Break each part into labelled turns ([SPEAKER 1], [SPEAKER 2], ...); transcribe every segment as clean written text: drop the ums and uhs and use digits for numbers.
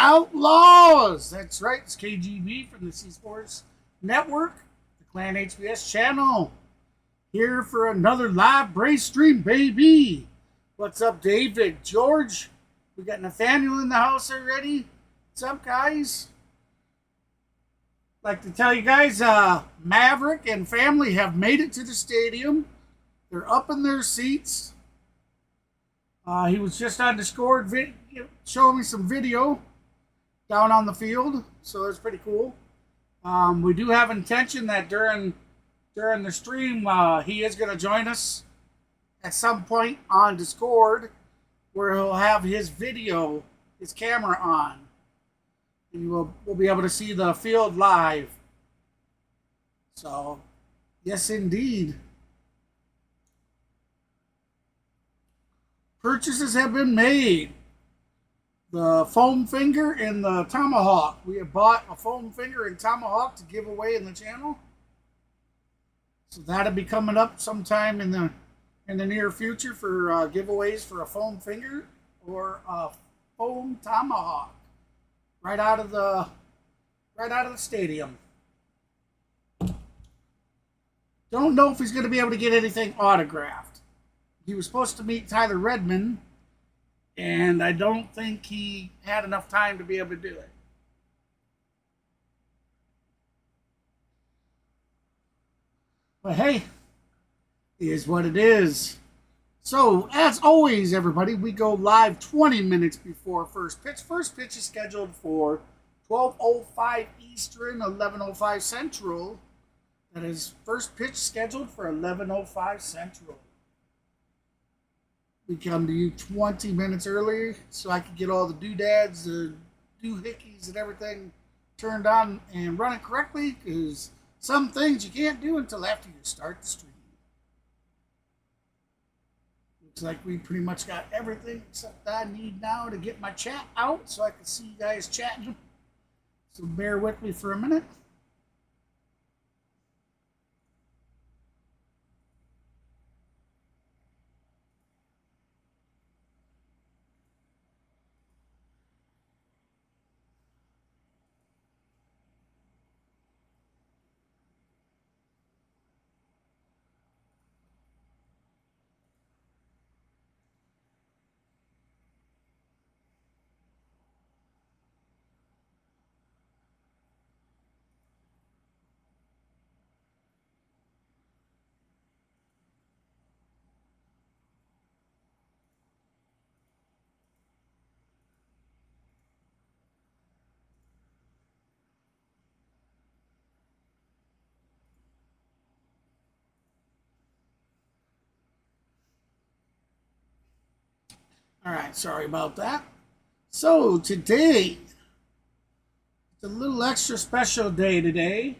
[SPEAKER 1] Outlaws. That's right. It's KGB from the C Sports Network, the Clan HBS channel. Here for another live Braves stream, baby. What's up, David? George? We got Nathaniel in the house already. What's up, guys? Like to tell you guys, Maverick and family have made it to the stadium. They're up in their seats. He was just on Discord showing me some video down on the field, so that's pretty cool. We do have intention that during the stream, he is going to join us at some point on Discord, where he'll have his camera on, and we'll be able to see the field live. So, yes, indeed. Purchases have been made. The foam finger and the tomahawk. We have bought a foam finger and tomahawk to give away in the channel. So that'll be coming up sometime in the near future for giveaways for a foam finger or a foam tomahawk right out of the stadium. Don't know if he's going to be able to get anything autographed. He was supposed to meet Tyler Redmond, and I don't think he had enough time to be able to do it. But hey, it is what it is. So, as always, everybody, we go live 20 minutes before first pitch. First pitch is scheduled for 12:05 Eastern, 11:05 Central. That is first pitch scheduled for 11:05 Central. We come to you 20 minutes early so I can get all the doodads, the doohickeys, and everything turned on and running correctly, because some things you can't do until after you start the stream. Looks like we pretty much got everything except I need now to get my chat out so I can see you guys chatting. So bear with me for a minute. All right, sorry about that. So today, it's a little extra special day today.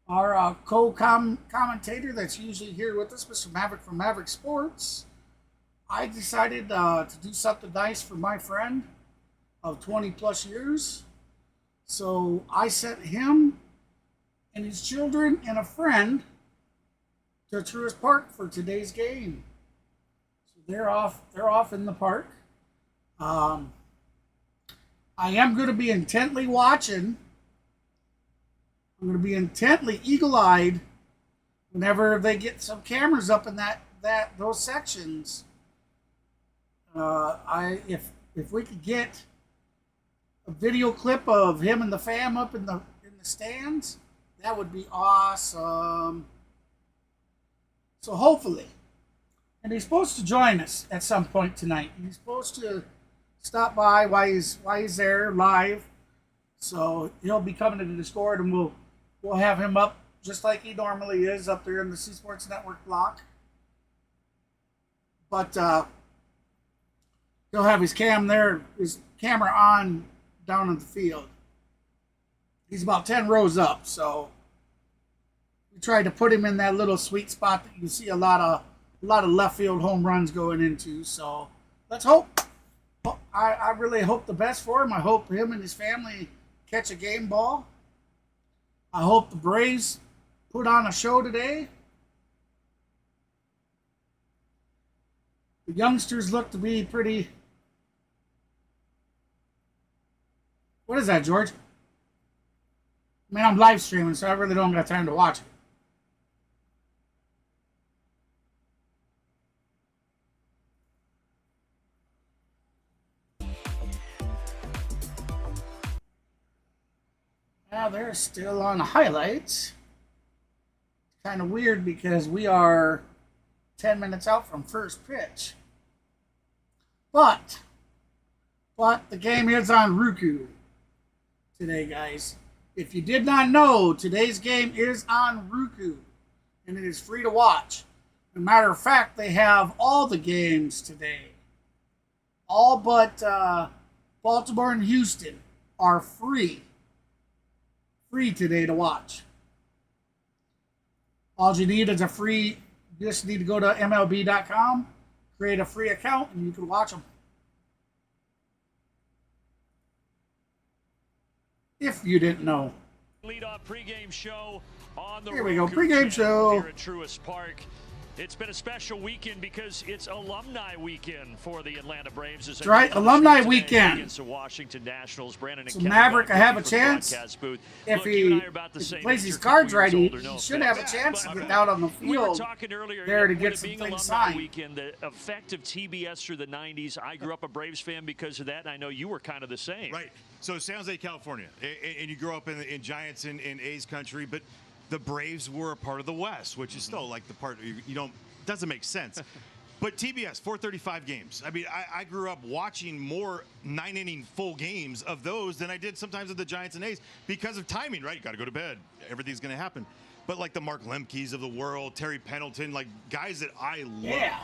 [SPEAKER 1] Our co-commentator that's usually here with us, Mr. Maverick from Maverick Sports, I decided to do something nice for my friend of 20 plus years. So I sent him and his children and a friend to Truist Park for today's game. They're off in the park. I am going to be intently watching. I'm going to be intently eagle-eyed whenever they get some cameras up in those sections. If we could get a video clip of him and the fam up in the stands, that would be awesome. So hopefully. And he's supposed to join us at some point tonight. He's supposed to stop by while he's there live. So he'll be coming to the Discord, and we'll have him up just like he normally is up there in the C Sports Network block. But he'll have his camera on down in the field. He's about 10 rows up, so we tried to put him in that little sweet spot that you see a lot of left field home runs going into. So let's hope. I really hope the best for him. I hope him and his family catch a game ball. I hope the Braves put on a show today. The youngsters look to be pretty What is that, George? I mean, I'm live streaming, so I really don't got time to watch it. Now they're still on highlights. Kind of weird because we are 10 minutes out from first pitch. But the game is on Roku today, guys. If you did not know, today's game is on Roku, and it is free to watch. As a matter of fact, they have all the games today. All but Baltimore and Houston are free. Free today to watch. All you need is a free, you just need to go to MLB.com, create a free account, and you can watch them. If you didn't know.
[SPEAKER 2] Lead-off pregame show on the
[SPEAKER 1] Here we go, pregame show
[SPEAKER 2] here at Truist Park. It's been a special weekend because it's Alumni weekend for the Atlanta Braves.
[SPEAKER 1] That's right, Alumni weekend.
[SPEAKER 2] Against the Washington Nationals. Brandon
[SPEAKER 1] so Maverick, I have a chance. If he plays his cards right, he should have a chance to get out on the field there to get some things signed.
[SPEAKER 2] Weekend, the effect of TBS through the 90s. I grew up a Braves fan because of that, and I know you were kind of the same.
[SPEAKER 3] Right. So San Jose, California, and you grew up in Giants and A's country, but the Braves were a part of the West, which is still like the part you don't, doesn't make sense. But TBS, 435 games. I mean, I grew up watching more 9-inning full games of those than I did sometimes of the Giants and A's because of timing, right? You got to go to bed. Everything's going to happen. But like the Mark Lemke's of the world, Terry Pendleton, like guys that I love.
[SPEAKER 1] Yeah.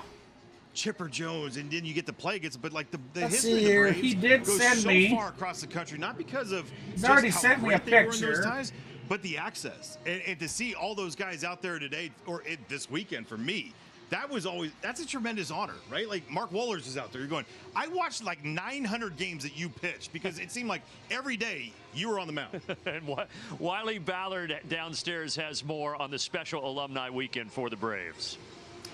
[SPEAKER 3] Chipper Jones, and then you get the play against, but like the
[SPEAKER 1] Let's
[SPEAKER 3] history
[SPEAKER 1] see here.
[SPEAKER 3] of the Braves
[SPEAKER 1] He did
[SPEAKER 3] goes
[SPEAKER 1] send
[SPEAKER 3] so
[SPEAKER 1] me.
[SPEAKER 3] far across the country, not because of
[SPEAKER 1] He's
[SPEAKER 3] just
[SPEAKER 1] already
[SPEAKER 3] how
[SPEAKER 1] sent me a
[SPEAKER 3] great they were in
[SPEAKER 1] picture.
[SPEAKER 3] those times, but the access and to see all those guys out there today or this weekend for me, that's a tremendous honor, right? Like Mark Wohlers is out there. You're going, I watched like 900 games that you pitched because it seemed like every day you were on the mound.
[SPEAKER 2] And Wiley Ballard downstairs has more on the special Alumni weekend for the Braves.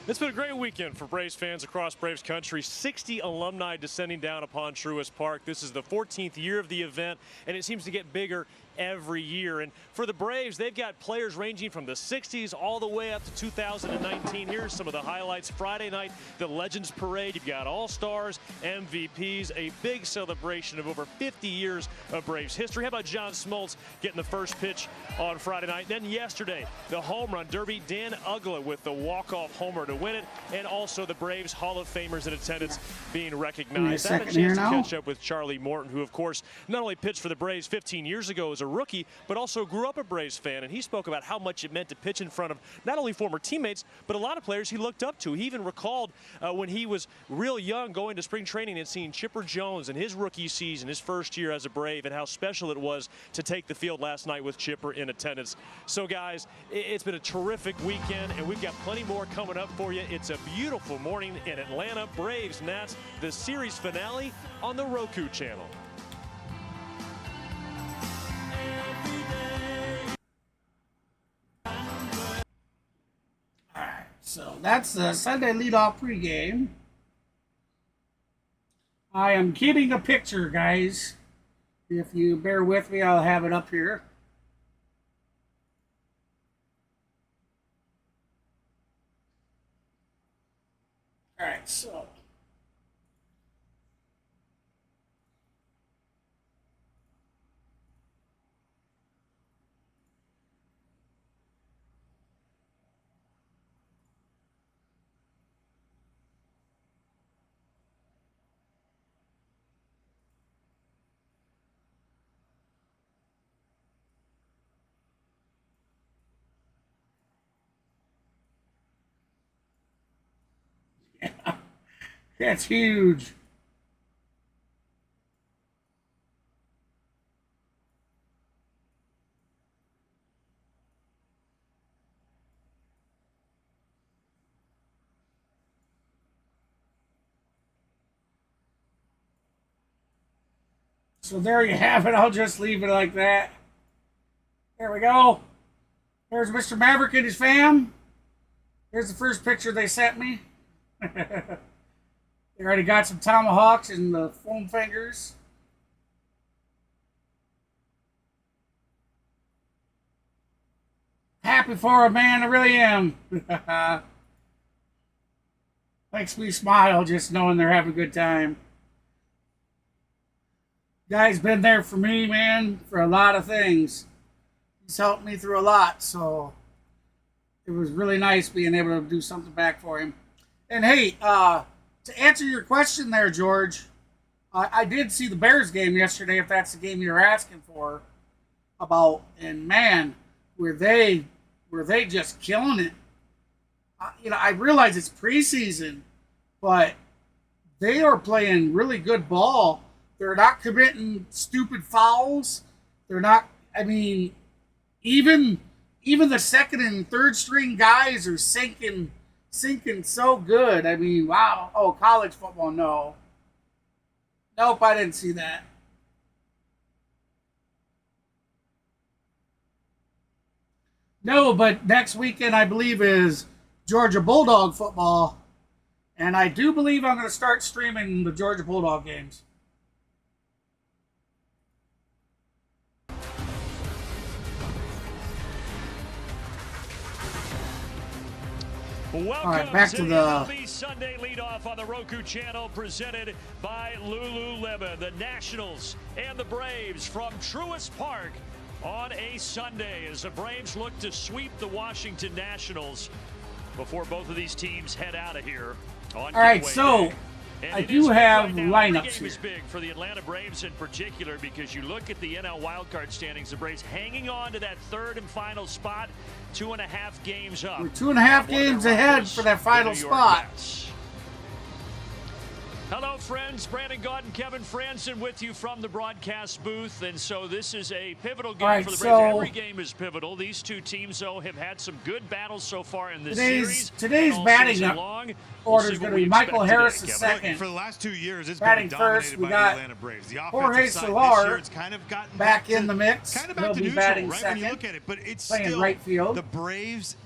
[SPEAKER 4] It's been a great weekend for Braves fans across Braves country. 60 alumni descending down upon Truist Park. This is the 14th year of the event, and it seems to get bigger every year. And for the Braves, they've got players ranging from the 60s all the way up to 2019. Here's some of the highlights. Friday night, the Legends Parade. You've got All-Stars, MVPs, a big celebration of over 50 years of Braves history. How about John Smoltz getting the first pitch on Friday night? Then yesterday, the Home Run Derby, Dan Uggla with the walk-off homer to win it, and also the Braves Hall of Famers in attendance being recognized. I had a chance to catch up with Charlie Morton, who, of course, not only pitched for the Braves 15 years ago as a rookie, but also grew up a Braves fan, and he spoke about how much it meant to pitch in front of not only former teammates, but a lot of players he looked up to. He even recalled when he was real young going to spring training and seeing Chipper Jones in his rookie season, his first year as a Brave, and how special it was to take the field last night with Chipper in attendance. So, guys, it's been a terrific weekend, and we've got plenty more coming up for you. It's a beautiful morning in Atlanta. Braves Nats, the series finale on the Roku channel.
[SPEAKER 1] So that's the Sunday leadoff pregame. I am getting a picture, guys. If you bear with me, I'll have it up here. All right, so. That's huge. So there you have it. I'll just leave it like that. There we go. There's Mr. Maverick and his fam. Here's the first picture they sent me. They already got some tomahawks and the foam fingers. happy for him, man. I really am. Makes me smile just knowing they're having a good time. Guy's been there for me, man, for a lot of things. He's helped me through a lot, so it was really nice being able to do something back for him. And hey, to answer your question there, George, I did see the Bears game yesterday, if that's the game you're asking for about, and man, were they just killing it. I realize it's preseason, but they are playing really good ball. They're not committing stupid fouls. They're not, even the second and third string guys are sinking so good. Wow. Oh, college football, no. Nope, I didn't see that. No, but next weekend, I believe, is Georgia Bulldog football. And I do believe I'm going to start streaming the Georgia Bulldog games.
[SPEAKER 2] Welcome
[SPEAKER 1] All right, back to the
[SPEAKER 2] MLB Sunday leadoff on the Roku channel, presented by Lululemon. The Nationals and the Braves from Truist Park on a Sunday as the Braves look to sweep the Washington Nationals before both of these teams head out of here on
[SPEAKER 1] All right,
[SPEAKER 2] Getaway
[SPEAKER 1] so
[SPEAKER 2] Day. And
[SPEAKER 1] I
[SPEAKER 2] it
[SPEAKER 1] do
[SPEAKER 2] is big
[SPEAKER 1] have
[SPEAKER 2] right now.
[SPEAKER 1] lineups
[SPEAKER 2] Every game
[SPEAKER 1] here.
[SPEAKER 2] is big for the Atlanta Braves in particular, because you look at the NL wildcard standings, the Braves hanging on to that third and final spot, 2.5 games up.
[SPEAKER 1] We're 2.5 games ahead for that final spot.
[SPEAKER 2] Mets. Hello, friends. Brandon Gott and Kevin Franzen with you from the broadcast booth. And so this is a pivotal game
[SPEAKER 1] right,
[SPEAKER 2] for the Braves.
[SPEAKER 1] so
[SPEAKER 2] Every game is pivotal. These two teams, though, have had some good battles so far in this
[SPEAKER 1] Today's
[SPEAKER 2] series.
[SPEAKER 1] today's
[SPEAKER 2] and all
[SPEAKER 1] batting
[SPEAKER 2] season
[SPEAKER 1] up
[SPEAKER 2] long.
[SPEAKER 1] order
[SPEAKER 2] see
[SPEAKER 1] is
[SPEAKER 2] what
[SPEAKER 1] going to
[SPEAKER 2] we
[SPEAKER 1] be Michael
[SPEAKER 2] expect
[SPEAKER 1] Harris
[SPEAKER 2] today,
[SPEAKER 1] the
[SPEAKER 2] Kevin.
[SPEAKER 1] second.
[SPEAKER 3] For the last 2 years, it's
[SPEAKER 1] Batting
[SPEAKER 3] been
[SPEAKER 1] first,
[SPEAKER 3] dominated
[SPEAKER 1] we
[SPEAKER 3] by
[SPEAKER 1] got
[SPEAKER 3] the Atlanta Braves. The
[SPEAKER 1] Jorge
[SPEAKER 3] offensive side
[SPEAKER 1] Solar
[SPEAKER 3] this year, it's kind of gotten
[SPEAKER 1] back
[SPEAKER 3] to,
[SPEAKER 1] in the mix.
[SPEAKER 3] kind of
[SPEAKER 1] He'll
[SPEAKER 3] back to
[SPEAKER 1] be
[SPEAKER 3] neutral,
[SPEAKER 1] batting
[SPEAKER 3] right? When you
[SPEAKER 1] second,
[SPEAKER 3] look at it, but it's
[SPEAKER 1] playing
[SPEAKER 3] still
[SPEAKER 1] right field.
[SPEAKER 3] the Braves.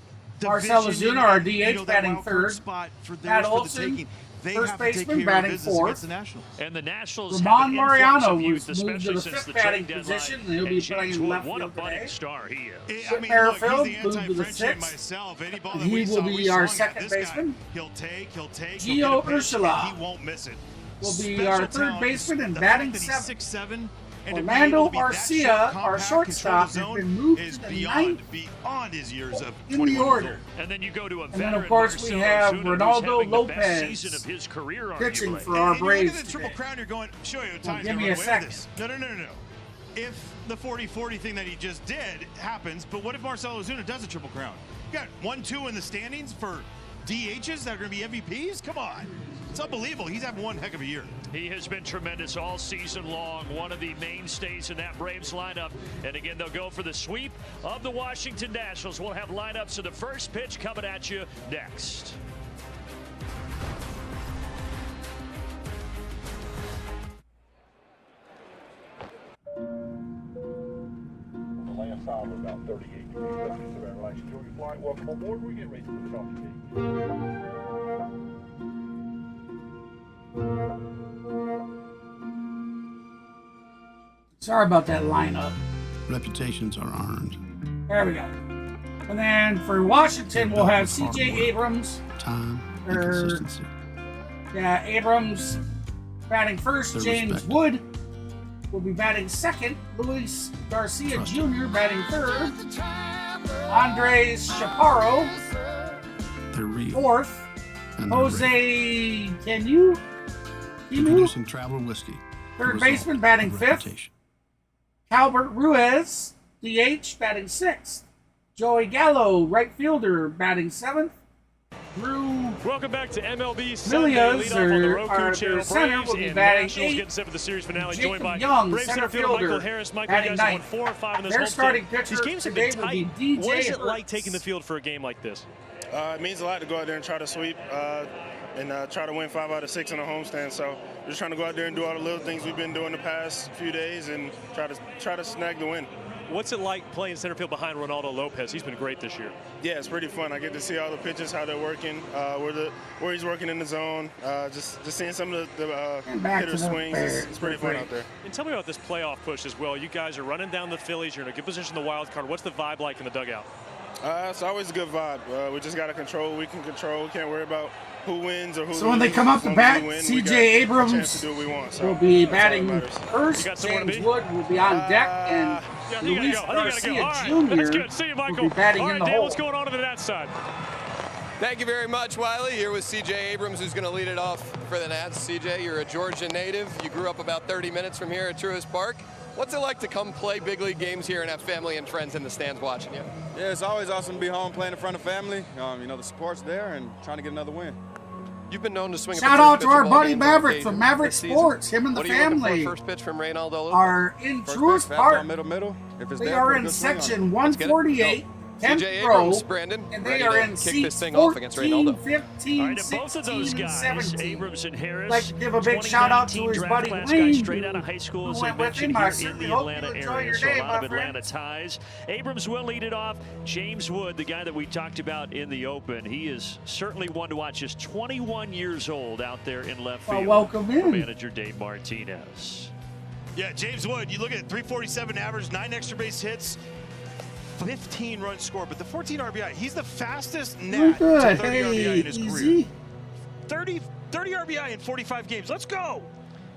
[SPEAKER 1] Marcell
[SPEAKER 3] division,
[SPEAKER 1] Ozuna, our
[SPEAKER 3] you
[SPEAKER 1] DH,
[SPEAKER 3] know, that
[SPEAKER 1] batting
[SPEAKER 3] wild card
[SPEAKER 1] third.
[SPEAKER 3] spot for theirs
[SPEAKER 1] Matt
[SPEAKER 3] for the
[SPEAKER 1] Olson,
[SPEAKER 3] taking. They
[SPEAKER 1] first
[SPEAKER 3] have to take
[SPEAKER 1] baseman,
[SPEAKER 3] care
[SPEAKER 1] batting
[SPEAKER 3] of business
[SPEAKER 1] fourth.
[SPEAKER 3] against the Nationals.
[SPEAKER 2] And the Nationals
[SPEAKER 1] Ramon
[SPEAKER 2] have an influx
[SPEAKER 1] Mariano
[SPEAKER 2] of youth,
[SPEAKER 1] was moved to
[SPEAKER 2] especially
[SPEAKER 1] the
[SPEAKER 2] since
[SPEAKER 1] fifth
[SPEAKER 2] the
[SPEAKER 1] batting
[SPEAKER 2] trade
[SPEAKER 1] position,
[SPEAKER 2] deadline.
[SPEAKER 1] and he'll be
[SPEAKER 2] And
[SPEAKER 1] playing
[SPEAKER 2] James
[SPEAKER 1] left
[SPEAKER 2] Wood, what a
[SPEAKER 1] field
[SPEAKER 2] budding
[SPEAKER 1] today.
[SPEAKER 2] star he is.
[SPEAKER 1] Chip
[SPEAKER 3] Look,
[SPEAKER 1] Merrifield
[SPEAKER 3] he's the
[SPEAKER 1] moved to the
[SPEAKER 3] anti-Frenchman
[SPEAKER 1] sixth.
[SPEAKER 3] myself. Any ball that
[SPEAKER 1] He
[SPEAKER 3] we
[SPEAKER 1] will
[SPEAKER 3] saw,
[SPEAKER 1] be
[SPEAKER 3] we
[SPEAKER 1] our
[SPEAKER 3] swung at.
[SPEAKER 1] second
[SPEAKER 3] This guy,
[SPEAKER 1] baseman.
[SPEAKER 3] He'll take.
[SPEAKER 1] Gio
[SPEAKER 3] He'll get a pitch,
[SPEAKER 1] Urshela
[SPEAKER 3] and he won't miss it.
[SPEAKER 1] will be
[SPEAKER 3] Special
[SPEAKER 1] our third
[SPEAKER 3] talent.
[SPEAKER 1] baseman and
[SPEAKER 3] The
[SPEAKER 1] batting
[SPEAKER 3] fact that he's
[SPEAKER 1] seventh.
[SPEAKER 3] 6'7", and to be
[SPEAKER 1] Orlando
[SPEAKER 3] able to be that
[SPEAKER 1] Arcia,
[SPEAKER 3] short,
[SPEAKER 1] our
[SPEAKER 3] compact,
[SPEAKER 1] shortstop, has
[SPEAKER 3] control the
[SPEAKER 1] been
[SPEAKER 3] zone
[SPEAKER 1] moved
[SPEAKER 3] is
[SPEAKER 1] to the
[SPEAKER 3] beyond
[SPEAKER 1] ninth
[SPEAKER 3] his years of
[SPEAKER 1] in
[SPEAKER 3] 21
[SPEAKER 1] the
[SPEAKER 3] years
[SPEAKER 1] order.
[SPEAKER 3] old.
[SPEAKER 2] And then you go to a
[SPEAKER 1] And then,
[SPEAKER 2] veteran,
[SPEAKER 1] of course, we
[SPEAKER 2] Marcell
[SPEAKER 1] have
[SPEAKER 2] Ozuna, who's
[SPEAKER 1] Reynaldo
[SPEAKER 2] having the best
[SPEAKER 1] López
[SPEAKER 2] season of his career,
[SPEAKER 1] pitching
[SPEAKER 2] arguably.
[SPEAKER 1] for our
[SPEAKER 3] And you look
[SPEAKER 1] Braves
[SPEAKER 3] at the Triple
[SPEAKER 1] today.
[SPEAKER 3] Crown, you're going, sure,
[SPEAKER 1] Well,
[SPEAKER 3] time's
[SPEAKER 1] give
[SPEAKER 3] going
[SPEAKER 1] me
[SPEAKER 3] to
[SPEAKER 1] a
[SPEAKER 3] run away
[SPEAKER 1] second.
[SPEAKER 3] with this. No. If the 40-40 thing that he just did happens, but what if Marcell Ozuna does a Triple Crown? You got 1-2 in the standings for DHs that are going to be MVPs? Come on. It's unbelievable. He's having one heck of a year.
[SPEAKER 2] He has been tremendous all season long, one of the mainstays in that Braves lineup. And again, they'll go for the sweep of the Washington Nationals. We'll have lineups of the first pitch coming at you next.
[SPEAKER 5] The last hour was about 38 degrees. That's just about right. Enjoy your flight. Welcome aboard. We're getting ready to put off
[SPEAKER 1] Sorry about that lineup.
[SPEAKER 6] Reputations are earned.
[SPEAKER 1] There we go. And then for Washington, we'll have C.J. Abrams.
[SPEAKER 6] Time and
[SPEAKER 1] Er,
[SPEAKER 6] consistency.
[SPEAKER 1] Yeah, Abrams batting first.
[SPEAKER 6] They're
[SPEAKER 1] James
[SPEAKER 6] respected.
[SPEAKER 1] Wood will be batting second. Luis Garcia
[SPEAKER 6] Trust
[SPEAKER 1] Jr. batting third. Andres Chaparro
[SPEAKER 6] They're real.
[SPEAKER 1] fourth.
[SPEAKER 6] And they're real.
[SPEAKER 1] Jose Canu
[SPEAKER 6] Introducing Traveler Whiskey. the
[SPEAKER 1] third
[SPEAKER 6] result
[SPEAKER 1] baseman, batting
[SPEAKER 6] of
[SPEAKER 1] fifth.
[SPEAKER 6] reputation.
[SPEAKER 1] Albert Ruiz, DH, batting sixth. Joey Gallo, right fielder, batting seventh. Drew
[SPEAKER 4] Welcome back to MLB Sunday
[SPEAKER 1] Milias
[SPEAKER 4] leadoff on the
[SPEAKER 1] are
[SPEAKER 4] Roku
[SPEAKER 1] their
[SPEAKER 4] channel.
[SPEAKER 1] center,
[SPEAKER 4] Braves
[SPEAKER 1] will be
[SPEAKER 4] and
[SPEAKER 1] batting
[SPEAKER 4] Nationals
[SPEAKER 1] eighth.
[SPEAKER 4] getting set for the series finale,
[SPEAKER 1] Jacob
[SPEAKER 4] joined by
[SPEAKER 1] Young,
[SPEAKER 4] Braves
[SPEAKER 1] center
[SPEAKER 4] center fielder Michael
[SPEAKER 1] fielder,
[SPEAKER 4] Harris. Michael, you
[SPEAKER 1] batting
[SPEAKER 4] guys have won
[SPEAKER 1] ninth.
[SPEAKER 4] 4 or 5 in this
[SPEAKER 1] Their
[SPEAKER 4] home
[SPEAKER 1] starting
[SPEAKER 4] stretch.
[SPEAKER 1] pitcher
[SPEAKER 4] These games have been
[SPEAKER 1] today will
[SPEAKER 4] tight.
[SPEAKER 1] be
[SPEAKER 4] What is
[SPEAKER 1] DJ
[SPEAKER 4] it like
[SPEAKER 1] Herz.
[SPEAKER 4] taking the field for a game like this?
[SPEAKER 7] It means a lot to go out there and try to sweep and try to win 5 out of 6 in a homestand. So we're just trying to go out there and do all the little things we've been doing the past few days and try to snag the win.
[SPEAKER 4] What's it like playing center field behind Reynaldo López? He's been great this year.
[SPEAKER 7] Yeah, it's pretty fun. I get to see all the pitches, how they're working, where he's working in the zone. Just seeing some of the
[SPEAKER 1] And back
[SPEAKER 7] hitter
[SPEAKER 1] to the
[SPEAKER 7] swings.
[SPEAKER 1] Bears.
[SPEAKER 7] It's pretty fun out there.
[SPEAKER 4] And tell me about this playoff push as well. You guys are running down the Phillies. You're in a good position in the wild card. What's the vibe like in the dugout?
[SPEAKER 7] It's always a good vibe. We just got to control what we can control. We can't worry about who wins or who loses.
[SPEAKER 1] So when they come up to bat, C.J. Abrams will be batting first. James Wood will be on deck, and Luis Garcia Jr. will be batting in the hole.
[SPEAKER 4] What's going on to that side?
[SPEAKER 8] Thank you very much, Wiley. Here with C.J. Abrams, who's going to lead it off for the Nats. C.J., you're a Georgia native. You grew up about 30 minutes from here at Truist Park. What's it like to come play big league games here and have family and friends in the stands watching you?
[SPEAKER 9] Yeah, it's always awesome to be home playing in front of family. You know, the support's there and trying to get another win.
[SPEAKER 8] You've been known to swing.
[SPEAKER 1] Shout out to our buddy Maverick from Maverick Sports. Him and the family
[SPEAKER 8] first pitch from Reynaldo López.
[SPEAKER 1] are in Truist Park. They are in section 148. 10th row, and they are in seats 14, 15, 16, and 17. I'd like to give a big shout out to his buddy Wayne,
[SPEAKER 2] straight out of high school,
[SPEAKER 1] who went with him. I certainly hope you enjoy your day,
[SPEAKER 2] a lot
[SPEAKER 1] my
[SPEAKER 2] of Atlanta
[SPEAKER 1] friend.
[SPEAKER 2] ties. Abrams will lead it off. James Wood, the guy that we talked about in the open, he is certainly one to watch. Just 21 years old out there in left field.
[SPEAKER 1] Well, welcome
[SPEAKER 2] for
[SPEAKER 1] in.
[SPEAKER 2] manager Dave Martinez.
[SPEAKER 3] Yeah, James Wood, you look at 347 average, 9 extra base hits, 15 runs scored, but the 14 RBI, he's the fastest Nat to 30 RBI in his career. 30 RBI in 45 games. Let's go.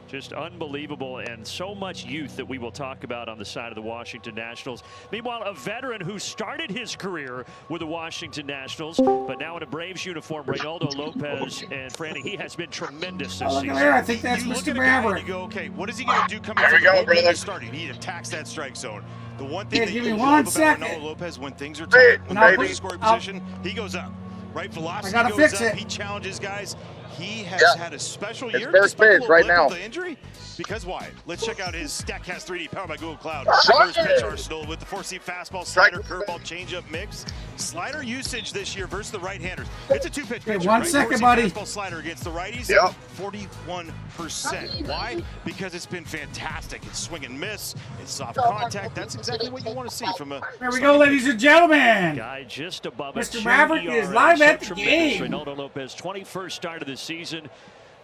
[SPEAKER 2] Just unbelievable, and so much youth that we will talk about on the side of the Washington Nationals. Meanwhile, a veteran who started his career with the Washington Nationals, but now in a Braves uniform, Reynaldo López, and Franny, he has been tremendous this
[SPEAKER 1] Look
[SPEAKER 2] season.
[SPEAKER 1] at there, I think that's
[SPEAKER 3] You look
[SPEAKER 1] Mr.
[SPEAKER 3] at a guy and
[SPEAKER 1] Maverick.
[SPEAKER 3] you go, okay, what is he going to do coming into the opening starting? He attacks that strike zone. The one thing
[SPEAKER 1] Yeah,
[SPEAKER 3] that
[SPEAKER 1] give
[SPEAKER 3] you
[SPEAKER 1] me
[SPEAKER 3] love
[SPEAKER 1] one
[SPEAKER 3] about
[SPEAKER 1] second.
[SPEAKER 3] Reynaldo López, when things are tight, when
[SPEAKER 1] Now,
[SPEAKER 3] he's
[SPEAKER 1] baby.
[SPEAKER 3] in scoring position, he goes up. Right, velocity
[SPEAKER 1] I gotta
[SPEAKER 3] goes
[SPEAKER 1] fix
[SPEAKER 3] up.
[SPEAKER 1] it.
[SPEAKER 3] He challenges guys. He has had a special
[SPEAKER 10] It's
[SPEAKER 3] year.
[SPEAKER 10] first
[SPEAKER 3] despite a
[SPEAKER 10] pitch
[SPEAKER 3] little
[SPEAKER 10] right
[SPEAKER 3] blip
[SPEAKER 10] now.
[SPEAKER 3] with the injury. Because why? Let's check out his StatCast 3D powered by Google Cloud. First pitch arsenal with the 4-seam fastball, slider, curveball, changeup mix. Slider usage this year versus the right-handers. It's a two-pitch
[SPEAKER 1] Okay,
[SPEAKER 3] pitcher.
[SPEAKER 1] one
[SPEAKER 3] right?
[SPEAKER 1] second,
[SPEAKER 3] 4-seam
[SPEAKER 1] buddy.
[SPEAKER 3] Fastball, slider against the righties.
[SPEAKER 10] Yep.
[SPEAKER 3] 41%. Why? Because it's been fantastic. It's swing and miss. It's soft contact. That's exactly what you want to see from a.
[SPEAKER 1] There we go, ladies and gentlemen.
[SPEAKER 2] Guy just above
[SPEAKER 1] Mr.
[SPEAKER 2] a
[SPEAKER 1] Maverick is live at the game.
[SPEAKER 2] Reynaldo López, 21st start of the season.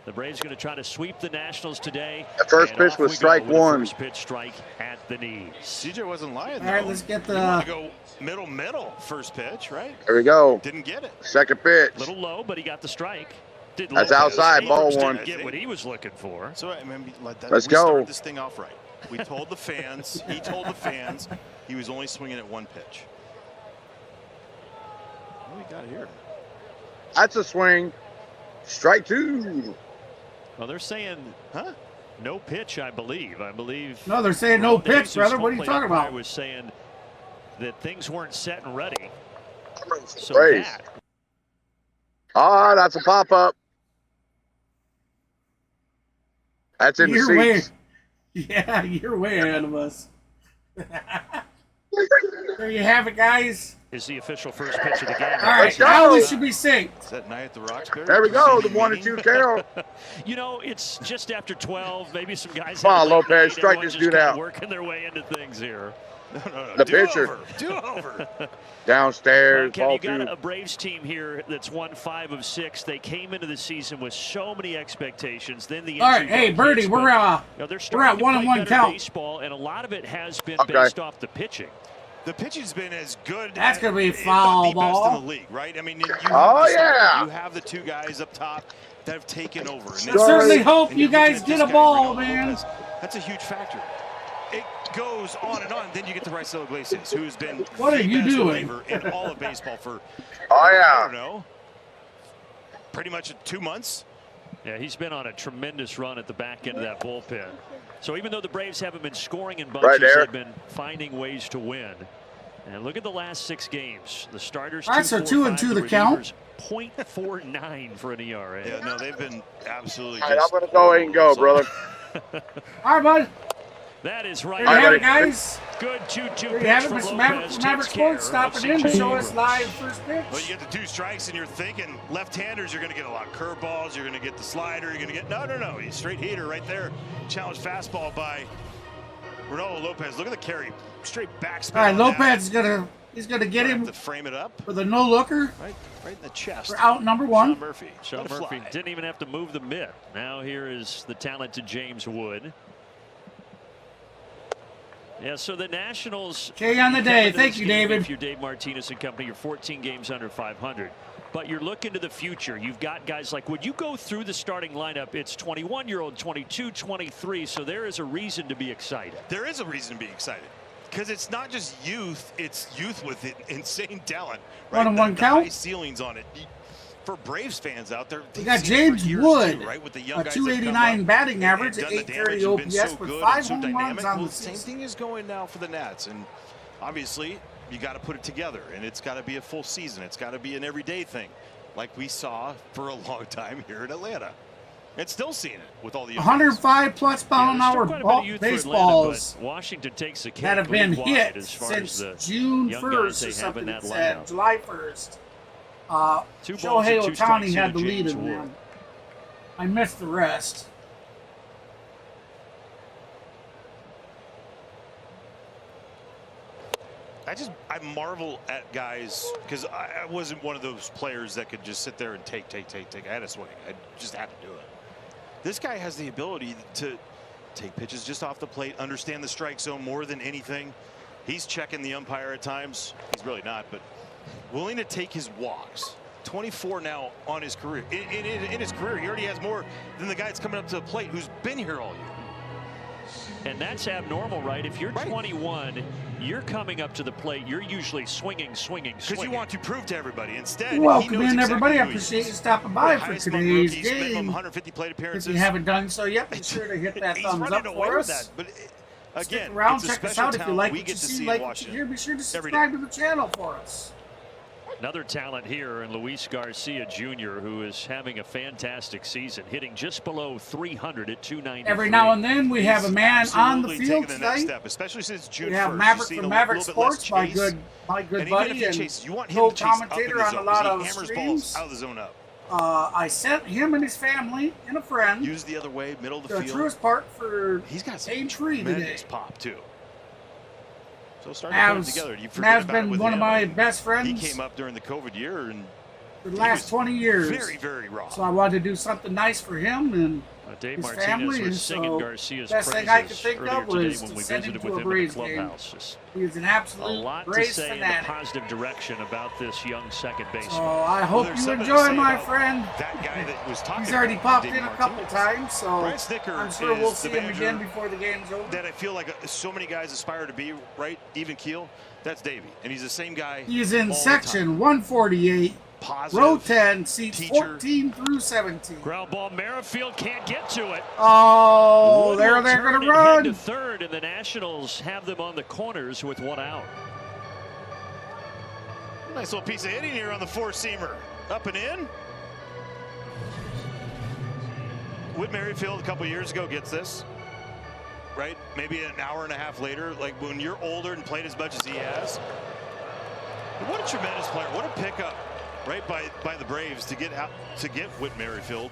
[SPEAKER 2] The Braves going to try to sweep the Nationals today.
[SPEAKER 10] The first
[SPEAKER 2] And
[SPEAKER 10] pitch
[SPEAKER 2] off
[SPEAKER 10] was
[SPEAKER 2] we go
[SPEAKER 10] strike
[SPEAKER 2] with a
[SPEAKER 10] one.
[SPEAKER 2] First pitch strike at the knees.
[SPEAKER 3] CJ wasn't lying.
[SPEAKER 1] All right,
[SPEAKER 3] though.
[SPEAKER 1] let's get
[SPEAKER 3] He wanted
[SPEAKER 1] the.
[SPEAKER 3] to go middle first pitch, right?
[SPEAKER 10] There we go.
[SPEAKER 3] Didn't get it.
[SPEAKER 10] Second pitch.
[SPEAKER 2] Little low, but he got the strike. Did
[SPEAKER 10] That's
[SPEAKER 2] López.
[SPEAKER 10] outside, ball
[SPEAKER 2] Abrams
[SPEAKER 10] one.
[SPEAKER 2] didn't get what he was looking for.
[SPEAKER 3] So I mean,
[SPEAKER 10] Let's
[SPEAKER 3] we
[SPEAKER 10] go.
[SPEAKER 3] started this thing off right. We told the fans. He told the fans he was only swinging at one pitch. What do we got here?
[SPEAKER 10] That's a swing. Strike two.
[SPEAKER 2] Well, they're saying,
[SPEAKER 3] Huh?
[SPEAKER 2] no pitch, I believe.
[SPEAKER 1] No, they're saying no
[SPEAKER 2] Ron
[SPEAKER 1] pitch,
[SPEAKER 2] Davis,
[SPEAKER 1] brother.
[SPEAKER 2] home
[SPEAKER 1] What are you
[SPEAKER 2] plate
[SPEAKER 1] talking
[SPEAKER 2] umpire,
[SPEAKER 1] about?
[SPEAKER 2] was saying that things weren't set and ready. So
[SPEAKER 10] Braves.
[SPEAKER 2] that
[SPEAKER 10] Ah, that's a pop-up. That's in the
[SPEAKER 1] You're way,
[SPEAKER 10] seats.
[SPEAKER 1] yeah, you're way ahead of us. There you have it, guys.
[SPEAKER 2] is the official first pitch of the game.
[SPEAKER 1] All right,
[SPEAKER 10] Let's go.
[SPEAKER 1] now we should be synced.
[SPEAKER 3] Is that Night at the Roxbury?
[SPEAKER 10] There we go. The
[SPEAKER 3] Meeting?
[SPEAKER 10] 1-2 count.
[SPEAKER 2] You know, it's just after 12. Maybe some guys.
[SPEAKER 10] Come on,
[SPEAKER 2] had a late
[SPEAKER 10] Lopez,
[SPEAKER 2] night.
[SPEAKER 10] strike
[SPEAKER 2] Everyone's
[SPEAKER 10] this
[SPEAKER 2] just
[SPEAKER 10] dude
[SPEAKER 2] kinda
[SPEAKER 10] out.
[SPEAKER 2] Working their way into things here.
[SPEAKER 3] No.
[SPEAKER 10] The
[SPEAKER 3] Do
[SPEAKER 10] pitcher.
[SPEAKER 3] over. Do over.
[SPEAKER 10] Downstairs,
[SPEAKER 2] Ken,
[SPEAKER 10] ball
[SPEAKER 2] you got
[SPEAKER 10] two.
[SPEAKER 2] a Braves team here that's won 5 of 6. They came into the season with so many expectations. Then the
[SPEAKER 1] All right,
[SPEAKER 2] injury
[SPEAKER 1] hey,
[SPEAKER 2] bug
[SPEAKER 1] Birdie,
[SPEAKER 2] hits,
[SPEAKER 1] we're
[SPEAKER 2] but, you know, they're
[SPEAKER 1] at
[SPEAKER 2] starting to play
[SPEAKER 1] 1-1
[SPEAKER 2] better
[SPEAKER 1] count.
[SPEAKER 2] baseball, and a lot of it has been
[SPEAKER 10] Okay.
[SPEAKER 2] based off the pitching.
[SPEAKER 3] The pitching's been as good.
[SPEAKER 1] That's gonna be a
[SPEAKER 3] if not
[SPEAKER 1] foul
[SPEAKER 3] the best
[SPEAKER 1] ball.
[SPEAKER 3] in the league, right? I mean, you have
[SPEAKER 10] Oh,
[SPEAKER 3] the starter.
[SPEAKER 10] yeah.
[SPEAKER 3] You have the two guys up top that have taken over. And
[SPEAKER 1] I
[SPEAKER 3] that's-
[SPEAKER 1] certainly hope
[SPEAKER 3] and
[SPEAKER 1] you
[SPEAKER 3] you're looking
[SPEAKER 1] guys
[SPEAKER 3] at
[SPEAKER 1] get
[SPEAKER 3] this
[SPEAKER 1] a
[SPEAKER 3] guy,
[SPEAKER 1] ball,
[SPEAKER 3] Reynaldo
[SPEAKER 1] man.
[SPEAKER 3] López. That's a huge factor. It goes on and on. Then you get to Reynaldo Iglesias, who's been
[SPEAKER 1] What
[SPEAKER 3] the
[SPEAKER 1] are you
[SPEAKER 3] best
[SPEAKER 1] doing?
[SPEAKER 3] reliever in all of baseball for,
[SPEAKER 10] Oh,
[SPEAKER 3] I
[SPEAKER 10] yeah.
[SPEAKER 3] don't know, pretty much 2 months.
[SPEAKER 2] Yeah, he's been on a tremendous run at the back end of that bullpen. So even though the Braves haven't been scoring in bunches,
[SPEAKER 10] Right there.
[SPEAKER 2] they've been finding ways to win. And look at the last 6 games. The starters,
[SPEAKER 1] All right, so 2-2
[SPEAKER 2] the
[SPEAKER 1] the count.
[SPEAKER 2] relievers, .49 for an ERA.
[SPEAKER 3] Yeah, no, they've been absolutely
[SPEAKER 10] All right, I'm
[SPEAKER 3] just
[SPEAKER 10] going to go ahead and go, brother.
[SPEAKER 1] All right, bud.
[SPEAKER 2] That is right.
[SPEAKER 1] There you have it,
[SPEAKER 10] buddy.
[SPEAKER 1] guys.
[SPEAKER 2] Good 2-2
[SPEAKER 1] There you
[SPEAKER 2] pitch
[SPEAKER 1] have it,
[SPEAKER 2] from
[SPEAKER 1] Mr. Maverick
[SPEAKER 2] Lopez
[SPEAKER 1] from Maverick
[SPEAKER 2] takes care
[SPEAKER 1] Sports
[SPEAKER 2] of
[SPEAKER 1] stopping in to
[SPEAKER 2] CJ
[SPEAKER 1] show us
[SPEAKER 2] Abrams.
[SPEAKER 1] live first pitch.
[SPEAKER 3] Well, you get the 2 strikes, and you're thinking left-handers, you're going to get a lot of curveballs, you're going to get the slider, you're going to get no. He's straight heater right there. Challenge fastball by Reynaldo López. Look at the carry, straight backspin.
[SPEAKER 1] All right,
[SPEAKER 3] on
[SPEAKER 1] Lopez
[SPEAKER 3] that.
[SPEAKER 1] he's gonna get
[SPEAKER 3] Have
[SPEAKER 1] him
[SPEAKER 3] to frame it up
[SPEAKER 1] with a no looker
[SPEAKER 3] right in the chest.
[SPEAKER 1] for out number 1.
[SPEAKER 3] Sean Murphy.
[SPEAKER 2] Sean
[SPEAKER 3] Let it
[SPEAKER 2] Murphy
[SPEAKER 3] fly.
[SPEAKER 2] didn't even have to move the mitt. Now here is the talented James Wood. Yeah, so the Nationals.
[SPEAKER 1] K on the day. Thank you, David.
[SPEAKER 2] If you're Dave Martinez and company, you're 14 games under 500. But you're looking to the future. You've got guys like, when you go through the starting lineup, it's 21-year-old, 22, 23. So there is a reason to be excited.
[SPEAKER 3] There is a reason to be excited. Because it's not just youth, it's youth with insane talent. Right?
[SPEAKER 1] 1-1
[SPEAKER 3] the
[SPEAKER 1] count.
[SPEAKER 3] high ceilings on it. For Braves fans out there,
[SPEAKER 1] We got James Wood,
[SPEAKER 3] too, right? With the
[SPEAKER 1] a
[SPEAKER 3] young guys that come
[SPEAKER 1] 289
[SPEAKER 3] up
[SPEAKER 1] batting
[SPEAKER 3] and
[SPEAKER 1] average,
[SPEAKER 3] done
[SPEAKER 1] an
[SPEAKER 3] the damage
[SPEAKER 1] 830
[SPEAKER 3] and been
[SPEAKER 1] OPS
[SPEAKER 3] so
[SPEAKER 1] with
[SPEAKER 3] good
[SPEAKER 1] 5
[SPEAKER 3] and so
[SPEAKER 1] home runs
[SPEAKER 3] dynamic.
[SPEAKER 1] on
[SPEAKER 3] Well,
[SPEAKER 1] the
[SPEAKER 3] same
[SPEAKER 1] season.
[SPEAKER 3] thing is going now for the Nats, and obviously you got to put it together, and it's got to be a full season. It's got to be an everyday thing, like we saw for a long time here in Atlanta. And still seeing it with all the
[SPEAKER 1] 105 plus mile an hour baseballs
[SPEAKER 2] Washington takes the
[SPEAKER 1] that have been hit
[SPEAKER 2] as far
[SPEAKER 1] since
[SPEAKER 2] as
[SPEAKER 1] June
[SPEAKER 2] young
[SPEAKER 1] 1st
[SPEAKER 2] guys
[SPEAKER 1] or
[SPEAKER 2] they have
[SPEAKER 1] something
[SPEAKER 2] in
[SPEAKER 1] it
[SPEAKER 2] that
[SPEAKER 1] said.
[SPEAKER 2] lineup.
[SPEAKER 1] July 1st.
[SPEAKER 2] 2 balls
[SPEAKER 1] Shohei
[SPEAKER 2] and 2 strikes
[SPEAKER 1] Ohtani had
[SPEAKER 2] to
[SPEAKER 1] the lead
[SPEAKER 2] James
[SPEAKER 1] in
[SPEAKER 2] Wood.
[SPEAKER 1] them. I missed the rest.
[SPEAKER 3] I marvel at guys, because I wasn't one of those players that could just sit there and take. I had a swing. I just had to do it. This guy has the ability to take pitches just off the plate, understand the strike zone more than anything. He's checking the umpire at times. He's really not, but willing to take his walks. 24 now on his career. In his career, he already has more than the guy that's coming up to the plate who's been here all year.
[SPEAKER 2] And that's abnormal, right? If you're 21, you're coming up to the plate, you're usually swinging.
[SPEAKER 3] Because you want to prove to everybody. Instead,
[SPEAKER 1] welcome
[SPEAKER 3] he knows
[SPEAKER 1] in,
[SPEAKER 3] exactly
[SPEAKER 1] everybody. I
[SPEAKER 3] who he is.
[SPEAKER 1] appreciate you stopping by for
[SPEAKER 3] Highest among
[SPEAKER 1] today's
[SPEAKER 3] rookies, minimum
[SPEAKER 1] game.
[SPEAKER 3] 150 plate appearances.
[SPEAKER 1] If you haven't done so yet, be sure to hit that
[SPEAKER 3] He's
[SPEAKER 1] thumbs
[SPEAKER 3] running
[SPEAKER 1] up
[SPEAKER 3] away
[SPEAKER 1] for
[SPEAKER 3] with
[SPEAKER 1] us.
[SPEAKER 3] that, but again,
[SPEAKER 1] Stick around,
[SPEAKER 3] it's a
[SPEAKER 1] check us
[SPEAKER 3] special
[SPEAKER 1] out if you
[SPEAKER 3] talent
[SPEAKER 1] like
[SPEAKER 3] we
[SPEAKER 1] what
[SPEAKER 3] get
[SPEAKER 1] you
[SPEAKER 3] to
[SPEAKER 1] see,
[SPEAKER 3] see
[SPEAKER 1] like
[SPEAKER 3] in
[SPEAKER 1] what you
[SPEAKER 3] Washington.
[SPEAKER 1] hear. Be sure to
[SPEAKER 3] Every
[SPEAKER 1] subscribe to the channel for us.
[SPEAKER 2] Another talent here in Luis Garcia Jr., who is having a fantastic season, hitting just below 300 at 293.
[SPEAKER 1] Every now and then we have a man on the
[SPEAKER 3] Absolutely
[SPEAKER 1] field
[SPEAKER 3] taking the next
[SPEAKER 1] tonight.
[SPEAKER 3] step, especially since June
[SPEAKER 1] We have
[SPEAKER 3] 1st.
[SPEAKER 1] Maverick
[SPEAKER 3] You've seen
[SPEAKER 1] from
[SPEAKER 3] a
[SPEAKER 1] Maverick
[SPEAKER 3] little bit less
[SPEAKER 1] Sports, my
[SPEAKER 3] chase.
[SPEAKER 1] good
[SPEAKER 3] And even
[SPEAKER 1] buddy
[SPEAKER 3] if you
[SPEAKER 1] and
[SPEAKER 3] chase, you want him to chase up in
[SPEAKER 1] co-commentator
[SPEAKER 3] the
[SPEAKER 1] on
[SPEAKER 3] zone,
[SPEAKER 1] a lot
[SPEAKER 3] because
[SPEAKER 1] of
[SPEAKER 3] he hammers
[SPEAKER 1] streams.
[SPEAKER 3] balls out of the zone up.
[SPEAKER 1] I sent him and his family and a friend
[SPEAKER 3] Use the other way, middle of
[SPEAKER 1] to
[SPEAKER 3] the field.
[SPEAKER 1] Truist Park for
[SPEAKER 3] He's got some
[SPEAKER 1] a tree today.
[SPEAKER 3] tremendous pop too. So start to put it together. You forget
[SPEAKER 1] Mav's
[SPEAKER 3] about it
[SPEAKER 1] been
[SPEAKER 3] with
[SPEAKER 1] one of
[SPEAKER 3] him.
[SPEAKER 1] my best
[SPEAKER 3] He
[SPEAKER 1] friends
[SPEAKER 3] came up during the COVID year and
[SPEAKER 1] for the last 20 years.
[SPEAKER 3] very, very raw.
[SPEAKER 1] So I wanted to do something nice for him and
[SPEAKER 2] Dave
[SPEAKER 1] his
[SPEAKER 2] Martinez
[SPEAKER 1] family,
[SPEAKER 2] was
[SPEAKER 1] and
[SPEAKER 2] singing
[SPEAKER 1] so
[SPEAKER 2] Garcia's
[SPEAKER 1] best thing I could
[SPEAKER 2] praises
[SPEAKER 1] think
[SPEAKER 2] earlier
[SPEAKER 1] of
[SPEAKER 2] today
[SPEAKER 1] was
[SPEAKER 2] when
[SPEAKER 1] to
[SPEAKER 2] we
[SPEAKER 1] send him
[SPEAKER 2] visited
[SPEAKER 1] to
[SPEAKER 2] with
[SPEAKER 1] a
[SPEAKER 2] him in the
[SPEAKER 1] Braves game.
[SPEAKER 2] clubhouse. Just
[SPEAKER 1] He is an
[SPEAKER 2] a
[SPEAKER 1] absolute
[SPEAKER 2] lot to
[SPEAKER 1] Braves
[SPEAKER 2] say in a
[SPEAKER 1] fanatic.
[SPEAKER 2] positive direction about this young second baseman.
[SPEAKER 1] So I hope
[SPEAKER 3] there's
[SPEAKER 1] you
[SPEAKER 3] something to
[SPEAKER 1] enjoy
[SPEAKER 3] say
[SPEAKER 1] my
[SPEAKER 3] about
[SPEAKER 1] friend.
[SPEAKER 3] That guy that was talking
[SPEAKER 1] He's already
[SPEAKER 3] about
[SPEAKER 1] popped
[SPEAKER 3] Dave
[SPEAKER 1] in a couple
[SPEAKER 3] Martinez.
[SPEAKER 1] times, so
[SPEAKER 3] Brian Snitker
[SPEAKER 1] I'm sure
[SPEAKER 3] is
[SPEAKER 1] we'll
[SPEAKER 3] the
[SPEAKER 1] see him
[SPEAKER 3] manager
[SPEAKER 1] again before the game's over.
[SPEAKER 3] that I feel like so many guys aspire to be, right? Even keel. That's Davey. And he's the same guy.
[SPEAKER 1] He's in
[SPEAKER 3] all the
[SPEAKER 1] section
[SPEAKER 3] time.
[SPEAKER 1] 148,
[SPEAKER 3] Positive
[SPEAKER 1] row 10, seats
[SPEAKER 3] teacher.
[SPEAKER 1] 14 through 17.
[SPEAKER 2] Ground ball, Merrifield can't get to it.
[SPEAKER 1] Oh,
[SPEAKER 2] Wood
[SPEAKER 1] they're
[SPEAKER 2] will
[SPEAKER 1] going
[SPEAKER 2] turn
[SPEAKER 1] to
[SPEAKER 2] and head to
[SPEAKER 1] run.
[SPEAKER 2] third, and the Nationals have them on the corners with 1 out.
[SPEAKER 3] Nice little piece of hitting here on the four-seamer. Up and in. Whit Merrifield a couple years ago gets this. Right? Maybe an hour and a half later, like when you're older and played as much as he has. What a tremendous player. What a pickup, right, by the Braves to get Whit Merrifield.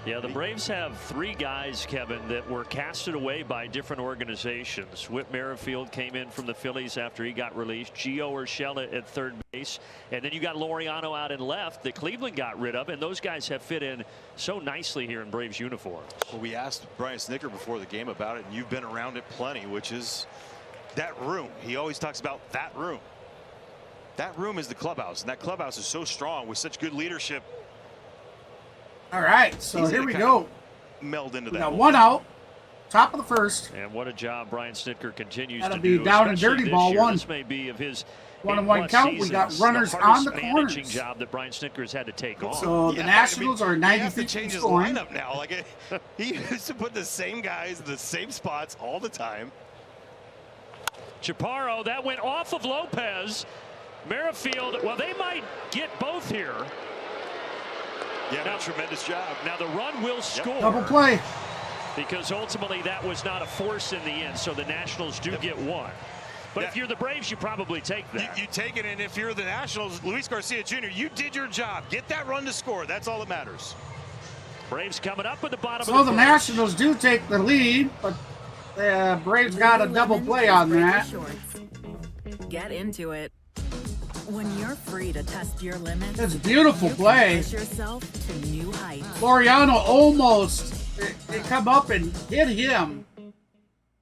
[SPEAKER 2] Yeah, the Braves have 3 guys, Kevin, that were casted away by different organizations. Whit Merrifield came in from the Phillies after he got released. Gio Urshela at third base. And then you got Laureano out in left that Cleveland got rid of. And those guys have fit in so nicely here in Braves uniforms.
[SPEAKER 3] Well, we asked Brian Snitker before the game about it, and you've been around it plenty, which is that room. He always talks about that room. That room is the clubhouse, and that clubhouse is so strong with such good leadership.
[SPEAKER 1] All right, so
[SPEAKER 3] He's
[SPEAKER 1] here
[SPEAKER 3] gonna
[SPEAKER 1] we
[SPEAKER 3] kind
[SPEAKER 1] go.
[SPEAKER 3] of meld into
[SPEAKER 1] We
[SPEAKER 3] that.
[SPEAKER 1] got 1 out, top of the first.
[SPEAKER 2] And what a job Brian Snitker continues
[SPEAKER 1] That'll
[SPEAKER 2] to
[SPEAKER 1] be
[SPEAKER 2] do.
[SPEAKER 1] down and
[SPEAKER 2] especially
[SPEAKER 1] dirty
[SPEAKER 2] this
[SPEAKER 1] ball
[SPEAKER 2] year.
[SPEAKER 1] 1.
[SPEAKER 2] This may be of his
[SPEAKER 1] 1-1
[SPEAKER 2] 8+
[SPEAKER 1] count. We got
[SPEAKER 2] seasons,
[SPEAKER 1] runners
[SPEAKER 2] the
[SPEAKER 1] on
[SPEAKER 2] hardest
[SPEAKER 1] the
[SPEAKER 2] managing
[SPEAKER 1] corners.
[SPEAKER 2] job that Brian Snitker has had to take on.
[SPEAKER 1] So the Nationals are 90
[SPEAKER 3] he has to
[SPEAKER 1] feet
[SPEAKER 3] change
[SPEAKER 1] from
[SPEAKER 3] his
[SPEAKER 1] scoring.
[SPEAKER 3] lineup now. Like he used to put the same guys in the same spots all the time.
[SPEAKER 2] Chaparro, that went off of Lopez. Merrifield, well, they might get both here.
[SPEAKER 3] Yeah, now, tremendous job.
[SPEAKER 2] Now the run will score.
[SPEAKER 1] Double play.
[SPEAKER 2] Because ultimately that was not a force in the end, so the Nationals do get 1. But if you're the Braves, you probably take that.
[SPEAKER 3] You take it, and if you're the Nationals, Luis Garcia Jr., you did your job. Get that run to score. That's all that matters.
[SPEAKER 2] Braves coming up at the bottom
[SPEAKER 1] So
[SPEAKER 2] of
[SPEAKER 1] the
[SPEAKER 2] the
[SPEAKER 1] Nationals do take the lead, but the Braves got a double play on that.
[SPEAKER 11] Get into it. When you're free to test your limits,
[SPEAKER 1] That's a beautiful
[SPEAKER 11] you
[SPEAKER 1] play.
[SPEAKER 11] can push yourself to new heights.
[SPEAKER 1] Laureano almost, they come up and hit him.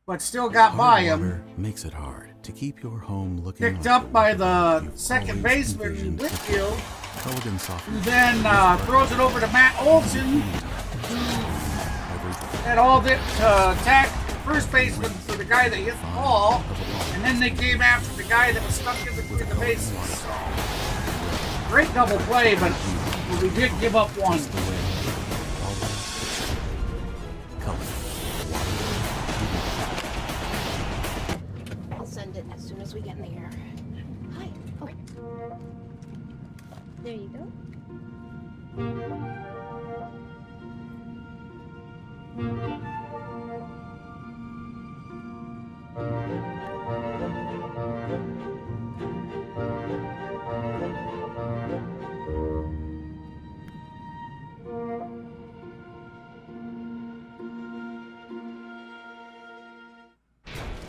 [SPEAKER 1] but still got by him.
[SPEAKER 12] Water makes it hard to keep your home looking
[SPEAKER 1] Picked
[SPEAKER 12] like
[SPEAKER 1] up by the
[SPEAKER 12] you've
[SPEAKER 1] second
[SPEAKER 12] always
[SPEAKER 1] baseman,
[SPEAKER 12] envisioned.
[SPEAKER 1] Whitfield,
[SPEAKER 12] Elegant soft
[SPEAKER 1] who then throws it over to Matt Olson, who had all it to attack first baseman for the guy that hit the ball, and then they came after the guy that was stuck in between the bases. So, great double play, but we did give up one.
[SPEAKER 13] I'll send it as soon as we get in the air. Hi. Oh. There you go.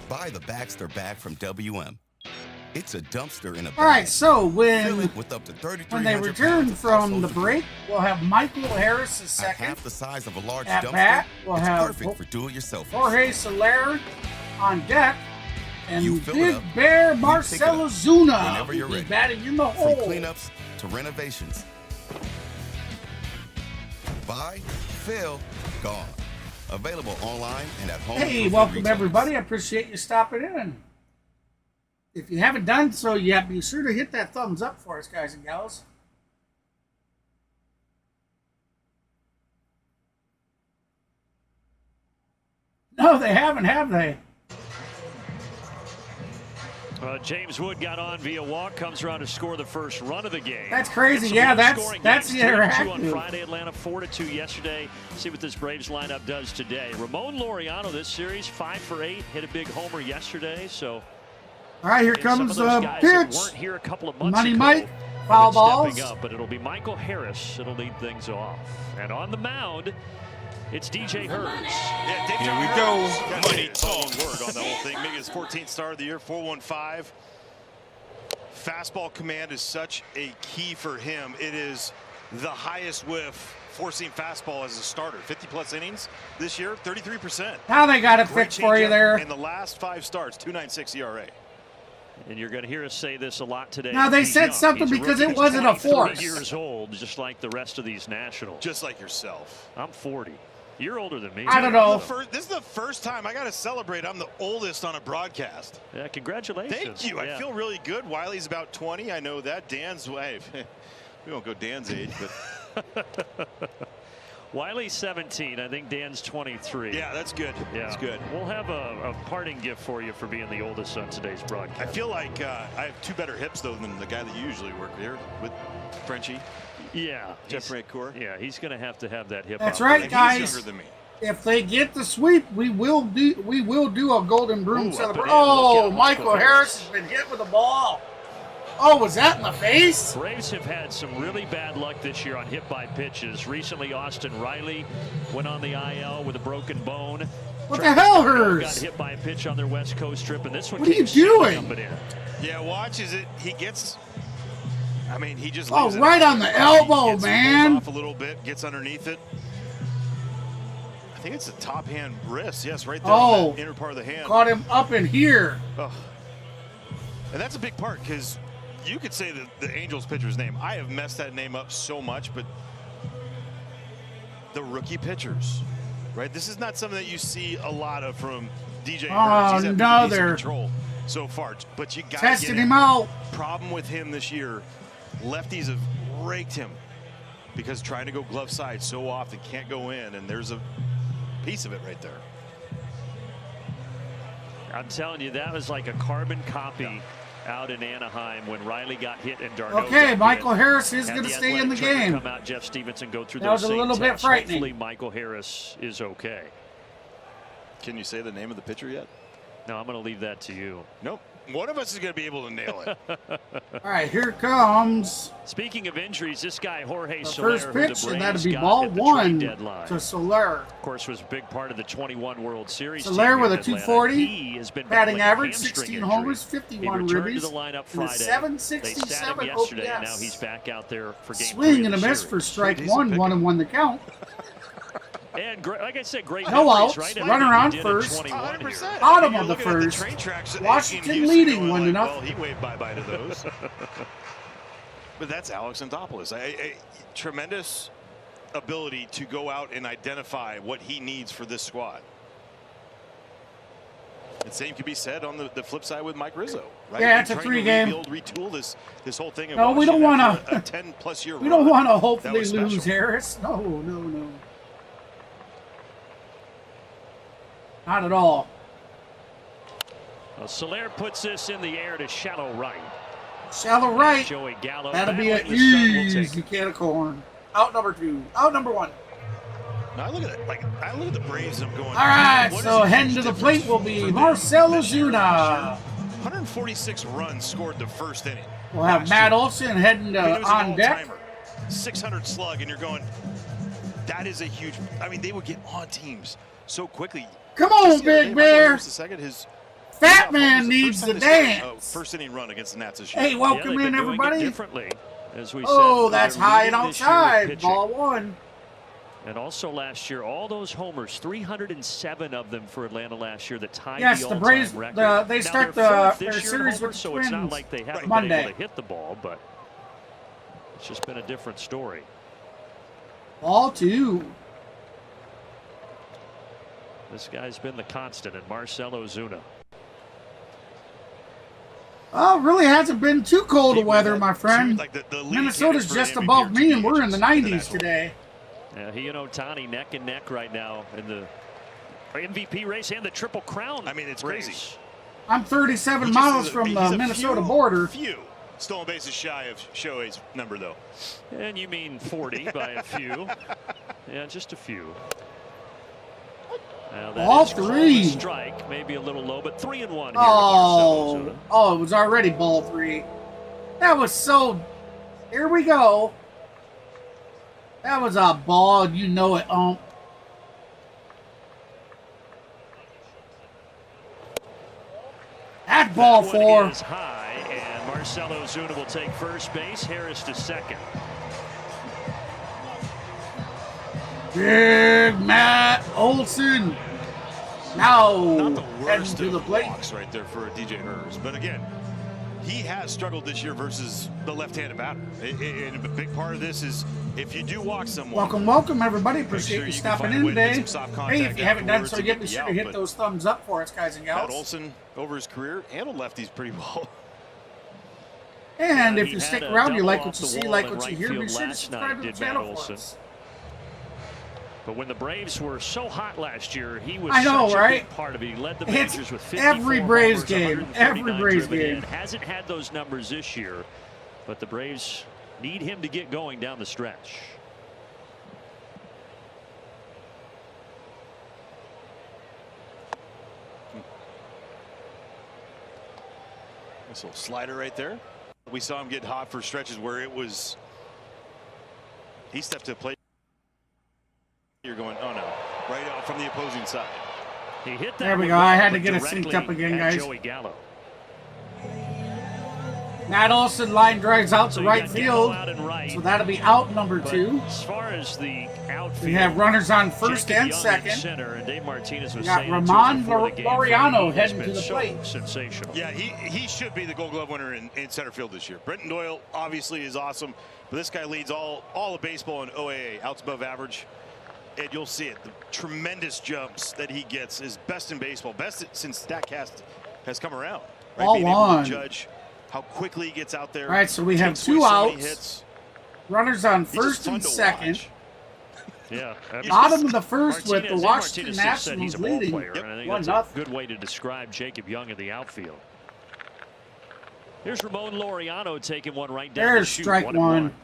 [SPEAKER 14] Buy the Baxter bag from WM. It's a dumpster in a bag.
[SPEAKER 1] All right, so
[SPEAKER 14] Fill it with up to 3,300
[SPEAKER 1] when they return from the break, we'll have Michael Harris
[SPEAKER 14] at
[SPEAKER 1] second.
[SPEAKER 14] half the size of a large
[SPEAKER 1] At
[SPEAKER 14] dumpster.
[SPEAKER 1] bat, we'll
[SPEAKER 14] it's
[SPEAKER 1] have
[SPEAKER 14] perfect for do-it-yourself.
[SPEAKER 1] Jorge Soler on deck, and
[SPEAKER 14] You fill it
[SPEAKER 1] Big
[SPEAKER 14] up,
[SPEAKER 1] Bear
[SPEAKER 14] you
[SPEAKER 1] Marcelo
[SPEAKER 14] pick it up
[SPEAKER 1] Zuna
[SPEAKER 14] whenever you're
[SPEAKER 1] will be
[SPEAKER 14] ready.
[SPEAKER 1] batting in the
[SPEAKER 14] From
[SPEAKER 1] hole.
[SPEAKER 14] cleanups to renovations. Buy, fill, gone. Available online and at home.
[SPEAKER 1] Hey, welcome everybody. I appreciate you stopping in. If you haven't done so yet, be sure to hit that thumbs up for us, guys and gals. No, they haven't, have they?
[SPEAKER 2] James Wood got on via walk, comes around to score the first run of the game.
[SPEAKER 1] That's crazy.
[SPEAKER 2] It's a
[SPEAKER 1] Yeah,
[SPEAKER 2] low
[SPEAKER 1] that's
[SPEAKER 2] scoring
[SPEAKER 1] the
[SPEAKER 2] game. 3-2 on
[SPEAKER 1] interactive.
[SPEAKER 2] Friday, Atlanta 4-2 yesterday. See what this Braves lineup does today. Ramon Laureano this series 5 for 8, hit a big homer yesterday. So
[SPEAKER 1] All right, here
[SPEAKER 2] and some
[SPEAKER 1] comes
[SPEAKER 2] of those
[SPEAKER 1] the
[SPEAKER 2] guys that
[SPEAKER 1] pitch.
[SPEAKER 2] weren't here a couple of months
[SPEAKER 1] Money
[SPEAKER 2] ago
[SPEAKER 1] Mike,
[SPEAKER 2] have
[SPEAKER 1] foul
[SPEAKER 2] been
[SPEAKER 1] balls.
[SPEAKER 2] stepping up, but it'll be Michael Harris. It'll lead things off. And on the mound, it's DJ Herz.
[SPEAKER 3] Yeah, Dave
[SPEAKER 15] Here we
[SPEAKER 3] Herz.
[SPEAKER 15] go.
[SPEAKER 3] That's
[SPEAKER 15] Money
[SPEAKER 3] it.
[SPEAKER 15] talk.
[SPEAKER 3] One word on the whole thing. Maybe his 14th star of the year, 415. Fastball command is such a key for him. It is the highest whiff four-seam fastball as a starter. 50-plus innings this year, 33%.
[SPEAKER 1] Now they got it
[SPEAKER 3] Great
[SPEAKER 1] fixed for you
[SPEAKER 3] changeup
[SPEAKER 1] there.
[SPEAKER 3] In the last 5 starts, 2.96 ERA.
[SPEAKER 2] And you're going to hear us say this a lot today.
[SPEAKER 1] Now, they
[SPEAKER 2] He's
[SPEAKER 1] said
[SPEAKER 2] young.
[SPEAKER 1] something
[SPEAKER 2] He's a
[SPEAKER 1] because
[SPEAKER 2] rookie.
[SPEAKER 1] it wasn't a
[SPEAKER 2] He's 23
[SPEAKER 1] force.
[SPEAKER 2] years old, just like the rest of these Nationals.
[SPEAKER 3] Just like yourself.
[SPEAKER 2] I'm 40. You're older than me.
[SPEAKER 1] I don't know.
[SPEAKER 3] This is the first time I got to celebrate. I'm the oldest on a broadcast.
[SPEAKER 2] Yeah, congratulations.
[SPEAKER 3] Thank you.
[SPEAKER 2] Yeah.
[SPEAKER 3] I feel really good. Wiley's about 20. I know that. Dan's way. We won't go Dan's age, but
[SPEAKER 2] Wiley's 17. I think Dan's 23.
[SPEAKER 3] yeah, that's good.
[SPEAKER 2] Yeah.
[SPEAKER 3] That's good.
[SPEAKER 2] We'll have a parting gift for you for being the oldest on today's broadcast.
[SPEAKER 3] I feel like I have 2 better hips though than the guy that you usually work here with, Frenchie.
[SPEAKER 2] Yeah.
[SPEAKER 3] Jeff Rancourt.
[SPEAKER 2] Yeah, he's going to have that hip.
[SPEAKER 1] That's
[SPEAKER 2] hop.
[SPEAKER 1] right,
[SPEAKER 3] And
[SPEAKER 1] guys.
[SPEAKER 3] he's younger than me.
[SPEAKER 1] If they get the sweep, we will do a golden broom
[SPEAKER 2] Ooh,
[SPEAKER 1] celebration.
[SPEAKER 2] up and in. Look
[SPEAKER 1] Oh,
[SPEAKER 2] out,
[SPEAKER 1] Michael Harris has been hit with a ball. Oh, was that in the face?
[SPEAKER 2] Braves have had some really bad luck this year on hit by pitches. Recently, Austin Riley went on the IL with a broken bone.
[SPEAKER 1] What the hell,
[SPEAKER 2] Got
[SPEAKER 1] Herz?
[SPEAKER 2] hit by a pitch on their West Coast trip, and this one
[SPEAKER 1] What are you
[SPEAKER 2] came sailing
[SPEAKER 1] doing?
[SPEAKER 2] up and in.
[SPEAKER 3] Yeah, watch as he gets. I mean, he just.
[SPEAKER 1] Oh,
[SPEAKER 3] leaves it
[SPEAKER 1] right
[SPEAKER 3] out
[SPEAKER 1] on
[SPEAKER 3] there.
[SPEAKER 1] the elbow,
[SPEAKER 3] He gets it
[SPEAKER 1] man.
[SPEAKER 3] pulled off a little bit, gets underneath it. I think it's a top hand wrist. Yes, right there
[SPEAKER 1] Oh,
[SPEAKER 3] on the inner part of the hand.
[SPEAKER 1] Caught him up in here.
[SPEAKER 3] Oh. And that's a big part because you could say the Angels pitcher's name. I have messed that name up so much, but the rookie pitchers, right? This is not something that you see a lot of from DJ Herz. He's had
[SPEAKER 1] no,
[SPEAKER 3] decent
[SPEAKER 1] they're
[SPEAKER 3] control so far, but you got to
[SPEAKER 1] testing
[SPEAKER 3] get
[SPEAKER 1] him out.
[SPEAKER 3] Problem with him this year, lefties have raked him because trying to go glove side so often can't go in, and there's a piece of it right there.
[SPEAKER 2] I'm telling you, that was like a carbon copy out in Anaheim when Riley got hit and Darno.
[SPEAKER 1] Okay,
[SPEAKER 2] got
[SPEAKER 1] Michael
[SPEAKER 2] hit.
[SPEAKER 1] Harris is
[SPEAKER 2] Had
[SPEAKER 1] going to
[SPEAKER 2] the
[SPEAKER 1] stay in the
[SPEAKER 2] athletic trainer
[SPEAKER 1] game.
[SPEAKER 2] Come out, Jeff Stevenson go through
[SPEAKER 1] That
[SPEAKER 2] those
[SPEAKER 1] was a
[SPEAKER 2] same
[SPEAKER 1] little bit
[SPEAKER 2] tests.
[SPEAKER 1] frightening.
[SPEAKER 2] Hopefully Michael Harris is okay.
[SPEAKER 3] Can you say the name of the pitcher yet?
[SPEAKER 2] No, I'm going to leave that to you.
[SPEAKER 3] Nope. One of us is going to be able to nail it.
[SPEAKER 1] All right, here comes
[SPEAKER 2] Speaking of injuries, this guy Jorge
[SPEAKER 1] the
[SPEAKER 2] Soler,
[SPEAKER 1] first
[SPEAKER 2] who the
[SPEAKER 1] pitch, and
[SPEAKER 2] Braves
[SPEAKER 1] that'd be
[SPEAKER 2] got
[SPEAKER 1] ball
[SPEAKER 2] at the
[SPEAKER 1] one
[SPEAKER 2] trade deadline.
[SPEAKER 1] to Soler.
[SPEAKER 2] Of course, was a big part of the 21 World Series.
[SPEAKER 1] Soler
[SPEAKER 2] team
[SPEAKER 1] with
[SPEAKER 2] here
[SPEAKER 1] a
[SPEAKER 2] in Atlanta.
[SPEAKER 1] 240,
[SPEAKER 2] He has been
[SPEAKER 1] batting
[SPEAKER 2] battling a
[SPEAKER 1] average,
[SPEAKER 2] hamstring
[SPEAKER 1] 16
[SPEAKER 2] injury.
[SPEAKER 1] homers,
[SPEAKER 2] He
[SPEAKER 1] 51
[SPEAKER 2] returned
[SPEAKER 1] ribbies,
[SPEAKER 2] to the lineup
[SPEAKER 1] and a
[SPEAKER 2] Friday. They
[SPEAKER 1] 767
[SPEAKER 2] sat him yesterday, and now
[SPEAKER 1] OPS.
[SPEAKER 2] he's back out there for game 3
[SPEAKER 1] Swing
[SPEAKER 2] of
[SPEAKER 1] and a
[SPEAKER 2] the
[SPEAKER 1] miss
[SPEAKER 2] series.
[SPEAKER 1] for strike
[SPEAKER 3] Decent
[SPEAKER 1] one,
[SPEAKER 3] pickup.
[SPEAKER 1] 1-1 the count.
[SPEAKER 2] And like I said, great
[SPEAKER 1] No
[SPEAKER 2] memories,
[SPEAKER 1] outs.
[SPEAKER 2] right?
[SPEAKER 1] Runner on first. Bottom of the first. Washington leading 1-0.
[SPEAKER 3] Well, he waved bye-bye to those. But that's Alex Anthopoulos. A tremendous ability to go out and identify what he needs for this squad. The same could be said on the flip side with Mike Rizzo. Right?
[SPEAKER 1] Yeah, it's a 3-game.
[SPEAKER 3] Retool this whole thing.
[SPEAKER 1] No, we don't want
[SPEAKER 3] to. A 10+ year.
[SPEAKER 1] We don't want to hopefully lose Harris. No. Not at all.
[SPEAKER 2] Well, Soler puts this in the air to shallow right.
[SPEAKER 1] Shallow right.
[SPEAKER 2] Joey Gallo.
[SPEAKER 1] That'll be an easy can of corn. Out number 2. Out number 1.
[SPEAKER 3] Now I look at it. I look at the Braves. I'm going.
[SPEAKER 1] All right. So heading to the plate will be Marcell Ozuna.
[SPEAKER 3] 146 runs scored the first inning.
[SPEAKER 1] We'll have Matt Olson heading to on deck.
[SPEAKER 3] 600 slug, and you're going. That is a huge. I mean, they would get on teams so quickly.
[SPEAKER 1] Come on, Big Bear.
[SPEAKER 3] His
[SPEAKER 1] Fat man needs to dance.
[SPEAKER 3] First inning run against the Nats this year.
[SPEAKER 1] Hey, welcome in, everybody.
[SPEAKER 2] Differently, as we
[SPEAKER 1] oh,
[SPEAKER 2] said,
[SPEAKER 1] that's high and outside. Ball 1.
[SPEAKER 2] And also last year, all those homers, 307 of them for Atlanta last year, that tied the
[SPEAKER 1] the Braves.
[SPEAKER 2] record.
[SPEAKER 1] They start
[SPEAKER 2] their
[SPEAKER 1] series with the
[SPEAKER 2] so
[SPEAKER 1] Twins
[SPEAKER 2] it's not like they haven't
[SPEAKER 1] Monday.
[SPEAKER 2] been able to hit the ball, but it's just been a different story.
[SPEAKER 1] Ball 2.
[SPEAKER 2] This guy's been the constant, and Marcell Ozuna.
[SPEAKER 1] Oh, really hasn't been too cold of weather, my friend. Minnesota's just above me, and we're in the 90s today.
[SPEAKER 2] Yeah, he and Ohtani neck and neck right now in the MVP race and the Triple Crown.
[SPEAKER 3] I mean, it's
[SPEAKER 2] race.
[SPEAKER 3] crazy.
[SPEAKER 1] I'm 37 miles from the Minnesota border.
[SPEAKER 3] Few stolen bases shy of Shohei's number, though.
[SPEAKER 2] And you mean 40 by a few. Yeah, just a few.
[SPEAKER 1] All 3.
[SPEAKER 2] Strike, maybe a little low, but 3-1 here.
[SPEAKER 1] Oh, it was already ball 3. That was so. Here we go. That was a ball, you know it, That ball 4.
[SPEAKER 2] Is high, and Marcell Ozuna will take first base. Harris to second.
[SPEAKER 1] Big Matt Olson. Now heading to the plate.
[SPEAKER 3] Right there for DJ Herz. But again, he has struggled this year versus the left-handed batter. And a big part of this is if you do walk someone.
[SPEAKER 1] Welcome, everybody. Appreciate you stopping in today. Hey, if you haven't done so yet, be sure to hit those thumbs up for us, guys and gals.
[SPEAKER 3] Matt Olson, over his career, handled lefties pretty well.
[SPEAKER 1] And if you stick around, you like what you see, like what you hear, be sure to subscribe to the channel for us.
[SPEAKER 2] But when the Braves were so hot last year, he was
[SPEAKER 1] such
[SPEAKER 2] a
[SPEAKER 1] big
[SPEAKER 2] part of it. He led the majors with 54
[SPEAKER 1] every Braves
[SPEAKER 2] homers,
[SPEAKER 1] game. Every Braves game.
[SPEAKER 2] Hasn't had those numbers this year, but the Braves need him to get going down the stretch.
[SPEAKER 3] This little slider right there. We saw him get hot for stretches where it was. He stepped to the plate. You're going, oh no, right out from the opposing side.
[SPEAKER 2] He hit that.
[SPEAKER 1] There we go. I had to get it synced up again, guys.
[SPEAKER 2] Joey Gallo.
[SPEAKER 1] Matt Olson line drives out to right field, so that'll be out number 2.
[SPEAKER 2] As far as the outfield,
[SPEAKER 1] we have runners on first and second.
[SPEAKER 2] Center, and Dave Martinez was
[SPEAKER 1] we got Ramon Laureano heading to the plate.
[SPEAKER 2] Sensational.
[SPEAKER 3] Yeah, he should be the Gold Glove winner in center field this year. Brenton Doyle obviously is awesome, but this guy leads all of baseball in OAA, outs above average. And you'll see it. The tremendous jumps that he gets is best in baseball, best since StatCast has come around. Right?
[SPEAKER 1] All
[SPEAKER 3] Being
[SPEAKER 1] on.
[SPEAKER 3] able to judge how quickly he gets out there.
[SPEAKER 1] All right, so we have 2 outs. Runners on first and second.
[SPEAKER 2] Yeah.
[SPEAKER 1] Bottom of the first with the
[SPEAKER 2] Martinez
[SPEAKER 1] Washington Nationals leading.
[SPEAKER 2] And I think that's a good way to describe Jacob Young in the outfield. Here's Ramon Laureano taking one right down.
[SPEAKER 1] There's strike 1.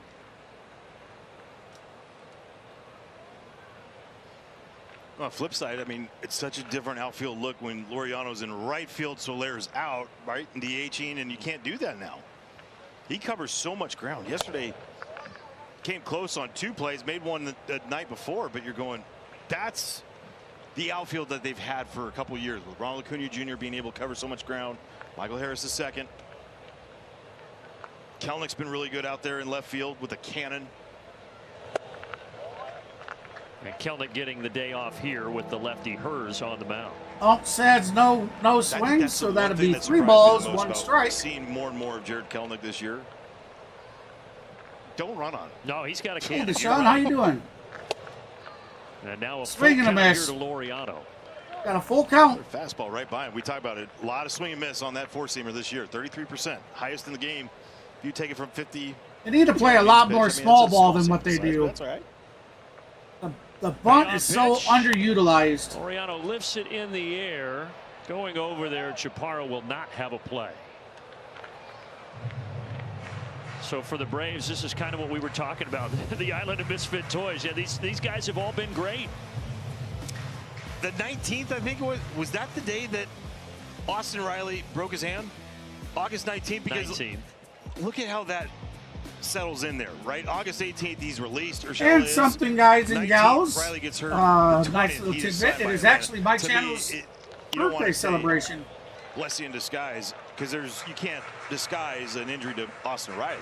[SPEAKER 3] On the flip side, I mean, it's such a different outfield look when Laureano's in right field, Soler's out, right, in DHing, and you can't do that now. He covers so much ground. Yesterday, came close on 2 plays, made one the night before, but you're going, that's the outfield that they've had for a couple years with Ronald Acuna Jr. being able to cover so much ground. Michael Harris is second. Kelenich's been really good out there in left field with a cannon.
[SPEAKER 2] And Kelnick getting the day off here with the lefty Herz on the mound.
[SPEAKER 1] Ump says no swing, so that'll be 3 balls, 1 strike.
[SPEAKER 3] Seeing more and more of Jared Kelnick this year. Don't run on it.
[SPEAKER 2] No, he's got a
[SPEAKER 1] Hey,
[SPEAKER 2] can.
[SPEAKER 1] Deshaun, how you doing?
[SPEAKER 2] And now a
[SPEAKER 1] Swing and a
[SPEAKER 2] full count
[SPEAKER 1] miss.
[SPEAKER 2] here to Laureano.
[SPEAKER 1] Got a full count.
[SPEAKER 3] Fastball right by him. We talked about it. A lot of swing and miss on that four-seamer this year. 33%, highest in the game. If you take it from 50.
[SPEAKER 1] They need to play a lot more small ball than what they do.
[SPEAKER 3] That's all right.
[SPEAKER 1] The bunt is so underutilized.
[SPEAKER 2] Laureano lifts it in the air. Going over there, Chaparro will not have a play. So for the Braves, this is kind of what we were talking about. The island of misfit toys. Yeah, these guys have all been great.
[SPEAKER 3] The 19th, I think it was that the day that Austin Riley broke his hand? August 19th? Because
[SPEAKER 2] 19th.
[SPEAKER 3] Look at how that settles in there, right? August 18th, he's released.
[SPEAKER 1] And something, guys and gals.
[SPEAKER 3] Riley gets hurt.
[SPEAKER 1] Nice little tidbit. It is actually my channel's birthday celebration.
[SPEAKER 3] Blessing in disguise, because you can't disguise an injury to Austin Riley.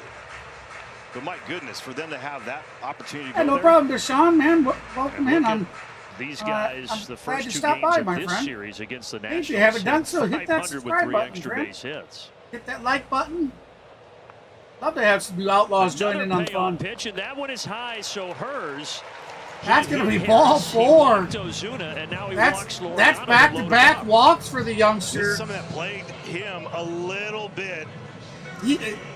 [SPEAKER 3] But my goodness, for them to have that opportunity to go
[SPEAKER 1] no
[SPEAKER 3] there.
[SPEAKER 1] problem, Deshaun, man. Welcome in.
[SPEAKER 2] These guys,
[SPEAKER 1] I'm
[SPEAKER 2] the
[SPEAKER 1] glad
[SPEAKER 2] first
[SPEAKER 1] you
[SPEAKER 2] 2
[SPEAKER 1] stopped
[SPEAKER 2] games
[SPEAKER 1] by,
[SPEAKER 2] of
[SPEAKER 1] my
[SPEAKER 2] this
[SPEAKER 1] friend.
[SPEAKER 2] series against the
[SPEAKER 1] Hey,
[SPEAKER 2] Nationals.
[SPEAKER 1] if you haven't done so, hit that
[SPEAKER 2] 500 with
[SPEAKER 1] subscribe
[SPEAKER 2] 3
[SPEAKER 1] button,
[SPEAKER 2] extra
[SPEAKER 1] friend.
[SPEAKER 2] base hits.
[SPEAKER 1] Hit that like button. Love to have some new outlaws joining on fun.
[SPEAKER 2] Pitch, and that one is high, so Herz.
[SPEAKER 1] That's going to be ball 4.
[SPEAKER 2] Ozuna, and now he
[SPEAKER 1] That's
[SPEAKER 2] walks
[SPEAKER 1] back-to-back walks for the youngster.
[SPEAKER 3] This is something that plagued him a little bit.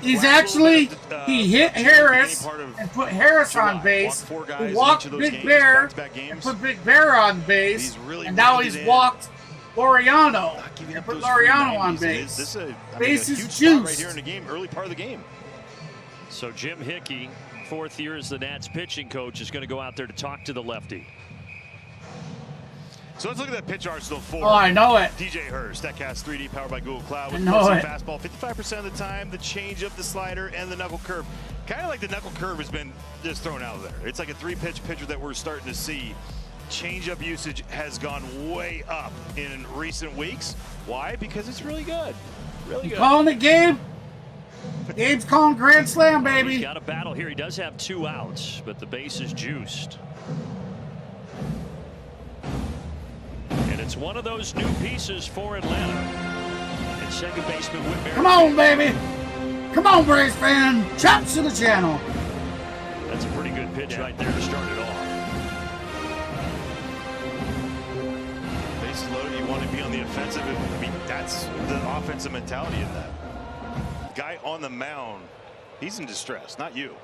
[SPEAKER 1] He's actually he hit Harris and put Harris on base. He walked Big Bear and put Big Bear on base, and now he's walked Laureano and put Laureano on base.
[SPEAKER 3] This is
[SPEAKER 1] Base is
[SPEAKER 3] juiced
[SPEAKER 1] juiced
[SPEAKER 3] right here in the game, early part of the game.
[SPEAKER 2] So Jim Hickey, 4th year as the Nats pitching coach, is going to go out there to talk to the lefty.
[SPEAKER 3] So let's look at that pitch arsenal for
[SPEAKER 1] I know it.
[SPEAKER 3] DJ Herz. StatCast 3D powered by Google Cloud with
[SPEAKER 1] I know it.
[SPEAKER 3] fastball 55% of the time, the changeup, the slider, and the knuckle curve. Kind of like the knuckle curve has been just thrown out there. It's like a 3-pitch pitcher that we're starting to see. Changeup usage has gone way up in recent weeks. Why? Because it's really good. Really good.
[SPEAKER 1] Calling it, Gabe. Gabe's calling grand slam, baby.
[SPEAKER 2] He's got a battle here. He does have 2 outs, but the base is juiced. And it's one of those new pieces for Atlanta. And second baseman Whitmer.
[SPEAKER 1] Come on, baby. Come on, Braves fan. Chops to the channel.
[SPEAKER 2] That's a pretty good pitch right there to start it off.
[SPEAKER 3] Bases loaded, you want to be on the offensive. I mean, that's the offensive mentality of that. Guy on the mound, he's in distress, not you.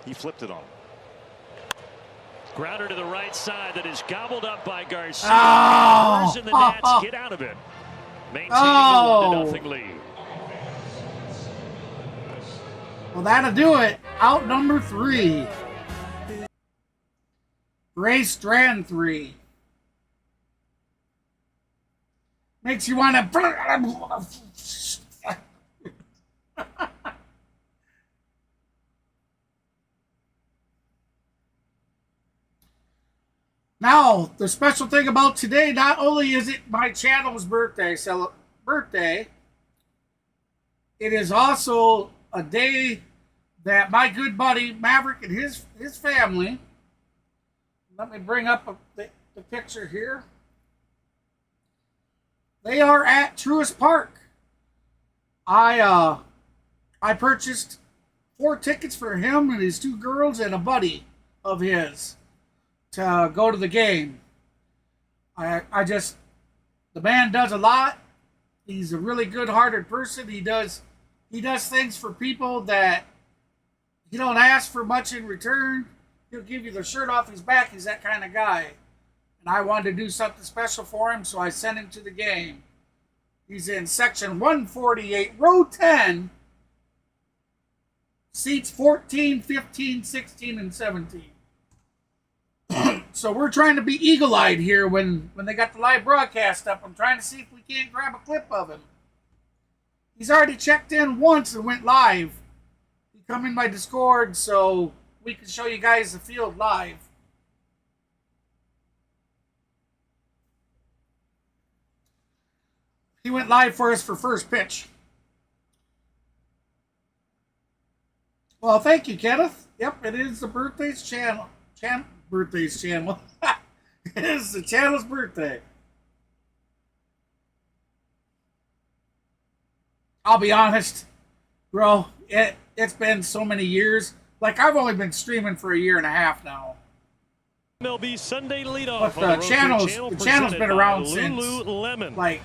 [SPEAKER 3] He flipped it on him.
[SPEAKER 2] Grounder to the right side that is gobbled up by Garcia.
[SPEAKER 1] Oh!
[SPEAKER 2] Herz and the Nats get out of it. Maintaining the 1-0 lead.
[SPEAKER 1] Well, that'll do it. Out number 3. Ray Strand 3. Makes you want to... Now, the special thing about today, not only is it my channel's birthday, it is also a day that my good buddy Maverick and his family, let me bring up the picture here. They are at Truist Park. I purchased 4 tickets for him and his 2 girls and a buddy of his to go to the game. The man does a lot. He's a really good-hearted person. He does things for people that he don't ask for much in return. He'll give you the shirt off his back. He's that kind of guy. And I wanted to do something special for him, so I sent him to the game. He's in section 148, row 10, seats 14, 15, 16, and 17. So we're trying to be eagle-eyed here when they got the live broadcast up. I'm trying to see if we can't grab a clip of him. He's already checked in once and went live. He come in my Discord so we can show you guys the field live. He went live for us for first pitch. Well, thank you, Kenneth. Yep, it is the birthdays channel. birthday's channel. It is the channel's birthday. I'll be honest, bro. It's been so many years. Like, I've only been streaming for a year and a half now.
[SPEAKER 4] MLB Sunday leadoff.
[SPEAKER 1] But the channel's been around since like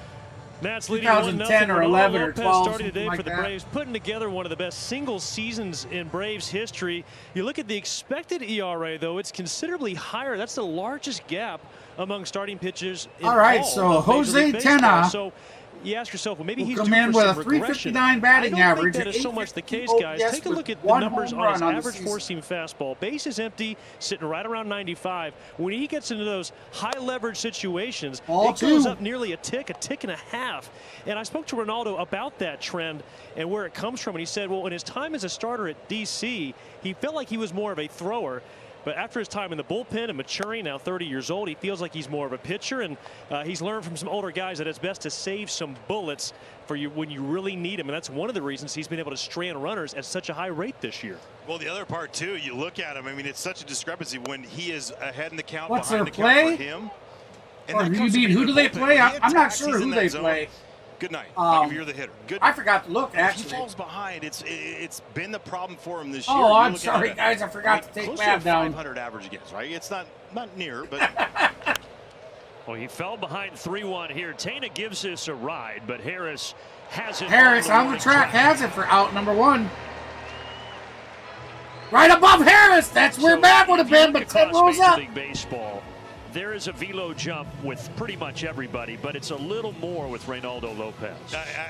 [SPEAKER 4] Nats
[SPEAKER 1] 2010 or 11 or 12,
[SPEAKER 4] started today
[SPEAKER 1] like
[SPEAKER 4] for the
[SPEAKER 1] that.
[SPEAKER 4] Braves, putting together one of the best single seasons in Braves history. You look at the expected ERA, though, it's considerably higher. That's the largest gap among starting pitchers.
[SPEAKER 1] All right, so Jose Tena.
[SPEAKER 4] So you ask yourself, well, maybe he's
[SPEAKER 1] come
[SPEAKER 4] due
[SPEAKER 1] in
[SPEAKER 4] for
[SPEAKER 1] with
[SPEAKER 4] some
[SPEAKER 1] a
[SPEAKER 4] regression.
[SPEAKER 1] 359 batting
[SPEAKER 4] I don't
[SPEAKER 1] average,
[SPEAKER 4] think that is so much the case, guys.
[SPEAKER 1] OPS
[SPEAKER 4] Take a look
[SPEAKER 1] with
[SPEAKER 4] at the
[SPEAKER 1] one
[SPEAKER 4] numbers
[SPEAKER 1] home
[SPEAKER 4] on his
[SPEAKER 1] run on the
[SPEAKER 4] average
[SPEAKER 1] season.
[SPEAKER 4] four-seam fastball. Base is empty, sitting right around 95. When he gets into those high-leverage situations, it goes up nearly a tick and a half. And I spoke to Reynaldo about that trend and where it comes from. And he said, well, in his time as a starter at D.C., he felt like he was more of a thrower. But after his time in the bullpen and maturing, now 30 years old, he feels like he's more of a pitcher. And he's learned from some older guys that it's best to save some bullets for you when you really need them. And that's one of the reasons he's been able to strand runners at such a high rate this year.
[SPEAKER 3] Well, the other part, too, you look at him. I mean, it's such a discrepancy when he is ahead in the count,
[SPEAKER 1] What's
[SPEAKER 3] behind
[SPEAKER 1] their
[SPEAKER 3] the count
[SPEAKER 1] play?
[SPEAKER 3] for him.
[SPEAKER 1] Or
[SPEAKER 3] that
[SPEAKER 1] do you
[SPEAKER 3] comes
[SPEAKER 1] mean
[SPEAKER 3] from
[SPEAKER 1] who do
[SPEAKER 3] the
[SPEAKER 1] they
[SPEAKER 3] bullpen.
[SPEAKER 1] play?
[SPEAKER 3] When he
[SPEAKER 1] I'm not
[SPEAKER 3] attacks,
[SPEAKER 1] sure
[SPEAKER 3] he's
[SPEAKER 1] who
[SPEAKER 3] in that
[SPEAKER 1] they
[SPEAKER 3] zone.
[SPEAKER 1] play.
[SPEAKER 3] Good night. Like if you're the hitter. Good.
[SPEAKER 1] I forgot to look,
[SPEAKER 3] If
[SPEAKER 1] actually.
[SPEAKER 3] he falls behind, it's been the problem for him this
[SPEAKER 1] Oh,
[SPEAKER 3] year. You're
[SPEAKER 1] I'm
[SPEAKER 3] looking
[SPEAKER 1] sorry,
[SPEAKER 3] at
[SPEAKER 1] guys. I forgot to take
[SPEAKER 3] close
[SPEAKER 1] Bab
[SPEAKER 3] to a
[SPEAKER 1] down.
[SPEAKER 3] 500 average against, right? It's not near, but
[SPEAKER 2] Well, he fell behind 3-1 here. Tena gives this a ride, but Harris has it.
[SPEAKER 1] Harris on the track has it for out number one. Right above Harris. That's where Bab would have been, but Ted rolls up.
[SPEAKER 2] League Baseball, there is a velo jump with pretty much everybody, but it's a little more with Reynaldo Lopez.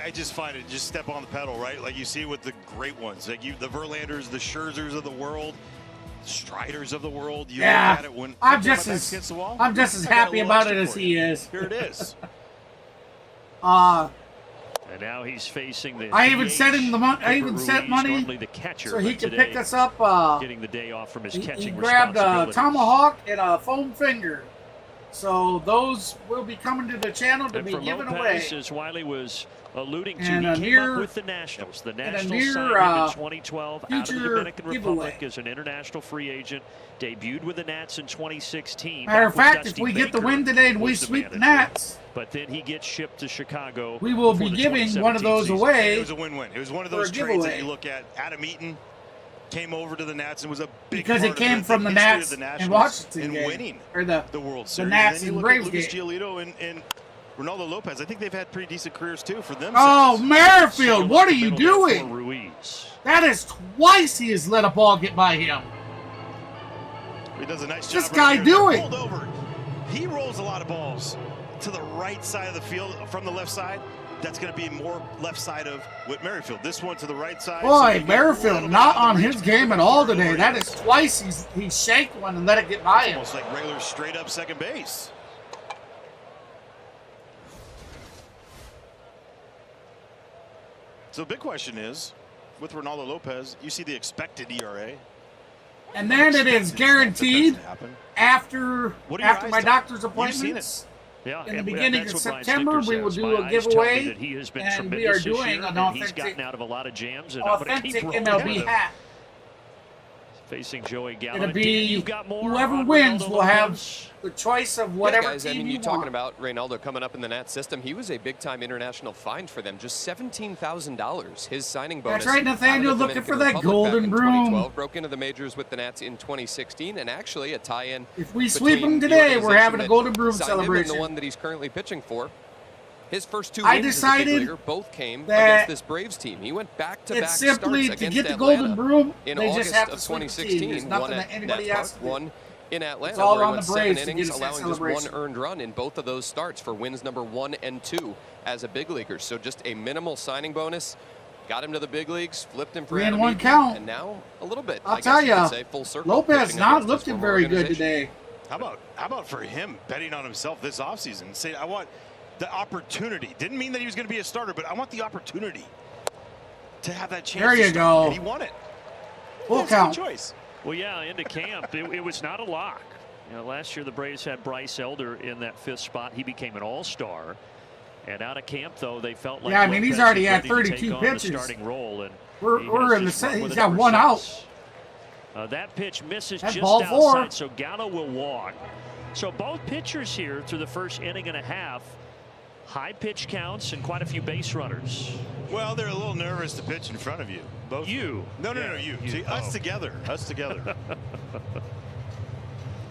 [SPEAKER 3] I just find it, just step on the pedal, right? Like you see with the great ones, like the Verlanders, the Scherzers of the world, Striders of the world. You look at it when
[SPEAKER 1] I'm just as happy about it as he is.
[SPEAKER 3] Here it is.
[SPEAKER 2] And now he's facing the.
[SPEAKER 1] I even sent him the money. I even
[SPEAKER 2] Ruiz,
[SPEAKER 1] sent money
[SPEAKER 2] normally the catcher,
[SPEAKER 1] so he
[SPEAKER 2] but
[SPEAKER 1] could
[SPEAKER 2] today,
[SPEAKER 1] pick us up.
[SPEAKER 2] getting the day off from his
[SPEAKER 1] He
[SPEAKER 2] catching
[SPEAKER 1] grabbed a
[SPEAKER 2] responsibilities.
[SPEAKER 1] tomahawk and a foam finger. So those will be coming to the channel to
[SPEAKER 2] And
[SPEAKER 1] be
[SPEAKER 2] for
[SPEAKER 1] given
[SPEAKER 2] Lopez,
[SPEAKER 1] away.
[SPEAKER 2] as Wiley was alluding to,
[SPEAKER 1] And
[SPEAKER 2] he
[SPEAKER 1] a
[SPEAKER 2] came
[SPEAKER 1] near-
[SPEAKER 2] up with the Nationals. The
[SPEAKER 1] a
[SPEAKER 2] Nationals
[SPEAKER 1] near,
[SPEAKER 2] signed him in 2012 out of the
[SPEAKER 1] future
[SPEAKER 2] Dominican
[SPEAKER 1] giveaway.
[SPEAKER 2] Republic as an international free agent. Debuted with the Nats in 2016.
[SPEAKER 1] Matter of
[SPEAKER 2] Back when
[SPEAKER 1] fact, if
[SPEAKER 2] Dusty
[SPEAKER 1] we get the
[SPEAKER 2] Baker
[SPEAKER 1] win today and we
[SPEAKER 2] was the
[SPEAKER 1] sweep the
[SPEAKER 2] manager.
[SPEAKER 1] Nats,
[SPEAKER 2] But then he gets shipped to Chicago.
[SPEAKER 1] we will
[SPEAKER 2] before
[SPEAKER 1] be
[SPEAKER 2] the
[SPEAKER 1] giving one of
[SPEAKER 2] 2017
[SPEAKER 1] those
[SPEAKER 2] season.
[SPEAKER 1] away.
[SPEAKER 3] It was a win-win. It was one of
[SPEAKER 1] for a
[SPEAKER 3] those trades that
[SPEAKER 1] giveaway.
[SPEAKER 3] you look at. Adam Eaton came over to the Nats and was a big
[SPEAKER 1] Because
[SPEAKER 3] part
[SPEAKER 1] it came
[SPEAKER 3] of
[SPEAKER 1] from the
[SPEAKER 3] history
[SPEAKER 1] Nats
[SPEAKER 3] of the
[SPEAKER 1] and
[SPEAKER 3] Nationals
[SPEAKER 1] Washington
[SPEAKER 3] in
[SPEAKER 1] game.
[SPEAKER 3] winning
[SPEAKER 1] Or the
[SPEAKER 3] World Series.
[SPEAKER 1] Nats
[SPEAKER 3] and then
[SPEAKER 1] and
[SPEAKER 3] you look
[SPEAKER 1] Braves
[SPEAKER 3] at Lucas
[SPEAKER 1] game.
[SPEAKER 3] Giolito and Reynaldo Lopez. I think they've had pretty decent careers too for them.
[SPEAKER 1] Oh, Merrifield, what are you doing?
[SPEAKER 2] Ruiz.
[SPEAKER 1] That is twice he has let a ball get by him.
[SPEAKER 3] He does a nice job.
[SPEAKER 1] This guy
[SPEAKER 3] here.
[SPEAKER 1] doing?
[SPEAKER 3] Pulled over. He rolls a lot of balls to the right side of the field from the left side. That's going to be more left side of Whit Merrifield. This one to the right side.
[SPEAKER 1] Boy, Merrifield not on his game at all today. That is twice he shaked one and let it get by him.
[SPEAKER 3] Almost like regular straight up second base. So the big question is, with Reynaldo Lopez, you see the expected ERA.
[SPEAKER 1] And then it is guaranteed after
[SPEAKER 3] What are your eyes
[SPEAKER 1] my
[SPEAKER 3] telling
[SPEAKER 1] doctor's
[SPEAKER 3] you? You've seen
[SPEAKER 1] appointments.
[SPEAKER 2] Yeah,
[SPEAKER 1] In the
[SPEAKER 2] and
[SPEAKER 1] beginning
[SPEAKER 2] that's
[SPEAKER 1] of
[SPEAKER 2] what Brian
[SPEAKER 1] September,
[SPEAKER 2] Sticker
[SPEAKER 1] we will
[SPEAKER 2] says.
[SPEAKER 1] do
[SPEAKER 2] My
[SPEAKER 1] a
[SPEAKER 2] eyes tell me
[SPEAKER 1] giveaway,
[SPEAKER 2] that he has been
[SPEAKER 1] and we
[SPEAKER 2] tremendous
[SPEAKER 1] are
[SPEAKER 2] this
[SPEAKER 1] doing
[SPEAKER 2] year,
[SPEAKER 1] an
[SPEAKER 2] and he's
[SPEAKER 1] authentic
[SPEAKER 2] gotten out of a lot of jams, and I'm going to keep rolling
[SPEAKER 1] MLB
[SPEAKER 2] with him.
[SPEAKER 1] hat.
[SPEAKER 2] Facing Joey Gallo.
[SPEAKER 1] It'll
[SPEAKER 2] Dan,
[SPEAKER 1] be
[SPEAKER 2] you've got more
[SPEAKER 1] whoever
[SPEAKER 2] on
[SPEAKER 1] wins
[SPEAKER 2] Reynaldo
[SPEAKER 1] will have
[SPEAKER 2] Lopez?
[SPEAKER 1] the choice of whatever
[SPEAKER 8] guys,
[SPEAKER 1] team
[SPEAKER 8] I mean,
[SPEAKER 1] you
[SPEAKER 8] you're talking
[SPEAKER 1] want.
[SPEAKER 8] about Reynaldo coming up in the Nats system. He was a big-time international find for them, just $17,000. His signing bonus.
[SPEAKER 1] That's right, Nathaniel,
[SPEAKER 8] out of the
[SPEAKER 1] looking
[SPEAKER 8] Dominican
[SPEAKER 1] for that
[SPEAKER 8] Republic
[SPEAKER 1] golden
[SPEAKER 8] back in
[SPEAKER 1] broom.
[SPEAKER 8] 2012, broke into the majors with the Nats in 2016, and actually a tie-in.
[SPEAKER 1] If we sweep
[SPEAKER 8] between
[SPEAKER 1] him
[SPEAKER 8] the
[SPEAKER 1] today, we're
[SPEAKER 8] organization
[SPEAKER 1] having a
[SPEAKER 8] that
[SPEAKER 1] golden broom
[SPEAKER 8] signed him and
[SPEAKER 1] celebration.
[SPEAKER 8] the one that he's currently pitching for. His first two
[SPEAKER 1] I
[SPEAKER 8] wins as a big
[SPEAKER 1] decided
[SPEAKER 8] leaguer both came
[SPEAKER 1] that
[SPEAKER 8] against this Braves team. He went back-to-back
[SPEAKER 1] It's simply
[SPEAKER 8] starts
[SPEAKER 1] to
[SPEAKER 8] against
[SPEAKER 1] get the
[SPEAKER 8] Atlanta
[SPEAKER 1] golden broom,
[SPEAKER 8] in
[SPEAKER 1] they
[SPEAKER 8] August
[SPEAKER 1] just have to
[SPEAKER 8] of
[SPEAKER 1] sweep the team.
[SPEAKER 8] 2016.
[SPEAKER 1] There's nothing
[SPEAKER 8] One
[SPEAKER 1] that
[SPEAKER 8] at
[SPEAKER 1] anybody
[SPEAKER 8] Nats
[SPEAKER 1] has
[SPEAKER 8] Park,
[SPEAKER 1] to do.
[SPEAKER 8] one in Atlanta.
[SPEAKER 1] It's all
[SPEAKER 8] where he
[SPEAKER 1] on
[SPEAKER 8] went
[SPEAKER 1] the Braves
[SPEAKER 8] 7
[SPEAKER 1] to
[SPEAKER 8] innings,
[SPEAKER 1] get us that
[SPEAKER 8] allowing just one
[SPEAKER 1] celebration.
[SPEAKER 8] earned run in both of those starts for wins number 1 and 2 as a big leaguer. So just a minimal signing bonus. Got him to the big leagues, flipped him for
[SPEAKER 1] 3 and
[SPEAKER 8] Adam
[SPEAKER 1] 1
[SPEAKER 8] Eaton,
[SPEAKER 1] count.
[SPEAKER 8] and now a little bit.
[SPEAKER 1] I'll
[SPEAKER 8] I guess
[SPEAKER 1] tell
[SPEAKER 8] you
[SPEAKER 1] ya,
[SPEAKER 8] could say full circle,
[SPEAKER 1] Lopez
[SPEAKER 8] pitching
[SPEAKER 1] not
[SPEAKER 8] against this
[SPEAKER 1] looking
[SPEAKER 8] former
[SPEAKER 1] very good
[SPEAKER 8] organization.
[SPEAKER 1] today.
[SPEAKER 3] How about for him betting on himself this offseason? Say, I want the opportunity. Didn't mean that he was going to be a starter, but I want the opportunity to have that chance.
[SPEAKER 1] There you
[SPEAKER 3] to start,
[SPEAKER 1] go.
[SPEAKER 3] and he won it.
[SPEAKER 1] Full
[SPEAKER 3] That's a
[SPEAKER 1] count.
[SPEAKER 3] good choice.
[SPEAKER 2] Well, yeah, into camp, it was not a lock. You know, last year the Braves had Bryce Elder in that 5th spot. He became an all-star. And out of camp, though, they felt like
[SPEAKER 1] Yeah, I mean, he's
[SPEAKER 2] Lopez
[SPEAKER 1] already
[SPEAKER 2] was
[SPEAKER 1] had
[SPEAKER 2] ready to take
[SPEAKER 1] 32
[SPEAKER 2] on the
[SPEAKER 1] pitches.
[SPEAKER 2] starting role, and
[SPEAKER 1] We're in the
[SPEAKER 2] he's
[SPEAKER 1] he's
[SPEAKER 2] run with it
[SPEAKER 1] got
[SPEAKER 2] ever
[SPEAKER 1] one out.
[SPEAKER 2] since. That pitch misses
[SPEAKER 1] That's
[SPEAKER 2] just
[SPEAKER 1] ball
[SPEAKER 2] outside,
[SPEAKER 1] 4.
[SPEAKER 2] so Gallo will walk. So both pitchers here through the first inning and a half, high pitch counts and quite a few base runners.
[SPEAKER 3] Well, they're a little nervous to pitch in front of you. Both.
[SPEAKER 2] You.
[SPEAKER 3] No, you. See, us together. Us together.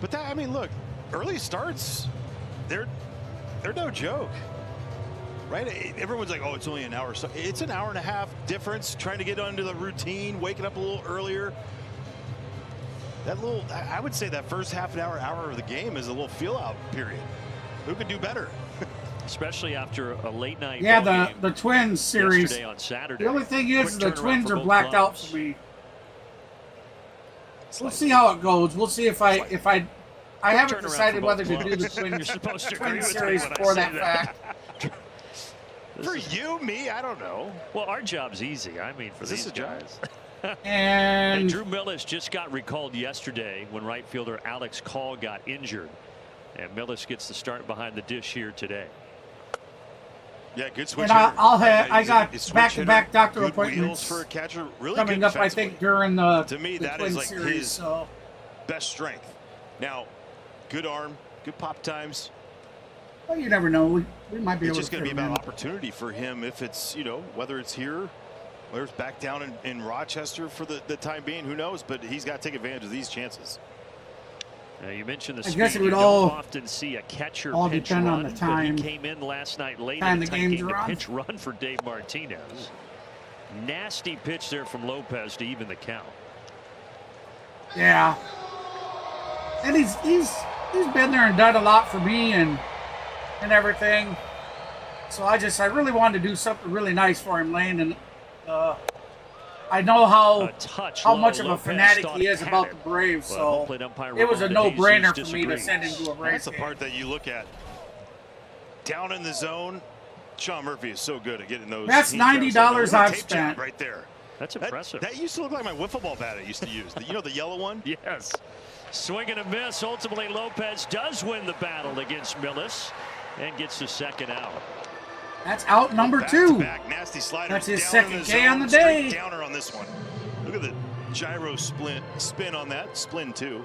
[SPEAKER 3] But that, I mean, look, early starts, they're no joke. Right? Everyone's like, oh, it's only an hour. So it's an hour and a half difference trying to get into the routine, waking up a little earlier. That little, I would say that first half an hour of the game is a little feel out period. Who could do better?
[SPEAKER 2] Especially after a late night.
[SPEAKER 1] Yeah, the Twins series.
[SPEAKER 2] Yesterday on Saturday.
[SPEAKER 1] The only thing is the
[SPEAKER 2] Quick turnaround
[SPEAKER 1] Twins
[SPEAKER 2] for
[SPEAKER 1] are
[SPEAKER 2] both
[SPEAKER 1] blacked out
[SPEAKER 2] clubs.
[SPEAKER 1] for me. We'll see how it goes. We'll see if I haven't
[SPEAKER 2] turnaround
[SPEAKER 1] decided
[SPEAKER 2] for
[SPEAKER 1] whether
[SPEAKER 2] both
[SPEAKER 1] to do the
[SPEAKER 2] clubs.
[SPEAKER 1] Twins,
[SPEAKER 2] You're supposed to agree
[SPEAKER 1] Twins
[SPEAKER 2] with me
[SPEAKER 1] series
[SPEAKER 2] when I
[SPEAKER 1] for
[SPEAKER 2] say
[SPEAKER 1] that
[SPEAKER 2] that.
[SPEAKER 1] fact.
[SPEAKER 3] For you, me, I don't know.
[SPEAKER 2] Well, our job's easy. I mean, for
[SPEAKER 3] Is this
[SPEAKER 2] these
[SPEAKER 3] a job?
[SPEAKER 2] guys.
[SPEAKER 1] And
[SPEAKER 2] Drew Millis just got recalled yesterday when right fielder Alex Call got injured. And Millis gets the start behind the dish here today.
[SPEAKER 3] Yeah, good switch.
[SPEAKER 1] And
[SPEAKER 3] hitter.
[SPEAKER 1] I got
[SPEAKER 3] He's a switch
[SPEAKER 1] back-to-back
[SPEAKER 3] hitter,
[SPEAKER 1] doctor
[SPEAKER 3] good
[SPEAKER 1] appointments
[SPEAKER 3] wheels for a catcher. Really
[SPEAKER 1] coming
[SPEAKER 3] good
[SPEAKER 1] up, I think, during the
[SPEAKER 3] to me,
[SPEAKER 1] the
[SPEAKER 3] that
[SPEAKER 1] Twins
[SPEAKER 3] is like
[SPEAKER 1] series.
[SPEAKER 3] his
[SPEAKER 1] So
[SPEAKER 3] best strength. Now, good arm, good pop times.
[SPEAKER 1] well, you never know. We might be
[SPEAKER 3] It's
[SPEAKER 1] able
[SPEAKER 3] just
[SPEAKER 1] to
[SPEAKER 3] going to
[SPEAKER 1] fit
[SPEAKER 3] be
[SPEAKER 1] him
[SPEAKER 3] about
[SPEAKER 1] in.
[SPEAKER 3] opportunity for him if it's, whether it's here, whether it's back down in Rochester for the time being, who knows? But he's got to take advantage of these chances.
[SPEAKER 2] You mentioned the
[SPEAKER 1] I
[SPEAKER 2] speed.
[SPEAKER 1] guess it would
[SPEAKER 2] you
[SPEAKER 1] all-
[SPEAKER 2] don't often see a catcher
[SPEAKER 1] all
[SPEAKER 2] pinch
[SPEAKER 1] depend on
[SPEAKER 2] run,
[SPEAKER 1] the time.
[SPEAKER 2] but he came in last night late
[SPEAKER 1] Time
[SPEAKER 2] in
[SPEAKER 1] the
[SPEAKER 2] the tight
[SPEAKER 1] game's
[SPEAKER 2] game to
[SPEAKER 1] run.
[SPEAKER 2] pinch run for Dave Martinez. Nasty pitch there from Lopez to even the count.
[SPEAKER 1] Yeah, and he's been there and done a lot for me and everything. So I really wanted to do something really nice for him, Lane, and I know how much of a
[SPEAKER 2] Lopez
[SPEAKER 1] fanatic
[SPEAKER 2] thought
[SPEAKER 1] he is
[SPEAKER 2] had
[SPEAKER 1] about
[SPEAKER 2] it.
[SPEAKER 1] the Braves.
[SPEAKER 2] Well,
[SPEAKER 1] So
[SPEAKER 2] home plate umpire
[SPEAKER 1] it was a
[SPEAKER 2] Reynaldo
[SPEAKER 1] no-brainer
[SPEAKER 2] Jesus
[SPEAKER 1] for me to
[SPEAKER 2] disagrees.
[SPEAKER 1] send him to a Braves
[SPEAKER 3] That's the
[SPEAKER 1] game.
[SPEAKER 3] part that you look at. Down in the zone, Sean Murphy is so good at getting those.
[SPEAKER 1] That's
[SPEAKER 3] team shots.
[SPEAKER 1] $90
[SPEAKER 3] That
[SPEAKER 1] I've
[SPEAKER 3] tape job
[SPEAKER 1] spent.
[SPEAKER 3] right there.
[SPEAKER 2] That's impressive.
[SPEAKER 3] That used to look like my wiffle ball bat I used to use. The yellow one?
[SPEAKER 2] Yes. Swing and a miss. Ultimately, Lopez does win the battle against Millis and gets the second out.
[SPEAKER 1] That's out number 2.
[SPEAKER 3] Back, nasty slider.
[SPEAKER 1] That's his
[SPEAKER 3] down in
[SPEAKER 1] second
[SPEAKER 3] the
[SPEAKER 1] K on the
[SPEAKER 3] zone,
[SPEAKER 1] day.
[SPEAKER 3] straight downer on this one. Look at the gyro spin on that. Spin 2.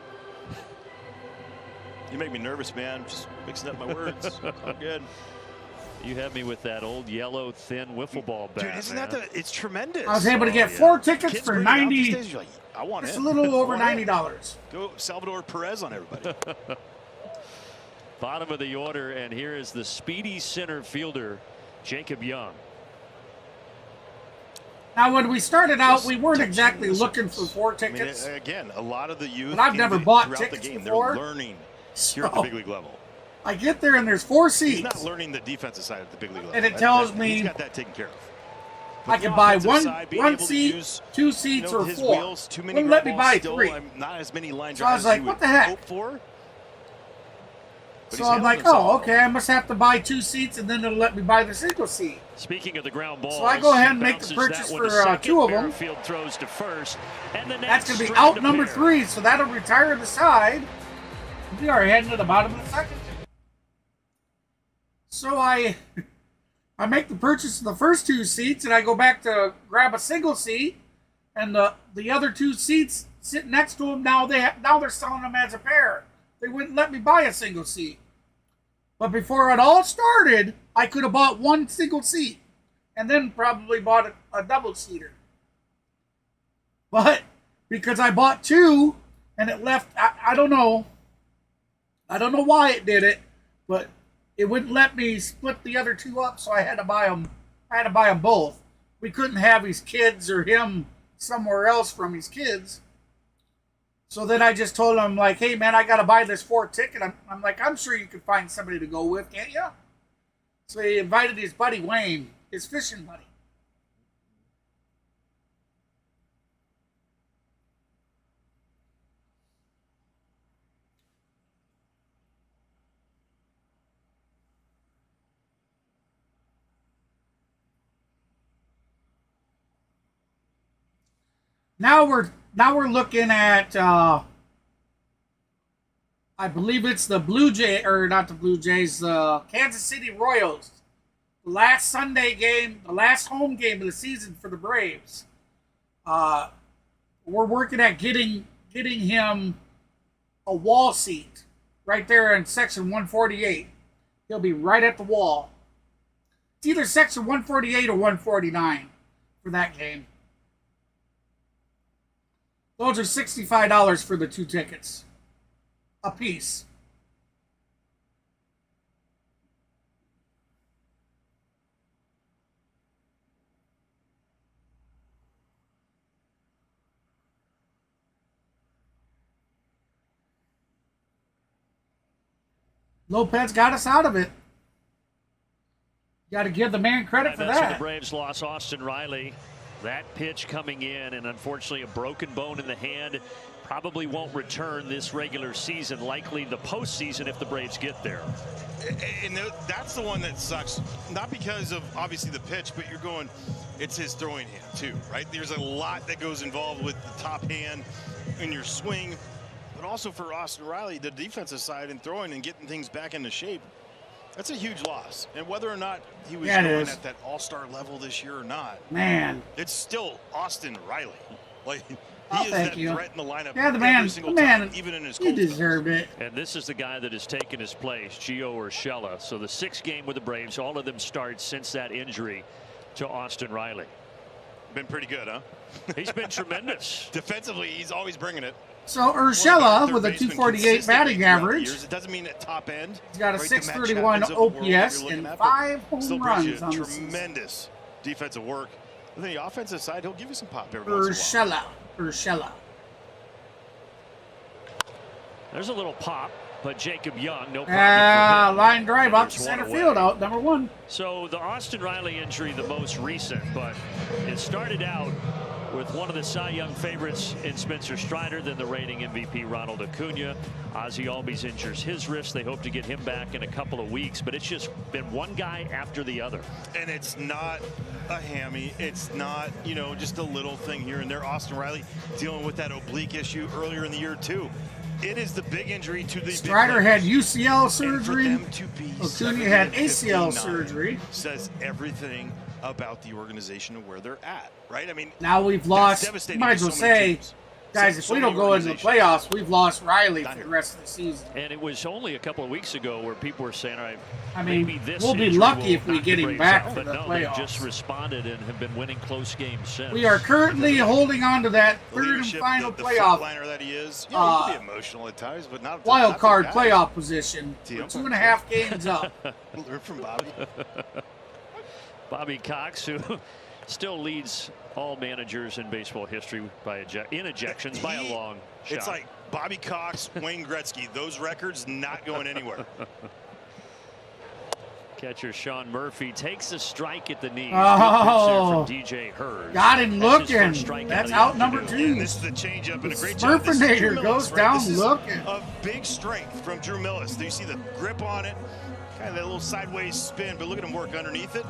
[SPEAKER 3] You make me nervous, man. Just mixing up my words. I'm good.
[SPEAKER 2] You had me with that old yellow thin wiffle ball bat.
[SPEAKER 3] Dude, isn't that it's tremendous.
[SPEAKER 1] I was able to get
[SPEAKER 3] Oh,
[SPEAKER 1] 4 tickets
[SPEAKER 3] Kids
[SPEAKER 1] for
[SPEAKER 3] bring it out these
[SPEAKER 1] 90.
[SPEAKER 3] days, you're like, I want
[SPEAKER 1] It's
[SPEAKER 3] it.
[SPEAKER 1] a little over
[SPEAKER 3] I want it.
[SPEAKER 1] $90.
[SPEAKER 3] Go Salvador Perez on everybody.
[SPEAKER 2] Bottom of the order, and here is the speedy center fielder, Jacob Young.
[SPEAKER 1] Now, when we started out, we weren't exactly looking for 4
[SPEAKER 3] I mean,
[SPEAKER 1] tickets.
[SPEAKER 3] again, a lot of the youth.
[SPEAKER 1] But I've never bought
[SPEAKER 3] throughout
[SPEAKER 1] tickets
[SPEAKER 3] the game,
[SPEAKER 1] before.
[SPEAKER 3] They're learning here at the
[SPEAKER 1] So-
[SPEAKER 3] big league level.
[SPEAKER 1] I get there and there's 4 seats.
[SPEAKER 3] He's not learning the defensive side at the big league level.
[SPEAKER 1] And it tells
[SPEAKER 3] He's
[SPEAKER 1] me
[SPEAKER 3] got that taken care of.
[SPEAKER 1] I
[SPEAKER 3] But
[SPEAKER 1] could
[SPEAKER 3] the
[SPEAKER 1] buy
[SPEAKER 3] offensive
[SPEAKER 1] one
[SPEAKER 3] side, being
[SPEAKER 1] one
[SPEAKER 3] able to
[SPEAKER 1] seat,
[SPEAKER 3] use,
[SPEAKER 1] 2 seats, or
[SPEAKER 3] his
[SPEAKER 1] 4.
[SPEAKER 3] wheels, too many
[SPEAKER 1] Wouldn't let me
[SPEAKER 3] ground balls,
[SPEAKER 1] buy
[SPEAKER 3] still,
[SPEAKER 1] 3.
[SPEAKER 3] not as many line
[SPEAKER 1] So I was
[SPEAKER 3] drives
[SPEAKER 1] like,
[SPEAKER 3] as you
[SPEAKER 1] what
[SPEAKER 3] would
[SPEAKER 1] the heck?
[SPEAKER 3] hope for. But
[SPEAKER 1] So
[SPEAKER 3] he's
[SPEAKER 1] I'm like,
[SPEAKER 3] handling
[SPEAKER 1] oh,
[SPEAKER 3] himself.
[SPEAKER 1] okay, I must have to buy 2 seats, and then it'll let me buy the single seat.
[SPEAKER 2] Speaking of the ground ball,
[SPEAKER 1] So I go ahead and make the purchase for 2 of them.
[SPEAKER 2] Field throws to first, and the
[SPEAKER 1] That's going to be
[SPEAKER 2] straight
[SPEAKER 1] out
[SPEAKER 2] to
[SPEAKER 1] number
[SPEAKER 2] pair.
[SPEAKER 1] 3, so that'll retire the side. We are heading to the bottom of the second. So I make the purchase of the first 2 seats, and I go back to grab a single seat, and the other 2 seats sitting next to them now they're selling them as a pair. They wouldn't let me buy a single seat. But before it all started, I could have bought 1 single seat, and then probably bought a double seater. But because I bought 2, and it left, I don't know. I don't know why it did it, but it wouldn't let me split the other 2 up, so I had to buy them. I had to buy them both. We couldn't have his kids or him somewhere else from his kids. So then I just told him, like, hey, man, I got to buy this 4 ticket. I'm like, I'm sure you could find somebody to go with, can't you? So he invited his buddy Wayne, his fishing buddy. Now we're looking at I believe it's the Blue Jay, or not the Blue Jays, the Kansas City Royals. The last Sunday game, the last home game of the season for the Braves. We're working at getting getting him a wall seat right there in section 148. He'll be right at the wall. It's either section 148 or 149 for that game. Those are $65 for the 2 tickets a piece. Lopez got us out of it. Got to give the man credit for that.
[SPEAKER 2] The Braves lost Austin Riley. That pitch coming in, and unfortunately a broken bone in the hand. Probably won't return this regular season, likely the postseason if the Braves get there.
[SPEAKER 3] And that's the one that sucks, not because of obviously the pitch, but you're going, it's his throwing hand too, right? There's a lot that goes involved with the top hand in your swing, but also for Austin Riley, the defensive side and throwing and getting things back into shape. That's a huge loss. And whether or not he was going at that all-star level this year or not,
[SPEAKER 1] man,
[SPEAKER 3] it's still Austin Riley. Like,
[SPEAKER 1] oh,
[SPEAKER 3] he is
[SPEAKER 1] thank
[SPEAKER 3] that
[SPEAKER 1] you.
[SPEAKER 3] threat in the lineup
[SPEAKER 1] every single time,
[SPEAKER 3] even in his
[SPEAKER 1] he deserved it.
[SPEAKER 2] And this is the guy that has taken his place, Gio Urshela. So the 6th game with the Braves, all of them start since that injury to Austin Riley.
[SPEAKER 3] Been pretty good, huh?
[SPEAKER 2] He's been tremendous.
[SPEAKER 3] Defensively, he's always bringing it.
[SPEAKER 1] So Urshela with a 248 batting average.
[SPEAKER 3] It doesn't mean at top end.
[SPEAKER 1] He's got a 631 OPS and 5 home runs on the season.
[SPEAKER 3] Tremendous defensive work. And then the offensive side, he'll give you some pop every once in a while.
[SPEAKER 1] Urshela.
[SPEAKER 2] There's a little pop, but Jacob Young, no problem.
[SPEAKER 1] Line drive out to center field, out number 1.
[SPEAKER 2] So the Austin Riley injury, the most recent, but it started out with one of the Cy Young favorites in Spencer Strider, then the reigning MVP Ronald Acuna. Ozzie Albies injures his wrist. They hope to get him back in a couple of weeks, but it's just been one guy after the other.
[SPEAKER 3] And it's not a hammy. It's not, you know, just a little thing here and there. Austin Riley dealing with that oblique issue earlier in the year, too. It is the big injury to the
[SPEAKER 1] Strider had UCL surgery.
[SPEAKER 3] Acuna
[SPEAKER 1] had ACL surgery.
[SPEAKER 3] Says everything about the organization and where they're at, right? I mean,
[SPEAKER 1] now we've lost. Might as well say, guys, if we don't go into the playoffs, we've lost Riley for the rest of the season.
[SPEAKER 2] And it was only a couple of weeks ago where people were saying, all right,
[SPEAKER 1] I mean,
[SPEAKER 2] maybe this
[SPEAKER 1] we'll be lucky if we get him back for the
[SPEAKER 2] playoffs.
[SPEAKER 1] playoffs.
[SPEAKER 2] They just responded and have been winning close games since.
[SPEAKER 1] We are currently holding on to that third and final playoff.
[SPEAKER 3] That he is. Yeah, he can be emotional at times, but not
[SPEAKER 1] wild card playoff position. 2.5 games up.
[SPEAKER 3] Learn from Bobby.
[SPEAKER 2] Bobby Cox, who still leads all managers in baseball history by ejections by a long shot.
[SPEAKER 3] It's like Bobby Cox, Wayne Gretzky. Those records not going anywhere.
[SPEAKER 2] Catcher Sean Murphy takes a strike at the knee.
[SPEAKER 1] Oh,
[SPEAKER 2] from DJ Herz.
[SPEAKER 1] Got him looking. That's out number 2.
[SPEAKER 3] And this is the changeup and a great job.
[SPEAKER 1] Smurfinator goes down looking.
[SPEAKER 3] A big strength from Drew Millis. Do you see the grip on it? Kind of that little sideways spin, but look at him work underneath it.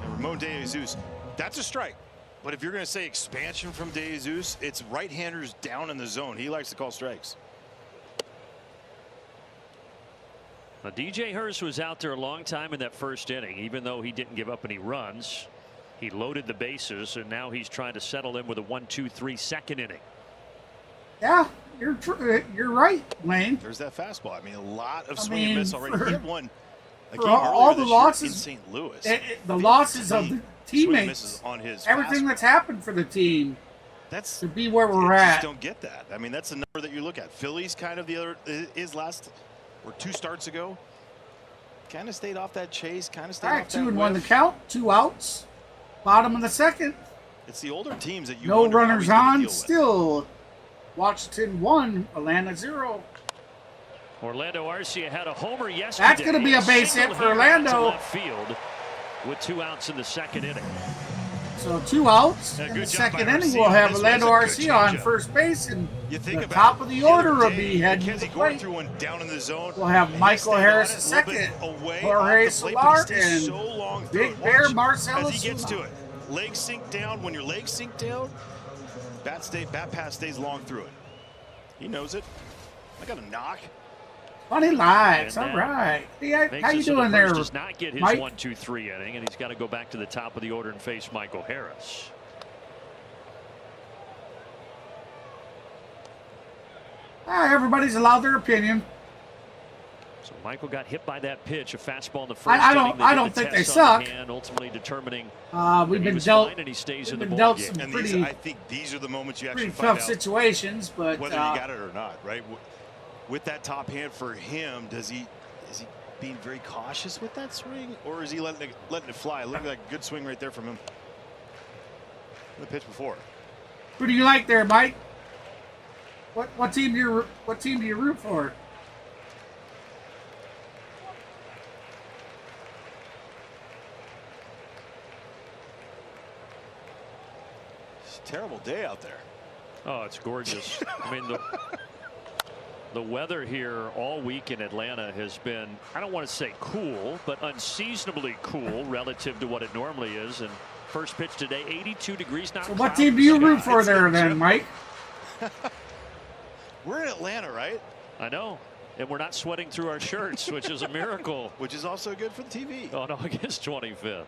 [SPEAKER 3] Ramon De Jesus, that's a strike. But if you're going to say expansion from De Jesus, it's right-handers down in the zone. He likes to call strikes.
[SPEAKER 2] Now, DJ Herz was out there a long time in that first inning, even though he didn't give up any runs. He loaded the bases, and now he's trying to settle in with a 1-2-3 second inning.
[SPEAKER 1] Yeah, you're right, Wayne.
[SPEAKER 3] There's that fastball. I mean, a lot of swing and miss already. He had one.
[SPEAKER 1] For all the losses
[SPEAKER 3] in St. Louis,
[SPEAKER 1] the losses of the teammates,
[SPEAKER 3] on his
[SPEAKER 1] everything that's happened for the team,
[SPEAKER 3] that's
[SPEAKER 1] to be where we're
[SPEAKER 3] at.
[SPEAKER 1] Just
[SPEAKER 3] don't get that. I mean, that's the number that you look at. Phillies kind of the other his last or 2 starts ago, kind of stayed off that chase, kind of stayed off that
[SPEAKER 1] 2-1 the count, 2 outs, bottom of the 2nd.
[SPEAKER 3] It's the older teams that you
[SPEAKER 1] no runners on. Still, Washington 1, Atlanta 0.
[SPEAKER 2] Orlando Arcia had a homer yesterday.
[SPEAKER 1] That's going to be a base hit for Orlando.
[SPEAKER 2] Left field with 2 outs in the 2nd inning.
[SPEAKER 1] So 2 outs in the 2nd inning. We'll have Orlando Arcia on first base, and the top of the order will be heading to the plate. We'll have Michael Harris II, Jorge Soler, and Big Bear Marcelo
[SPEAKER 3] as he gets to it. Legs sink down. When your legs sink down, bat pass stays long through it. He knows it. I got a knock.
[SPEAKER 1] Funny lives. All right. How you doing there,
[SPEAKER 2] does not get his
[SPEAKER 1] Mike?
[SPEAKER 2] 1-2-3 inning, and he's got to go back to the top of the order and face Michael Harris.
[SPEAKER 1] Everybody's allowed their opinion.
[SPEAKER 2] So Michael got hit by that pitch, a fastball in the first
[SPEAKER 1] I
[SPEAKER 2] inning.
[SPEAKER 1] I don't think they suck.
[SPEAKER 2] Ultimately determining
[SPEAKER 1] we've been dealt.
[SPEAKER 2] And he stays
[SPEAKER 1] we've
[SPEAKER 2] in
[SPEAKER 1] been
[SPEAKER 2] the
[SPEAKER 1] dealt
[SPEAKER 2] ballgame.
[SPEAKER 1] some
[SPEAKER 3] And
[SPEAKER 1] pretty,
[SPEAKER 3] I think these are the moments you actually
[SPEAKER 1] pretty
[SPEAKER 3] find
[SPEAKER 1] tough
[SPEAKER 3] out
[SPEAKER 1] situations, but
[SPEAKER 3] whether you got it or not, right? With that top hand for him, is he being very cautious with that swing, or is he letting it fly? Look at that good swing right there from him. The pitch before.
[SPEAKER 1] Who do you like there, Mike? What team do you root for?
[SPEAKER 3] It's a terrible day out there.
[SPEAKER 2] Oh, it's gorgeous. I mean, the weather here all week in Atlanta has been, I don't want to say cool, but unseasonably cool relative to what it normally is. And first pitch today, 82 degrees. Not
[SPEAKER 1] So what team do you root for there, then, Mike?
[SPEAKER 3] We're in Atlanta, right?
[SPEAKER 2] I know. And we're not sweating through our shirts, which is a miracle.
[SPEAKER 3] Which is also good for the TV.
[SPEAKER 2] Oh, no, against 25th.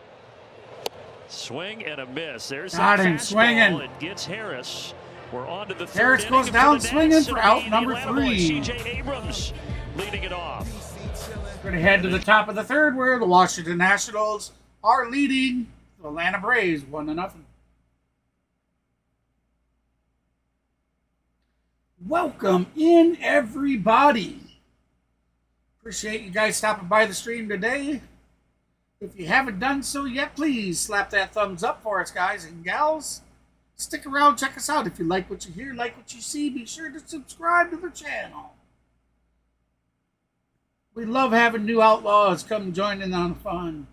[SPEAKER 2] Swing and a miss. There's
[SPEAKER 1] Got
[SPEAKER 2] that
[SPEAKER 1] him
[SPEAKER 2] fastball.
[SPEAKER 1] swinging.
[SPEAKER 2] It gets Harris. We're on to the third
[SPEAKER 1] Harris
[SPEAKER 2] inning
[SPEAKER 1] goes down
[SPEAKER 2] for the
[SPEAKER 1] swinging
[SPEAKER 2] Nats,
[SPEAKER 1] for
[SPEAKER 2] and
[SPEAKER 1] out
[SPEAKER 2] the
[SPEAKER 1] number
[SPEAKER 2] Atlanta boys,
[SPEAKER 1] 3.
[SPEAKER 2] C.J. Abrams leading it off.
[SPEAKER 1] We're going to head to the top of the third, where the Washington Nationals are leading the Atlanta Braves 1-0. Welcome in, everybody. Appreciate you guys stopping by the stream today. If you haven't done so yet, please slap that thumbs up for us, guys and gals. Stick around, check us out. If you like what you hear, like what you see, be sure to subscribe to the channel. We love having new outlaws come join in on the fun.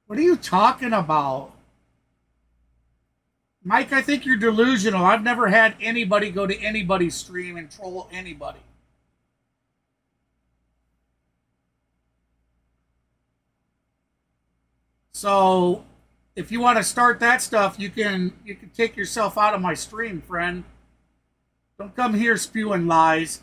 [SPEAKER 1] What are you talking about? Mike, I think you're delusional. I've never had anybody go to anybody's stream and troll anybody. So, if you want to start that stuff, you can take yourself out of my stream, friend. Don't come here spewing lies.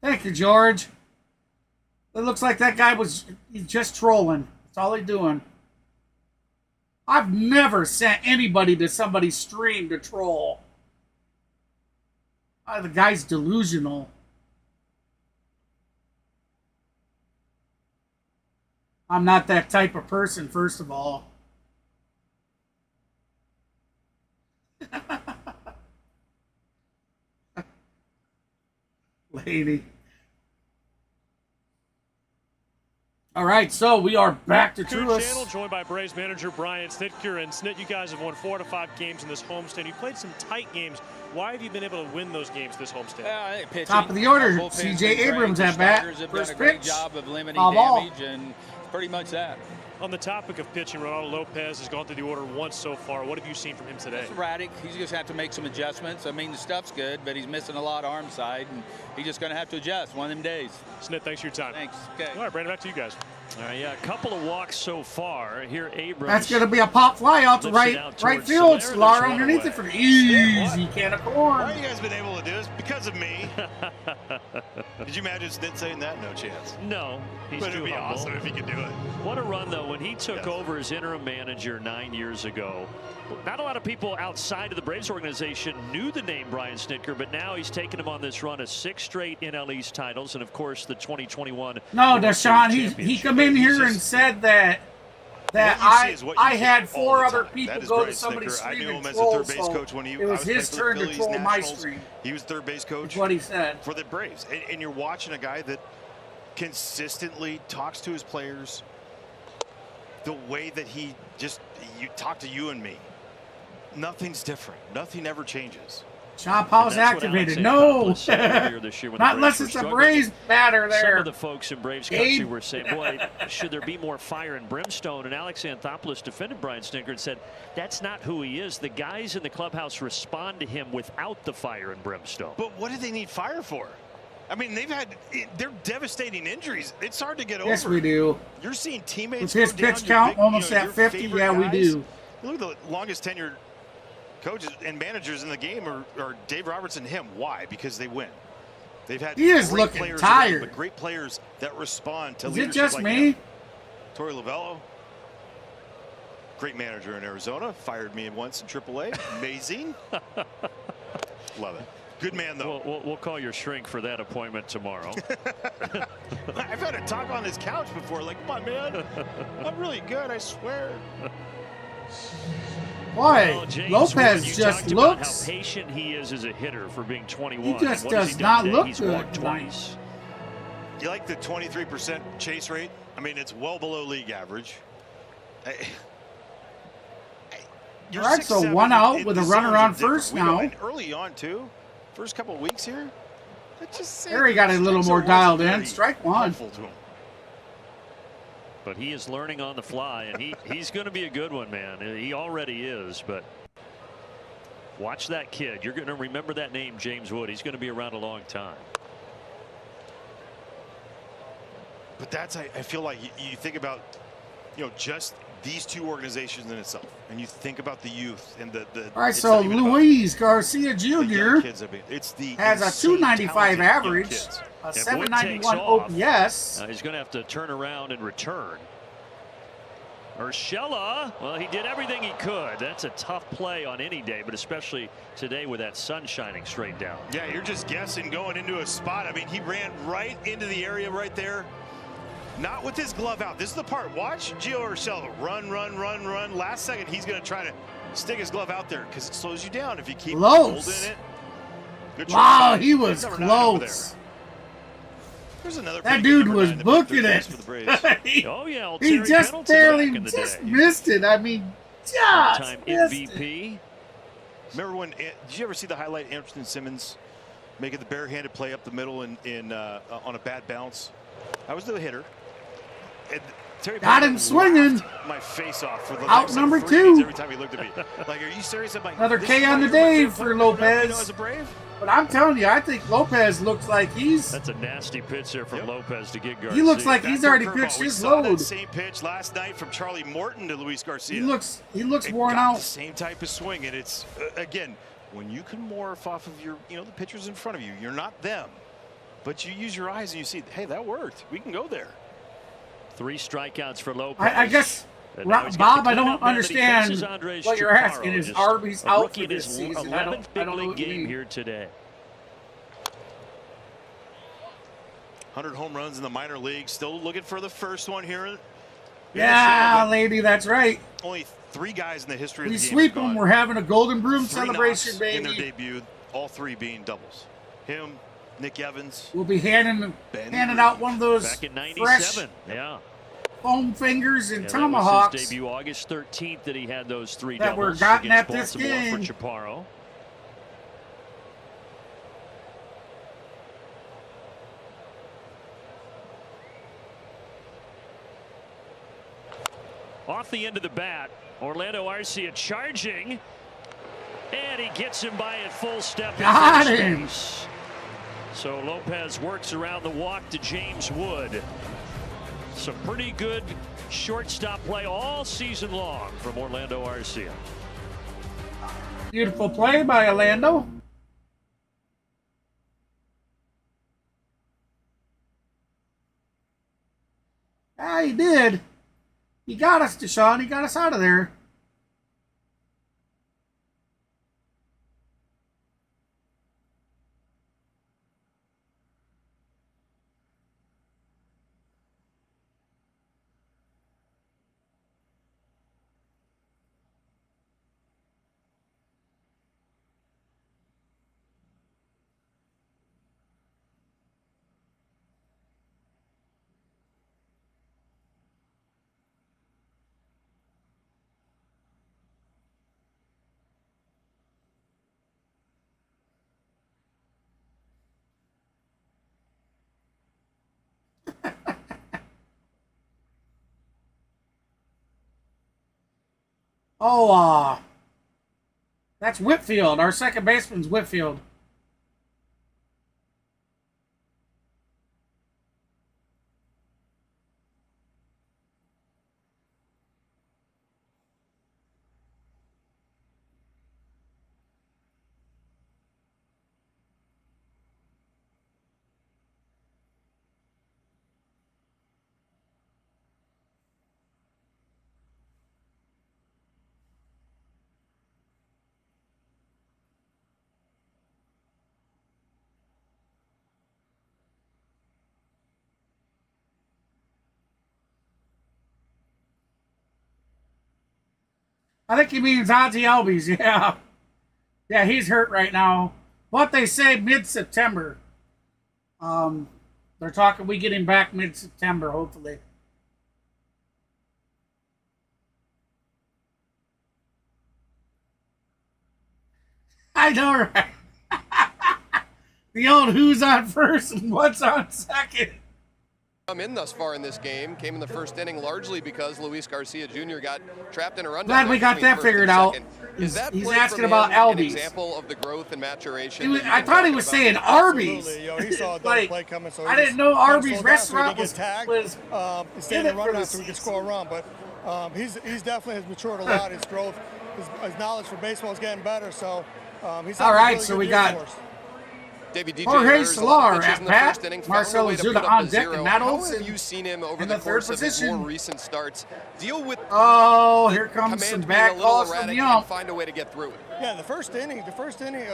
[SPEAKER 1] Thank you, George. It looks like that guy he's just trolling. That's all he's doing. I've never sent anybody to somebody's stream to troll. The guy's delusional. I'm not that type of person, first of all. Lady. All right, so we are back to Truist.
[SPEAKER 4] Channel, joined by Braves manager Brian Snitker. And Snit, you guys have won 4 out of 5 games in this homestand. You played some tight games. Why have you been able to win those games this homestand?
[SPEAKER 1] Top of the order, C.J. Abrams at bat. First pitch.
[SPEAKER 15] Job of limiting
[SPEAKER 1] Ball.
[SPEAKER 15] damage, and pretty much that.
[SPEAKER 4] On the topic of pitching, Reynaldo Lopez has gone through the order once so far. What have you seen from him today?
[SPEAKER 15] It's erratic. He's just have to make some adjustments. I mean, the stuff's good, but he's missing a lot of arm side, and he's just going to have to adjust one of them days.
[SPEAKER 4] Snit, thanks for your time.
[SPEAKER 15] Thanks. Okay.
[SPEAKER 4] All right, Brandon, back to you guys.
[SPEAKER 2] Yeah, a couple of walks so far. Here, Abrams.
[SPEAKER 1] That's going to be a pop fly out to right field. Sklar underneath it for the easy can of corn.
[SPEAKER 3] Why have you guys been able to do this? Because of me. Did you imagine Snit saying that? No chance.
[SPEAKER 2] No. He's
[SPEAKER 3] but it'd be
[SPEAKER 2] humble.
[SPEAKER 3] awesome if he could do it.
[SPEAKER 2] What a run, though. When he took over as interim manager 9 years ago, not a lot of people outside of the Braves organization knew the name Brian Snitker, but now he's taken him on this run of 6 straight NL East titles, and of course the 2021.
[SPEAKER 1] No, Deshaun, he come in here and said that I had 4 other people go to somebody's stream and troll, so it was his turn to troll my stream.
[SPEAKER 3] He was third base coach.
[SPEAKER 1] That's what he said.
[SPEAKER 3] For the Braves. And you're watching a guy that consistently talks to his players the way that you talk to you and me. Nothing's different. Nothing ever changes.
[SPEAKER 1] Chop house activated. No,
[SPEAKER 2] this year when
[SPEAKER 1] not
[SPEAKER 2] the
[SPEAKER 1] unless
[SPEAKER 2] Braves
[SPEAKER 1] it's a
[SPEAKER 2] were
[SPEAKER 1] Braves batter there.
[SPEAKER 2] Some of the folks in Braves country were saying, boy, should there be more fire and brimstone? And Alex Anthopoulos defended Brian Snitker and said, that's not who he is. The guys in the clubhouse respond to him without the fire and brimstone.
[SPEAKER 3] But what do they need fire for? I mean, they're devastating injuries. It's hard to get over.
[SPEAKER 1] Yes, we do.
[SPEAKER 3] You're seeing teammates.
[SPEAKER 1] With his
[SPEAKER 3] go down,
[SPEAKER 1] pitch count almost at 50, yeah, we do.
[SPEAKER 3] Look at the longest tenured coaches and managers in the game are Dave Roberts and him. Why? Because they win. They've had
[SPEAKER 1] he is
[SPEAKER 3] great
[SPEAKER 1] looking
[SPEAKER 3] players
[SPEAKER 1] tired.
[SPEAKER 3] But great players that respond to
[SPEAKER 1] is
[SPEAKER 3] leadership
[SPEAKER 1] it just
[SPEAKER 3] like
[SPEAKER 1] me?
[SPEAKER 3] him. Torey Lovello, great manager in Arizona, fired me once in AAA. Amazing. Love it. Good man, though.
[SPEAKER 2] We'll call your shrink for that appointment tomorrow.
[SPEAKER 3] I've had a talk on his couch before. Like, come on, man. I'm really good, I swear.
[SPEAKER 1] Boy, Lopez
[SPEAKER 2] Wood,
[SPEAKER 1] just
[SPEAKER 2] about
[SPEAKER 1] looks.
[SPEAKER 2] how patient he is as a hitter for being 21.
[SPEAKER 1] He just
[SPEAKER 2] what has
[SPEAKER 1] does
[SPEAKER 2] he
[SPEAKER 1] not
[SPEAKER 2] done
[SPEAKER 1] look
[SPEAKER 2] He's
[SPEAKER 1] good.
[SPEAKER 2] walked twice.
[SPEAKER 3] You like the 23% chase rate? I mean, it's well below league average.
[SPEAKER 1] All right, so 1 out with a runner on first now.
[SPEAKER 3] And early on, too. First couple of weeks here.
[SPEAKER 1] There he got a little more dialed in. Strike one.
[SPEAKER 2] But he is learning on the fly, and he's going to be a good one, man. He already is, but watch that kid. You're going to remember that name, James Wood. He's going to be around a long time.
[SPEAKER 3] But that's, I feel like you think about, just these two organizations in itself, and you think about the youth and the
[SPEAKER 1] all right, so Luis Garcia Jr.
[SPEAKER 3] Kids,
[SPEAKER 1] has a 295 average, a 791 OPS.
[SPEAKER 2] He's going to have to turn around and return. Urshela, well, he did everything he could. That's a tough play on any day, but especially today with that sun shining straight down.
[SPEAKER 3] Yeah, you're just guessing going into a spot. I mean, he ran right into the area right there. Not with his glove out. This is the part. Watch Gio Urshela run, run, run, run. Last second, he's going to try to stick his glove out there because it slows you down if you keep holding it. Good
[SPEAKER 1] wow,
[SPEAKER 3] shot.
[SPEAKER 1] he was close.
[SPEAKER 3] There's another
[SPEAKER 1] that dude was booking it.
[SPEAKER 2] Oh yeah,
[SPEAKER 1] he just barely missed it. I mean, just missed
[SPEAKER 2] MVP.
[SPEAKER 1] it.
[SPEAKER 3] Remember when? Did you ever see the highlight? Anderson Simmons making the barehanded play up the middle on a bad bounce. I was the hitter. And Terry
[SPEAKER 1] got him swinging.
[SPEAKER 3] My face off for the
[SPEAKER 1] out number 2.
[SPEAKER 3] Every time he looked at me, like, are you serious? I'm like,
[SPEAKER 1] another K on the day for Lopez.
[SPEAKER 3] As a Brave?
[SPEAKER 1] But I'm telling you, I think Lopez looks like he's.
[SPEAKER 2] That's a nasty pitch there from Lopez to get Garcia.
[SPEAKER 1] He looks like he's already pitched his load.
[SPEAKER 3] That same pitch last night from Charlie Morton to Luis Garcia.
[SPEAKER 1] He looks worn out.
[SPEAKER 3] The same type of swing, and it's again when you can morph off of your the pitchers in front of you. You're not them, but you use your eyes and you see, hey, that worked. We can go there.
[SPEAKER 2] 3 strikeouts for Lopez.
[SPEAKER 1] I guess, Bob, I don't understand what you're asking. Is Arby's out for this season? I don't know what you mean.
[SPEAKER 2] Here today.
[SPEAKER 3] 100 home runs in the minor league. Still looking for the first one here.
[SPEAKER 1] Yeah, lady, that's right.
[SPEAKER 3] Only 3 guys in the history of
[SPEAKER 1] we
[SPEAKER 3] the game.
[SPEAKER 1] Sweep them. We're having a Golden Broom
[SPEAKER 3] 3
[SPEAKER 1] celebration, baby.
[SPEAKER 3] In their debut, all 3 being doubles. Him, Nick Evans.
[SPEAKER 1] We'll be handing out one of those
[SPEAKER 2] back in
[SPEAKER 1] fresh
[SPEAKER 2] '97.
[SPEAKER 1] foam fingers and
[SPEAKER 2] tomahawks.
[SPEAKER 1] tomahawks.
[SPEAKER 2] That was his debut August 13th that he had those 3
[SPEAKER 1] that were
[SPEAKER 2] doubles
[SPEAKER 1] gotten at
[SPEAKER 2] against
[SPEAKER 1] this
[SPEAKER 2] Baltimore
[SPEAKER 1] game.
[SPEAKER 2] for Chaparro. Off the end of the bat, Orlando Arcia charging, and he gets him by at full step.
[SPEAKER 1] Got him.
[SPEAKER 2] Base. So Lopez works around the walk to James Wood. Some pretty good shortstop play all season long from Orlando Arcia.
[SPEAKER 1] Beautiful play by Orlando. Ah, he did. He got us, Deshaun. He got us out of there. Oh, that's Whitfield. Our second baseman's Whitfield. I think he means Ozzy Albies, yeah. Yeah, he's hurt right now. But they say mid-September. They're talking we get him back mid-September, hopefully. I know, right? The old who's on first and what's on second.
[SPEAKER 8] Come in thus far in this game, came in the first inning largely because Luis Garcia Jr. got trapped in a run.
[SPEAKER 1] Glad we got that figured out. He's asking about Albies.
[SPEAKER 8] An example of the growth and maturation.
[SPEAKER 1] I thought he was saying Arby's.
[SPEAKER 16] He saw a
[SPEAKER 1] like,
[SPEAKER 16] play coming, so
[SPEAKER 1] I didn't know Arby's restaurant was
[SPEAKER 16] staying in the run so we could score a run. But he's definitely has matured a lot. His growth, his knowledge for baseball is getting better. So he's
[SPEAKER 1] all right.
[SPEAKER 16] Really
[SPEAKER 1] So we got
[SPEAKER 8] Jorge
[SPEAKER 1] Solar at bat, Marcelo Zuna on deck, and Matt
[SPEAKER 8] Olson.
[SPEAKER 1] Olson
[SPEAKER 8] How have you seen him over
[SPEAKER 1] in
[SPEAKER 8] the
[SPEAKER 1] the third
[SPEAKER 8] course of his
[SPEAKER 1] position.
[SPEAKER 8] more recent starts deal with?
[SPEAKER 1] Oh, here comes some back calls from the ump.
[SPEAKER 8] Find a way to get through it.
[SPEAKER 16] Yeah, the first inning.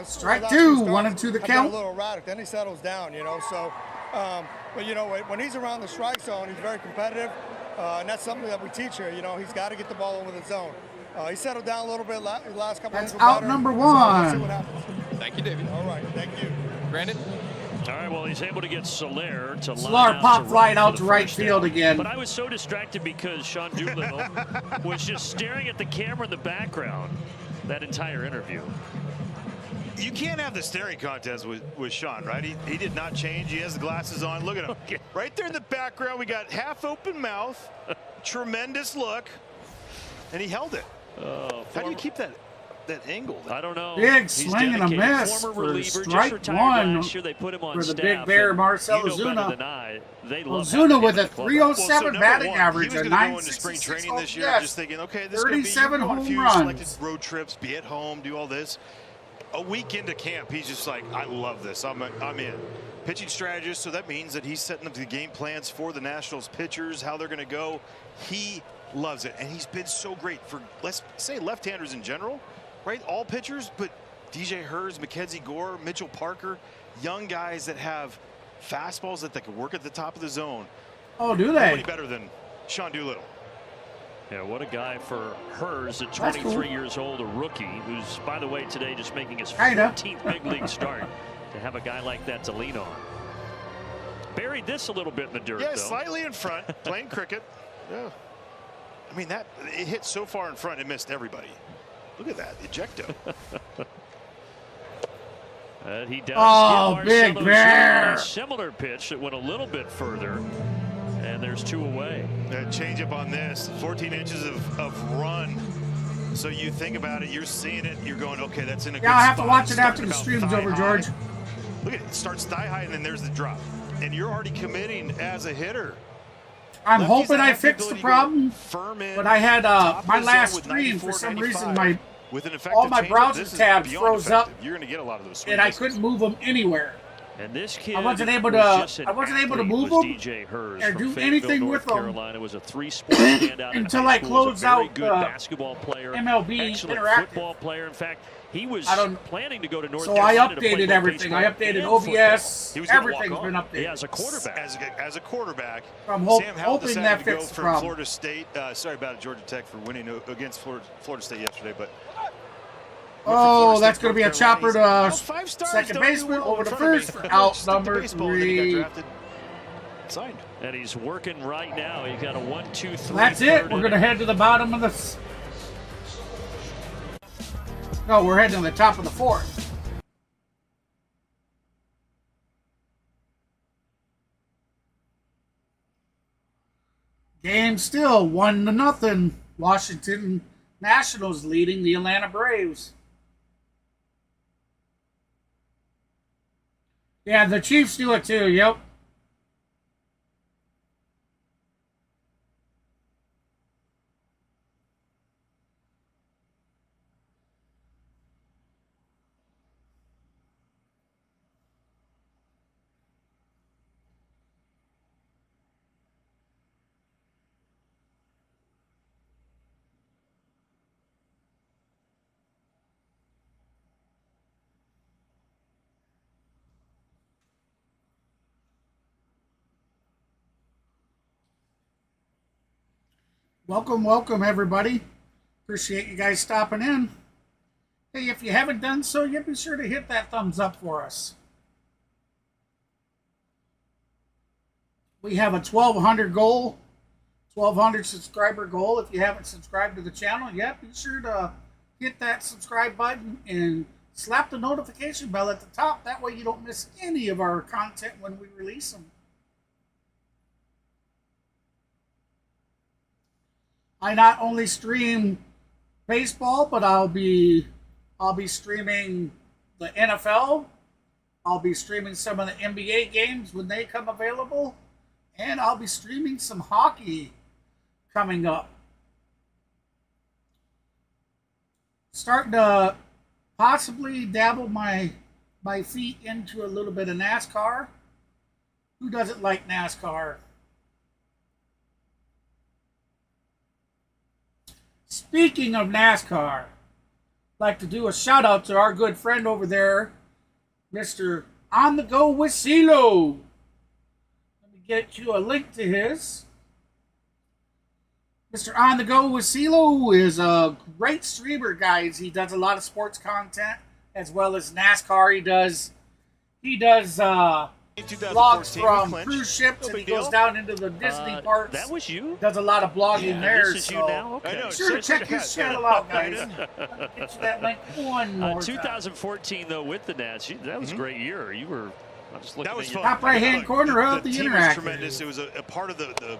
[SPEAKER 1] Strike two, 1-2 the count.
[SPEAKER 16] A little erratic. Then he settles down, you know. So, but you know, when he's around the strike zone, he's very competitive, and that's something that we teach here. You know, he's got to get the ball over the zone. He settled down a little bit last couple.
[SPEAKER 1] That's out
[SPEAKER 16] better.
[SPEAKER 1] number
[SPEAKER 16] So
[SPEAKER 1] one.
[SPEAKER 16] let's see what happens.
[SPEAKER 8] Thank you, David.
[SPEAKER 16] All right, thank you,
[SPEAKER 8] Brandon.
[SPEAKER 2] All right, well, he's able to get Soler to
[SPEAKER 1] Soler popped right out to right field
[SPEAKER 2] down.
[SPEAKER 1] again.
[SPEAKER 2] But I was so distracted because Sean Doolittle was just staring at the camera in the background that entire interview.
[SPEAKER 3] You can't have the staring contest with Sean, right? He did not change. He has the glasses on. Look at him.
[SPEAKER 2] Okay.
[SPEAKER 3] Right there in the background, we got half open mouth, tremendous look, and he held it. How do you keep that angle?
[SPEAKER 2] I don't know.
[SPEAKER 1] Big swing and a miss for strike one
[SPEAKER 2] they put him on
[SPEAKER 1] for the
[SPEAKER 2] staff,
[SPEAKER 1] Big Bear Marcelo Zuna. Zuna with a 307 batting average,
[SPEAKER 3] he was
[SPEAKER 1] a
[SPEAKER 3] going to go into
[SPEAKER 1] 966
[SPEAKER 3] spring training this year,
[SPEAKER 1] yes.
[SPEAKER 3] just thinking, okay, this is going to be
[SPEAKER 1] 37
[SPEAKER 3] a
[SPEAKER 1] home
[SPEAKER 3] few
[SPEAKER 1] runs.
[SPEAKER 3] selected road trips, be at home, do all this. A week into camp, he's just like, I love this. I'm in. Pitching strategist, so that means that he's setting up the game plans for the Nationals pitchers, how they're going to go. He loves it, and he's been so great for, let's say, left-handers in general, right? All pitchers, but DJ Herz, Mackenzie Gore, Mitchell Parker, young guys that have fastballs that they can work at the top of the zone.
[SPEAKER 1] Oh, do they?
[SPEAKER 3] Nobody better than Sean Doolittle.
[SPEAKER 2] Yeah, what a guy for Herz at 23 years old, a rookie, who's, by the way, today just making his 14th big league start. To have a guy like that to lean on. Buried this a little bit in the dirt,
[SPEAKER 3] Yeah,
[SPEAKER 2] though.
[SPEAKER 3] slightly in front, playing cricket. Yeah. I mean, it hit so far in front, it missed everybody. Look at that, ejecto.
[SPEAKER 2] He does
[SPEAKER 1] give
[SPEAKER 2] Big
[SPEAKER 1] Bear.
[SPEAKER 2] A similar pitch that went a little bit further, and there's two away.
[SPEAKER 3] That change up on this, 14 inches of run. So you think about it, you're seeing it, you're going, okay, that's in a good spot.
[SPEAKER 1] Yeah, I'll have to watch it after
[SPEAKER 3] Starting
[SPEAKER 1] the
[SPEAKER 3] about
[SPEAKER 1] stream's
[SPEAKER 3] thigh
[SPEAKER 1] over,
[SPEAKER 3] high.
[SPEAKER 1] George.
[SPEAKER 3] Look at it, it starts thigh high, and then there's the drop. And you're already committing as a hitter.
[SPEAKER 1] I'm
[SPEAKER 3] Lefties
[SPEAKER 1] hoping
[SPEAKER 3] that
[SPEAKER 1] I
[SPEAKER 3] have the
[SPEAKER 1] fixed the
[SPEAKER 3] ability to go
[SPEAKER 1] problem,
[SPEAKER 3] firm in,
[SPEAKER 1] but I had
[SPEAKER 3] top of
[SPEAKER 1] my
[SPEAKER 3] the
[SPEAKER 1] last
[SPEAKER 3] zone with
[SPEAKER 1] stream, for
[SPEAKER 3] 94,
[SPEAKER 1] some
[SPEAKER 3] 95.
[SPEAKER 1] reason,
[SPEAKER 3] With an
[SPEAKER 1] all
[SPEAKER 3] effective
[SPEAKER 1] my
[SPEAKER 3] changeup,
[SPEAKER 1] browser
[SPEAKER 3] this is
[SPEAKER 1] tabs
[SPEAKER 3] beyond
[SPEAKER 1] froze up,
[SPEAKER 3] effective. You're going to get a lot of those swing
[SPEAKER 1] and I
[SPEAKER 3] misses.
[SPEAKER 1] couldn't move them anywhere.
[SPEAKER 2] And this kid
[SPEAKER 1] I wasn't able to move them
[SPEAKER 2] DJ Herz
[SPEAKER 1] or
[SPEAKER 2] from
[SPEAKER 1] do
[SPEAKER 2] Fayetteville,
[SPEAKER 1] anything
[SPEAKER 2] North
[SPEAKER 1] with them
[SPEAKER 2] Carolina. Was a three-sport standout in
[SPEAKER 1] until
[SPEAKER 2] high
[SPEAKER 1] I
[SPEAKER 2] school. Was
[SPEAKER 1] closed
[SPEAKER 2] a very
[SPEAKER 1] out
[SPEAKER 2] good basketball player,
[SPEAKER 1] MLB
[SPEAKER 2] excellent
[SPEAKER 1] Interactive.
[SPEAKER 2] football player. In fact, he was planning to go to North
[SPEAKER 1] So
[SPEAKER 2] Carolina
[SPEAKER 1] I
[SPEAKER 2] to play
[SPEAKER 1] updated
[SPEAKER 2] both
[SPEAKER 1] everything. I
[SPEAKER 2] baseball
[SPEAKER 1] updated
[SPEAKER 2] and
[SPEAKER 1] OBS.
[SPEAKER 3] He was gonna
[SPEAKER 1] Everything's
[SPEAKER 3] walk
[SPEAKER 1] been
[SPEAKER 3] on.
[SPEAKER 1] updated.
[SPEAKER 2] Yeah, as a quarterback.
[SPEAKER 3] As a quarterback,
[SPEAKER 1] I'm
[SPEAKER 3] Sam Howell
[SPEAKER 1] hoping
[SPEAKER 3] decided
[SPEAKER 1] that
[SPEAKER 3] to go
[SPEAKER 1] fixed the
[SPEAKER 3] from
[SPEAKER 1] problem.
[SPEAKER 3] Florida State. Sorry about it, Georgia Tech for winning against Florida State yesterday, but.
[SPEAKER 1] Oh, that's going to be a chopper to
[SPEAKER 3] five-stars
[SPEAKER 1] second
[SPEAKER 3] don't do
[SPEAKER 1] baseman
[SPEAKER 3] well
[SPEAKER 1] over
[SPEAKER 3] in
[SPEAKER 1] to
[SPEAKER 3] front of
[SPEAKER 1] first
[SPEAKER 3] me.
[SPEAKER 1] for out
[SPEAKER 3] Stick to
[SPEAKER 1] number
[SPEAKER 3] baseball, and then he got
[SPEAKER 1] 3.
[SPEAKER 3] drafted. Signed.
[SPEAKER 2] And he's working right now. He got a 1-2-3.
[SPEAKER 1] That's it. We're going to head to the bottom of the. No, we're heading to the top of the 4th. Game still 1-0. Washington Nationals leading the Atlanta Braves. Yeah, the Chiefs do it too, yep. Welcome, everybody. Appreciate you guys stopping in. Hey, if you haven't done so yet, be sure to hit that thumbs up for us. We have a 1,200 goal, 1,200 subscriber goal. If you haven't subscribed to the channel yet, be sure to hit that subscribe button and slap the notification bell at the top. That way you don't miss any of our content when we release them. I not only stream baseball, but I'll be streaming the NFL. I'll be streaming some of the NBA games when they come available, and I'll be streaming some hockey coming up. Starting to possibly dabble my feet into a little bit of NASCAR. Who doesn't like NASCAR? Speaking of NASCAR, I'd like to do a shout out to our good friend over there, Mr. On the Go with CeeLo. Let me get you a link to his. Mr. On the Go with CeeLo is a great streamer, guys. He does a lot of sports content as well as NASCAR. He does vlogs from cruise ships, and he goes down into the Disney parks.
[SPEAKER 2] That was you?
[SPEAKER 1] Does a lot of blogging there.
[SPEAKER 2] This is you now? Okay.
[SPEAKER 1] I know, sure to check his channel out, guys. Get you that link one more
[SPEAKER 2] 2014,
[SPEAKER 1] time.
[SPEAKER 2] though, with the Nats, that was a great year. You were just looking
[SPEAKER 3] that was
[SPEAKER 2] at
[SPEAKER 3] fun.
[SPEAKER 1] Top right-hand corner of the
[SPEAKER 3] team
[SPEAKER 1] Interact.
[SPEAKER 3] was tremendous. It was a part of the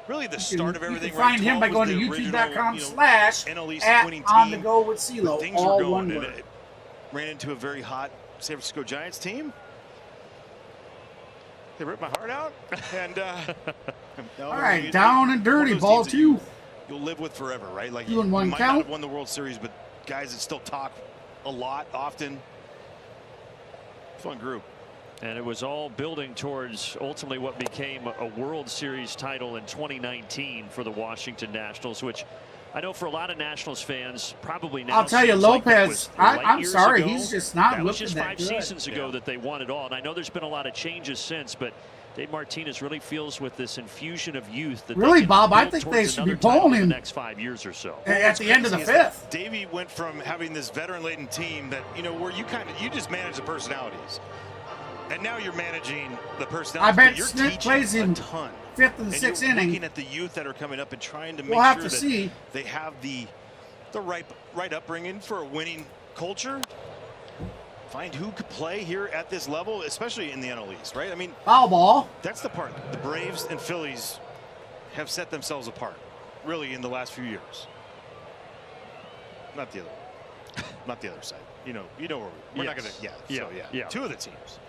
[SPEAKER 3] really the start of everything.
[SPEAKER 1] You can find him by going to youtube.com/@OnTheGoWithCeeLo, all one word.
[SPEAKER 3] It ran into a very hot San Francisco Giants team. They ripped my heart out. And
[SPEAKER 1] all right, down and dirty, ball two.
[SPEAKER 3] You'll live with forever, right? Like
[SPEAKER 1] you
[SPEAKER 3] might
[SPEAKER 1] count.
[SPEAKER 3] not have won the World Series, but guys that still talk a lot, often. Fun group.
[SPEAKER 2] And it was all building towards ultimately what became a World Series title in 2019 for the Washington Nationals, which I know for a lot of Nationals fans probably now.
[SPEAKER 1] I'll tell you, Lopez, I'm sorry,
[SPEAKER 2] ago.
[SPEAKER 1] he's just not
[SPEAKER 2] that was
[SPEAKER 1] looking
[SPEAKER 2] just
[SPEAKER 1] that good.
[SPEAKER 2] 5 seasons ago that they won it all. And I know there's been a lot of changes since, but Dave Martinez really feels with this infusion of youth that
[SPEAKER 1] really, Bob, I think they should be pulling him
[SPEAKER 2] in the next 5 years or so.
[SPEAKER 1] At the end of the fifth.
[SPEAKER 3] Davey went from having this veteran-laden team that where you just manage the personalities, and now you're managing the personalities.
[SPEAKER 1] I bet
[SPEAKER 3] you're
[SPEAKER 1] Smith plays him
[SPEAKER 3] a ton.
[SPEAKER 1] Fifth and sixth inning.
[SPEAKER 3] Looking at the youth that are coming up and trying to make
[SPEAKER 1] we'll have
[SPEAKER 3] sure
[SPEAKER 1] to
[SPEAKER 3] that
[SPEAKER 1] see.
[SPEAKER 3] They have the right upbringing for a winning culture. Find who could play here at this level, especially in the NL East, right? I mean,
[SPEAKER 1] foul ball.
[SPEAKER 3] That's the part. The Braves and Phillies have set themselves apart, really, in the last few years. Not the other side. You know where we're not going to. Two of the teams.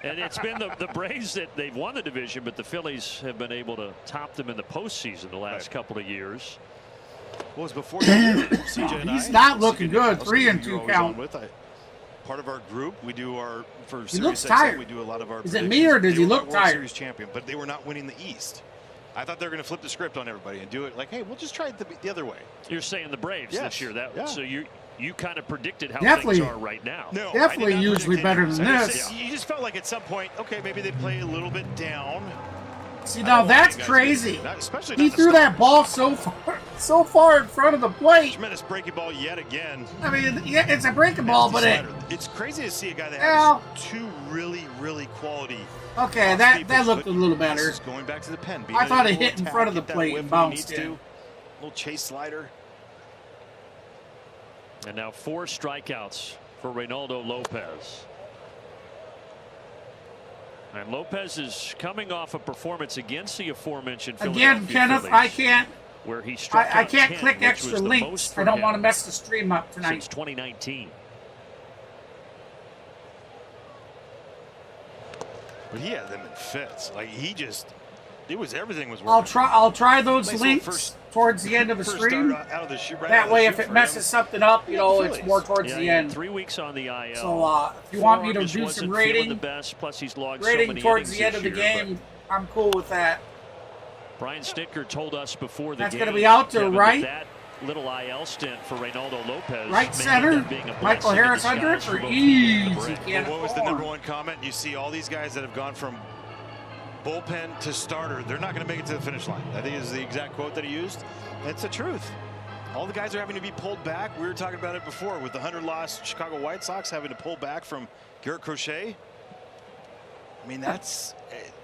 [SPEAKER 2] And it's been the Braves that they've won the division, but the Phillies have been able to top them in the postseason the last couple of years.
[SPEAKER 3] What was before that? CJ and
[SPEAKER 1] he's not looking good. 3-2 count.
[SPEAKER 3] Part of our group, we do
[SPEAKER 1] he looks tired.
[SPEAKER 3] We do a lot of our.
[SPEAKER 1] Is it me or does he look
[SPEAKER 3] World
[SPEAKER 1] tired?
[SPEAKER 3] Series champion, but they were not winning the East. I thought they were going to flip the script on everybody and do it like, hey, we'll just try it the other way.
[SPEAKER 2] You're saying the Braves this year. So you kind of predicted how
[SPEAKER 1] definitely,
[SPEAKER 2] things are right now.
[SPEAKER 3] No,
[SPEAKER 1] definitely usually better than this.
[SPEAKER 3] You just felt like at some point, okay, maybe they play a little bit down.
[SPEAKER 1] See, now that's crazy. He threw that ball so far in front of the plate.
[SPEAKER 3] Tremendous breaking ball yet again.
[SPEAKER 1] I mean, yeah, it's a breaking ball, but
[SPEAKER 3] it's crazy to see a guy that has two really quality.
[SPEAKER 1] Okay, that looked a little better.
[SPEAKER 3] Going back to the pen.
[SPEAKER 1] I thought it hit in front of the plate and bounced in.
[SPEAKER 3] A little chase slider.
[SPEAKER 2] And now 4 strikeouts for Reynaldo Lopez. And Lopez is coming off a performance against the aforementioned
[SPEAKER 1] Again,
[SPEAKER 2] Philadelphia
[SPEAKER 1] Kenneth,
[SPEAKER 2] Phillies.
[SPEAKER 1] I can't
[SPEAKER 2] where he struck
[SPEAKER 1] I
[SPEAKER 2] out
[SPEAKER 1] can't
[SPEAKER 2] 10,
[SPEAKER 1] click
[SPEAKER 2] which
[SPEAKER 1] extra
[SPEAKER 2] was the
[SPEAKER 1] links.
[SPEAKER 2] most for
[SPEAKER 1] I don't want to
[SPEAKER 2] him
[SPEAKER 1] mess the stream up tonight.
[SPEAKER 2] since 2019.
[SPEAKER 3] But he had them in fits. Like everything was working.
[SPEAKER 1] I'll try those
[SPEAKER 3] Nice
[SPEAKER 1] links towards the end of the
[SPEAKER 3] first
[SPEAKER 1] stream.
[SPEAKER 3] start out of the shoot, right out
[SPEAKER 1] That
[SPEAKER 3] of the
[SPEAKER 1] way,
[SPEAKER 3] shoot
[SPEAKER 1] if it
[SPEAKER 3] for
[SPEAKER 1] messes
[SPEAKER 3] him.
[SPEAKER 1] something up, you know, it's
[SPEAKER 3] Phillies.
[SPEAKER 1] more towards
[SPEAKER 2] Yeah,
[SPEAKER 1] the
[SPEAKER 2] he had
[SPEAKER 1] end.
[SPEAKER 2] 3 weeks on the IL.
[SPEAKER 1] So if you want me to
[SPEAKER 2] Form just
[SPEAKER 1] do
[SPEAKER 2] wasn't
[SPEAKER 1] some
[SPEAKER 2] feeling
[SPEAKER 1] rating,
[SPEAKER 2] the best, plus he's logged so many
[SPEAKER 1] towards
[SPEAKER 2] innings
[SPEAKER 1] the end
[SPEAKER 2] this
[SPEAKER 1] of the
[SPEAKER 2] year,
[SPEAKER 1] game, I'm cool with that.
[SPEAKER 2] but Brian Stitker told us before the
[SPEAKER 1] That's
[SPEAKER 2] game.
[SPEAKER 1] going to be out to
[SPEAKER 2] Kevin,
[SPEAKER 1] right.
[SPEAKER 2] That little IL stint for Reynaldo Lopez.
[SPEAKER 1] Right
[SPEAKER 2] may
[SPEAKER 1] center,
[SPEAKER 2] end up being a
[SPEAKER 1] Michael
[SPEAKER 2] blessing in
[SPEAKER 1] Harris under it
[SPEAKER 2] disguise
[SPEAKER 1] for
[SPEAKER 2] both he and the
[SPEAKER 1] easy.
[SPEAKER 2] Braves.
[SPEAKER 1] Can't
[SPEAKER 3] What was the
[SPEAKER 1] afford.
[SPEAKER 3] #1 comment? You see all these guys that have gone from bullpen to starter, they're not going to make it to the finish line. I think is the exact quote that he used. That's the truth. All the guys are having to be pulled back. We were talking about it before with the 100-loss Chicago White Sox having to pull back from Garrett Crochet. I mean, that's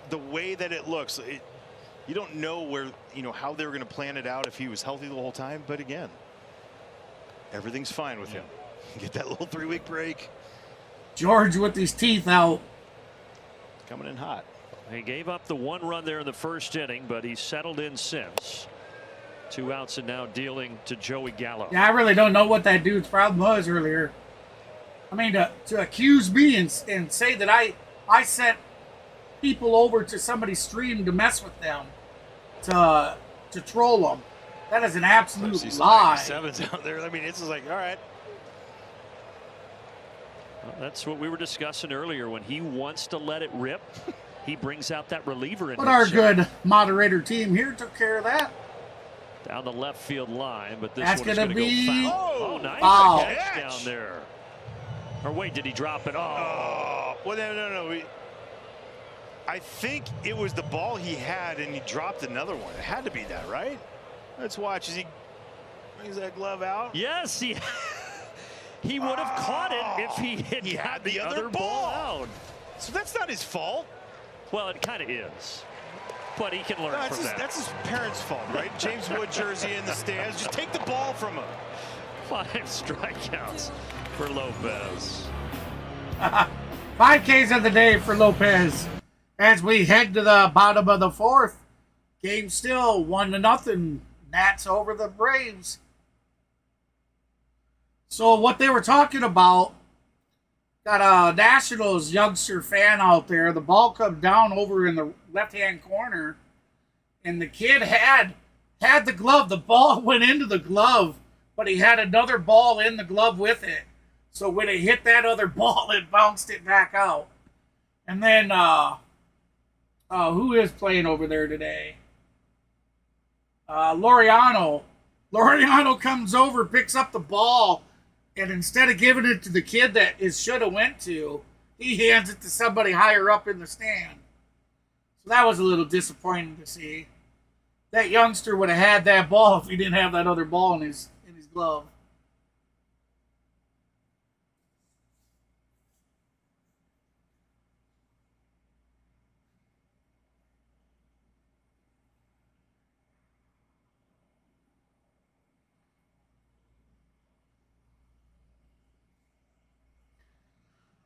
[SPEAKER 3] the way that it looks. You don't know how they were going to plan it out if he was healthy the whole time. But again, everything's fine with him. Get that little 3-week break.
[SPEAKER 1] George with his teeth out.
[SPEAKER 3] Coming in hot.
[SPEAKER 2] He gave up the 1 run there in the first inning, but he's settled in since. 2 outs and now dealing to Joey Gallo.
[SPEAKER 1] Yeah, I really don't know what that dude's problem was earlier. I mean, to accuse me and say that I sent people over to somebody's stream to mess with them, to troll them. That is an absolute lie.
[SPEAKER 3] 7's out there. I mean, it's just like, all right.
[SPEAKER 2] Well, that's what we were discussing earlier. When he wants to let it rip, he brings out that reliever in
[SPEAKER 1] But
[SPEAKER 2] his
[SPEAKER 1] our
[SPEAKER 2] shot.
[SPEAKER 1] good moderator team here took care of that.
[SPEAKER 2] Down the left field line, but this
[SPEAKER 1] That's
[SPEAKER 2] one is
[SPEAKER 1] gonna
[SPEAKER 2] going to
[SPEAKER 1] be
[SPEAKER 2] go foul. Oh, nice
[SPEAKER 1] foul.
[SPEAKER 2] catch down there. Or wait, did he drop it? Oh,
[SPEAKER 3] well, no. I think it was the ball he had, and he dropped another one. It had to be that, right? Let's watch as he brings that glove out.
[SPEAKER 2] yes, he would have caught it if he had the other ball out.
[SPEAKER 3] So that's not his fault.
[SPEAKER 2] Well, it kind of is. But he can learn from that.
[SPEAKER 3] That's his parents' fault, right? James Wood jersey in the stands. Just take the ball from him.
[SPEAKER 2] 5 strikeouts for Lopez.
[SPEAKER 1] 5 Ks of the day for Lopez. As we head to the bottom of the 4th, game still 1-0. Nats over the Braves. So what they were talking about, got a Nationals youngster fan out there. The ball comes down over in the left-hand corner, and the kid had the glove. The ball went into the glove, but he had another ball in the glove with it. So when it hit that other ball, it bounced it back out. And then, who is playing over there today? Laureano. Laureano comes over, picks up the ball, and instead of giving it to the kid that it should have went to, he hands it to somebody higher up in the stand. So that was a little disappointing to see. That youngster would have had that ball if he didn't have that other ball in his glove.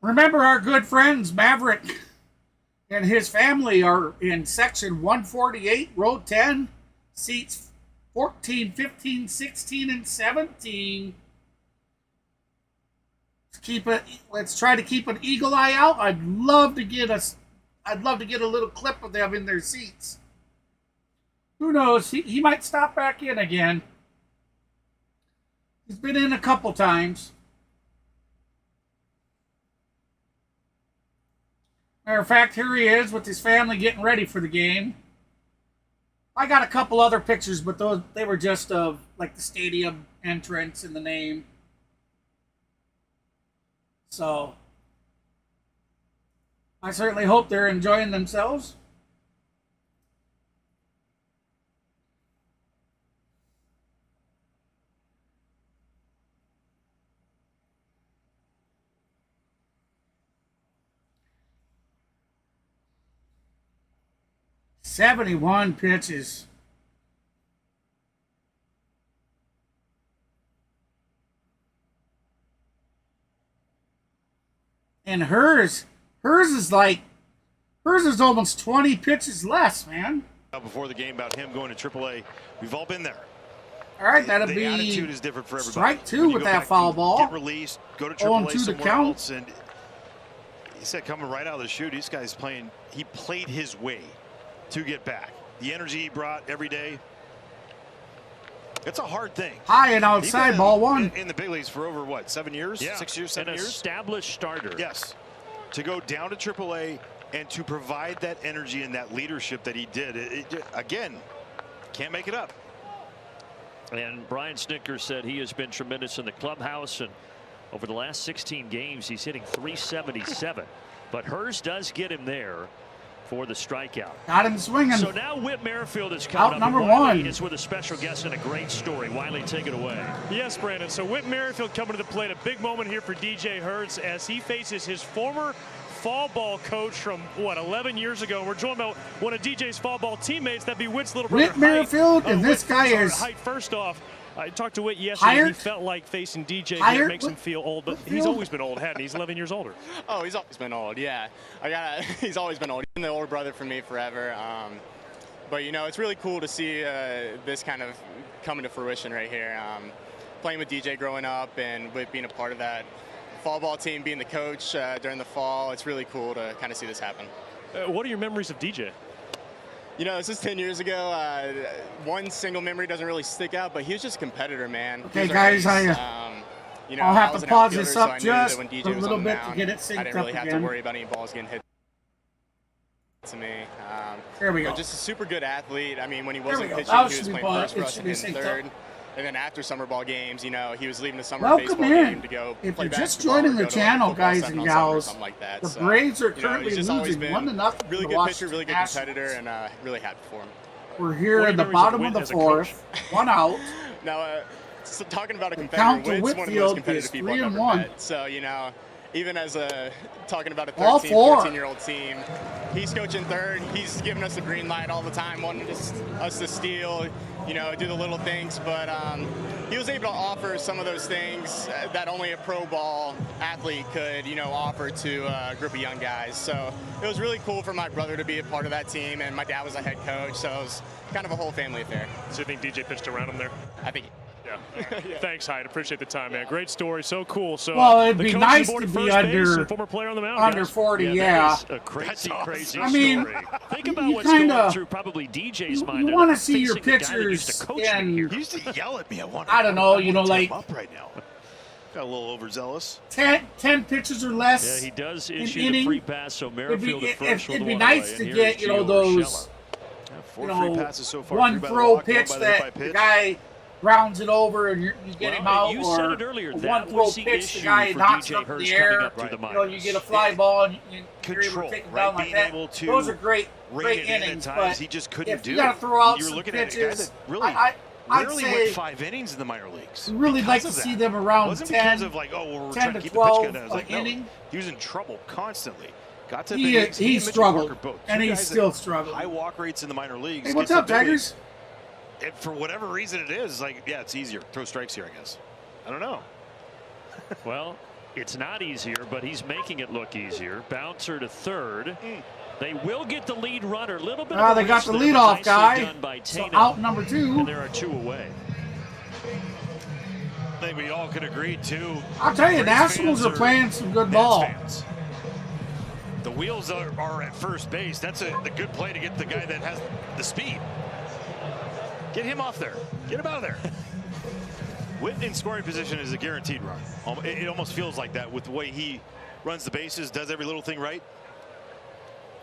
[SPEAKER 1] Remember our good friends Maverick and his family are in section 148, row 10, seats 14, 15, 16, and 17. Let's try to keep an eagle eye out. I'd love to get a little clip of them in their seats. Who knows? He might stop back in again. He's been in a couple times. Matter of fact, here he is with his family getting ready for the game. I got a couple other pictures, but they were just of like the stadium entrance and the name. So I certainly hope they're enjoying themselves. "71 pitches. And hers is almost 20 pitches less, man.
[SPEAKER 3] Before the game about him going to AAA. We've all been there.
[SPEAKER 1] All right, that'll
[SPEAKER 3] the
[SPEAKER 1] be
[SPEAKER 3] attitude is different for everybody.
[SPEAKER 1] Strike two with that foul ball.
[SPEAKER 3] Get released, go to AAA somewhere else, and he said coming right out of the chute, this guy's playing. He played his way to get back. The energy he brought every day. It's a hard thing.
[SPEAKER 1] High and outside, ball one.
[SPEAKER 3] In the big leagues for over what, 7 years?
[SPEAKER 2] Yeah.
[SPEAKER 3] 6 years, 7 years.
[SPEAKER 2] An established starter.
[SPEAKER 3] Yes. To go down to AAA and to provide that energy and that leadership that he did, again, can't make it up.
[SPEAKER 2] And Brian Snitker said he has been tremendous in the clubhouse, and over the last 16 games he's hitting .377, but Herz does get him there for the strikeout.
[SPEAKER 1] Got him swinging.
[SPEAKER 2] So now Whit Merrifield is coming
[SPEAKER 1] out
[SPEAKER 2] up.
[SPEAKER 1] number
[SPEAKER 2] Wiley
[SPEAKER 1] one.
[SPEAKER 2] is with a special guest and a great story. Wiley, take it away.
[SPEAKER 4] Yes, Brandon. So Whit Merrifield coming to the plate. A big moment here for DJ Herz as he faces his former fall ball coach from, what, 11 years ago. We're joined by one of DJ's fall ball teammates. That'd be Whit's little brother,
[SPEAKER 1] Whit Merrifield, and this guy is...
[SPEAKER 4] Height, first off, I talked to Whit yesterday. He felt like facing DJ here makes him feel old, but he's always been old, hadn't he? He's 11 years older.
[SPEAKER 17] Oh, he's always been old, yeah. He's always been old. He's been the older brother for me forever. But, you know, it's really cool to see this kind of coming to fruition right here. Playing with DJ growing up and with being a part of that fall ball team, being the coach during the fall, it's really cool to kind of see this happen.
[SPEAKER 4] What are your memories of DJ?
[SPEAKER 17] You know, this is 10 years ago. One single memory doesn't really stick out, but he was just a competitor, man.
[SPEAKER 1] Okay, guys,
[SPEAKER 17] you know,
[SPEAKER 1] I'll have to pause this up
[SPEAKER 17] so
[SPEAKER 1] just
[SPEAKER 17] when DJ
[SPEAKER 1] a
[SPEAKER 17] was
[SPEAKER 1] little
[SPEAKER 17] on the
[SPEAKER 1] bit to
[SPEAKER 17] mound,
[SPEAKER 1] get it synced
[SPEAKER 17] I didn't really
[SPEAKER 1] up
[SPEAKER 17] have
[SPEAKER 1] again.
[SPEAKER 17] to worry about any balls getting hit to me.
[SPEAKER 1] There we
[SPEAKER 17] you know,
[SPEAKER 1] go.
[SPEAKER 17] Just a super good athlete. I mean, when he
[SPEAKER 1] There
[SPEAKER 17] wasn't
[SPEAKER 1] we go.
[SPEAKER 17] pitching,
[SPEAKER 1] That
[SPEAKER 17] he was
[SPEAKER 1] should be
[SPEAKER 17] playing
[SPEAKER 1] fun.
[SPEAKER 17] first for
[SPEAKER 1] It
[SPEAKER 17] us
[SPEAKER 1] should
[SPEAKER 17] and
[SPEAKER 1] be
[SPEAKER 17] hitting
[SPEAKER 1] synced
[SPEAKER 17] third.
[SPEAKER 1] up.
[SPEAKER 17] And then after summer ball games, you know, he was leaving the summer
[SPEAKER 1] Welcome
[SPEAKER 17] baseball
[SPEAKER 1] in.
[SPEAKER 17] game to go
[SPEAKER 1] If
[SPEAKER 17] play
[SPEAKER 1] you're just
[SPEAKER 17] basketball
[SPEAKER 1] joining
[SPEAKER 17] or
[SPEAKER 1] the
[SPEAKER 17] go to, like,
[SPEAKER 1] channel,
[SPEAKER 17] football
[SPEAKER 1] guys
[SPEAKER 17] 7
[SPEAKER 1] and
[SPEAKER 17] on 7 or
[SPEAKER 1] gals,
[SPEAKER 17] something like that.
[SPEAKER 1] the
[SPEAKER 17] So,
[SPEAKER 1] Braves are
[SPEAKER 17] you know,
[SPEAKER 1] currently
[SPEAKER 17] he's just always
[SPEAKER 1] losing
[SPEAKER 17] been
[SPEAKER 1] 1-0
[SPEAKER 17] really
[SPEAKER 1] to
[SPEAKER 17] good
[SPEAKER 1] the
[SPEAKER 17] pitcher, really good
[SPEAKER 1] Washington
[SPEAKER 17] competitor, and really happy for him.
[SPEAKER 1] We're here in the bottom of the fourth, one out.
[SPEAKER 17] Now, so talking about a
[SPEAKER 1] count
[SPEAKER 17] competitor,
[SPEAKER 1] to
[SPEAKER 17] Whit's one of the most
[SPEAKER 1] Whitfield
[SPEAKER 17] competitive
[SPEAKER 1] is
[SPEAKER 17] people I've ever
[SPEAKER 1] 3-1.
[SPEAKER 17] met. So, you know, even as talking about a
[SPEAKER 1] All
[SPEAKER 17] 13,
[SPEAKER 1] four.
[SPEAKER 17] 14-year-old team, he's coaching third. He's giving us the green light all the time, wanting us to steal, you know, do the little things. But he was able to offer some of those things that only a pro ball athlete could, you know, offer to a group of young guys. So it was really cool for my brother to be a part of that team, and my dad was a head coach, so it was kind of a whole family affair.
[SPEAKER 4] So you think DJ pitched around him there?
[SPEAKER 17] I think.
[SPEAKER 4] Yeah. Thanks, Hyde. Appreciate the time, man. Great story. So cool. So
[SPEAKER 1] Well, it'd
[SPEAKER 4] the
[SPEAKER 1] be
[SPEAKER 4] coach
[SPEAKER 1] nice
[SPEAKER 4] aboard
[SPEAKER 1] to
[SPEAKER 4] at
[SPEAKER 1] be
[SPEAKER 4] first base
[SPEAKER 1] under-
[SPEAKER 4] and former player on the mound.
[SPEAKER 1] under
[SPEAKER 4] guys.
[SPEAKER 1] 40,
[SPEAKER 2] That
[SPEAKER 1] yeah.
[SPEAKER 2] is a crazy, crazy
[SPEAKER 1] I mean,
[SPEAKER 2] story. Think about
[SPEAKER 1] you
[SPEAKER 2] what's going
[SPEAKER 1] kinda-
[SPEAKER 2] through probably DJ's mind.
[SPEAKER 1] You want to
[SPEAKER 2] They're
[SPEAKER 1] see your
[SPEAKER 2] facing the guy that used to
[SPEAKER 1] pictures
[SPEAKER 2] coach me
[SPEAKER 1] in,
[SPEAKER 2] here.
[SPEAKER 3] He used to yell at me at one.
[SPEAKER 1] I don't know, you know,
[SPEAKER 3] I'm
[SPEAKER 1] like
[SPEAKER 3] up right now. Got a little overzealous.
[SPEAKER 1] 10 pitches or less.
[SPEAKER 2] Yeah, he does
[SPEAKER 1] an
[SPEAKER 2] issue the
[SPEAKER 1] inning.
[SPEAKER 2] free pass, so Merrifield at first will
[SPEAKER 1] It'd
[SPEAKER 2] go
[SPEAKER 1] be
[SPEAKER 2] on
[SPEAKER 1] nice
[SPEAKER 2] away,
[SPEAKER 1] to
[SPEAKER 2] and
[SPEAKER 1] get,
[SPEAKER 2] here's
[SPEAKER 1] you know,
[SPEAKER 2] Gio
[SPEAKER 1] those,
[SPEAKER 2] Urshela.
[SPEAKER 3] Four
[SPEAKER 1] you
[SPEAKER 3] free
[SPEAKER 1] know,
[SPEAKER 3] passes so far.
[SPEAKER 1] one
[SPEAKER 3] 3 by the
[SPEAKER 1] throw
[SPEAKER 3] walk,
[SPEAKER 1] pitch
[SPEAKER 3] 1 by the
[SPEAKER 1] that
[SPEAKER 3] by
[SPEAKER 1] the
[SPEAKER 3] pitch.
[SPEAKER 1] guy grounds it over and you get him out,
[SPEAKER 2] you
[SPEAKER 1] or
[SPEAKER 2] said it earlier,
[SPEAKER 1] a
[SPEAKER 2] that
[SPEAKER 1] one throw
[SPEAKER 2] was the
[SPEAKER 1] pitch the
[SPEAKER 2] issue
[SPEAKER 1] guy
[SPEAKER 2] for
[SPEAKER 1] knocks
[SPEAKER 2] DJ
[SPEAKER 1] it up in
[SPEAKER 2] Herz
[SPEAKER 1] the
[SPEAKER 2] coming
[SPEAKER 1] air.
[SPEAKER 2] up through the
[SPEAKER 1] You know, you
[SPEAKER 2] minors.
[SPEAKER 1] get a fly ball and you're able
[SPEAKER 3] Control,
[SPEAKER 1] to take him
[SPEAKER 3] right?
[SPEAKER 1] down like
[SPEAKER 3] Being
[SPEAKER 1] that.
[SPEAKER 3] able to
[SPEAKER 1] Those are great
[SPEAKER 3] rein it in
[SPEAKER 1] innings,
[SPEAKER 3] at times.
[SPEAKER 1] but
[SPEAKER 3] He just couldn't
[SPEAKER 1] if
[SPEAKER 3] do
[SPEAKER 1] you got to
[SPEAKER 3] it.
[SPEAKER 1] throw out
[SPEAKER 3] You're
[SPEAKER 1] some
[SPEAKER 3] looking at a guy
[SPEAKER 1] pitches,
[SPEAKER 3] that really
[SPEAKER 1] I'd
[SPEAKER 3] rarely
[SPEAKER 1] say
[SPEAKER 3] went 5 innings in the minor leagues.
[SPEAKER 1] really like
[SPEAKER 3] because
[SPEAKER 1] to
[SPEAKER 3] of
[SPEAKER 1] see
[SPEAKER 3] that.
[SPEAKER 1] them around
[SPEAKER 3] It wasn't
[SPEAKER 1] 10,
[SPEAKER 3] because of like, oh, well, we're
[SPEAKER 1] 10
[SPEAKER 3] trying
[SPEAKER 1] to
[SPEAKER 3] to keep the pitch
[SPEAKER 1] 12
[SPEAKER 3] count down. It was like, no,
[SPEAKER 1] inning.
[SPEAKER 3] he was in trouble constantly. Got to
[SPEAKER 1] He
[SPEAKER 3] big leagues.
[SPEAKER 1] he
[SPEAKER 3] and Mitchell
[SPEAKER 1] struggled,
[SPEAKER 3] Walker both.
[SPEAKER 1] and
[SPEAKER 3] Two
[SPEAKER 1] he's
[SPEAKER 3] guys
[SPEAKER 1] still
[SPEAKER 3] that
[SPEAKER 1] struggling.
[SPEAKER 3] high walk rates in the minor leagues.
[SPEAKER 1] Hey, what's
[SPEAKER 3] Get to
[SPEAKER 1] up,
[SPEAKER 3] the big
[SPEAKER 1] Tigers?
[SPEAKER 3] leagues. And for whatever reason it is, like, yeah, it's easier. Throw strikes here, I guess. I don't know.
[SPEAKER 2] Well, it's not easier, but he's making it look easier. Bouncer to third. They will get the lead runner. A little bit of a
[SPEAKER 1] They got
[SPEAKER 2] risk
[SPEAKER 1] the
[SPEAKER 2] there,
[SPEAKER 1] lead
[SPEAKER 2] but
[SPEAKER 1] off
[SPEAKER 2] nicely
[SPEAKER 1] guy.
[SPEAKER 2] done by
[SPEAKER 1] So
[SPEAKER 2] Tatum.
[SPEAKER 1] out number 2.
[SPEAKER 2] And there are 2 away.
[SPEAKER 3] I think we all could agree, too.
[SPEAKER 1] I'll tell you,
[SPEAKER 3] Braves
[SPEAKER 1] Nationals
[SPEAKER 3] fans
[SPEAKER 1] are playing some good
[SPEAKER 3] Nats
[SPEAKER 1] ball.
[SPEAKER 3] fans. The wheels are at first base. That's a good play to get the guy that has the speed. Get him off there. Get him out of there. Whit in scoring position is a guaranteed run. It almost feels like that with the way he runs the bases, does every little thing right.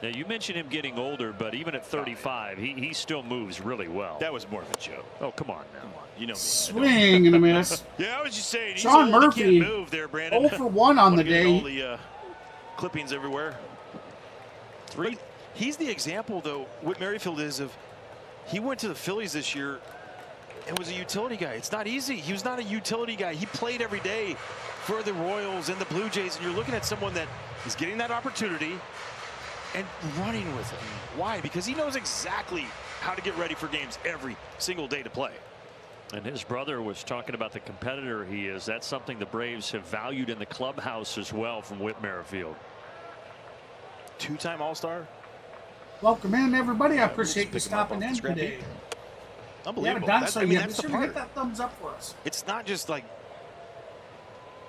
[SPEAKER 2] Now, you mentioned him getting older, but even at 35, he still moves really well.
[SPEAKER 3] That was more of a joke.
[SPEAKER 2] Oh, come on now.
[SPEAKER 3] You know me.
[SPEAKER 1] Swing and a miss.
[SPEAKER 3] Yeah, I was just saying. He's
[SPEAKER 1] Sean
[SPEAKER 3] old,
[SPEAKER 1] Murphy,
[SPEAKER 3] he can't move there, Brandon.
[SPEAKER 1] 0 for 1 on the day.
[SPEAKER 3] All the clippings everywhere. But he's the example, though, Whit Merrifield is of. He went to the Phillies this year and was a utility guy. It's not easy. He was not a utility guy. He played every day for the Royals and the Blue Jays, and you're looking at someone that is getting that opportunity and running with it. Why? Because he knows exactly how to get ready for games every single day to play.
[SPEAKER 2] And his brother was talking about the competitor he is. That's something the Braves have valued in the clubhouse as well from Whit Merrifield.
[SPEAKER 3] 2-time All-Star.
[SPEAKER 1] Welcome in, everybody. I appreciate you stopping in today.
[SPEAKER 3] Unbelievable.
[SPEAKER 1] We haven't done so yet. Be
[SPEAKER 3] That's
[SPEAKER 1] sure
[SPEAKER 3] the
[SPEAKER 1] to hit
[SPEAKER 3] part.
[SPEAKER 1] that thumbs up for us.
[SPEAKER 3] It's not just like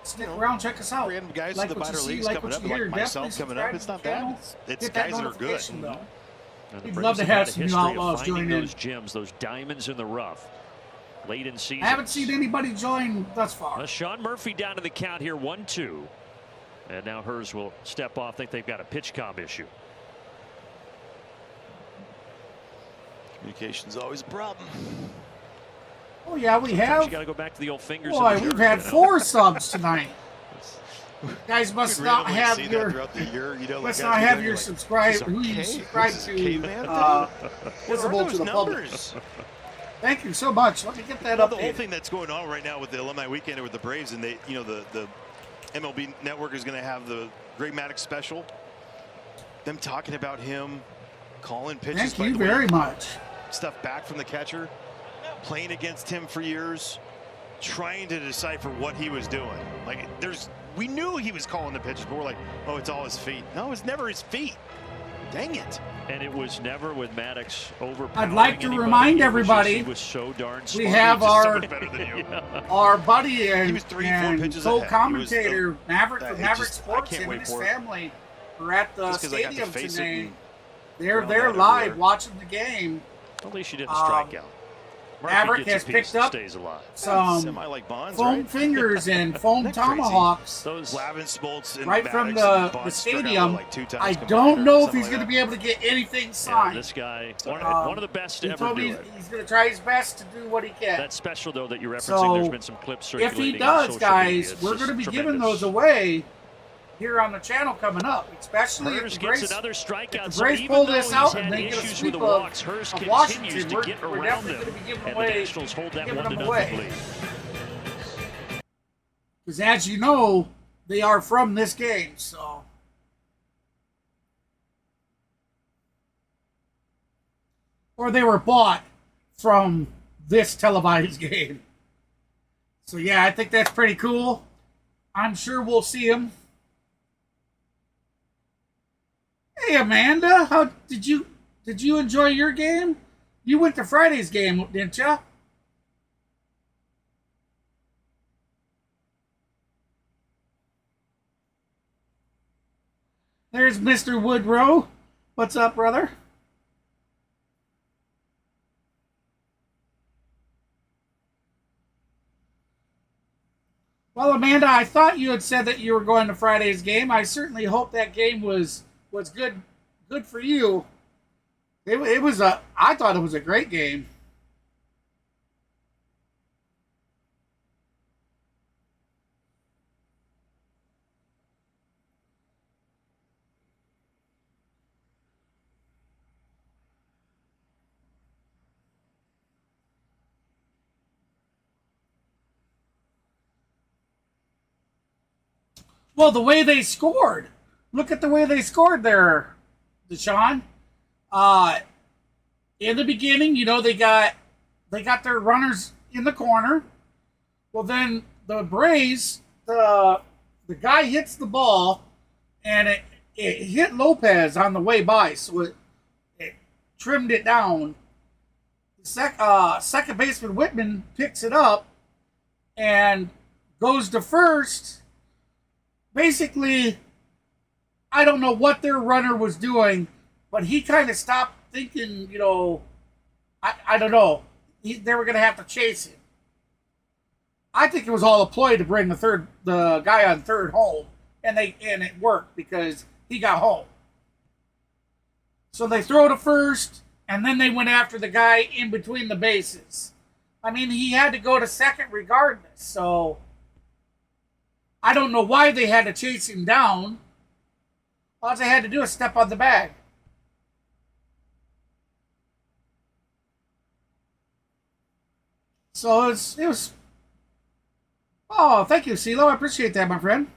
[SPEAKER 1] Stick around, check us out.
[SPEAKER 3] random guys
[SPEAKER 1] Like
[SPEAKER 3] in the
[SPEAKER 1] what you
[SPEAKER 3] minor
[SPEAKER 1] see,
[SPEAKER 3] leagues
[SPEAKER 1] like
[SPEAKER 3] coming
[SPEAKER 1] what
[SPEAKER 3] up,
[SPEAKER 1] you hear.
[SPEAKER 3] like myself
[SPEAKER 1] Definitely
[SPEAKER 3] coming up.
[SPEAKER 1] subscribe
[SPEAKER 3] It's
[SPEAKER 1] to
[SPEAKER 3] not
[SPEAKER 1] the channel.
[SPEAKER 3] that. It's
[SPEAKER 1] Hit that
[SPEAKER 3] guys that are good.
[SPEAKER 1] notification bell.
[SPEAKER 2] And the
[SPEAKER 1] We'd
[SPEAKER 2] Braves
[SPEAKER 1] love to
[SPEAKER 2] had
[SPEAKER 1] have
[SPEAKER 2] a
[SPEAKER 1] some new
[SPEAKER 2] history of
[SPEAKER 1] outlaws
[SPEAKER 2] finding
[SPEAKER 1] join in.
[SPEAKER 2] those gems, those diamonds in the rough, late in season.
[SPEAKER 1] I haven't seen anybody join thus far.
[SPEAKER 2] Sean Murphy down to the count here, 1-2. And now Herz will step off. I think they've got a pitch comm issue.
[SPEAKER 3] Communication's always a problem.
[SPEAKER 1] Oh, yeah, we
[SPEAKER 2] Sometimes
[SPEAKER 1] have.
[SPEAKER 2] You got to go back to the old fingers.
[SPEAKER 1] Boy,
[SPEAKER 2] of the
[SPEAKER 1] we've
[SPEAKER 2] dirt,
[SPEAKER 1] had
[SPEAKER 2] you know?
[SPEAKER 1] 4 subs tonight. Guys must
[SPEAKER 3] You
[SPEAKER 1] not
[SPEAKER 3] randomly
[SPEAKER 1] have
[SPEAKER 3] see that
[SPEAKER 1] your
[SPEAKER 3] throughout the year, you know, like
[SPEAKER 1] must
[SPEAKER 3] guys
[SPEAKER 1] not
[SPEAKER 3] be
[SPEAKER 1] have
[SPEAKER 3] there,
[SPEAKER 1] your
[SPEAKER 3] like,
[SPEAKER 1] subscribe
[SPEAKER 3] "Is
[SPEAKER 1] who you
[SPEAKER 3] okay?
[SPEAKER 1] subscribe
[SPEAKER 3] Is this
[SPEAKER 1] to
[SPEAKER 3] caveman
[SPEAKER 1] visible
[SPEAKER 3] What are
[SPEAKER 1] to the
[SPEAKER 3] those
[SPEAKER 1] public.
[SPEAKER 3] numbers?
[SPEAKER 1] Thank you so much. Let me get that
[SPEAKER 3] Well,
[SPEAKER 1] up.
[SPEAKER 3] the whole thing that's going on right now with the Alumni Weekend and with the Braves, and they, you know, the MLB Network is going to have the Greg Maddux special. Them talking about him, calling pitches.
[SPEAKER 1] Thank you very much.
[SPEAKER 3] Stuff back from the catcher, playing against him for years, trying to decipher what he was doing. Like we knew he was calling the pitches, but we're like, oh, it's all his feet. No, it's never his feet. Dang it.
[SPEAKER 2] And it was never with Maddox overpowering.
[SPEAKER 1] I'd like to
[SPEAKER 2] anybody.
[SPEAKER 1] remind
[SPEAKER 2] It was just
[SPEAKER 1] everybody,
[SPEAKER 2] he was so darn
[SPEAKER 1] we
[SPEAKER 2] smart.
[SPEAKER 1] have
[SPEAKER 2] He was just so
[SPEAKER 1] our
[SPEAKER 2] much better than you.
[SPEAKER 1] our buddy and,
[SPEAKER 3] He was 3-4 pitches ahead.
[SPEAKER 1] co-commentator Maverick
[SPEAKER 3] That-
[SPEAKER 1] from
[SPEAKER 3] it
[SPEAKER 1] Maverick
[SPEAKER 3] just- I
[SPEAKER 1] Sports,
[SPEAKER 3] can't
[SPEAKER 1] him
[SPEAKER 3] wait
[SPEAKER 1] and his
[SPEAKER 3] for it.
[SPEAKER 1] family are at the
[SPEAKER 3] Just 'cause I got to
[SPEAKER 1] stadium
[SPEAKER 3] face it
[SPEAKER 1] today.
[SPEAKER 3] and
[SPEAKER 1] They're
[SPEAKER 3] drown
[SPEAKER 1] there
[SPEAKER 3] out
[SPEAKER 1] live
[SPEAKER 3] everywhere.
[SPEAKER 1] watching the game.
[SPEAKER 2] At least you didn't strike out. Murphy
[SPEAKER 1] Maverick
[SPEAKER 2] gets
[SPEAKER 1] has
[SPEAKER 2] a piece
[SPEAKER 1] picked
[SPEAKER 2] and
[SPEAKER 1] up
[SPEAKER 2] stays alive.
[SPEAKER 1] some
[SPEAKER 3] Semi like Bonds,
[SPEAKER 1] foam
[SPEAKER 3] right?
[SPEAKER 1] fingers and foam
[SPEAKER 3] Isn't that crazy?
[SPEAKER 1] tomahawks
[SPEAKER 2] Those
[SPEAKER 3] Lavin, Smoltz, and
[SPEAKER 1] right from
[SPEAKER 3] Maddox and
[SPEAKER 1] the
[SPEAKER 3] Bonds struck out
[SPEAKER 1] stadium.
[SPEAKER 3] like 2 times
[SPEAKER 1] I
[SPEAKER 3] combined
[SPEAKER 1] don't
[SPEAKER 3] or
[SPEAKER 1] know if
[SPEAKER 3] something
[SPEAKER 1] he's
[SPEAKER 3] like
[SPEAKER 1] going to
[SPEAKER 3] that.
[SPEAKER 1] be able to get anything
[SPEAKER 2] Yeah,
[SPEAKER 1] signed.
[SPEAKER 2] this guy, one of the best
[SPEAKER 1] He
[SPEAKER 2] to ever
[SPEAKER 1] told me
[SPEAKER 2] do it.
[SPEAKER 1] he's going to try his best to do what he can.
[SPEAKER 2] That special, though, that you're referencing,
[SPEAKER 1] So,
[SPEAKER 2] there's been some clips
[SPEAKER 1] if
[SPEAKER 2] circulating
[SPEAKER 1] he
[SPEAKER 2] on
[SPEAKER 1] does,
[SPEAKER 2] social
[SPEAKER 1] guys,
[SPEAKER 2] media. It's
[SPEAKER 1] we're
[SPEAKER 2] just
[SPEAKER 1] going to be giving
[SPEAKER 2] tremendous.
[SPEAKER 1] those away here on the channel coming up, especially
[SPEAKER 2] Herz
[SPEAKER 1] if the
[SPEAKER 2] gets
[SPEAKER 1] Braves,
[SPEAKER 2] another strikeout.
[SPEAKER 1] if the
[SPEAKER 2] So
[SPEAKER 1] Braves
[SPEAKER 2] even
[SPEAKER 1] pull
[SPEAKER 2] though
[SPEAKER 1] this
[SPEAKER 2] he's
[SPEAKER 1] out
[SPEAKER 2] had
[SPEAKER 1] and they get a
[SPEAKER 2] issues
[SPEAKER 1] sweep
[SPEAKER 2] with the
[SPEAKER 1] of
[SPEAKER 2] walks, Herz
[SPEAKER 1] of
[SPEAKER 2] continues
[SPEAKER 1] Washington,
[SPEAKER 2] to
[SPEAKER 1] we're
[SPEAKER 2] get
[SPEAKER 1] definitely
[SPEAKER 2] around
[SPEAKER 1] going to
[SPEAKER 2] them,
[SPEAKER 1] be giving
[SPEAKER 2] and
[SPEAKER 1] away,
[SPEAKER 2] the Nationals hold that
[SPEAKER 1] giving
[SPEAKER 2] 1-0
[SPEAKER 1] them away.
[SPEAKER 2] lead.
[SPEAKER 1] Because as you know, they are from this game, so. Or they were bought from this televised game. So yeah, I think that's pretty cool. I'm sure we'll see him. Hey Amanda, how did you enjoy your game? You went to Friday's game, didn't you? There's Mr. Woodrow. What's up, brother? Well, Amanda, I thought you had said that you were going to Friday's game. I certainly hope that game was good for you. I thought it was a great game. Well, the way they scored. Look at the way they scored there, Deshaun. In the beginning, you know, they got their runners in the corner. Well, then the Braves, the guy hits the ball, and it hit Lopez on the way by, so it trimmed it down. Second baseman Whitman picks it up and goes to first. Basically, I don't know what their runner was doing, but he kind of stopped thinking, you know, I don't know. They were going to have to chase him. I think it was all a ploy to bring the guy on third home, and it worked because he got home. So they throw to first, and then they went after the guy in between the bases. I mean, he had to go to second regardless, so I don't know why they had to chase him down. All they had to do is step on the bag. So it was. Oh, thank you, CeeLo. I appreciate that, my friend.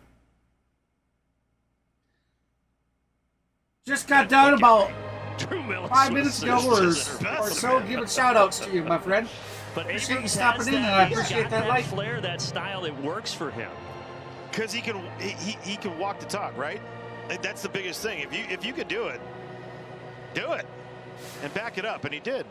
[SPEAKER 1] Just got done about 5 minutes ago or so. Giving shout outs to you, my friend.
[SPEAKER 2] But
[SPEAKER 1] appreciate you
[SPEAKER 2] Abrams
[SPEAKER 1] stopping
[SPEAKER 2] has
[SPEAKER 1] in, and
[SPEAKER 2] that-
[SPEAKER 1] I
[SPEAKER 2] he's
[SPEAKER 1] appreciate
[SPEAKER 2] got
[SPEAKER 1] that light.
[SPEAKER 2] flair, that style. It works for him.
[SPEAKER 3] Because he can walk the talk, right? Like, that's the biggest thing. If you could do it, Do it and back it up, and he did.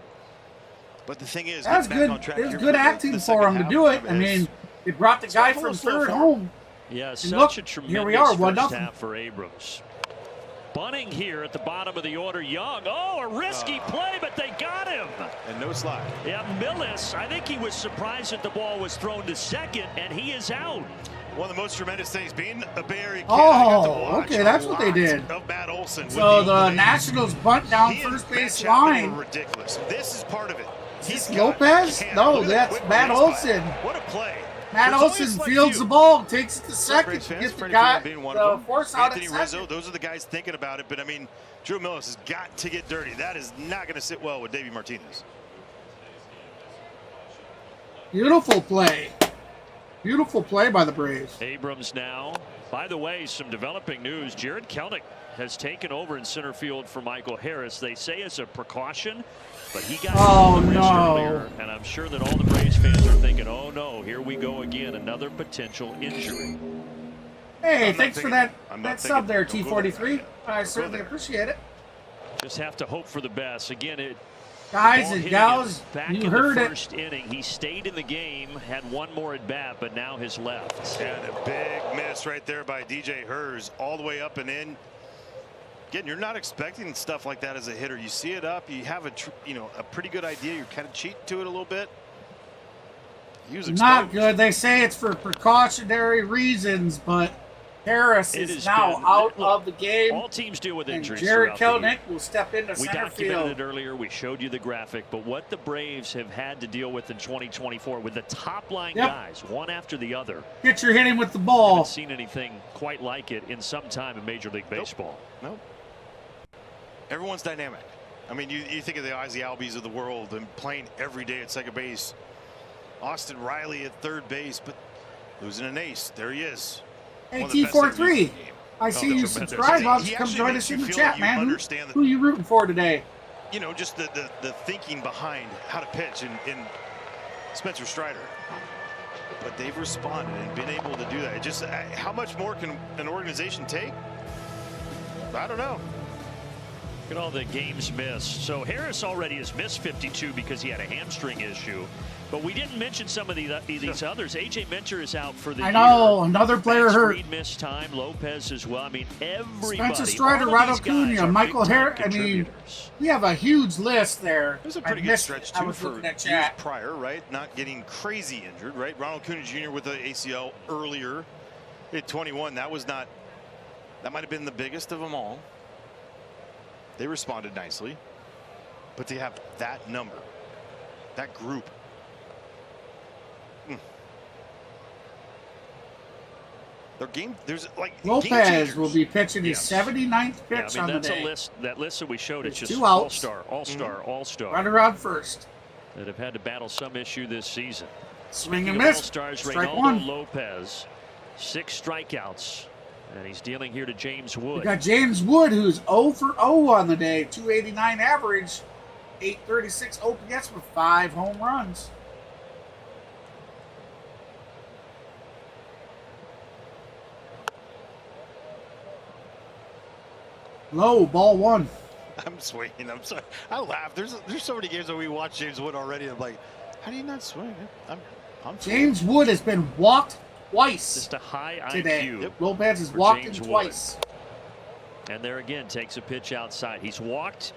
[SPEAKER 3] But the thing is,
[SPEAKER 1] that's good. It was good acting for him to do it. I mean, it brought the guy from third home.
[SPEAKER 2] Yeah,
[SPEAKER 1] and
[SPEAKER 2] such
[SPEAKER 1] look,
[SPEAKER 2] a tremendous
[SPEAKER 1] here we are,
[SPEAKER 2] first
[SPEAKER 1] 1-0
[SPEAKER 2] half for Abrams. Bunting here at the bottom of the order. Young. Oh, a risky play, but they got him.
[SPEAKER 3] And no slide.
[SPEAKER 2] Yeah, Millis, I think he was surprised that the ball was thrown to second, and he is out.
[SPEAKER 3] One of the most tremendous things, being a Bay Area kid,
[SPEAKER 1] Oh, okay, that's what they did.
[SPEAKER 3] Of Matt Olson.
[SPEAKER 1] So the Nationals bunt down first base line.
[SPEAKER 3] Ridiculous. This is part of it.
[SPEAKER 1] He's Lopez? No, that's Matt Olson.
[SPEAKER 3] What a play.
[SPEAKER 1] Matt Olson fields the ball, takes it to second, gets the guy, the force out at
[SPEAKER 3] Anthony
[SPEAKER 1] second.
[SPEAKER 3] Rizzo, those are the guys thinking about it. But, I mean, Drew Millis has got to get dirty. That is not going to sit well with Davey Martinez.
[SPEAKER 1] Beautiful play. Beautiful play by the Braves.
[SPEAKER 2] Abrams now. By the way, some developing news. Jared Kelnick has taken over in center field for Michael Harris. They say it's a precaution, but he got earlier, and I'm sure that all the Braves fans are thinking, oh no, here we go again, another potential injury.
[SPEAKER 1] Hey, thanks for that sub there, T43. I certainly appreciate it.
[SPEAKER 2] Just have to hope for the best. Again,
[SPEAKER 1] guys and gals, you heard it.
[SPEAKER 2] First inning, he stayed in the game, had one more at bat, but now has left.
[SPEAKER 3] And a big miss right there by DJ Herz, all the way up and in. Again, you're not expecting stuff like that as a hitter. You see it up, you have a pretty good idea. You're kind of cheating to it a little bit. He was
[SPEAKER 1] not good. They say it's for precautionary reasons, but Harris is now out of the game.
[SPEAKER 2] All teams deal with injuries.
[SPEAKER 1] Jared Kelnick will step into center field.
[SPEAKER 2] We documented it earlier. We showed you the graphic. But what the Braves have had to deal with in 2024 with the top line guys, one after the other.
[SPEAKER 1] Pitcher hitting with the ball.
[SPEAKER 2] Haven't seen anything quite like it in some time in Major League Baseball.
[SPEAKER 3] Nope. Everyone's dynamic. I mean, you think of the Ozzie Albies of the world and playing every day at second base. Austin Riley at third base, but losing an ace. There he is.
[SPEAKER 1] Hey, T43, I see you subscribe. Why don't you come join us in the chat, man? Who are you rooting for today?
[SPEAKER 3] You know, just the thinking behind how to pitch in Spencer Strider. But they've responded and been able to do that. Just how much more can an organization take? I don't know.
[SPEAKER 2] Look at all the games missed. So Harris already has missed 52 because he had a hamstring issue. But we didn't mention some of these others. A.J. Minter is out for the year.
[SPEAKER 1] I know, another player hurt.
[SPEAKER 2] Reed missed time. Lopez as well. I mean, everybody.
[SPEAKER 1] Spencer Strider, Rod Acuna, Michael Harris. I mean, we have a huge list there.
[SPEAKER 3] It was a pretty good stretch, too, for years prior, right? Not getting crazy injured, right? Ronald Acuna Jr. with the ACL earlier at 21. That might have been the biggest of them all. They responded nicely. But to have that number, that group. Their game, there's like
[SPEAKER 1] Lopez will be pitching his 79th pitch on the day.
[SPEAKER 2] That's a list. That list that we showed, it's just
[SPEAKER 1] two outs.
[SPEAKER 2] all-star.
[SPEAKER 1] Right around first.
[SPEAKER 2] That have had to battle some issue this season.
[SPEAKER 1] Swing and miss.
[SPEAKER 2] All-stars,
[SPEAKER 1] Strike
[SPEAKER 2] Reynaldo
[SPEAKER 1] one.
[SPEAKER 2] Lopez, 6 strikeouts, and he's dealing here to James Wood.
[SPEAKER 1] We got James Wood, who's 0 for 0 on the day, 289 average, 836 OPS with 5 home runs. Low, ball 1.
[SPEAKER 3] I'm swinging. I'm sorry. I laugh. There's so many games that we watch James Wood already. I'm like, how do you not swing? I'm
[SPEAKER 1] James Wood has been walked twice.
[SPEAKER 2] Just a high
[SPEAKER 1] today.
[SPEAKER 2] IQ.
[SPEAKER 1] Lopez has walked him twice.
[SPEAKER 2] And there again, takes a pitch outside. He's walked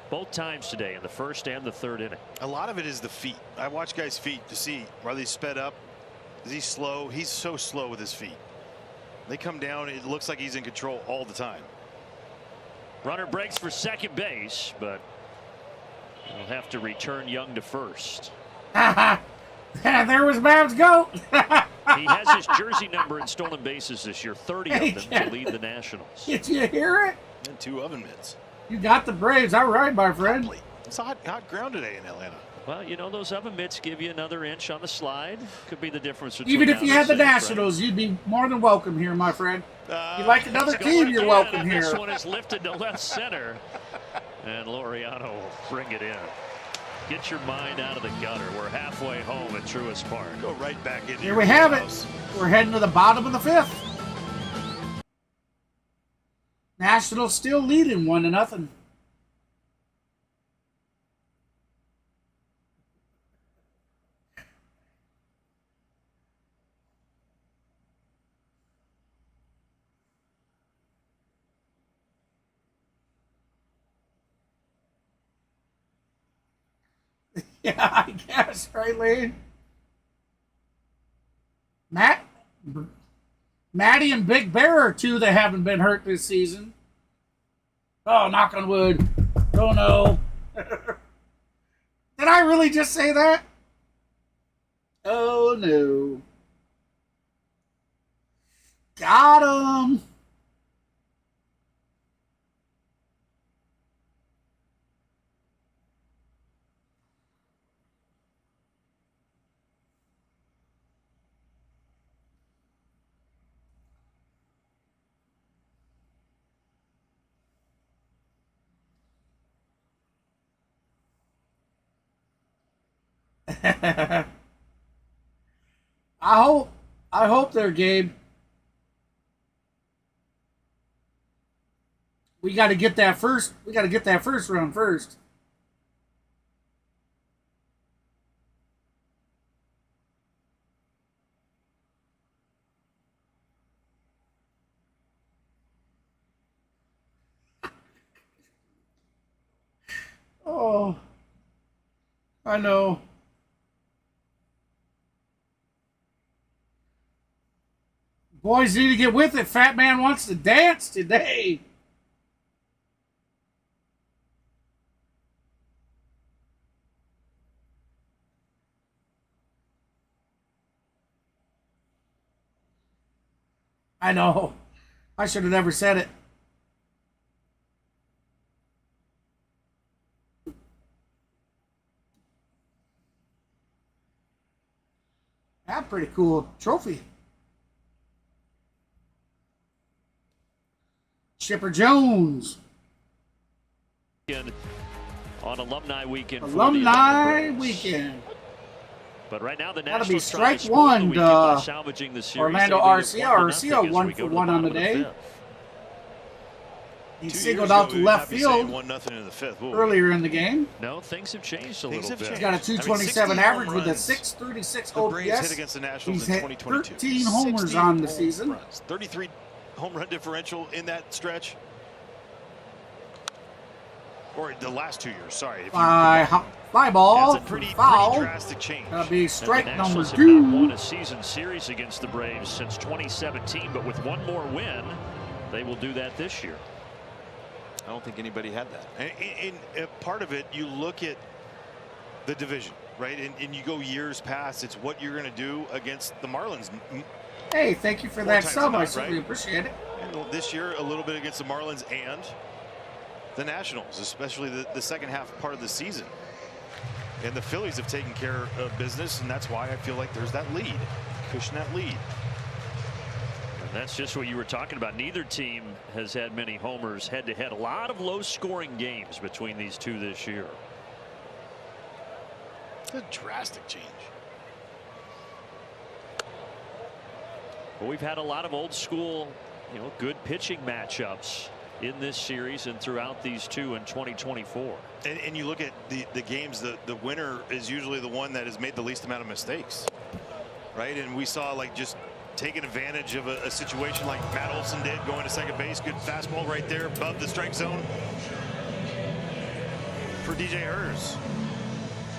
[SPEAKER 2] both times today in the first and the third inning.
[SPEAKER 3] A lot of it is the feet. I watch guys' feet to see, are they sped up? Is he slow? He's so slow with his feet. They come down. It looks like he's in control all the time.
[SPEAKER 2] Runner breaks for second base, but he'll have to return Young to first.
[SPEAKER 1] There was Babs' goat.
[SPEAKER 2] He has his jersey number in stolen bases this year, 30 of them to lead the Nationals.
[SPEAKER 1] Did you hear it?
[SPEAKER 3] And 2 oven mitts.
[SPEAKER 1] You got the Braves. All right, my friend.
[SPEAKER 3] It's hot ground today in Atlanta.
[SPEAKER 2] Well, you know, those oven mitts give you another inch on the slide. Could be the difference between
[SPEAKER 1] even if you had the
[SPEAKER 2] 6,
[SPEAKER 1] Nationals,
[SPEAKER 2] right?
[SPEAKER 1] you'd be more than welcome here, my friend. You like another team, you're welcome here.
[SPEAKER 2] This one is lifted to left center, and Laureano will bring it in. Get your mind out of the gutter. We're halfway home at Truist Park.
[SPEAKER 3] Go right back in.
[SPEAKER 1] Here we have it. We're heading to the bottom of the 5th. Nationals still leading 1-0. Yeah, I guess, right, Lane? Maddie and Big Bear are two that haven't been hurt this season. Oh, knock on wood. Oh, no. Did I really just say that? Oh, no. Got him. I hope they're Gabe. We got to get that first run first. Oh, I know. Boys need to get with it. Fat man wants to dance today. I know. I should have never said it. That's pretty cool trophy. Chipper Jones.
[SPEAKER 2] On Alumni Weekend.
[SPEAKER 1] Alumni Weekend.
[SPEAKER 2] But right now the
[SPEAKER 1] That'll be
[SPEAKER 2] Nationals trying
[SPEAKER 1] strike
[SPEAKER 2] to spoil the
[SPEAKER 1] one
[SPEAKER 2] weekend by salvaging the series.
[SPEAKER 1] Orlando
[SPEAKER 2] They lead it
[SPEAKER 1] Arcia.
[SPEAKER 2] 1-0
[SPEAKER 1] Arcia
[SPEAKER 2] as
[SPEAKER 1] 1
[SPEAKER 2] we
[SPEAKER 1] for
[SPEAKER 2] go to
[SPEAKER 1] 1
[SPEAKER 2] the
[SPEAKER 1] on the
[SPEAKER 2] bottom of
[SPEAKER 1] day.
[SPEAKER 2] fifth.
[SPEAKER 1] He singled out to left field
[SPEAKER 3] 1-0 in the fifth. Ooh.
[SPEAKER 1] earlier in the game.
[SPEAKER 2] No, things have changed a
[SPEAKER 3] Things
[SPEAKER 2] little
[SPEAKER 3] have
[SPEAKER 2] bit.
[SPEAKER 1] He's got a 227 average with a 636
[SPEAKER 3] The Braves
[SPEAKER 1] OPS.
[SPEAKER 3] hit against the Nationals
[SPEAKER 1] He's
[SPEAKER 3] in
[SPEAKER 1] hit
[SPEAKER 3] 2022.
[SPEAKER 1] 13 homers on the
[SPEAKER 3] 60
[SPEAKER 1] season.
[SPEAKER 3] runs, 33 home run differential in that stretch. Or the last 2 years, sorry.
[SPEAKER 1] Fly ball.
[SPEAKER 3] That's a pretty
[SPEAKER 1] foul.
[SPEAKER 3] drastic change.
[SPEAKER 1] That'll be strike
[SPEAKER 2] And the
[SPEAKER 1] number
[SPEAKER 2] Nationals have not
[SPEAKER 1] 2.
[SPEAKER 2] won a season series against the Braves since 2017, but with one more win, they will do that this year.
[SPEAKER 3] I don't think anybody had that. And part of it, you look at the division, right? And you go years past, it's what you're going to do against the Marlins.
[SPEAKER 1] Hey, thank you for that sub. I certainly appreciate it.
[SPEAKER 3] And this year, a little bit against the Marlins and the Nationals, especially the second half part of the season. And the Phillies have taken care of business, and that's why I feel like there's that lead, cushion that lead.
[SPEAKER 2] And that's just what you were talking about. Neither team has had many homers head to head. A lot of low scoring games between these two this year.
[SPEAKER 3] It's a drastic change.
[SPEAKER 2] But we've had a lot of old school, good pitching matchups in this series and throughout these two in 2024.
[SPEAKER 3] And you look at the games, the winner is usually the one that has made the least amount of mistakes, right? And we saw just taking advantage of a situation like Matt Olson did, going to second base. Good fastball right there above the strike zone for DJ Herz.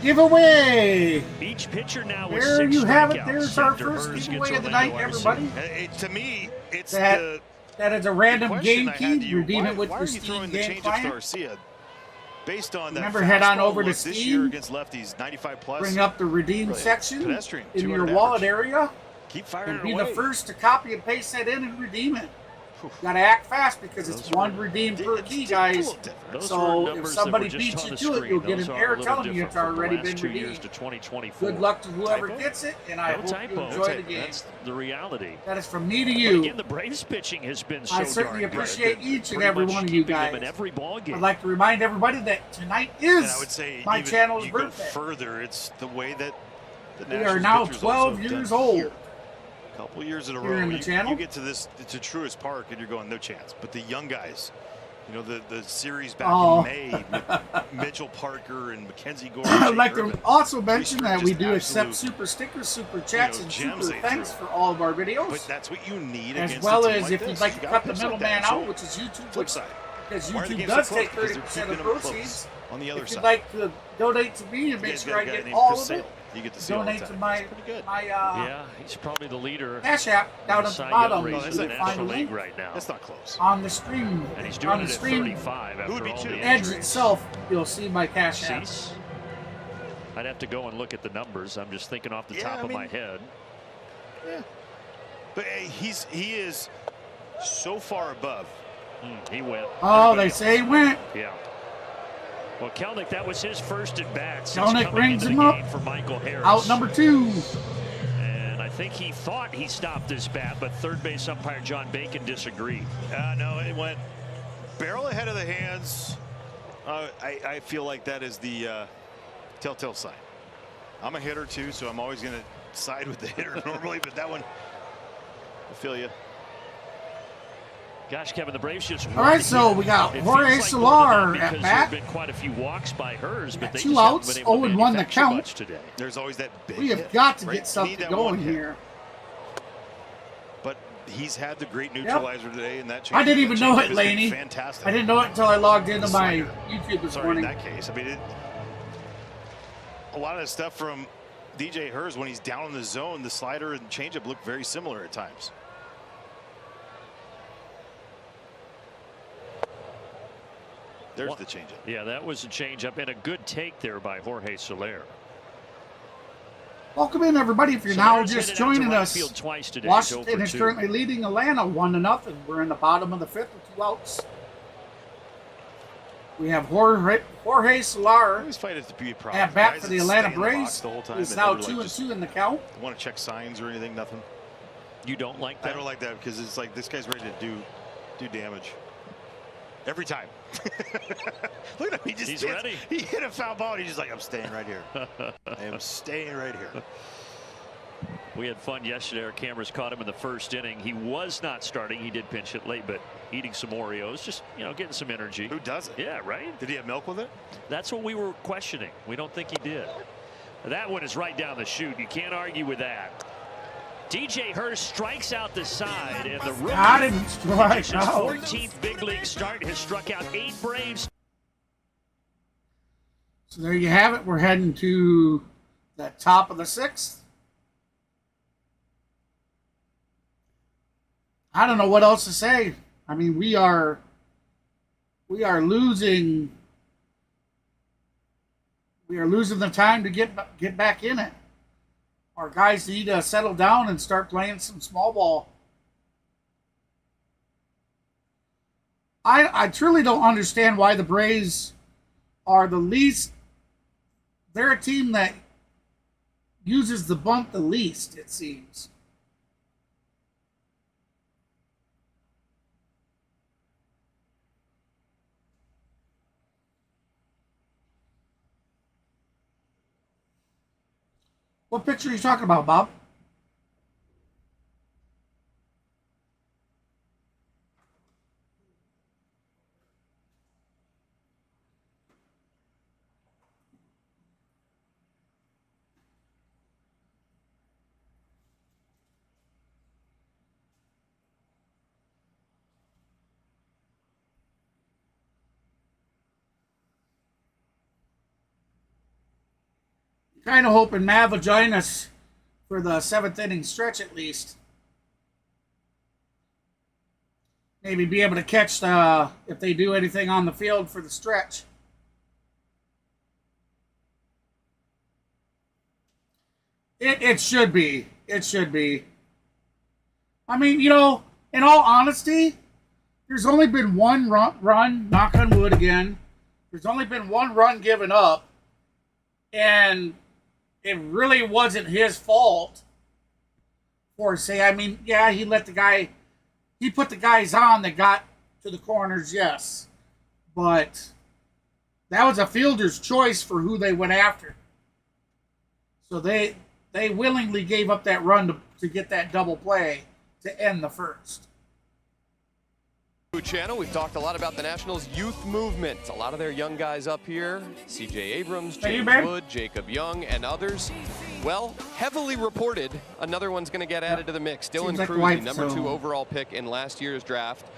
[SPEAKER 1] Giveaway.
[SPEAKER 2] Each pitcher now with
[SPEAKER 1] There
[SPEAKER 2] 6
[SPEAKER 1] you have it.
[SPEAKER 2] strikeouts.
[SPEAKER 1] There's our
[SPEAKER 2] After
[SPEAKER 1] first
[SPEAKER 2] Herz
[SPEAKER 1] giveaway
[SPEAKER 2] gets
[SPEAKER 1] of the
[SPEAKER 2] Orlando
[SPEAKER 1] night,
[SPEAKER 2] Arcia.
[SPEAKER 1] everybody.
[SPEAKER 3] To me, it's
[SPEAKER 1] that is a random game key. Redeem it with
[SPEAKER 3] why
[SPEAKER 1] your
[SPEAKER 3] are you
[SPEAKER 1] Steam
[SPEAKER 3] throwing the
[SPEAKER 1] game
[SPEAKER 3] changeups to
[SPEAKER 1] client.
[SPEAKER 3] Arcia? Based on that,
[SPEAKER 1] Remember, head on
[SPEAKER 3] fastball
[SPEAKER 1] over to
[SPEAKER 3] look this
[SPEAKER 1] Steam.
[SPEAKER 3] year against lefties, 95 plus.
[SPEAKER 1] Bring up the redeem
[SPEAKER 3] Really
[SPEAKER 1] section
[SPEAKER 3] pedestrian,
[SPEAKER 1] in your
[SPEAKER 3] 200
[SPEAKER 1] wallet
[SPEAKER 3] average.
[SPEAKER 1] area.
[SPEAKER 3] Keep firing
[SPEAKER 1] And be
[SPEAKER 3] away.
[SPEAKER 1] the first to copy and paste that in and redeem it. Got to act fast because it's one redeem per key, guys.
[SPEAKER 2] Those
[SPEAKER 1] So
[SPEAKER 2] were
[SPEAKER 1] if
[SPEAKER 2] numbers
[SPEAKER 1] somebody
[SPEAKER 2] that were just
[SPEAKER 1] beats
[SPEAKER 2] on
[SPEAKER 1] you
[SPEAKER 2] the
[SPEAKER 1] to it,
[SPEAKER 2] screen.
[SPEAKER 1] you'll get
[SPEAKER 2] Those
[SPEAKER 1] an
[SPEAKER 2] are a
[SPEAKER 1] error
[SPEAKER 2] little
[SPEAKER 1] telling you it's
[SPEAKER 2] different from the
[SPEAKER 1] already
[SPEAKER 2] last
[SPEAKER 1] been
[SPEAKER 2] 2 years
[SPEAKER 1] redeemed.
[SPEAKER 2] to 2024.
[SPEAKER 1] Good luck to whoever
[SPEAKER 3] Typo?
[SPEAKER 1] gets it, and I
[SPEAKER 2] No
[SPEAKER 1] hope
[SPEAKER 2] typo.
[SPEAKER 1] you enjoy the game.
[SPEAKER 2] That's the reality.
[SPEAKER 1] That is from me to
[SPEAKER 2] But
[SPEAKER 1] you.
[SPEAKER 2] again, the Braves pitching has been so
[SPEAKER 1] I certainly
[SPEAKER 2] darn good.
[SPEAKER 1] appreciate
[SPEAKER 2] They're
[SPEAKER 1] each and
[SPEAKER 2] pretty
[SPEAKER 1] every
[SPEAKER 2] much
[SPEAKER 1] one of you
[SPEAKER 2] keeping them
[SPEAKER 1] guys.
[SPEAKER 2] in every ball game.
[SPEAKER 1] I'd like to remind everybody that tonight
[SPEAKER 3] And I
[SPEAKER 1] is
[SPEAKER 3] would say
[SPEAKER 1] my
[SPEAKER 3] even
[SPEAKER 1] channel's
[SPEAKER 3] you go
[SPEAKER 1] birthday.
[SPEAKER 3] further, it's the way that the
[SPEAKER 1] We are
[SPEAKER 3] Nationals
[SPEAKER 1] now
[SPEAKER 3] pitchers
[SPEAKER 1] 12
[SPEAKER 3] also
[SPEAKER 1] years
[SPEAKER 3] done
[SPEAKER 1] old.
[SPEAKER 3] here. A couple years in a
[SPEAKER 1] Here
[SPEAKER 3] row,
[SPEAKER 1] in the channel.
[SPEAKER 3] you get to Truist Park and you're going, no chance. But the young guys, the series back in May, Mitchell Parker and Mackenzie Gore.
[SPEAKER 1] I'd like
[SPEAKER 3] Jake
[SPEAKER 1] to
[SPEAKER 3] Urban,
[SPEAKER 1] also mention
[SPEAKER 3] these are
[SPEAKER 1] that we
[SPEAKER 3] just
[SPEAKER 1] do accept
[SPEAKER 3] absolute,
[SPEAKER 1] super stickers, super chats, and
[SPEAKER 3] gems
[SPEAKER 1] super
[SPEAKER 3] they
[SPEAKER 1] thanks
[SPEAKER 3] threw.
[SPEAKER 1] for all of our videos.
[SPEAKER 3] But that's what you need
[SPEAKER 1] As
[SPEAKER 3] against
[SPEAKER 1] well
[SPEAKER 3] a team
[SPEAKER 1] as
[SPEAKER 3] like
[SPEAKER 1] if
[SPEAKER 3] this.
[SPEAKER 1] you'd like
[SPEAKER 3] You
[SPEAKER 1] to
[SPEAKER 3] gotta
[SPEAKER 1] cut the
[SPEAKER 3] pitch like
[SPEAKER 1] middleman
[SPEAKER 3] that.
[SPEAKER 1] out,
[SPEAKER 3] So,
[SPEAKER 1] which is YouTube,
[SPEAKER 3] flip
[SPEAKER 1] which
[SPEAKER 3] side.
[SPEAKER 1] Because
[SPEAKER 3] Why are the
[SPEAKER 1] YouTube
[SPEAKER 3] games
[SPEAKER 1] does
[SPEAKER 3] so
[SPEAKER 1] take
[SPEAKER 3] close? Because
[SPEAKER 1] 30%
[SPEAKER 3] they're
[SPEAKER 1] of
[SPEAKER 3] keeping them
[SPEAKER 1] proceeds.
[SPEAKER 3] close on the other
[SPEAKER 1] If you'd
[SPEAKER 3] side.
[SPEAKER 1] like to donate to me and make
[SPEAKER 3] guys
[SPEAKER 1] sure
[SPEAKER 3] got
[SPEAKER 1] I
[SPEAKER 3] a guy
[SPEAKER 1] get
[SPEAKER 3] named
[SPEAKER 1] all
[SPEAKER 3] Chris
[SPEAKER 1] of it,
[SPEAKER 3] Sale. You get to see all the
[SPEAKER 1] donate
[SPEAKER 3] time.
[SPEAKER 1] to my
[SPEAKER 2] Yeah, he's probably the leader.
[SPEAKER 1] Cash App down at the bottom. You
[SPEAKER 2] in the
[SPEAKER 1] can find a
[SPEAKER 2] National
[SPEAKER 1] link
[SPEAKER 2] League right now.
[SPEAKER 3] That's not close.
[SPEAKER 1] on the stream.
[SPEAKER 2] And he's doing
[SPEAKER 1] on the
[SPEAKER 2] it at
[SPEAKER 1] stream
[SPEAKER 2] 35 after
[SPEAKER 3] would be
[SPEAKER 2] all
[SPEAKER 3] two?
[SPEAKER 2] the
[SPEAKER 1] Edge
[SPEAKER 2] injuries.
[SPEAKER 1] itself, you'll see my Cash App.
[SPEAKER 2] Cease? I'd have to go and look at the numbers. I'm just thinking off the top of my head.
[SPEAKER 3] Yeah. But he is so far above.
[SPEAKER 2] He went.
[SPEAKER 1] Oh, they say he went.
[SPEAKER 2] Yeah. Well, Kelnick, that was his first at bat since
[SPEAKER 1] Kelnick
[SPEAKER 2] coming
[SPEAKER 1] rings
[SPEAKER 2] into
[SPEAKER 1] him
[SPEAKER 2] the
[SPEAKER 1] up.
[SPEAKER 2] game for Michael Harris.
[SPEAKER 1] Out number 2.
[SPEAKER 2] And I think he thought he stopped his bat, but third base umpire John Bacon disagreed.
[SPEAKER 3] No, it went barrel ahead of the hands. I feel like that is the telltale sign. I'm a hitter too, so I'm always going to side with the hitter normally, but that one, I feel you.
[SPEAKER 2] Gosh, Kevin, the Braves just
[SPEAKER 1] All right, so we got Jorge Solar at bat.
[SPEAKER 2] There's been quite a few walks by Hers, but they
[SPEAKER 1] 2
[SPEAKER 2] just haven't
[SPEAKER 1] outs,
[SPEAKER 2] been able to
[SPEAKER 1] 0-1 the
[SPEAKER 2] manufacture
[SPEAKER 1] count.
[SPEAKER 2] much today.
[SPEAKER 3] There's always that big
[SPEAKER 1] We have
[SPEAKER 3] hit,
[SPEAKER 1] got to
[SPEAKER 3] right?
[SPEAKER 1] get something
[SPEAKER 3] Need that
[SPEAKER 1] going
[SPEAKER 3] one hit.
[SPEAKER 1] here.
[SPEAKER 3] But he's had the great neutralizer today, and that
[SPEAKER 1] I didn't even know it,
[SPEAKER 3] has been
[SPEAKER 1] Laney.
[SPEAKER 3] fantastic.
[SPEAKER 1] I didn't know it until I logged into
[SPEAKER 3] The
[SPEAKER 1] my
[SPEAKER 3] slider.
[SPEAKER 1] YouTube this
[SPEAKER 3] Sorry,
[SPEAKER 1] morning.
[SPEAKER 3] in that case, I mean, a lot of the stuff from DJ Herz when he's down in the zone, the slider and changeup look very similar at times. There's the changeup.
[SPEAKER 2] Yeah, that was a changeup and a good take there by Jorge Soler.
[SPEAKER 1] Welcome in, everybody. If you're
[SPEAKER 2] So
[SPEAKER 1] now
[SPEAKER 2] there's
[SPEAKER 1] just
[SPEAKER 2] hit it out to
[SPEAKER 1] joining
[SPEAKER 2] right
[SPEAKER 1] us,
[SPEAKER 2] field twice today.
[SPEAKER 1] Washington
[SPEAKER 2] He's
[SPEAKER 1] is
[SPEAKER 2] 0 for 2.
[SPEAKER 1] currently leading Atlanta 1-0. We're in the bottom of the 5th with 2 outs. We have Jorge Solar
[SPEAKER 3] I always find it to be a problem.
[SPEAKER 1] at bat
[SPEAKER 3] Guys
[SPEAKER 1] for the
[SPEAKER 3] that
[SPEAKER 1] Atlanta
[SPEAKER 3] stay in the box
[SPEAKER 1] Braves.
[SPEAKER 3] the whole time
[SPEAKER 1] He's
[SPEAKER 3] and
[SPEAKER 1] now
[SPEAKER 3] never,
[SPEAKER 1] 2-2 in the count.
[SPEAKER 3] want to check signs or anything, nothing.
[SPEAKER 2] You don't like that?
[SPEAKER 3] I don't like that because it's like this guy's ready to do damage every time. Look at him.
[SPEAKER 2] He's ready.
[SPEAKER 3] He hit a foul ball and he's just like, I'm staying right here. I am staying right here.
[SPEAKER 2] We had fun yesterday. Our cameras caught him in the first inning. He was not starting. He did pinch it late, but eating some Oreos, just, you know, getting some energy.
[SPEAKER 3] Who doesn't?
[SPEAKER 2] Yeah, right?
[SPEAKER 3] Did he have milk with it?
[SPEAKER 2] That's what we were questioning. We don't think he did. That one is right down the chute. You can't argue with that. DJ Herz strikes out the side, and the rookie
[SPEAKER 1] I didn't strike
[SPEAKER 2] his
[SPEAKER 1] out.
[SPEAKER 2] 14th big league start has struck out 8 Braves.
[SPEAKER 1] So there you have it. We're heading to the top of the 6th. I don't know what else to say. I mean, we are losing. We are losing the time to get back in it. Our guys need to settle down and start playing some small ball. I truly don't understand why the Braves are the least. They're a team that uses the bunt the least, it seems. What picture are you talking about, Bob? Kind of hoping Mav will join us for the 7th inning stretch at least. Maybe be able to catch if they do anything on the field for the stretch. It should be. It should be. I mean, you know, in all honesty, there's only been one run, knock on wood again. There's only been one run given up. And it really wasn't his fault. For say, I mean, yeah, he put the guys on that got to the corners, yes. But that was a fielder's choice for who they went after. So they willingly gave up that run to get that double play to end the first.
[SPEAKER 8] Channel. We've talked a lot about the Nationals youth movement. A lot of their young guys up here. CJ Abrams, James Wood, Jacob Young, and others. Well, heavily reported, another one's going to get added to the mix. Dylan
[SPEAKER 1] Seems like
[SPEAKER 8] Cruz,
[SPEAKER 1] life,
[SPEAKER 8] the number
[SPEAKER 1] so.
[SPEAKER 8] 2 overall pick in last year's draft.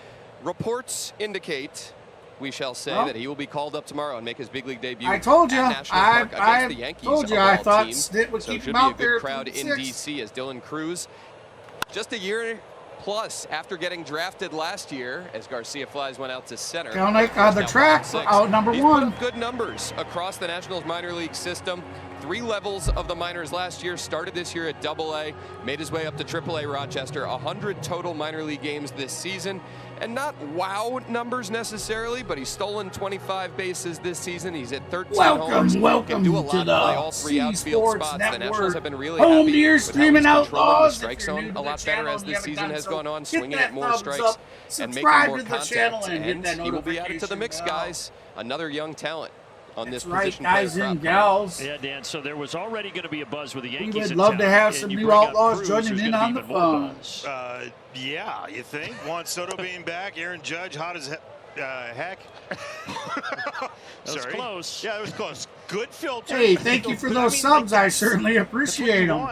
[SPEAKER 8] Reports indicate we shall say,
[SPEAKER 1] Well,
[SPEAKER 8] that he will be called up tomorrow and make his big league debut.
[SPEAKER 1] I told you.
[SPEAKER 8] at Nationals Park against the Yankees.
[SPEAKER 1] Told you.
[SPEAKER 8] of
[SPEAKER 1] I
[SPEAKER 8] all
[SPEAKER 1] thought
[SPEAKER 8] teams.
[SPEAKER 1] Snit would
[SPEAKER 8] So
[SPEAKER 1] keep
[SPEAKER 8] should
[SPEAKER 1] him
[SPEAKER 8] be a
[SPEAKER 1] out
[SPEAKER 8] good
[SPEAKER 1] there.
[SPEAKER 8] crowd in
[SPEAKER 1] 6.
[SPEAKER 8] D.C. as Dylan Cruz, just a year plus after getting drafted last year, as Garcia Flies went out to center.
[SPEAKER 1] Kelnick on the
[SPEAKER 8] Now
[SPEAKER 1] track,
[SPEAKER 8] 6.
[SPEAKER 1] out number
[SPEAKER 8] He's
[SPEAKER 1] 1.
[SPEAKER 8] put up good numbers across the Nationals minor league system. 3 levels of the minors last year, started this year at AA, made his way up to AAA Rochester, 100 total minor league games this season. And not wow numbers necessarily, but he's stolen 25 bases this season. He's at 13 homers.
[SPEAKER 1] Welcome
[SPEAKER 8] Can do a lot
[SPEAKER 1] to
[SPEAKER 8] to play all
[SPEAKER 1] the
[SPEAKER 8] 3
[SPEAKER 1] C
[SPEAKER 8] outfield
[SPEAKER 1] Sports
[SPEAKER 8] spots.
[SPEAKER 1] Network.
[SPEAKER 8] The Nationals have been really
[SPEAKER 1] Home
[SPEAKER 8] happy
[SPEAKER 1] to your
[SPEAKER 8] with how
[SPEAKER 1] streaming
[SPEAKER 8] he's controlling the
[SPEAKER 1] outlaws.
[SPEAKER 8] strike
[SPEAKER 1] If you're new
[SPEAKER 8] zone
[SPEAKER 1] to
[SPEAKER 8] a
[SPEAKER 1] the
[SPEAKER 8] lot better
[SPEAKER 1] channel
[SPEAKER 8] as
[SPEAKER 1] and you
[SPEAKER 8] this
[SPEAKER 1] haven't
[SPEAKER 8] season
[SPEAKER 1] done
[SPEAKER 8] has
[SPEAKER 1] so,
[SPEAKER 8] gone on,
[SPEAKER 1] hit
[SPEAKER 8] swinging
[SPEAKER 1] that
[SPEAKER 8] at more
[SPEAKER 1] thumbs
[SPEAKER 8] strikes
[SPEAKER 1] up,
[SPEAKER 8] and making
[SPEAKER 1] subscribe
[SPEAKER 8] more
[SPEAKER 1] to the channel,
[SPEAKER 8] contact.
[SPEAKER 1] and hit that
[SPEAKER 8] he will be added to the
[SPEAKER 1] notification
[SPEAKER 8] mix,
[SPEAKER 1] bell.
[SPEAKER 8] guys. Another young talent on
[SPEAKER 1] That's
[SPEAKER 8] this
[SPEAKER 1] right,
[SPEAKER 8] position
[SPEAKER 1] guys
[SPEAKER 8] player
[SPEAKER 1] and
[SPEAKER 8] crop.
[SPEAKER 1] gals.
[SPEAKER 2] Yeah, Dan, so there was already going to be a buzz with the Yankees.
[SPEAKER 1] We would
[SPEAKER 2] in
[SPEAKER 1] love
[SPEAKER 2] town,
[SPEAKER 1] to have
[SPEAKER 2] and
[SPEAKER 1] some
[SPEAKER 2] you
[SPEAKER 1] new
[SPEAKER 2] bring up
[SPEAKER 1] outlaws
[SPEAKER 2] Cruz,
[SPEAKER 1] joining
[SPEAKER 2] who's
[SPEAKER 1] in
[SPEAKER 2] gonna
[SPEAKER 1] on
[SPEAKER 2] be
[SPEAKER 1] the
[SPEAKER 2] even more
[SPEAKER 1] phone.
[SPEAKER 2] buzz.
[SPEAKER 3] Yeah, you think? Juan Soto being back, Aaron Judge, hot as heck.
[SPEAKER 2] That was close.
[SPEAKER 3] Yeah, it was close. Good filter.
[SPEAKER 1] Hey, thank you for those subs. I certainly appreciate them.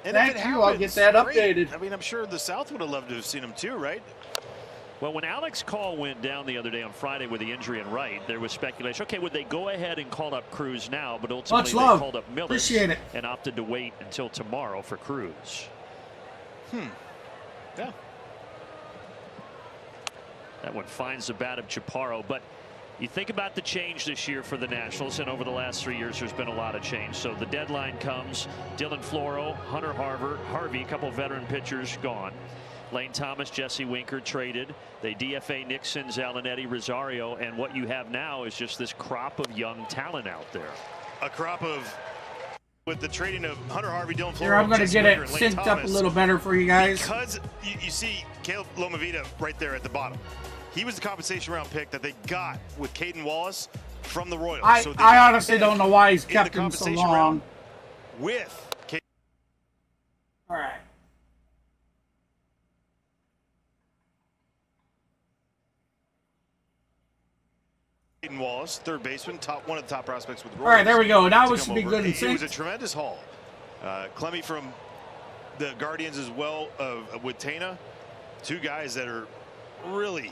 [SPEAKER 1] Thank you. I'll get that updated.
[SPEAKER 3] I mean, I'm sure the South would have loved to have seen him too, right?
[SPEAKER 2] Well, when Alex Call went down the other day on Friday with the injury in right, there was speculation, okay, would they go ahead and call up Cruz now? But ultimately they called up Miller and opted to wait until tomorrow for Cruz.
[SPEAKER 3] Yeah.
[SPEAKER 2] That one finds the bat of Chaparro. But you think about the change this year for the Nationals, and over the last 3 years there's been a lot of change. So the deadline comes, Dylan Floro, Hunter Harvey, a couple veteran pitchers gone. Lane Thomas, Jesse Winker traded. They DFA Nixon, Zalinetti, Rosario, and what you have now is just this crop of young talent out there.
[SPEAKER 3] A crop of, with the trading of Hunter Harvey, Dylan Floro,
[SPEAKER 1] Here, I'm going to
[SPEAKER 3] Jesse
[SPEAKER 1] get it
[SPEAKER 3] Winker, and Lane
[SPEAKER 1] synced up a
[SPEAKER 3] Thomas,
[SPEAKER 1] little better for you guys.
[SPEAKER 3] Because you see Caleb Lomavita right there at the bottom. He was the compensation round pick that they got with Caden Wallace from the Royals.
[SPEAKER 1] I honestly don't know why he's kept him so long.
[SPEAKER 3] With
[SPEAKER 1] all right.
[SPEAKER 3] Caden Wallace, third baseman, one of the top prospects with the Royals.
[SPEAKER 1] All right, there we go. Now we
[SPEAKER 3] to
[SPEAKER 1] should
[SPEAKER 3] come
[SPEAKER 1] be
[SPEAKER 3] over.
[SPEAKER 1] good and
[SPEAKER 3] It was a
[SPEAKER 1] synced.
[SPEAKER 3] tremendous haul. Clemmy from the Guardians as well, with Tana. 2 guys that are really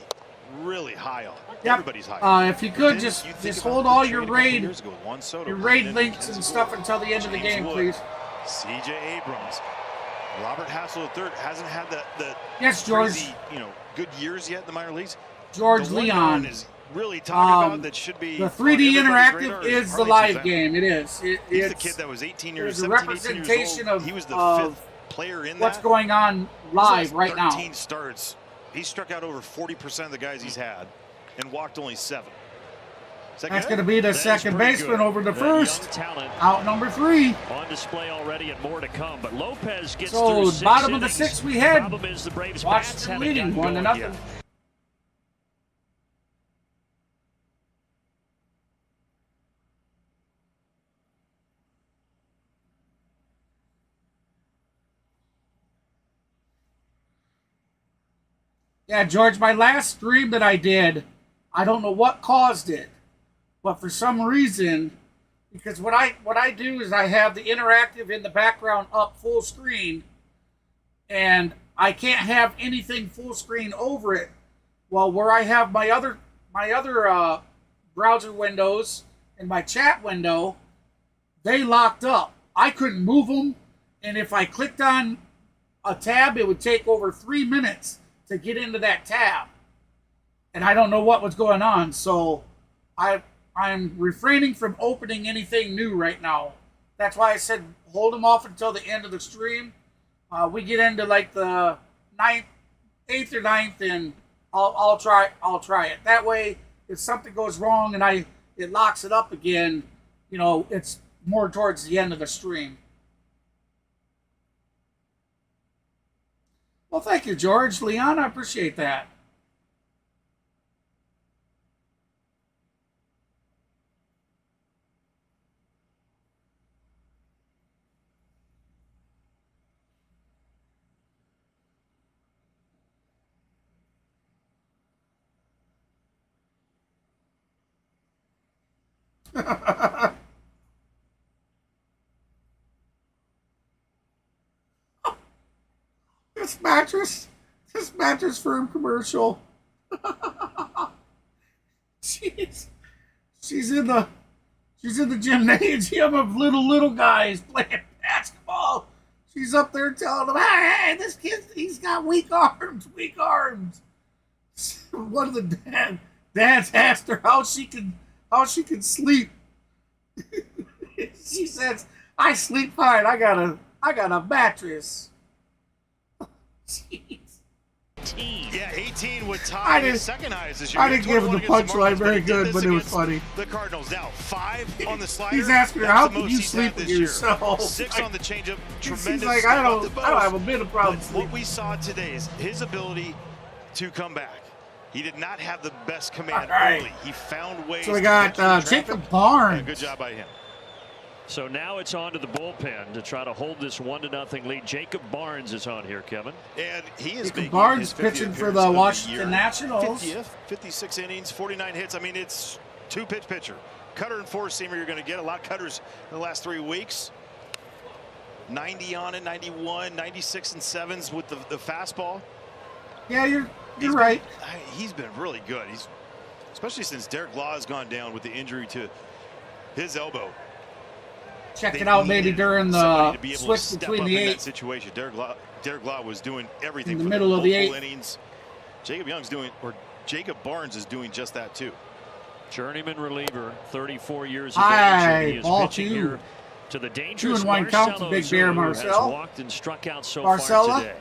[SPEAKER 3] high on.
[SPEAKER 1] Yep.
[SPEAKER 3] Everybody's high on.
[SPEAKER 1] If you could just hold all your raid links and stuff until the end of the game, please.
[SPEAKER 3] C.J. Abrams, Robert Hassel III hasn't had the
[SPEAKER 1] Yes, George.
[SPEAKER 3] crazy, good years yet in the minor leagues.
[SPEAKER 1] George
[SPEAKER 3] The one
[SPEAKER 1] Leon.
[SPEAKER 3] is really talking about that should be
[SPEAKER 1] the
[SPEAKER 3] on
[SPEAKER 1] 3D
[SPEAKER 3] everybody's
[SPEAKER 1] interactive
[SPEAKER 3] radar
[SPEAKER 1] is the
[SPEAKER 3] Harley
[SPEAKER 1] live
[SPEAKER 3] Suzanne.
[SPEAKER 1] game. It is.
[SPEAKER 3] He's
[SPEAKER 1] It's
[SPEAKER 3] the kid that was 18
[SPEAKER 1] there's
[SPEAKER 3] years,
[SPEAKER 1] a
[SPEAKER 3] 17, 18 years
[SPEAKER 1] representation
[SPEAKER 3] old.
[SPEAKER 1] of
[SPEAKER 3] He was the
[SPEAKER 1] of
[SPEAKER 3] 5th player in
[SPEAKER 1] what's
[SPEAKER 3] that.
[SPEAKER 1] going on live right now.
[SPEAKER 3] 13 starts. He struck out over 40% of the guys he's had and walked only 7.
[SPEAKER 1] That's going to be the second baseman over the first. Out number 3.
[SPEAKER 2] On display already and more to come. But Lopez gets
[SPEAKER 1] So
[SPEAKER 2] through 6
[SPEAKER 1] bottom of the
[SPEAKER 2] innings.
[SPEAKER 1] 6 we had.
[SPEAKER 2] Problem is the Braves bats
[SPEAKER 1] Washington
[SPEAKER 2] haven't
[SPEAKER 1] leading
[SPEAKER 2] gotten
[SPEAKER 1] 1-0.
[SPEAKER 2] going yet.
[SPEAKER 1] Yeah, George, my last stream that I did, I don't know what caused it, but for some reason, because what I do is I have the interactive in the background up full screen, and I can't have anything full screen over it. Well, where I have my other browser windows and my chat window, they locked up. I couldn't move them, and if I clicked on a tab, it would take over 3 minutes to get into that tab. And I don't know what was going on, so I'm refraining from opening anything new right now. That's why I said hold them off until the end of the stream. We get into like the 8th or 9th, and I'll try it. That way, if something goes wrong and it locks it up again, it's more towards the end of the stream. Well, thank you, George. Leon, I appreciate that. This mattress firm commercial. She's in the gymnasium of little guys playing basketball. She's up there telling them, hey, this kid, he's got weak arms. One of the dads asked her how she can sleep. She says, I sleep fine. I got a mattress. Jeez.
[SPEAKER 3] Yeah, 18 would tie his second highest this year.
[SPEAKER 1] I didn't give him the punchline very good, but it was funny.
[SPEAKER 3] The Cardinals now 5 on the slider.
[SPEAKER 1] He's asking her, how can you sleep with yourself?
[SPEAKER 3] 6 on the changeup. Tremendous.
[SPEAKER 1] She's like, I don't have a bit of problem.
[SPEAKER 3] What we saw today is his ability to come back. He did not have the best command early. He found ways.
[SPEAKER 1] So we got Jacob Barnes.
[SPEAKER 3] Good job by him.
[SPEAKER 2] So now it's on to the bullpen to try to hold this 1-0 lead. Jacob Barnes is on here, Kevin.
[SPEAKER 3] And he is
[SPEAKER 1] Jacob Barnes pitching for the Washington Nationals.
[SPEAKER 3] 50th, 56 innings, 49 hits. I mean, it's 2-pitch pitcher. Cutter and 4-seamer you're going to get. A lot of cutters in the last 3 weeks. 90 on it, 91, 96 and 7s with the fastball.
[SPEAKER 1] Yeah, you're right.
[SPEAKER 3] He's been really good. He's especially since Derek Law has gone down with the injury to his elbow.
[SPEAKER 1] Check it out maybe during the switch between the 8.
[SPEAKER 3] Situation. Derek Law was doing everything
[SPEAKER 1] in the
[SPEAKER 3] for
[SPEAKER 1] middle of the 8
[SPEAKER 3] innings. Jacob Barnes is doing just that too.
[SPEAKER 2] Journeyman reliever, 34 years of age. And he is pitching here to the dangerous
[SPEAKER 1] 2-1 count to Big Bear Marcel.
[SPEAKER 2] Has walked and struck out so far today.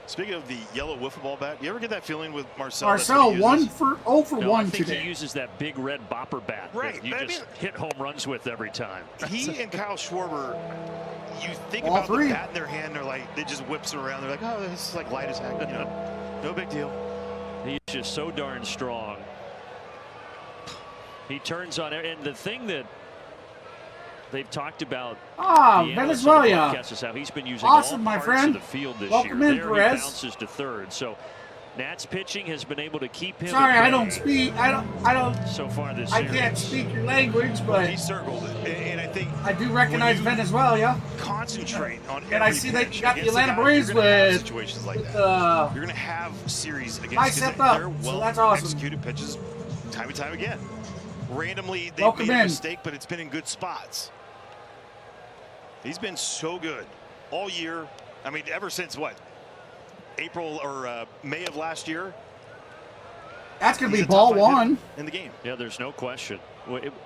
[SPEAKER 3] Speaking of the yellow wiffle ball bat, you ever get that feeling with Marcel?
[SPEAKER 1] Marcel 1 for 1
[SPEAKER 2] I think
[SPEAKER 1] today.
[SPEAKER 2] He uses that big red bopper bat that you just hit home runs with every time.
[SPEAKER 3] He and Kyle Schwarber, you think
[SPEAKER 1] All
[SPEAKER 3] about
[SPEAKER 1] 3.
[SPEAKER 3] the bat in their hand, they just whips it around. They're like, oh, this is like light as heck. No big deal.
[SPEAKER 2] He's just so darn strong. He turns on it, and the thing that they've talked about
[SPEAKER 1] Venezuela.
[SPEAKER 2] Is how he's been using
[SPEAKER 1] awesome,
[SPEAKER 2] all
[SPEAKER 1] my
[SPEAKER 2] parts
[SPEAKER 1] friend.
[SPEAKER 2] of the field this
[SPEAKER 1] Welcome
[SPEAKER 2] year.
[SPEAKER 1] in,
[SPEAKER 2] There
[SPEAKER 1] Perez.
[SPEAKER 2] he bounces to third. So Nats pitching has been able to keep him.
[SPEAKER 1] Sorry,
[SPEAKER 2] at
[SPEAKER 1] I don't
[SPEAKER 2] bay
[SPEAKER 1] speak. I don't.
[SPEAKER 2] So far this
[SPEAKER 1] I
[SPEAKER 2] series.
[SPEAKER 1] can't speak your language, but
[SPEAKER 3] he circled it, and I think
[SPEAKER 1] I do recognize Venezuela.
[SPEAKER 3] Concentrate on.
[SPEAKER 1] And I see they got the Atlanta
[SPEAKER 3] guy,
[SPEAKER 1] Braves with
[SPEAKER 3] situations like
[SPEAKER 1] with
[SPEAKER 3] that. You're going to have series against
[SPEAKER 1] I set up,
[SPEAKER 3] they're
[SPEAKER 1] so
[SPEAKER 3] well
[SPEAKER 1] that's awesome.
[SPEAKER 3] executed pitches time and time again. Randomly, they
[SPEAKER 1] Welcome
[SPEAKER 3] made a
[SPEAKER 1] in.
[SPEAKER 3] mistake, but it's been in good spots. He's been so good all year. I mean, ever since what? April or May of last year.
[SPEAKER 1] That's going to be ball 1
[SPEAKER 3] in the game.
[SPEAKER 2] Yeah, there's no question.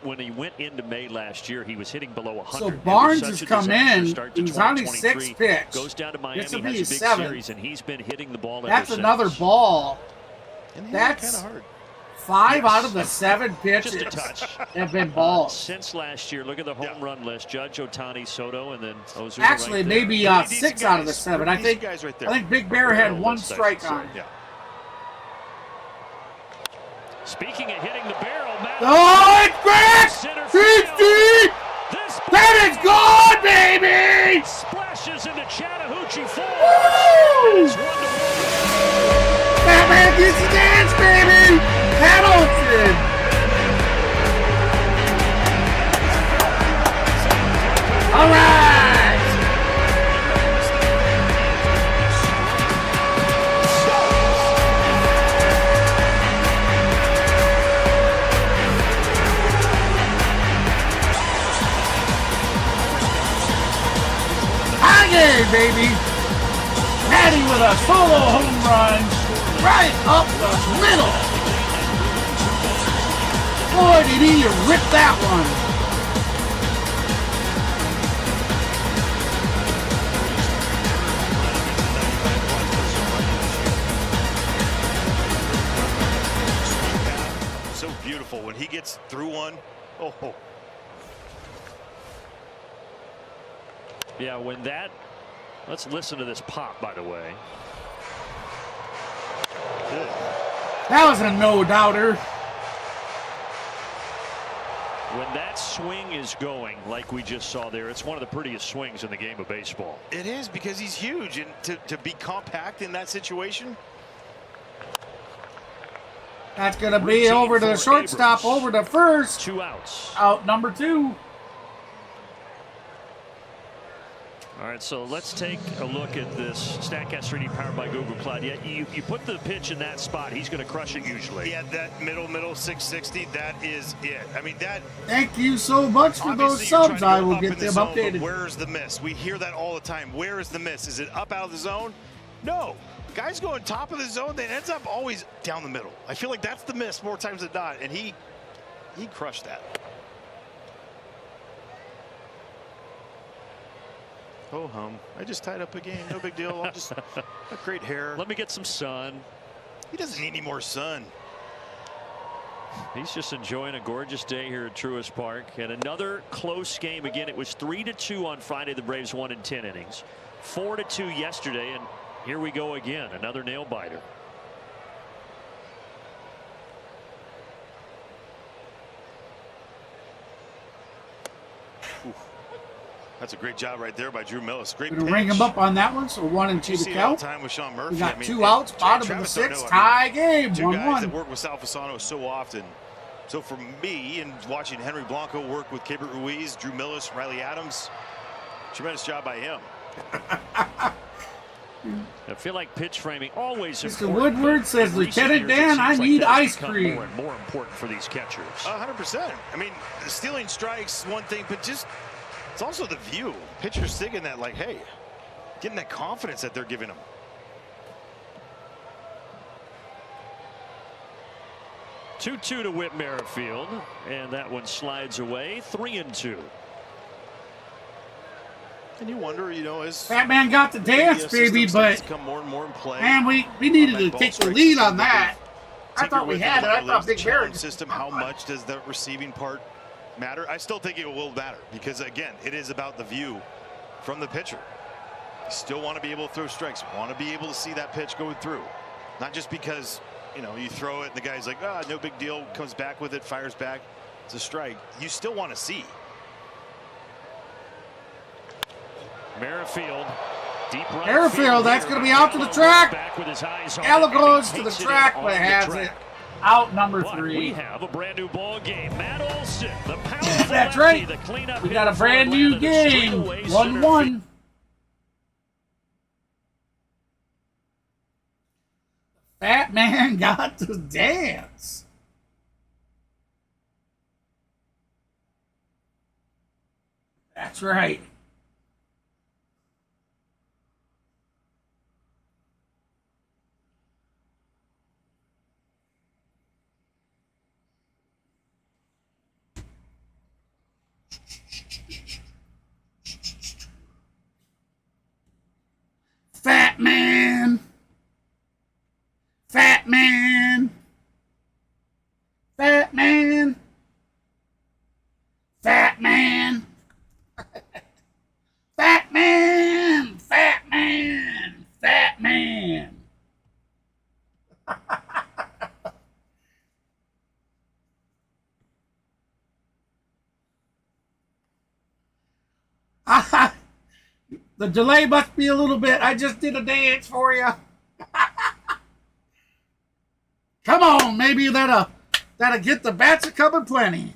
[SPEAKER 2] When he went into May last year, he was hitting below 100.
[SPEAKER 1] So Barnes has come in. He's on his 6th pitch.
[SPEAKER 2] Goes down to Miami,
[SPEAKER 1] This will
[SPEAKER 2] has
[SPEAKER 1] be
[SPEAKER 2] a big
[SPEAKER 1] his 7th.
[SPEAKER 2] series, and he's been hitting the ball.
[SPEAKER 1] That's
[SPEAKER 2] ever
[SPEAKER 1] another
[SPEAKER 2] since.
[SPEAKER 1] ball.
[SPEAKER 3] And
[SPEAKER 1] That's
[SPEAKER 3] kind of hard.
[SPEAKER 1] 5 out of the 7 pitches
[SPEAKER 2] Just a touch.
[SPEAKER 1] have been balls.
[SPEAKER 2] Since last year, look at the home run list. Judge, Ohtani, Soto, and then Ozuna.
[SPEAKER 1] Actually,
[SPEAKER 2] right there.
[SPEAKER 1] maybe 6 out of the 7. I think Big Bear had 1 strike on.
[SPEAKER 3] Yeah.
[SPEAKER 2] Speaking of hitting the barrel, Matt.
[SPEAKER 1] Oh, it's back! It's deep! That is gone, baby!
[SPEAKER 2] Splashes into Chattahoochee Falls.
[SPEAKER 1] Woo!
[SPEAKER 2] It's 1-1.
[SPEAKER 1] Batman gets the dance, baby! Hamilton! All right! Again, baby! Natty with a solo home run right up the middle. Boy, did he rip that one.
[SPEAKER 3] So beautiful when he gets through one. Oh.
[SPEAKER 2] Yeah, when that. Let's listen to this pop, by the way.
[SPEAKER 1] That was a no-doubter.
[SPEAKER 2] When that swing is going like we just saw there, it's one of the prettiest swings in the game of baseball.
[SPEAKER 3] It is, because he's huge, and to be compact in that situation.
[SPEAKER 1] That's going to be over to the shortstop, over to first.
[SPEAKER 2] 2 outs.
[SPEAKER 1] Out number 2.
[SPEAKER 2] All right, so let's take a look at this StatCast 3D powered by Google Cloud. Yeah, you put the pitch in that spot, he's going to crush it usually.
[SPEAKER 3] Yeah, that middle 660, that is it. I mean, that.
[SPEAKER 1] Thank you so much for those subs. I will get them updated.
[SPEAKER 3] Where's the miss? We hear that all the time. Where is the miss? Is it up out of the zone? No. Guys going top of the zone, they ends up always down the middle. I feel like that's the miss more times than not, and he crushed that. Oh, I just tied up a game. No big deal. I'll just a great hair.
[SPEAKER 2] Let me get some sun.
[SPEAKER 3] He doesn't need any more sun.
[SPEAKER 2] He's just enjoying a gorgeous day here at Truist Park. And another close game. Again, it was 3-2 on Friday. The Braves won in 10 innings. 4-2 yesterday. And here we go again. Another nail biter.
[SPEAKER 3] That's a great job right there by Drew Millis. Great
[SPEAKER 1] Gonna
[SPEAKER 3] pitch.
[SPEAKER 1] ring him up on that one, so 1-2 to count.
[SPEAKER 3] Time with Sean Murphy.
[SPEAKER 1] We got 2 outs, bottom of the 6th, tie game, 1-1.
[SPEAKER 3] Two guys that work with Sal Fasano so often. So for me, and watching Henry Blanco work with Keibert Ruiz, Drew Millis, Riley Adams, tremendous job by him.
[SPEAKER 2] I feel like pitch framing always
[SPEAKER 1] Mr.
[SPEAKER 2] important.
[SPEAKER 1] Woodward says, Lieutenant Dan, I need ice cream.
[SPEAKER 2] More and more important for these catchers.
[SPEAKER 3] 100%. I mean, stealing strikes, one thing, but just it's also the view. Pitchers thinking that, like, hey, getting that confidence that they're giving them.
[SPEAKER 2] Two-two to Whit Merrifield, and that one slides away. 3-2.
[SPEAKER 3] And you wonder, you know, as
[SPEAKER 1] That man got the dance, baby, but
[SPEAKER 3] come more and more in play.
[SPEAKER 1] man, we needed to take the lead on that. I thought we had it. I thought Big Bear.
[SPEAKER 3] System. How much does the receiving part matter? I still think it will matter because again, it is about the view from the pitcher. You still want to be able to throw strikes. Want to be able to see that pitch going through, not just because you know you throw it and the guy's like, ah, no big deal, comes back with it, fires back. It's a strike. You still want to see.
[SPEAKER 2] Merrifield, deep right.
[SPEAKER 1] Merrifield, that's going to be out to the track. Gallo goes to the track, but has it. Out number 3.
[SPEAKER 2] We have a brand new ball game. Matt Olson, the
[SPEAKER 1] That's right. We got a brand new game. 1-1. Fat man got to dance. That's right. Fat man. Fat man. Fat man. Fat man. Fat man. Fat man. Fat man. The delay must be a little bit. I just did a dance for you. Come on, maybe that'll get the bats a coming plenty.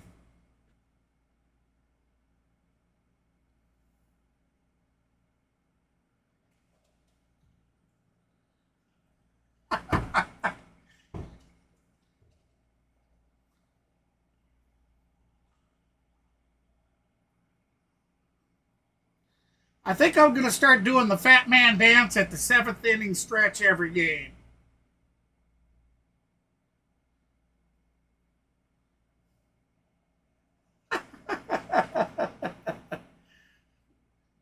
[SPEAKER 1] I think I'm going to start doing the fat man dance at the 7th inning stretch every game.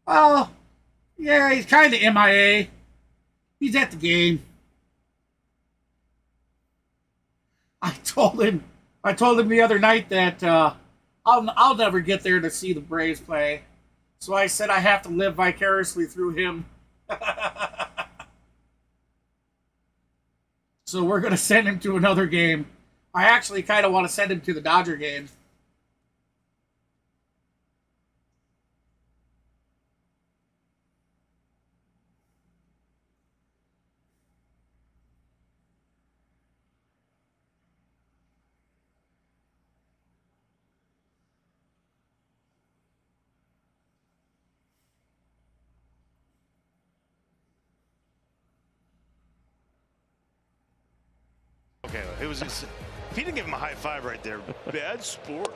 [SPEAKER 1] Well, yeah, he's kind of MIA. He's at the game. I told him the other night that I'll never get there to see the Braves play. So I said I have to live vicariously through him. So we're going to send him to another game. I actually kind of want to send him to the Dodger game.
[SPEAKER 3] It was just, if he didn't give him a high five right there, bad sport.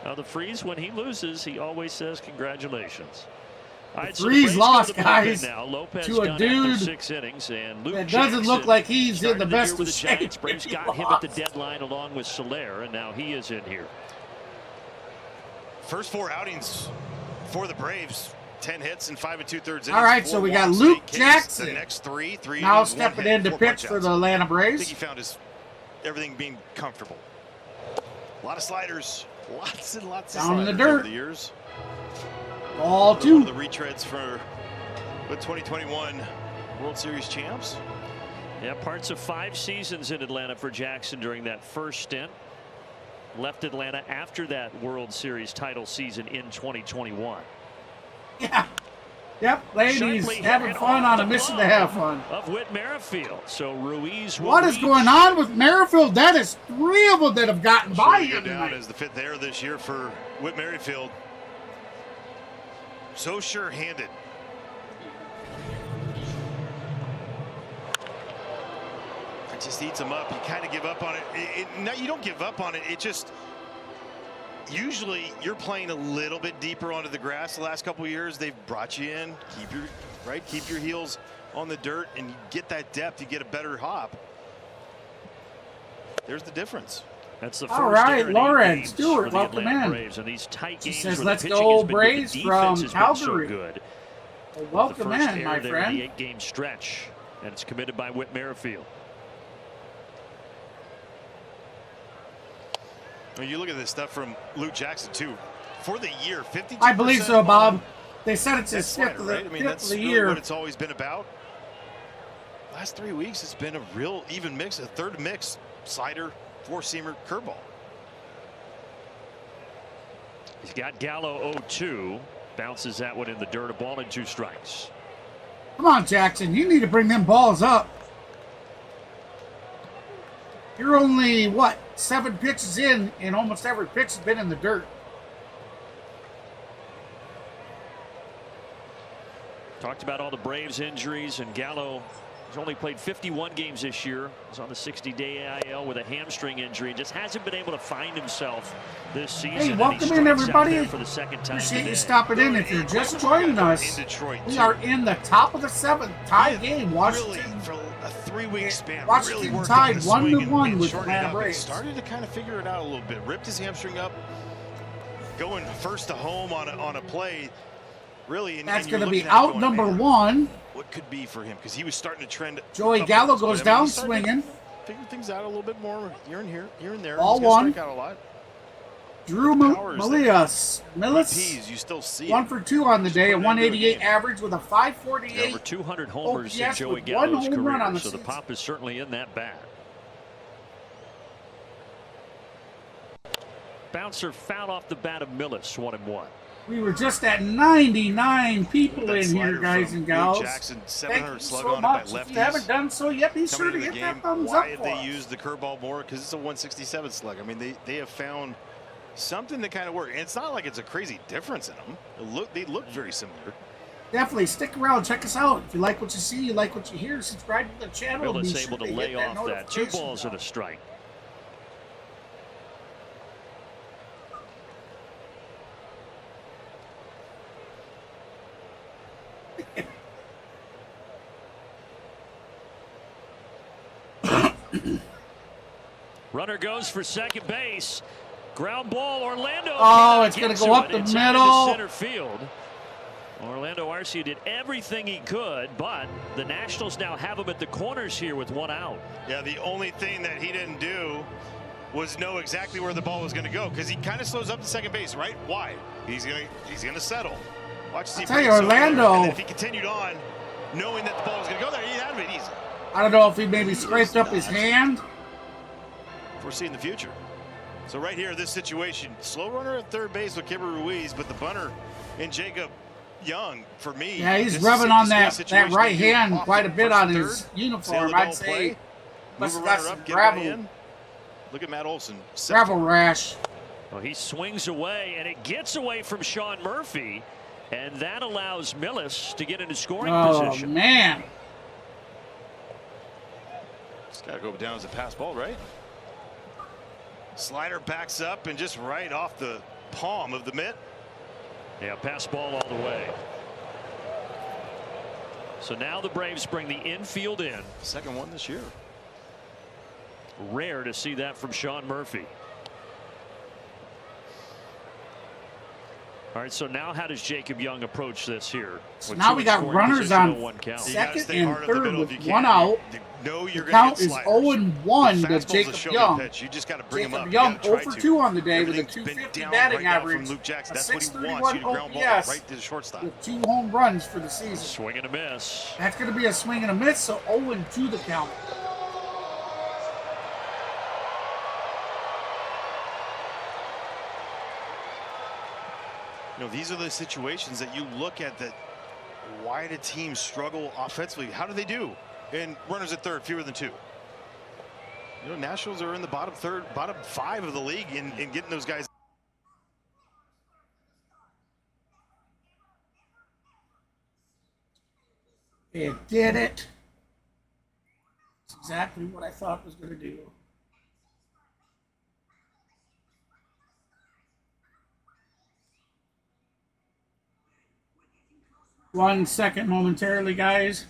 [SPEAKER 2] Now the Freeze, when he loses, he always says congratulations. All right,
[SPEAKER 1] Freeze lost, guys,
[SPEAKER 2] now. Lopez
[SPEAKER 1] to a dude
[SPEAKER 2] 6 innings, and Luke
[SPEAKER 1] that doesn't look like he's in the best of
[SPEAKER 2] the
[SPEAKER 1] shape.
[SPEAKER 2] Giants. Braves got him at the deadline along with Soler, and now he is in here.
[SPEAKER 3] First 4 outings for the Braves, 10 hits and 5 2/3 innings.
[SPEAKER 1] All right, so we got Luke Jackson.
[SPEAKER 3] The next three
[SPEAKER 1] now
[SPEAKER 3] innings,
[SPEAKER 1] stepping
[SPEAKER 3] 1 hit,
[SPEAKER 1] in to
[SPEAKER 3] 4
[SPEAKER 1] pitch for
[SPEAKER 3] punch-outs.
[SPEAKER 1] the Atlanta
[SPEAKER 3] I
[SPEAKER 1] Braves.
[SPEAKER 3] think he found everything being comfortable. A lot of sliders, lots and lots of
[SPEAKER 1] Down in
[SPEAKER 3] sliders
[SPEAKER 1] the dirt.
[SPEAKER 3] over the years.
[SPEAKER 1] Ball
[SPEAKER 3] One
[SPEAKER 1] 2.
[SPEAKER 3] of the retreads for the 2021 World Series champs.
[SPEAKER 2] Yeah, parts of 5 seasons in Atlanta for Jackson during that first stint. Left Atlanta after that World Series title season in 2021.
[SPEAKER 1] Yeah. Yep, ladies, having fun on a mission to have fun.
[SPEAKER 2] Of Whit Merrifield. So Ruiz.
[SPEAKER 1] What is going on with Merrifield? That is 3 of them that have gotten by
[SPEAKER 3] Go
[SPEAKER 1] him
[SPEAKER 3] down
[SPEAKER 1] tonight.
[SPEAKER 3] as the 5th error this year for Whit Merrifield. So sure-handed. It just eats him up. You kind of give up on it. No, you don't give up on it. It just usually you're playing a little bit deeper onto the grass. The last couple of years, they've brought you in. Keep your heels on the dirt, and you get that depth. You get a better hop. There's the difference.
[SPEAKER 2] That's the
[SPEAKER 1] All
[SPEAKER 2] first
[SPEAKER 1] right,
[SPEAKER 2] error in
[SPEAKER 1] Lauren
[SPEAKER 2] 8
[SPEAKER 1] Stewart,
[SPEAKER 2] games for the
[SPEAKER 1] welcome
[SPEAKER 2] Atlanta
[SPEAKER 1] in.
[SPEAKER 2] Braves, and these tight
[SPEAKER 1] She
[SPEAKER 2] games
[SPEAKER 1] says,
[SPEAKER 2] where
[SPEAKER 1] "Let's
[SPEAKER 2] the pitching
[SPEAKER 1] go
[SPEAKER 2] has been
[SPEAKER 1] Braves
[SPEAKER 2] good, the
[SPEAKER 1] from
[SPEAKER 2] defense has been
[SPEAKER 1] Calgary."
[SPEAKER 2] so good.
[SPEAKER 1] Well, welcome
[SPEAKER 2] the first
[SPEAKER 1] in,
[SPEAKER 2] error
[SPEAKER 1] my
[SPEAKER 2] there
[SPEAKER 1] friend.
[SPEAKER 2] in the 8-game stretch, and it's committed by Whit Merrifield.
[SPEAKER 3] When you look at this stuff from Luke Jackson too, for the year, 52%.
[SPEAKER 1] I believe so, Bob. They said it's his
[SPEAKER 3] That's
[SPEAKER 1] 5th of
[SPEAKER 3] right? I mean,
[SPEAKER 1] the,
[SPEAKER 3] that's
[SPEAKER 1] fifth of the
[SPEAKER 3] really
[SPEAKER 1] year.
[SPEAKER 3] what it's always been about. Last 3 weeks, it's been a real even mix, a third mix: slider, 4-seamer, curveball.
[SPEAKER 2] He's got Gallo 0-2. Bounces that one in the dirt. A ball and 2 strikes.
[SPEAKER 1] Come on, Jackson. You need to bring them balls up. You're only, what, 7 pitches in, and almost every pitch has been in the dirt.
[SPEAKER 2] Talked about all the Braves injuries, and Gallo has only played 51 games this year. He's on the 60-day IL with a hamstring injury. Just hasn't been able to find himself this season.
[SPEAKER 1] Hey,
[SPEAKER 2] and
[SPEAKER 1] welcome
[SPEAKER 2] he
[SPEAKER 1] in,
[SPEAKER 2] strikes out
[SPEAKER 1] everybody.
[SPEAKER 2] there for the second time
[SPEAKER 1] Appreciate
[SPEAKER 2] today.
[SPEAKER 1] you stopping in. If you're just joining us,
[SPEAKER 3] In Detroit,
[SPEAKER 1] we
[SPEAKER 3] too.
[SPEAKER 1] are in the top of the 7th tie game.
[SPEAKER 3] Really,
[SPEAKER 1] Washington,
[SPEAKER 3] for a 3-week span,
[SPEAKER 1] Washington
[SPEAKER 3] really working
[SPEAKER 1] tied
[SPEAKER 3] on the swing
[SPEAKER 1] 1-1
[SPEAKER 3] and
[SPEAKER 1] with
[SPEAKER 3] shortening it
[SPEAKER 1] Atlanta
[SPEAKER 3] up. He
[SPEAKER 1] Braves.
[SPEAKER 3] started to kind of figure it out a little bit. Ripped his hamstring up, going first to home on a play. Really, and
[SPEAKER 1] that's
[SPEAKER 3] you're
[SPEAKER 1] going to be
[SPEAKER 3] looking at it
[SPEAKER 1] out
[SPEAKER 3] going,
[SPEAKER 1] number
[SPEAKER 3] man,
[SPEAKER 1] 1.
[SPEAKER 3] what could be for him? Because he was starting to trend.
[SPEAKER 1] Joey
[SPEAKER 3] upwards.
[SPEAKER 1] Gallo
[SPEAKER 3] But,
[SPEAKER 1] goes
[SPEAKER 3] I mean,
[SPEAKER 1] down
[SPEAKER 3] he's starting to
[SPEAKER 1] swinging.
[SPEAKER 3] Figure things out a little bit more here and there.
[SPEAKER 1] Ball
[SPEAKER 3] He's gonna
[SPEAKER 1] 1.
[SPEAKER 3] strike out a lot.
[SPEAKER 1] Drew
[SPEAKER 3] Powers
[SPEAKER 1] Milius.
[SPEAKER 3] Peas, you still see
[SPEAKER 1] 1
[SPEAKER 3] it.
[SPEAKER 1] for 2 on the day, a
[SPEAKER 3] put it into a
[SPEAKER 1] 188
[SPEAKER 3] game.
[SPEAKER 1] average with a 548.
[SPEAKER 2] Over 200 homers in
[SPEAKER 1] OPS
[SPEAKER 2] Joey
[SPEAKER 1] with
[SPEAKER 2] Gallo's
[SPEAKER 1] 1 home run
[SPEAKER 2] career,
[SPEAKER 1] on the
[SPEAKER 2] so the
[SPEAKER 1] season.
[SPEAKER 2] pop is certainly in that bat. Bouncer fouled off the bat of Millis, 1-1.
[SPEAKER 1] We were just at 99 people
[SPEAKER 3] That
[SPEAKER 1] in
[SPEAKER 3] slider
[SPEAKER 1] here, guys
[SPEAKER 3] from
[SPEAKER 1] and gals.
[SPEAKER 3] Luke Jackson,
[SPEAKER 1] Thank
[SPEAKER 3] 700
[SPEAKER 1] you
[SPEAKER 3] slug
[SPEAKER 1] so
[SPEAKER 3] on it by
[SPEAKER 1] much. If
[SPEAKER 3] lefties.
[SPEAKER 1] you haven't done so yet, be sure
[SPEAKER 3] Coming
[SPEAKER 1] to
[SPEAKER 3] into
[SPEAKER 1] hit
[SPEAKER 3] the
[SPEAKER 1] that
[SPEAKER 3] game,
[SPEAKER 1] thumbs
[SPEAKER 3] why
[SPEAKER 1] up
[SPEAKER 3] did
[SPEAKER 1] for
[SPEAKER 3] they
[SPEAKER 1] us.
[SPEAKER 3] use the curveball more? Because it's a 167 slug. I mean, they have found something that kind of works. And it's not like it's a crazy difference in them. They look very similar.
[SPEAKER 1] Definitely stick around, check us out. If you like what you see, you like what you hear, subscribe to the channel. and be
[SPEAKER 2] Millis
[SPEAKER 1] sure
[SPEAKER 2] able to
[SPEAKER 1] hit
[SPEAKER 2] lay
[SPEAKER 1] that
[SPEAKER 2] off that. 2
[SPEAKER 1] notification
[SPEAKER 2] balls and
[SPEAKER 1] bell.
[SPEAKER 2] a strike. Runner goes for second base. Ground ball, Orlando.
[SPEAKER 1] Oh, it's
[SPEAKER 2] going
[SPEAKER 1] gonna
[SPEAKER 2] to
[SPEAKER 1] go up the
[SPEAKER 2] It's out
[SPEAKER 1] middle.
[SPEAKER 2] into center field. Orlando Arcia did everything he could, but the Nationals now have him at the corners here with 1 out.
[SPEAKER 3] Yeah, the only thing that he didn't do was know exactly where the ball was going to go, because he kind of slows up to second base, right? Why? He's gonna settle. Watch.
[SPEAKER 1] I'll tell you, Orlando.
[SPEAKER 3] And then if he continued on, knowing that the ball was going to go there, he'd have it easy.
[SPEAKER 1] I don't know if he maybe scraped up his hand.
[SPEAKER 3] Foreseeing the future. So right here, this situation, slow runner at third base with Kibber Ruiz, but the bunter in Jacob Young, for me.
[SPEAKER 1] Yeah, he's
[SPEAKER 3] this is
[SPEAKER 1] rubbing
[SPEAKER 3] a
[SPEAKER 1] on
[SPEAKER 3] squeeze
[SPEAKER 1] that
[SPEAKER 3] situation
[SPEAKER 1] right
[SPEAKER 3] you
[SPEAKER 1] hand
[SPEAKER 3] often
[SPEAKER 1] quite a bit
[SPEAKER 3] first
[SPEAKER 1] on
[SPEAKER 3] and
[SPEAKER 1] his
[SPEAKER 3] third,
[SPEAKER 1] uniform.
[SPEAKER 3] seal the
[SPEAKER 1] I'd
[SPEAKER 3] double
[SPEAKER 1] say
[SPEAKER 3] play,
[SPEAKER 1] must
[SPEAKER 3] move
[SPEAKER 1] have
[SPEAKER 3] a
[SPEAKER 1] got
[SPEAKER 3] runner
[SPEAKER 1] some
[SPEAKER 3] up, get a guy
[SPEAKER 1] gravel,
[SPEAKER 3] in. Look at Matt Olson.
[SPEAKER 1] gravel rash.
[SPEAKER 2] Well, he swings away, and it gets away from Sean Murphy, and that allows Millis to get into scoring position.
[SPEAKER 1] Oh, man.
[SPEAKER 3] It's got to go down as a pass ball, right? Slider backs up and just right off the palm of the mitt.
[SPEAKER 2] Yeah, pass ball all the way. So now the Braves bring the infield in.
[SPEAKER 3] Second one this year.
[SPEAKER 2] Rare to see that from Sean Murphy. All right, so now how does Jacob Young approach this here?
[SPEAKER 1] So now we got runners on second and third with one out. The count is 0-1 to Jacob Young.
[SPEAKER 3] You just got to bring him up.
[SPEAKER 1] Jacob Young 0 for 2 on the day with a 250 batting average, a .631 OPS, with 2 home runs for the season.
[SPEAKER 2] Swing and a miss.
[SPEAKER 1] That's going to be a swing and a miss, so 0-2 the count.
[SPEAKER 3] You know, these are the situations that you look at that why do teams struggle offensively? How do they do? And runners at third, fewer than 2. You know, Nationals are in the bottom 5 of the league in getting those guys.
[SPEAKER 1] It did it. It's exactly what I thought it was going to do. One second momentarily, guys.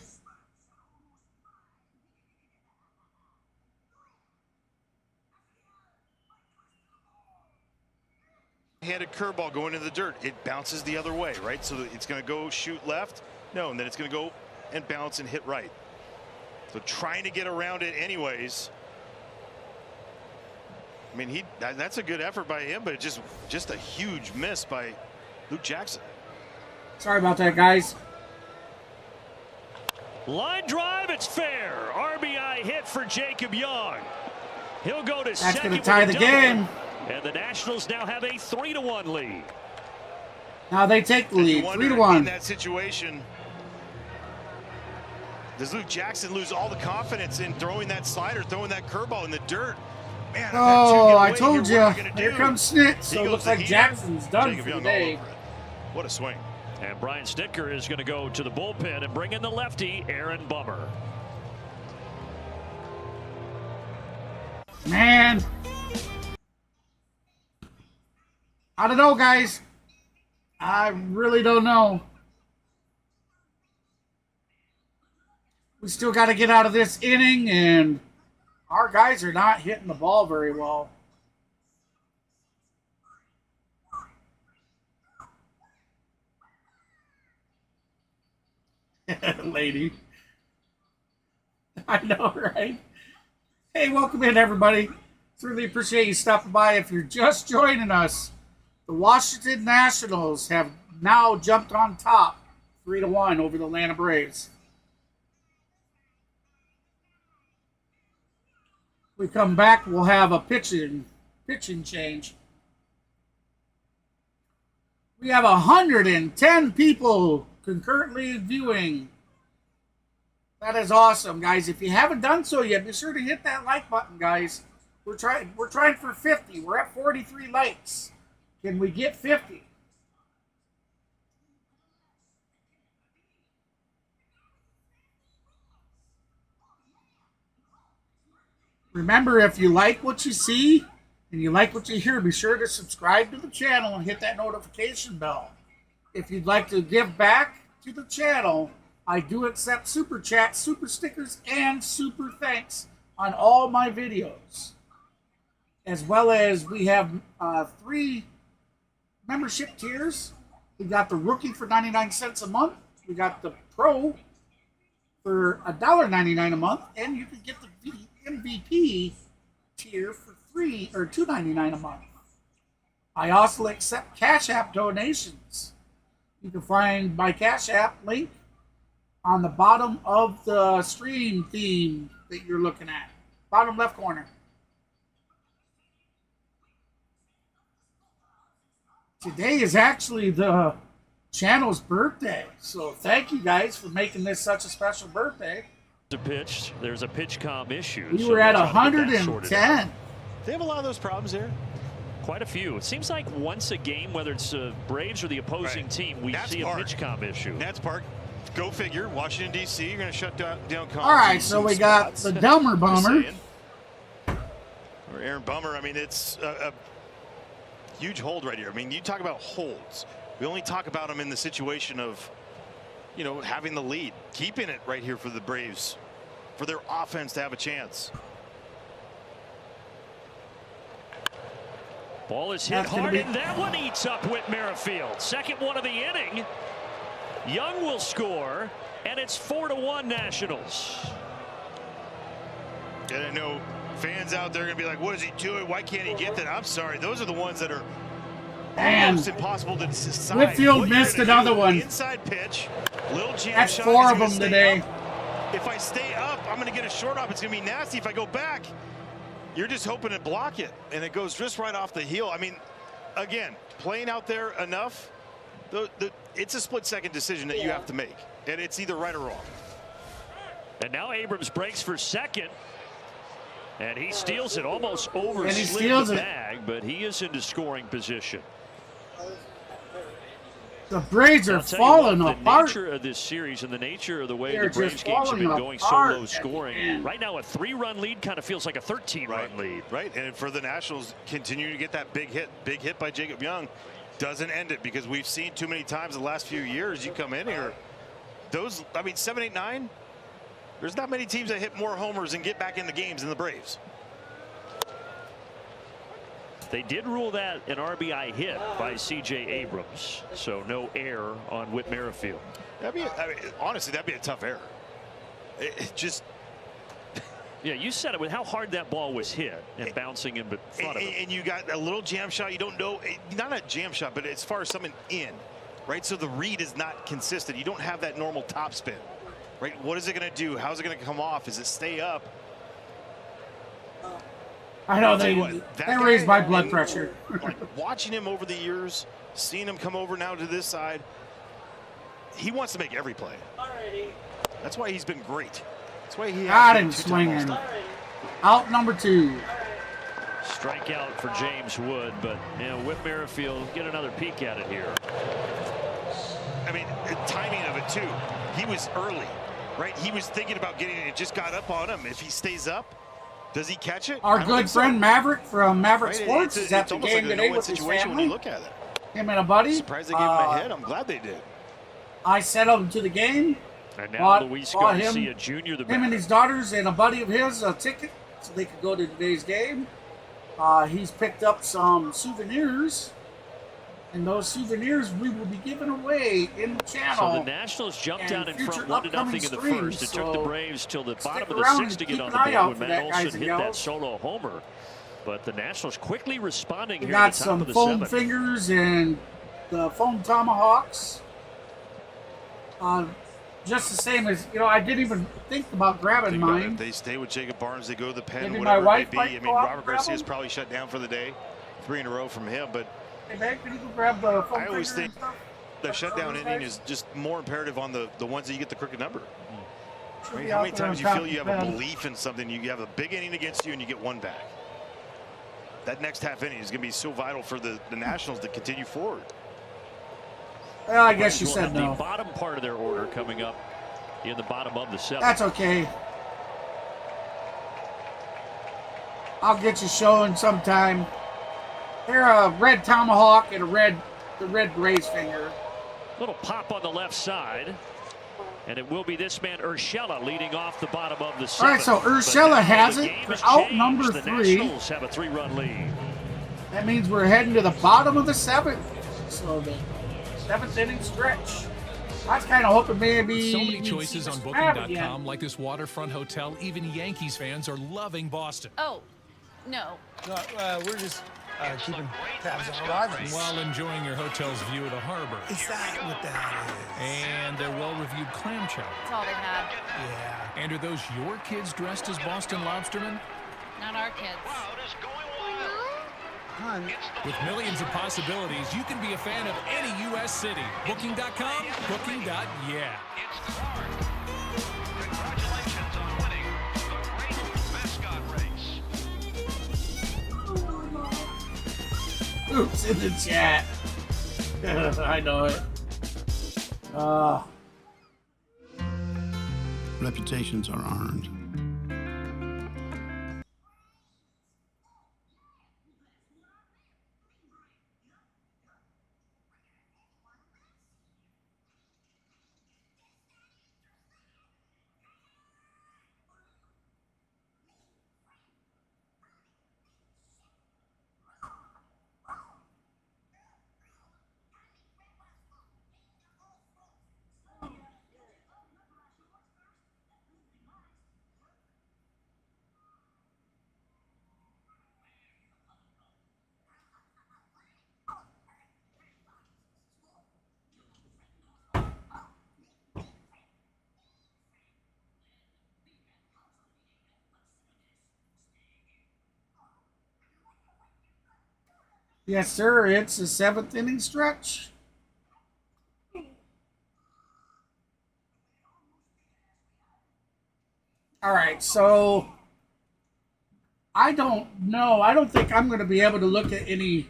[SPEAKER 3] Handed curveball going into the dirt. It bounces the other way, right? So it's going to go shoot left. No, and then it's going to go and bounce and hit right. So trying to get around it anyways. I mean, that's a good effort by him, but just a huge miss by Luke Jackson.
[SPEAKER 1] Sorry about that, guys.
[SPEAKER 2] Line drive, it's fair. RBI hit for Jacob Young. He'll go to second.
[SPEAKER 1] That's going to tie the game.
[SPEAKER 2] And the Nationals now have a 3-1 lead.
[SPEAKER 1] Now they take the lead, 3-1.
[SPEAKER 3] In that situation, does Luke Jackson lose all the confidence in throwing that slider, throwing that curveball in the dirt? Man,
[SPEAKER 1] oh, I told you. Here comes Snit. So it looks like Jackson's done for the day.
[SPEAKER 3] What a swing.
[SPEAKER 2] And Brian Snitker is going to go to the bullpen and bring in the lefty, Aaron Bummer.
[SPEAKER 1] Man. I don't know, guys. I really don't know. We still got to get out of this inning, and our guys are not hitting the ball very well. Lady. I know, right? Hey, welcome in, everybody. Really appreciate you stopping by. If you're just joining us, the Washington Nationals have now jumped on top 3-1 over the Atlanta Braves. We come back, we'll have a pitching change. We have 110 people concurrently viewing. That is awesome, guys. If you haven't done so yet, be sure to hit that like button, guys. We're trying for 50. We're at 43 likes. Can we get 50? Remember, if you like what you see and you like what you hear, be sure to subscribe to the channel and hit that notification bell. If you'd like to give back to the channel, I do accept super chats, super stickers, and super thanks on all my videos. As well as we have 3 membership tiers. We got the rookie for 99 cents a month. We got the pro for $1.99 a month, and you can get the MVP tier for $2.99 a month. I also accept Cash App donations. You can find my Cash App link on the bottom of the stream theme that you're looking at. Bottom left corner. Today is actually the channel's birthday, so thank you guys for making this such a special birthday.
[SPEAKER 2] There's a pitch comm issue.
[SPEAKER 1] We were at 110.
[SPEAKER 2] They have a lot of those problems there. Quite a few. It seems like once a game, whether it's Braves or the opposing team, we see a pitch comm issue.
[SPEAKER 3] Nats Park, go figure. Washington, D.C., you're going to shut down
[SPEAKER 1] All right, so we got the Dumber Bummer.
[SPEAKER 3] Aaron Bummer. I mean, it's a huge hold right here. I mean, you talk about holds. We only talk about them in the situation of, you know, having the lead, keeping it right here for the Braves, for their offense to have a chance.
[SPEAKER 2] Ball is hit hard, and that one eats up Whit Merrifield. Second one of the inning. Young will score, and it's 4-1 Nationals.
[SPEAKER 3] And I know fans out there are going to be like, what is he doing? Why can't he get that? I'm sorry. Those are the ones that are almost impossible to decide.
[SPEAKER 1] Whitfield missed another one.
[SPEAKER 3] Inside pitch. Little jam
[SPEAKER 1] That's
[SPEAKER 3] shot.
[SPEAKER 1] 4 of them today.
[SPEAKER 3] Up. If I stay up, I'm going to get a short up. It's going to be nasty. If I go back, you're just hoping to block it. And it goes just right off the heel. I mean, again, playing out there enough, it's a split-second decision that you have to make. And it's either right or wrong.
[SPEAKER 2] And now Abrams breaks for second. And he steals it, almost overslid the bag, but he is into scoring position.
[SPEAKER 1] The Braves are falling apart.
[SPEAKER 2] The nature of this series and the nature of the way the Braves games have been going so low scoring. Right now, a 3-run lead kind of feels like a 13-run lead.
[SPEAKER 3] Right, and for the Nationals, continue to get that big hit by Jacob Young. Doesn't end it, because we've seen too many times the last few years. You come in here, those, I mean, 7, 8, 9. There's not many teams that hit more homers and get back in the games than the Braves.
[SPEAKER 2] They did rule that an RBI hit by C.J. Abrams, so no error on Whit Merrifield.
[SPEAKER 3] Honestly, that'd be a tough error. It just.
[SPEAKER 2] Yeah, you said it with how hard that ball was hit and bouncing in front of him.
[SPEAKER 3] And you got a little jam shot. You don't know, not a jam shot, but as far as something in, right? So the read is not consistent. You don't have that normal top spin. Right, what is it going to do? How's it going to come off? Is it stay up?
[SPEAKER 1] I know they raised my blood pressure.
[SPEAKER 3] Like watching him over the years, seeing him come over now to this side, he wants to make every play. That's why he's been great. That's why he
[SPEAKER 1] got him swinging. Out number 2.
[SPEAKER 2] Strikeout for James Wood, but you know, Whit Merrifield get another peek at it here.
[SPEAKER 3] I mean, the timing of it too. He was early. Right, he was thinking about getting it. It just got up on him. If he stays up, does he catch it?
[SPEAKER 1] Our good friend Maverick from Maverick Sports is at the
[SPEAKER 3] almost
[SPEAKER 1] game
[SPEAKER 3] like
[SPEAKER 1] today
[SPEAKER 3] a
[SPEAKER 1] with his
[SPEAKER 3] situation
[SPEAKER 1] family.
[SPEAKER 3] when you look at it.
[SPEAKER 1] Him and a buddy.
[SPEAKER 3] Surprised they gave him a hit. I'm glad they did.
[SPEAKER 1] I sent him to the game.
[SPEAKER 2] And now Luis Garcia Jr.
[SPEAKER 1] Him and his daughters and a buddy of his a ticket so they could go to today's game. He's picked up some souvenirs. And those souvenirs we will be giving away in the channel.
[SPEAKER 2] So the Nationals jumped down in front 1-0 in the first. It took the Braves till the bottom of the 6th to get on the board when Matt Olson hit that solo homer. But the Nationals quickly responding here at the top of the 7th.
[SPEAKER 1] Got some foam fingers and the foam tomahawks. Just the same as, you know, I didn't even think about grabbing mine.
[SPEAKER 3] If they stay with Jacob Barnes, they go to the pen,
[SPEAKER 1] Maybe
[SPEAKER 3] whatever
[SPEAKER 1] my wife
[SPEAKER 3] it may be.
[SPEAKER 1] might
[SPEAKER 3] I mean,
[SPEAKER 1] go out
[SPEAKER 3] Robert
[SPEAKER 1] and grab
[SPEAKER 3] Garcia's
[SPEAKER 1] them.
[SPEAKER 3] probably shut down for the day. 3 in a row from him, but
[SPEAKER 1] Hey, man, can you go grab the foam
[SPEAKER 3] I always
[SPEAKER 1] finger and
[SPEAKER 3] think
[SPEAKER 1] stuff?
[SPEAKER 3] the shutdown inning is just more imperative on the ones that you get the crooked number.
[SPEAKER 1] Should
[SPEAKER 3] Right?
[SPEAKER 1] be
[SPEAKER 3] How
[SPEAKER 1] out
[SPEAKER 3] many
[SPEAKER 1] there
[SPEAKER 3] times
[SPEAKER 1] on
[SPEAKER 3] you
[SPEAKER 1] top
[SPEAKER 3] feel
[SPEAKER 1] of
[SPEAKER 3] you
[SPEAKER 1] the
[SPEAKER 3] have a
[SPEAKER 1] bed.
[SPEAKER 3] belief in something, you have a big inning against you and you get one back. That next half inning is going to be so vital for the Nationals to continue forward.
[SPEAKER 1] Well, I guess you
[SPEAKER 2] Braves will
[SPEAKER 1] said
[SPEAKER 2] have
[SPEAKER 1] no.
[SPEAKER 2] the bottom part of their order coming up in the bottom of the 7th.
[SPEAKER 1] That's okay. I'll get you showing sometime. They're a red tomahawk and the red Braves finger.
[SPEAKER 2] Little pop on the left side. And it will be this man, Urshela, leading off the bottom of the 7th.
[SPEAKER 1] All right, so Urshela has it for out number 3.
[SPEAKER 2] The Nationals have a 3-run lead.
[SPEAKER 1] That means we're heading to the bottom of the 7th. So the 7th inning stretch. I was kind of hoping maybe.
[SPEAKER 18] So many choices on Booking.com, like this waterfront hotel. Even Yankees fans are loving Boston.
[SPEAKER 19] Oh, no.
[SPEAKER 20] We're just keeping tabs on arrivals.
[SPEAKER 18] While enjoying your hotel's view of the harbor.
[SPEAKER 20] Is that what that is?
[SPEAKER 18] And their well-reviewed clam chowder.
[SPEAKER 19] That's all they have.
[SPEAKER 20] Yeah.
[SPEAKER 18] And are those your kids dressed as Boston lobstermen?
[SPEAKER 19] Not our kids.
[SPEAKER 18] With millions of possibilities, you can be a fan of any U.S. city. Booking.com, booking.yeah.
[SPEAKER 21] Congratulations on winning the race mascot race.
[SPEAKER 1] Oops, in the chat. I know it.
[SPEAKER 6] Reputations are earned.
[SPEAKER 1] Yes, sir. It's the 7th inning stretch. All right, so I don't know. I don't think I'm going to be able to look at any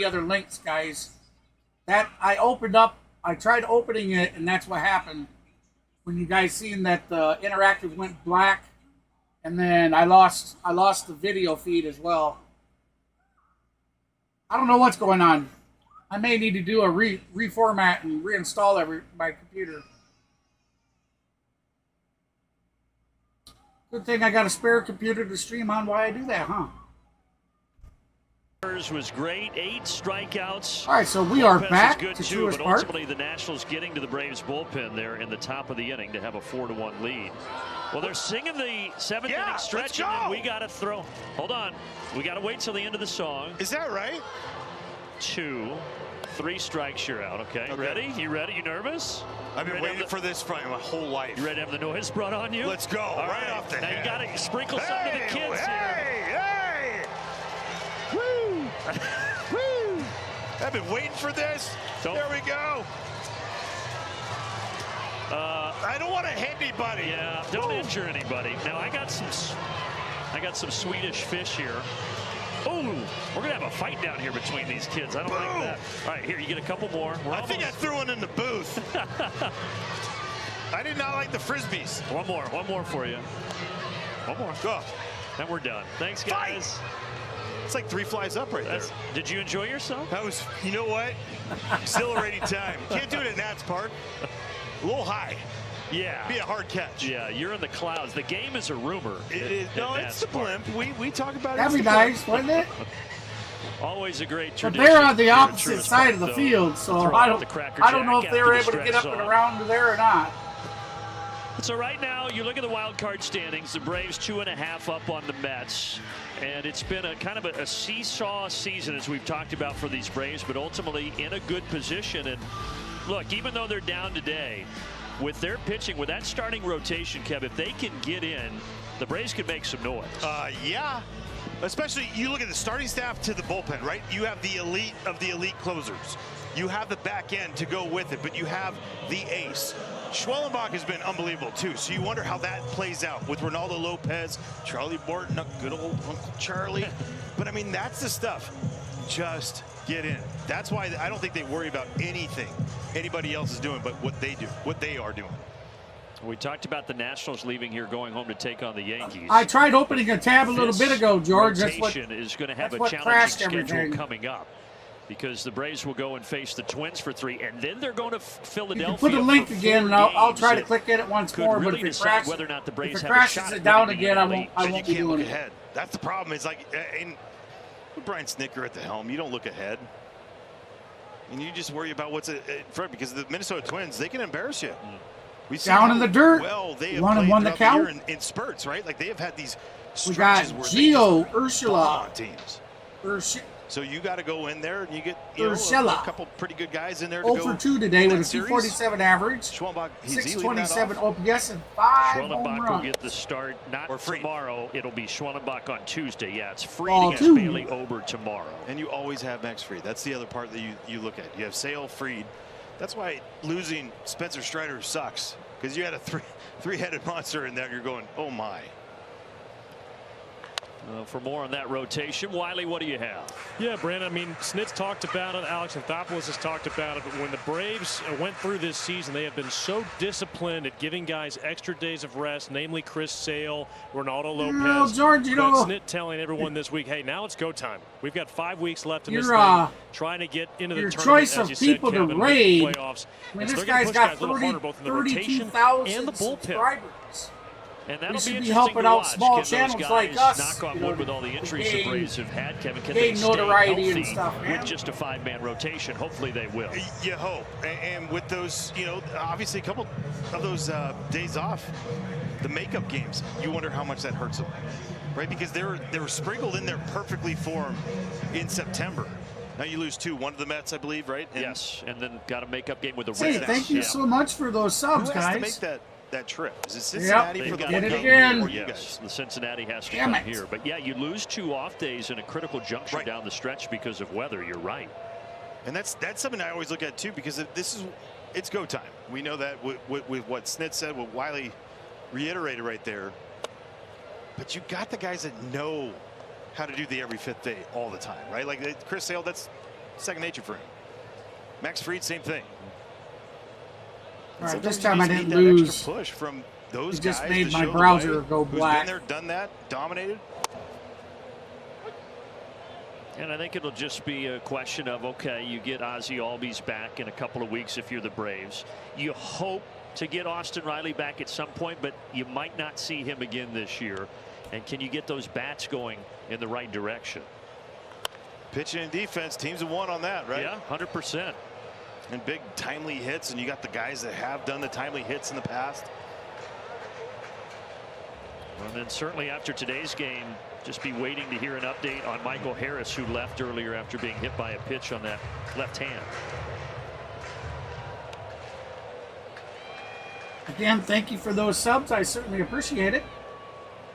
[SPEAKER 1] other links, guys. That I opened up. I tried opening it, and that's what happened. When you guys seen that the interactive went black, and then I lost the video feed as well. I don't know what's going on. I may need to do a reformat and reinstall my computer. Good thing I got a spare computer to stream on while I do that, huh?
[SPEAKER 2] Was great, 8 strikeouts.
[SPEAKER 1] All right, so we are
[SPEAKER 2] Lopez
[SPEAKER 1] back
[SPEAKER 2] is good
[SPEAKER 1] to
[SPEAKER 2] too,
[SPEAKER 1] Truist
[SPEAKER 2] but
[SPEAKER 1] Park.
[SPEAKER 2] ultimately the Nationals getting to the Braves bullpen there in the top of the inning to have a 4-1 lead. Well, they're singing the 7th inning stretch, and then we got to throw. Hold on, we got to wait till the end of the song.
[SPEAKER 3] Is that right?
[SPEAKER 2] 2, 3 strikes, you're out. Okay, ready? You ready? You nervous?
[SPEAKER 3] I've been waiting for this for my whole life.
[SPEAKER 2] You ready to have the noise brought on you?
[SPEAKER 3] Let's go.
[SPEAKER 2] All
[SPEAKER 3] right off the
[SPEAKER 2] now
[SPEAKER 3] head.
[SPEAKER 2] You got to sprinkle some to the kids here.
[SPEAKER 3] Hey! Woo! Woo! I've been waiting for this. There we go. I don't want to hit anybody.
[SPEAKER 2] Yeah, don't injure anybody. Now I got some Swedish fish here. Oh, we're gonna have a fight down here between these kids. I don't like that. All right, here you get a couple more.
[SPEAKER 3] I think I threw one in the booth. I did not like the frisbees.
[SPEAKER 2] One more for you. One more.
[SPEAKER 3] Go.
[SPEAKER 2] And we're done. Thanks, guys.
[SPEAKER 3] Fight. It's like 3 flies up right there.
[SPEAKER 2] Did you enjoy yourself?
[SPEAKER 3] That was, you know what? Exhilarating time. Can't do it at Nats Park. A little high.
[SPEAKER 2] Yeah.
[SPEAKER 3] Be a hard catch.
[SPEAKER 2] Yeah, you're in the clouds. The game is a rumor.
[SPEAKER 3] It is. No, it's the blimp. We talk about it.
[SPEAKER 1] That'd be nice, wouldn't it?
[SPEAKER 2] Always a great
[SPEAKER 1] But
[SPEAKER 2] tradition.
[SPEAKER 1] they're on the
[SPEAKER 2] here at
[SPEAKER 1] opposite
[SPEAKER 2] Truist
[SPEAKER 1] side
[SPEAKER 2] Park,
[SPEAKER 1] of the
[SPEAKER 2] though.
[SPEAKER 1] field, so
[SPEAKER 2] Throw
[SPEAKER 1] I
[SPEAKER 2] out
[SPEAKER 1] don't
[SPEAKER 2] the Cracker
[SPEAKER 1] know if
[SPEAKER 2] Jack
[SPEAKER 1] they were
[SPEAKER 2] after
[SPEAKER 1] able
[SPEAKER 2] the
[SPEAKER 1] to get up
[SPEAKER 2] stretch
[SPEAKER 1] and
[SPEAKER 2] song.
[SPEAKER 1] around to there or not.
[SPEAKER 2] So right now, you look at the wild card standings. The Braves 2.5 up on the Mets, and it's been a kind of a seesaw season as we've talked about for these Braves, but ultimately in a good position. And look, even though they're down today, with their pitching, with that starting rotation, Kev, if they can get in, the Braves could make some noise.
[SPEAKER 3] Yeah. Especially, you look at the starting staff to the bullpen, right? You have the elite of the elite closers. You have the back end to go with it, but you have the ace. Schwellenbach has been unbelievable, too. So you wonder how that plays out with Reynaldo Lopez, Charlie Morton, good old Uncle Charlie. But, I mean, that's the stuff. Just get in. That's why I don't think they worry about anything anybody else is doing but what they do, what they are doing.
[SPEAKER 2] We talked about the Nationals leaving here, going home to take on the Yankees.
[SPEAKER 1] I tried opening a tab a little bit ago, George.
[SPEAKER 2] That's
[SPEAKER 1] That's
[SPEAKER 2] rotation is going to have a
[SPEAKER 1] what
[SPEAKER 2] challenging
[SPEAKER 1] crashed
[SPEAKER 2] schedule
[SPEAKER 1] everything.
[SPEAKER 2] coming up, because the Braves will go and face the Twins for 3, and then they're going to
[SPEAKER 1] You
[SPEAKER 2] Philadelphia.
[SPEAKER 1] can put the link
[SPEAKER 2] for 4
[SPEAKER 1] again, and I'll
[SPEAKER 2] games
[SPEAKER 1] try to
[SPEAKER 2] that
[SPEAKER 1] click at it once
[SPEAKER 2] could
[SPEAKER 1] more.
[SPEAKER 2] really
[SPEAKER 1] But if it
[SPEAKER 2] decide
[SPEAKER 1] crashes,
[SPEAKER 2] whether or not the Braves
[SPEAKER 1] if it
[SPEAKER 2] have a
[SPEAKER 1] crashes
[SPEAKER 2] shot
[SPEAKER 1] it
[SPEAKER 2] at
[SPEAKER 1] down
[SPEAKER 2] winning
[SPEAKER 1] again,
[SPEAKER 2] the
[SPEAKER 1] I
[SPEAKER 2] NL
[SPEAKER 1] won't.
[SPEAKER 2] East.
[SPEAKER 1] I
[SPEAKER 3] And
[SPEAKER 1] won't
[SPEAKER 3] you
[SPEAKER 1] be
[SPEAKER 3] can't
[SPEAKER 1] doing
[SPEAKER 3] look
[SPEAKER 1] it.
[SPEAKER 3] ahead. That's the problem. It's like with Brian Snicker at the helm, you don't look ahead. And you just worry about what's in front, because the Minnesota Twins, they can embarrass you. We see
[SPEAKER 1] Down
[SPEAKER 3] how
[SPEAKER 1] in the dirt.
[SPEAKER 3] Well, they have
[SPEAKER 1] One and
[SPEAKER 3] played
[SPEAKER 1] one the
[SPEAKER 3] throughout
[SPEAKER 1] count.
[SPEAKER 3] year in spurts, right? Like they have had these
[SPEAKER 1] We got
[SPEAKER 3] stretches where
[SPEAKER 1] Gio
[SPEAKER 3] they just
[SPEAKER 1] Urshela.
[SPEAKER 3] bomb on teams. So you got to go in there and you get a
[SPEAKER 1] Urshela.
[SPEAKER 3] couple pretty good guys in there to
[SPEAKER 1] 0
[SPEAKER 3] go
[SPEAKER 1] for 2 today
[SPEAKER 3] in
[SPEAKER 1] with a
[SPEAKER 3] that series.
[SPEAKER 1] 247 average,
[SPEAKER 3] Schwellenbach, he's leading that
[SPEAKER 1] 627
[SPEAKER 3] off.
[SPEAKER 1] OPS, and 5 home
[SPEAKER 2] Schwellenbach will
[SPEAKER 1] runs.
[SPEAKER 2] get the start, not tomorrow. It'll be Schwellenbach on Tuesday. Yeah, it's Fried
[SPEAKER 1] Ball
[SPEAKER 2] against
[SPEAKER 1] 2.
[SPEAKER 2] Bailey Ober tomorrow.
[SPEAKER 3] And you always have Max Fried. That's the other part that you look at. You have Sale, Fried. That's why losing Spencer Strider sucks, because you had a three-headed monster in there. You're going, oh my.
[SPEAKER 2] For more on that rotation, Wiley, what do you have?
[SPEAKER 4] Yeah, Brandon, I mean, Snitz talked about it. Alex Anthopoulos has talked about it. But when the Braves went through this season, they have been so disciplined at giving guys extra days of rest, namely Chris Sale, Reynaldo Lopez.
[SPEAKER 1] Well, George, you know,
[SPEAKER 4] Snit telling everyone this week, hey, now it's go time. We've got 5 weeks left in this
[SPEAKER 1] Your,
[SPEAKER 4] thing. Trying to get into the
[SPEAKER 1] your
[SPEAKER 4] tournament,
[SPEAKER 1] choice
[SPEAKER 4] as
[SPEAKER 1] of
[SPEAKER 4] you said,
[SPEAKER 1] people to
[SPEAKER 4] Kevin, make
[SPEAKER 1] raid.
[SPEAKER 4] the playoffs.
[SPEAKER 1] I mean,
[SPEAKER 4] And
[SPEAKER 1] this
[SPEAKER 4] so they're gonna
[SPEAKER 1] guy's
[SPEAKER 4] push
[SPEAKER 1] got
[SPEAKER 4] guys a little harder, both in the rotation and
[SPEAKER 1] 32,000
[SPEAKER 4] the bullpen.
[SPEAKER 1] subscribers.
[SPEAKER 2] And
[SPEAKER 1] We
[SPEAKER 2] that'll
[SPEAKER 1] should
[SPEAKER 2] be
[SPEAKER 1] be
[SPEAKER 2] interesting
[SPEAKER 1] helping
[SPEAKER 2] to
[SPEAKER 1] out
[SPEAKER 2] watch.
[SPEAKER 1] small
[SPEAKER 2] Can those
[SPEAKER 1] channels
[SPEAKER 2] guys,
[SPEAKER 1] like us,
[SPEAKER 2] knock on
[SPEAKER 1] you know,
[SPEAKER 2] wood, with all the injuries the
[SPEAKER 1] gain-
[SPEAKER 2] Braves have had, Kevin, can
[SPEAKER 1] gain
[SPEAKER 2] they stay
[SPEAKER 1] notoriety
[SPEAKER 2] healthy
[SPEAKER 1] and stuff, man.
[SPEAKER 2] with just a 5-man rotation? Hopefully they will.
[SPEAKER 3] You hope. And with those, you know, obviously a couple of those days off, the makeup games, you wonder how much that hurts them, right? Because they were sprinkled in there perfectly for them in September. Now you lose 2, one to the Mets, I believe, right? And
[SPEAKER 2] yes, and then got a makeup game with the
[SPEAKER 1] Hey,
[SPEAKER 2] Reds.
[SPEAKER 1] thank you so much for those subs,
[SPEAKER 3] who has
[SPEAKER 1] guys.
[SPEAKER 3] to make that that trip? Is it Cincinnati for the
[SPEAKER 1] did it
[SPEAKER 3] one
[SPEAKER 1] again.
[SPEAKER 3] or you
[SPEAKER 2] Yes,
[SPEAKER 3] guys?
[SPEAKER 2] the Cincinnati has to
[SPEAKER 1] Damn
[SPEAKER 2] come
[SPEAKER 1] it.
[SPEAKER 2] here. But yeah, you lose 2 off days in a critical juncture
[SPEAKER 3] Right.
[SPEAKER 2] down the stretch because of weather. You're right.
[SPEAKER 3] And that's something I always look at too, because it's go time. We know that with what Snit said, what Wiley reiterated right there. But you got the guys that know how to do the every 5th day all the time, right? Like Chris Sale, that's second nature for him. Max Fried, same thing.
[SPEAKER 1] All right,
[SPEAKER 3] Sometimes
[SPEAKER 1] this
[SPEAKER 3] you
[SPEAKER 1] time I
[SPEAKER 3] just
[SPEAKER 1] didn't
[SPEAKER 3] need that
[SPEAKER 1] lose.
[SPEAKER 3] extra push from those
[SPEAKER 1] It just
[SPEAKER 3] guys
[SPEAKER 1] made
[SPEAKER 3] to
[SPEAKER 1] my
[SPEAKER 3] show the
[SPEAKER 1] browser
[SPEAKER 3] way,
[SPEAKER 1] go
[SPEAKER 3] who's
[SPEAKER 1] black.
[SPEAKER 3] been there, done that, dominated.
[SPEAKER 2] And I think it'll just be a question of, okay, you get Ozzie Albies back in a couple of weeks if you're the Braves. You hope to get Austin Riley back at some point, but you might not see him again this year. And can you get those bats going in the right direction?
[SPEAKER 3] Pitching and defense, teams have won on that, right?
[SPEAKER 2] Yeah, 100%.
[SPEAKER 3] And big timely hits, and you got the guys that have done the timely hits in the past.
[SPEAKER 2] And then certainly after today's game, just be waiting to hear an update on Michael Harris, who left earlier after being hit by a pitch on that left hand.
[SPEAKER 1] Again, thank you for those subs. I certainly appreciate it.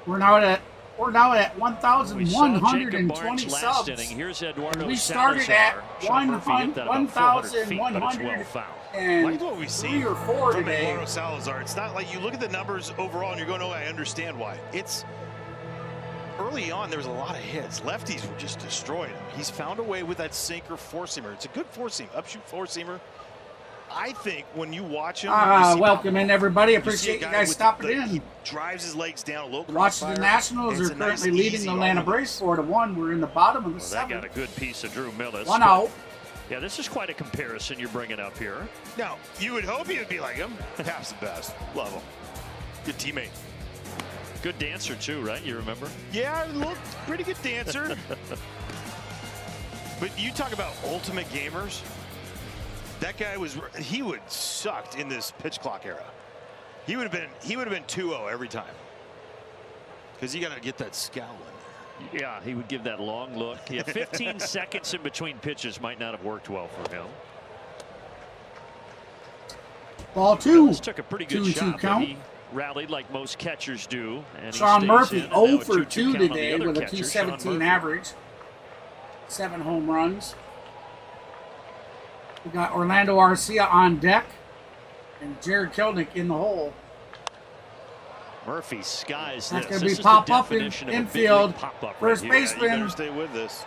[SPEAKER 1] We're now at 1,120 subs.
[SPEAKER 2] Here's Eduardo
[SPEAKER 1] We started at
[SPEAKER 2] Sean Murphy hit that about 400 feet, but it's well fouled.
[SPEAKER 3] Like what we see
[SPEAKER 1] 3 or 4
[SPEAKER 3] from
[SPEAKER 1] today.
[SPEAKER 3] Eduardo Salazar. It's not like you look at the numbers overall and you're going, oh, I understand why. It's early on, there was a lot of hits. Lefties were just destroying him. He's found a way with that sinker four-seamer. It's a good four-seam, upshoot four-seamer. I think when you watch him,
[SPEAKER 1] welcome in everybody.
[SPEAKER 3] see a
[SPEAKER 1] Appreciate you
[SPEAKER 3] guy
[SPEAKER 1] guys
[SPEAKER 3] with
[SPEAKER 1] stopping in.
[SPEAKER 3] He drives his legs down, low
[SPEAKER 1] Washington
[SPEAKER 3] crossfire.
[SPEAKER 1] Nationals
[SPEAKER 3] It's
[SPEAKER 1] are
[SPEAKER 3] a nice,
[SPEAKER 1] currently leading
[SPEAKER 3] easy
[SPEAKER 1] the Atlanta
[SPEAKER 3] all-over.
[SPEAKER 1] Braves 4-1. We're in the bottom of the
[SPEAKER 2] Well, that
[SPEAKER 1] 7th.
[SPEAKER 2] got a good piece of Drew Millis.
[SPEAKER 1] 1 out.
[SPEAKER 2] Yeah, this is quite a comparison you're bringing up here.
[SPEAKER 3] Now, you would hope you'd be like him. Cap's the best. Love him. Good teammate.
[SPEAKER 2] Good dancer too, right? You remember?
[SPEAKER 3] Yeah, look, pretty good dancer. But you talk about ultimate gamers. That guy he would sucked in this pitch clock era. He would have been 2-0 every time. Because you got to get that scowl in there.
[SPEAKER 2] Yeah, he would give that long look. Yeah, 15 seconds in between pitches might not have worked well for him.
[SPEAKER 1] Ball 2.
[SPEAKER 2] This took a pretty good
[SPEAKER 1] 2-2
[SPEAKER 2] shot, but
[SPEAKER 1] count.
[SPEAKER 2] he rallied like most catchers do. And
[SPEAKER 1] Sean
[SPEAKER 2] he
[SPEAKER 1] Murphy
[SPEAKER 2] stays in, and
[SPEAKER 1] 0
[SPEAKER 2] now a
[SPEAKER 1] for
[SPEAKER 2] 2-2
[SPEAKER 1] 2
[SPEAKER 2] count on the
[SPEAKER 1] today
[SPEAKER 2] other
[SPEAKER 1] with a
[SPEAKER 2] catcher, Sean
[SPEAKER 1] 217
[SPEAKER 2] Murphy.
[SPEAKER 1] average. 7 home runs. We got Orlando Arcia on deck and Jared Kelnick in the hole.
[SPEAKER 2] Murphy skies
[SPEAKER 1] That's
[SPEAKER 2] this.
[SPEAKER 1] going to
[SPEAKER 2] This
[SPEAKER 1] be
[SPEAKER 2] is
[SPEAKER 1] pop
[SPEAKER 2] the
[SPEAKER 1] up in
[SPEAKER 2] definition of a big
[SPEAKER 1] infield.
[SPEAKER 2] league pop-up
[SPEAKER 1] First
[SPEAKER 2] right here.
[SPEAKER 3] You
[SPEAKER 1] baseman.
[SPEAKER 3] better stay with this.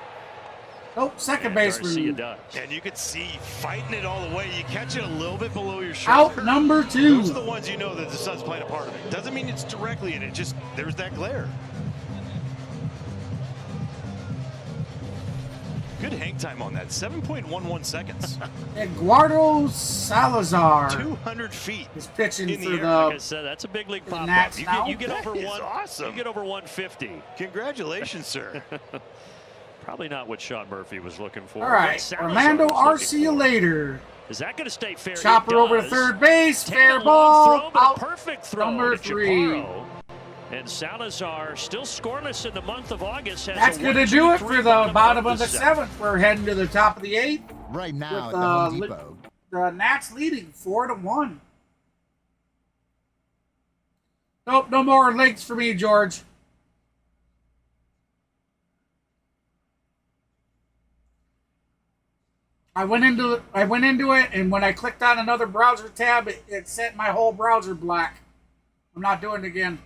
[SPEAKER 1] Nope, second
[SPEAKER 2] And Garcia
[SPEAKER 1] baseman.
[SPEAKER 2] does.
[SPEAKER 3] And you could see fighting it all the way. You catch it a little bit below your shoulder.
[SPEAKER 1] Out number 2.
[SPEAKER 3] Those are the ones you know that the sun's playing a part of it. Doesn't mean it's directly in it. Just there's that glare. Good hang time on that. 7.11 seconds.
[SPEAKER 1] Eduardo Salazar
[SPEAKER 3] 200 feet.
[SPEAKER 1] is pitching
[SPEAKER 3] in the
[SPEAKER 1] for
[SPEAKER 3] air.
[SPEAKER 1] the
[SPEAKER 2] Like I said, that's a big league pop-up.
[SPEAKER 1] Nats
[SPEAKER 2] You
[SPEAKER 1] now?
[SPEAKER 2] get over
[SPEAKER 3] That is
[SPEAKER 2] one.
[SPEAKER 3] awesome.
[SPEAKER 2] You get over 150.
[SPEAKER 3] Congratulations, sir.
[SPEAKER 2] Probably not what Sean Murphy was looking for.
[SPEAKER 1] All right,
[SPEAKER 2] What Salazar
[SPEAKER 1] Orlando
[SPEAKER 2] was looking
[SPEAKER 1] Arcia
[SPEAKER 2] for.
[SPEAKER 1] later.
[SPEAKER 2] Is that going to stay fair?
[SPEAKER 1] Chopper
[SPEAKER 2] It
[SPEAKER 1] over to
[SPEAKER 2] does.
[SPEAKER 1] third base.
[SPEAKER 2] Take
[SPEAKER 1] Fair
[SPEAKER 2] a long
[SPEAKER 1] ball.
[SPEAKER 2] throw, but
[SPEAKER 1] Out.
[SPEAKER 2] a perfect throw
[SPEAKER 1] Number
[SPEAKER 2] to
[SPEAKER 1] 3.
[SPEAKER 2] Chaparro. And Salazar still scoreless in the month of August. Has
[SPEAKER 1] That's
[SPEAKER 2] a
[SPEAKER 1] going to
[SPEAKER 2] 1,
[SPEAKER 1] do
[SPEAKER 2] 2,
[SPEAKER 1] it
[SPEAKER 2] 3
[SPEAKER 1] for the bottom
[SPEAKER 2] of
[SPEAKER 1] of the 7th. We're heading to the top of the 8th.
[SPEAKER 5] Right now
[SPEAKER 1] With,
[SPEAKER 5] at the Home Depot.
[SPEAKER 1] The Nats leading 4-1. Nope, no more links for me, George. I went into it, and when I clicked on another browser tab, it sent my whole browser black. I'm not doing it again.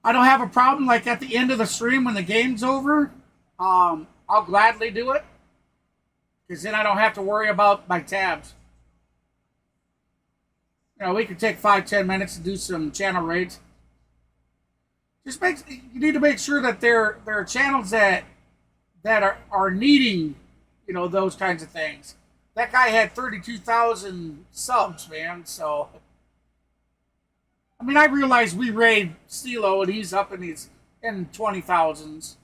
[SPEAKER 1] I don't have a problem, like at the end of the stream when the game's over, I'll gladly do it. Because then I don't have to worry about my tabs. You know, we could take 5-10 minutes to do some channel rates. You need to make sure that there are channels that are needing, you know, those kinds of things. That guy had 32,000 subs, man, so I mean, I realize we raid Stilo and he's up in 20,000s.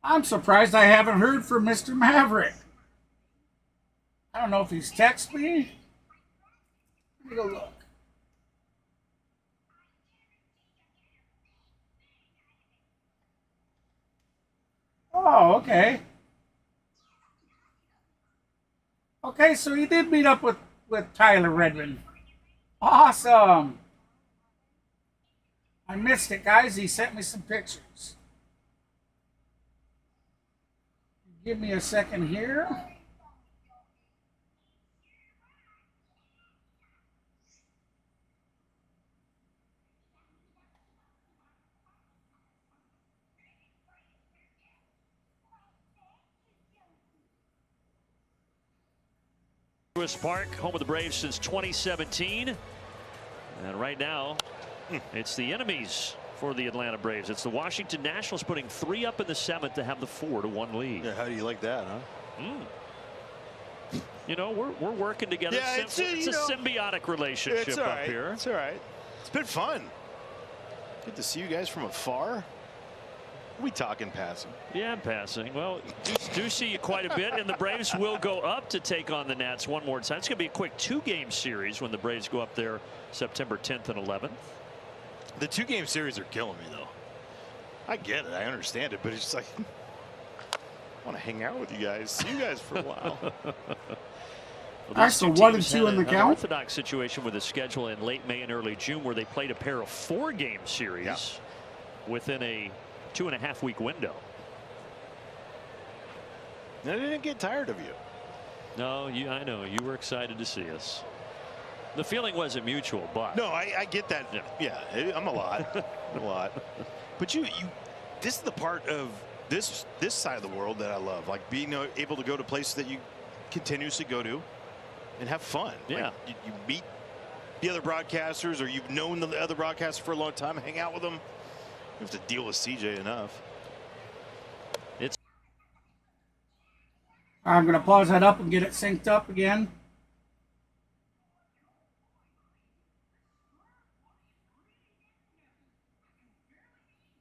[SPEAKER 1] I'm surprised I haven't heard from Mr. Maverick. I don't know if he's texted me. Let me go look. Oh, okay. Okay, so he did meet up with Tyler Redmond. Awesome. I missed it, guys. He sent me some pictures. Give me a second here.
[SPEAKER 2] Truist Park, home of the Braves since 2017. And right now, it's the enemies for the Atlanta Braves. It's the Washington Nationals putting 3 up in the 7th to have the 4-1 lead.
[SPEAKER 3] Yeah, how do you like that, huh?
[SPEAKER 2] You know, we're working together.
[SPEAKER 3] Yeah,
[SPEAKER 2] it's a symbiotic relationship
[SPEAKER 3] it's all right.
[SPEAKER 2] up here.
[SPEAKER 3] It's all right. It's been fun. Good to see you guys from afar. We talking passing?
[SPEAKER 2] Yeah, I'm passing. Well, do see you quite a bit, and the Braves will go up to take on the Nats one more time. It's going to be a quick 2-game series when the Braves go up there September 10th and 11th.
[SPEAKER 3] The 2-game series are killing me, though. I get it. I understand it, but it's just like, I want to hang out with you guys, see you guys for a while.
[SPEAKER 2] Well,
[SPEAKER 1] so 1 and 2 in the
[SPEAKER 2] an
[SPEAKER 1] count.
[SPEAKER 2] Orthodox situation with a schedule in late May and early June where they played a pair of 4-game series within a 2.5-week window.
[SPEAKER 3] I didn't get tired of you.
[SPEAKER 2] No, I know you were excited to see us. The feeling wasn't mutual, but
[SPEAKER 3] no, I get that. Yeah, I'm a lot, a lot. But this is the part of this side of the world that I love, like being able to go to places that you continuously go to and have fun.
[SPEAKER 2] Yeah,
[SPEAKER 3] like you meet the other broadcasters, or you've known the other broadcasters for a long time, hang out with them. You have to deal with CJ enough.
[SPEAKER 1] I'm going to pause that up and get it synced up again.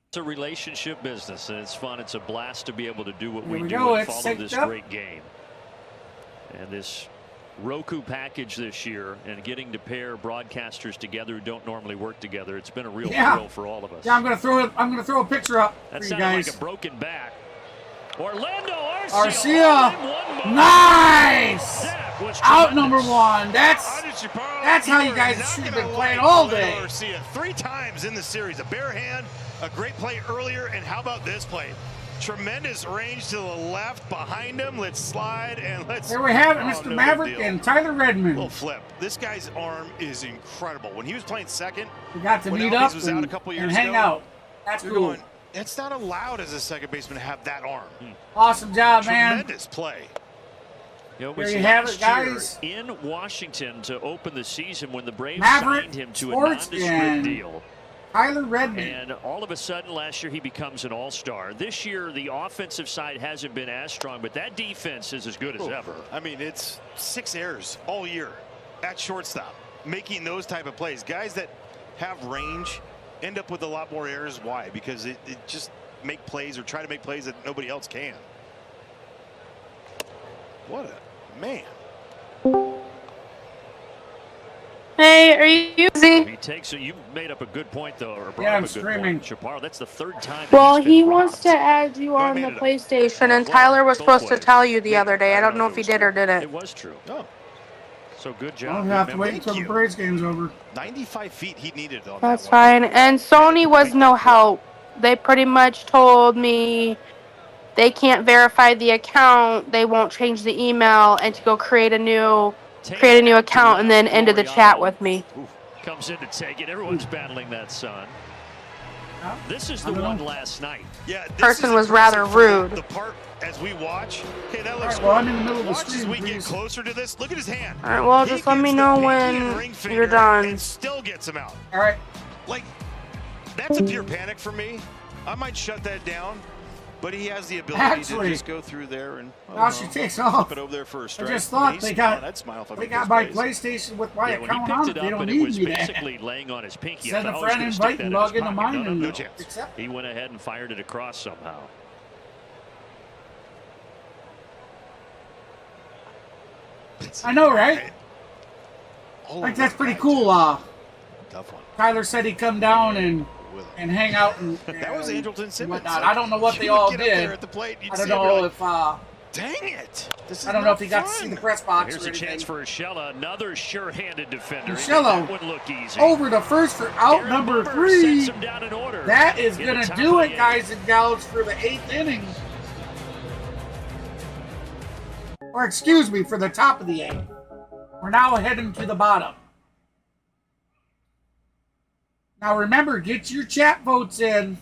[SPEAKER 2] It's a relationship business, and it's fun. It's a blast to be able to do what we do
[SPEAKER 1] go.
[SPEAKER 2] and
[SPEAKER 1] It's
[SPEAKER 2] follow
[SPEAKER 1] synced
[SPEAKER 2] this
[SPEAKER 1] up.
[SPEAKER 2] great game. And this Roku package this year, and getting to pair broadcasters together who don't normally work together, it's been a real thrill for all of us.
[SPEAKER 1] Yeah, I'm going to throw a picture up
[SPEAKER 2] That
[SPEAKER 1] for you
[SPEAKER 2] sounded
[SPEAKER 1] guys.
[SPEAKER 2] like a broken back. Orlando
[SPEAKER 1] Arcia, nice! Out number 1. That's how you guys should have been playing all day.
[SPEAKER 3] Arcia 3 times in the series. A bare hand, a great play earlier, and how about this play? Tremendous range to the left behind him. Let's slide and let's.
[SPEAKER 1] There we have it, Mr. Maverick and Tyler Redmond.
[SPEAKER 3] Little flip. This guy's arm is incredible. When he was playing second,
[SPEAKER 1] we got to
[SPEAKER 3] when
[SPEAKER 1] meet
[SPEAKER 3] Albies
[SPEAKER 1] up
[SPEAKER 3] was out a couple
[SPEAKER 1] and
[SPEAKER 3] years
[SPEAKER 1] hang
[SPEAKER 3] ago,
[SPEAKER 1] out. That's
[SPEAKER 3] you're
[SPEAKER 1] cool.
[SPEAKER 3] going, it's not allowed as a second baseman to have that arm.
[SPEAKER 1] Awesome job, man.
[SPEAKER 3] Tremendous play.
[SPEAKER 2] You know, it
[SPEAKER 1] There
[SPEAKER 2] was
[SPEAKER 1] you have
[SPEAKER 2] last
[SPEAKER 1] it, guys.
[SPEAKER 2] year in Washington to open the season when the Braves
[SPEAKER 1] Maverick
[SPEAKER 2] signed him to a
[SPEAKER 1] Sports
[SPEAKER 2] nondescript
[SPEAKER 1] and
[SPEAKER 2] deal.
[SPEAKER 1] Tyler Redmond.
[SPEAKER 2] And all of a sudden last year he becomes an all-star. This year the offensive side hasn't been as strong, but that defense is as good as ever.
[SPEAKER 3] I mean, it's 6 errors all year at shortstop, making those type of plays. Guys that have range end up with a lot more errors. Why? Because it just make plays or try to make plays that nobody else can. What a man.
[SPEAKER 5] Hey, are you busy?
[SPEAKER 2] He takes it. You made up a good point, though, or brought
[SPEAKER 1] Yeah,
[SPEAKER 2] up
[SPEAKER 1] I'm
[SPEAKER 2] a good
[SPEAKER 1] streaming.
[SPEAKER 2] point. Chaparro, that's the 3rd time.
[SPEAKER 5] Well,
[SPEAKER 2] that
[SPEAKER 5] he
[SPEAKER 2] he's been
[SPEAKER 5] wants
[SPEAKER 2] robbed.
[SPEAKER 5] to add you on the PlayStation, and Tyler was supposed to tell you the other day. I don't know if he did or
[SPEAKER 2] It
[SPEAKER 5] didn't.
[SPEAKER 2] was true.
[SPEAKER 3] Oh.
[SPEAKER 2] So good
[SPEAKER 1] I
[SPEAKER 2] job.
[SPEAKER 1] don't have to
[SPEAKER 2] Good
[SPEAKER 1] wait
[SPEAKER 2] memory.
[SPEAKER 1] until the Braves game's over.
[SPEAKER 3] 95 feet he needed on
[SPEAKER 5] That's
[SPEAKER 3] that one.
[SPEAKER 5] fine. And Sony was no help. They pretty much told me they can't verify the account, they won't change the email, and to go create a new account, and then ended the chat with me.
[SPEAKER 2] Comes in to take it. Everyone's battling that son. This is the one last night.
[SPEAKER 3] Yeah, this
[SPEAKER 5] Person
[SPEAKER 3] is
[SPEAKER 5] was rather
[SPEAKER 3] impressive.
[SPEAKER 5] rude.
[SPEAKER 3] The part as we watch. Okay, that looks
[SPEAKER 1] well, I'm in the middle of the
[SPEAKER 3] Watch as
[SPEAKER 1] screen,
[SPEAKER 3] we get
[SPEAKER 1] please.
[SPEAKER 3] closer to this. Look at his hand.
[SPEAKER 5] All right, well,
[SPEAKER 3] He
[SPEAKER 5] just let me
[SPEAKER 3] gets the
[SPEAKER 5] know
[SPEAKER 3] pinky
[SPEAKER 5] when
[SPEAKER 3] and ring
[SPEAKER 5] you're
[SPEAKER 3] finger
[SPEAKER 5] done.
[SPEAKER 3] And still gets him out.
[SPEAKER 1] All right.
[SPEAKER 3] Like, that's a pure panic for me. I might shut that down, but he has the ability
[SPEAKER 1] Actually,
[SPEAKER 3] to just go through there and
[SPEAKER 1] now she takes off.
[SPEAKER 3] Put over there for a
[SPEAKER 1] I
[SPEAKER 3] strike.
[SPEAKER 1] just thought
[SPEAKER 3] He's
[SPEAKER 1] they
[SPEAKER 3] smiling.
[SPEAKER 1] got
[SPEAKER 3] I'd smile if I
[SPEAKER 1] they
[SPEAKER 3] made
[SPEAKER 1] got
[SPEAKER 3] those
[SPEAKER 1] my
[SPEAKER 3] plays.
[SPEAKER 1] PlayStation with my
[SPEAKER 2] Yeah, when he
[SPEAKER 1] account
[SPEAKER 2] picked
[SPEAKER 1] on
[SPEAKER 2] it
[SPEAKER 1] it. They
[SPEAKER 2] up
[SPEAKER 1] don't
[SPEAKER 2] and it
[SPEAKER 1] need
[SPEAKER 2] was
[SPEAKER 1] me to
[SPEAKER 2] basically laying on his pinky.
[SPEAKER 1] Send
[SPEAKER 2] I
[SPEAKER 1] a
[SPEAKER 2] thought, "Oh, he's
[SPEAKER 1] friend
[SPEAKER 2] gonna stick
[SPEAKER 1] invite,
[SPEAKER 2] that in his
[SPEAKER 1] log into
[SPEAKER 2] pocket."
[SPEAKER 1] mine,
[SPEAKER 2] No,
[SPEAKER 1] and
[SPEAKER 2] no,
[SPEAKER 3] no chance.
[SPEAKER 1] accept.
[SPEAKER 2] He went ahead and fired it across somehow.
[SPEAKER 3] chance.
[SPEAKER 1] I know, right?
[SPEAKER 3] All
[SPEAKER 1] Like
[SPEAKER 3] over
[SPEAKER 1] that's pretty
[SPEAKER 3] that,
[SPEAKER 1] cool.
[SPEAKER 3] Tough one.
[SPEAKER 1] Tyler said he'd come down and hang out and
[SPEAKER 3] That was Angelton Simmons.
[SPEAKER 1] whatnot. I don't know what they all
[SPEAKER 3] Get up there
[SPEAKER 1] did.
[SPEAKER 3] at the plate, you'd
[SPEAKER 1] I don't
[SPEAKER 3] see him, you're
[SPEAKER 1] know
[SPEAKER 3] like,
[SPEAKER 1] if
[SPEAKER 3] dang it! This is
[SPEAKER 1] I don't know
[SPEAKER 3] not
[SPEAKER 1] if he got to
[SPEAKER 3] fun.
[SPEAKER 1] see the press box.
[SPEAKER 2] Here's
[SPEAKER 1] or
[SPEAKER 2] a chance
[SPEAKER 1] anything.
[SPEAKER 2] for Urshela, another sure-handed defender.
[SPEAKER 1] Urshela
[SPEAKER 2] That would look easy.
[SPEAKER 1] over the first for out
[SPEAKER 2] Aaron
[SPEAKER 1] number
[SPEAKER 2] Bummer
[SPEAKER 1] 3.
[SPEAKER 2] sets him down in order.
[SPEAKER 1] That is
[SPEAKER 2] In
[SPEAKER 1] going
[SPEAKER 2] the
[SPEAKER 1] to
[SPEAKER 2] top
[SPEAKER 1] do
[SPEAKER 2] of
[SPEAKER 1] it,
[SPEAKER 2] the
[SPEAKER 1] guys and gals, for the 8th inning. Or excuse me, for the top of the 8th. We're now heading to the bottom. Now remember, get your chat votes in.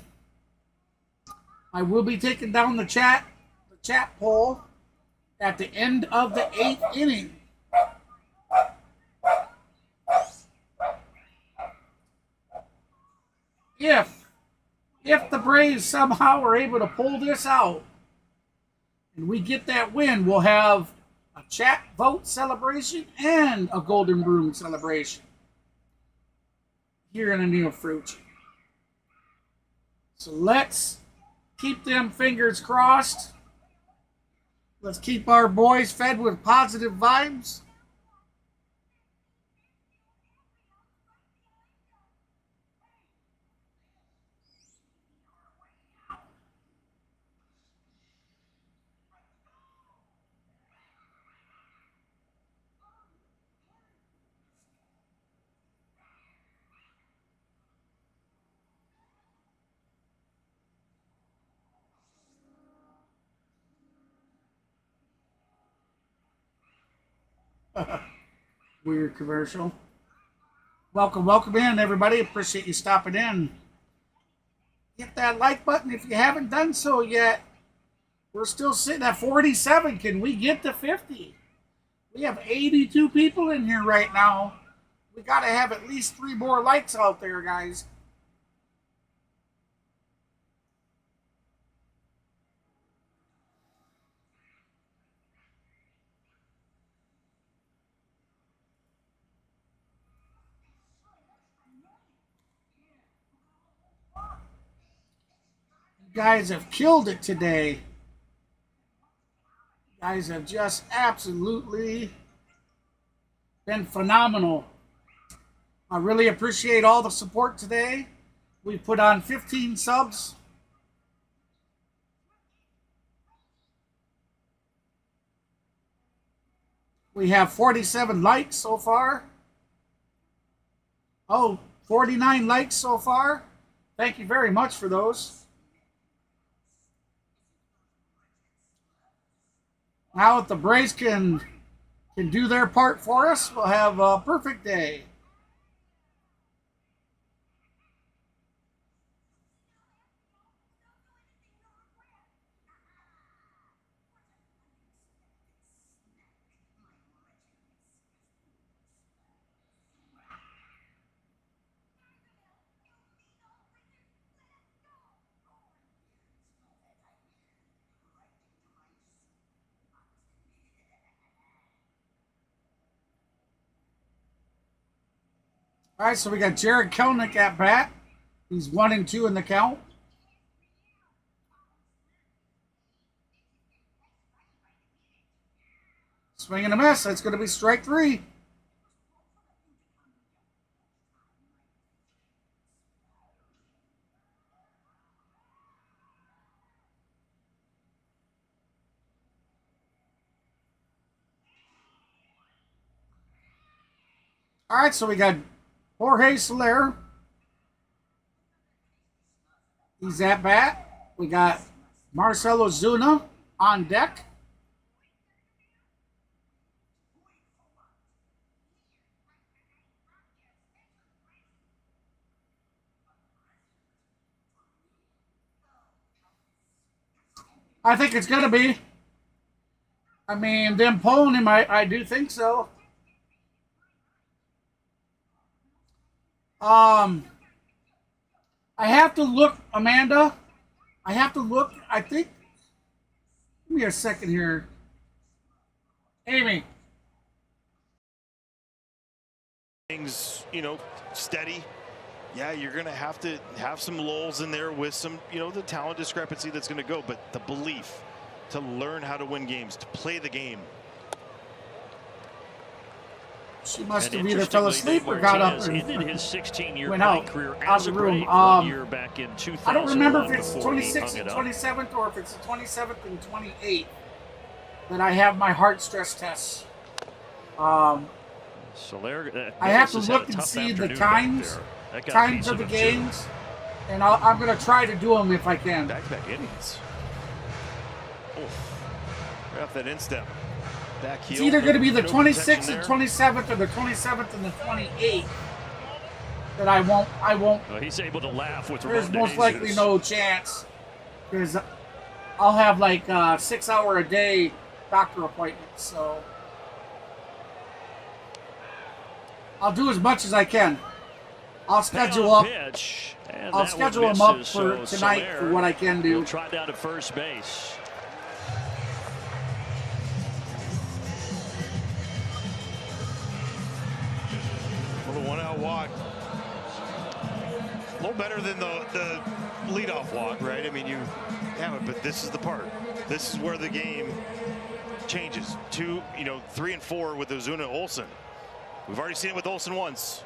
[SPEAKER 1] I will be taking down the chat poll at the end of the 8th inning. If the Braves somehow are able to pull this out and we get that win, we'll have a chat vote celebration and a Golden Broom celebration here in the Neil Frucci. So let's keep them fingers crossed. Let's keep our boys fed with positive vibes. Weird commercial. Welcome in, everybody. Appreciate you stopping in. Hit that like button if you haven't done so yet. We're still sitting at 47. Can we get to 50? We have 82 people in here right now. We got to have at least 3 more likes out there, guys. Guys have killed it today. Guys have just absolutely been phenomenal. I really appreciate all the support today. We put on 15 subs. We have 47 likes so far. Oh, 49 likes so far. Thank you very much for those. Now if the Braves can do their part for us, we'll have a perfect day. All right, so we got Jared Kelnick at bat. He's 1-2 in the count. Swing and a miss. That's going to be strike 3. All right, so we got Jorge Soler. He's at bat. We got Marcelo Zuna on deck. I think it's going to be. I mean, them pulling him, I do think so. I have to look, Amanda. I have to look. I think. Give me a second here. Amy.
[SPEAKER 3] Things, steady. Yeah, you're going to have some lulls in there with some, the talent discrepancy that's going to go. But the belief to learn how to win games, to play the game.
[SPEAKER 1] She must
[SPEAKER 2] And
[SPEAKER 1] have either fell
[SPEAKER 2] interestingly,
[SPEAKER 1] asleep or got up
[SPEAKER 2] Martinez ended his 16-year
[SPEAKER 1] went
[SPEAKER 2] playing
[SPEAKER 1] out
[SPEAKER 2] career
[SPEAKER 1] of
[SPEAKER 2] as
[SPEAKER 1] the
[SPEAKER 2] a
[SPEAKER 1] room.
[SPEAKER 2] Brave 1 year back in 2001
[SPEAKER 1] I don't remember if it's
[SPEAKER 2] before he
[SPEAKER 1] 26th
[SPEAKER 2] hung
[SPEAKER 1] and
[SPEAKER 2] it up.
[SPEAKER 1] 27th or if it's the 27th and 28th that I have my heart stress tests.
[SPEAKER 2] Soler,
[SPEAKER 1] I have to
[SPEAKER 2] Nicklaus has had
[SPEAKER 1] look
[SPEAKER 2] a
[SPEAKER 1] and
[SPEAKER 2] tough
[SPEAKER 1] see the
[SPEAKER 2] afternoon back
[SPEAKER 1] times
[SPEAKER 2] there. That got
[SPEAKER 1] times
[SPEAKER 2] a
[SPEAKER 1] of the
[SPEAKER 2] piece him, too.
[SPEAKER 1] games, and I'm going to try to do them if I can.
[SPEAKER 3] Back innings. Right off that instep. Back heel.
[SPEAKER 1] It's either going to be the
[SPEAKER 3] No
[SPEAKER 1] 26th
[SPEAKER 3] protection
[SPEAKER 1] and
[SPEAKER 3] there.
[SPEAKER 1] 27th or the 27th and the 28th that I won't.
[SPEAKER 2] Well, he's able to laugh with
[SPEAKER 1] There's
[SPEAKER 2] Ramon
[SPEAKER 1] most likely
[SPEAKER 2] Jesus.
[SPEAKER 1] no chance because I'll have like 6 hour a day doctor appointments, so I'll do as much as I can. I'll schedule up.
[SPEAKER 2] Pitch, and
[SPEAKER 1] I'll
[SPEAKER 2] that one
[SPEAKER 1] schedule them up
[SPEAKER 2] misses,
[SPEAKER 1] for
[SPEAKER 2] so
[SPEAKER 1] tonight
[SPEAKER 2] Soler
[SPEAKER 1] for what I can do.
[SPEAKER 2] will trot down to first base.
[SPEAKER 3] Well, the 1-out walk. A little better than the leadoff walk, right? I mean, you have it, but this is the part. This is where the game changes. 3 and 4 with Ozuna Olsen. We've already seen it with Olsen once.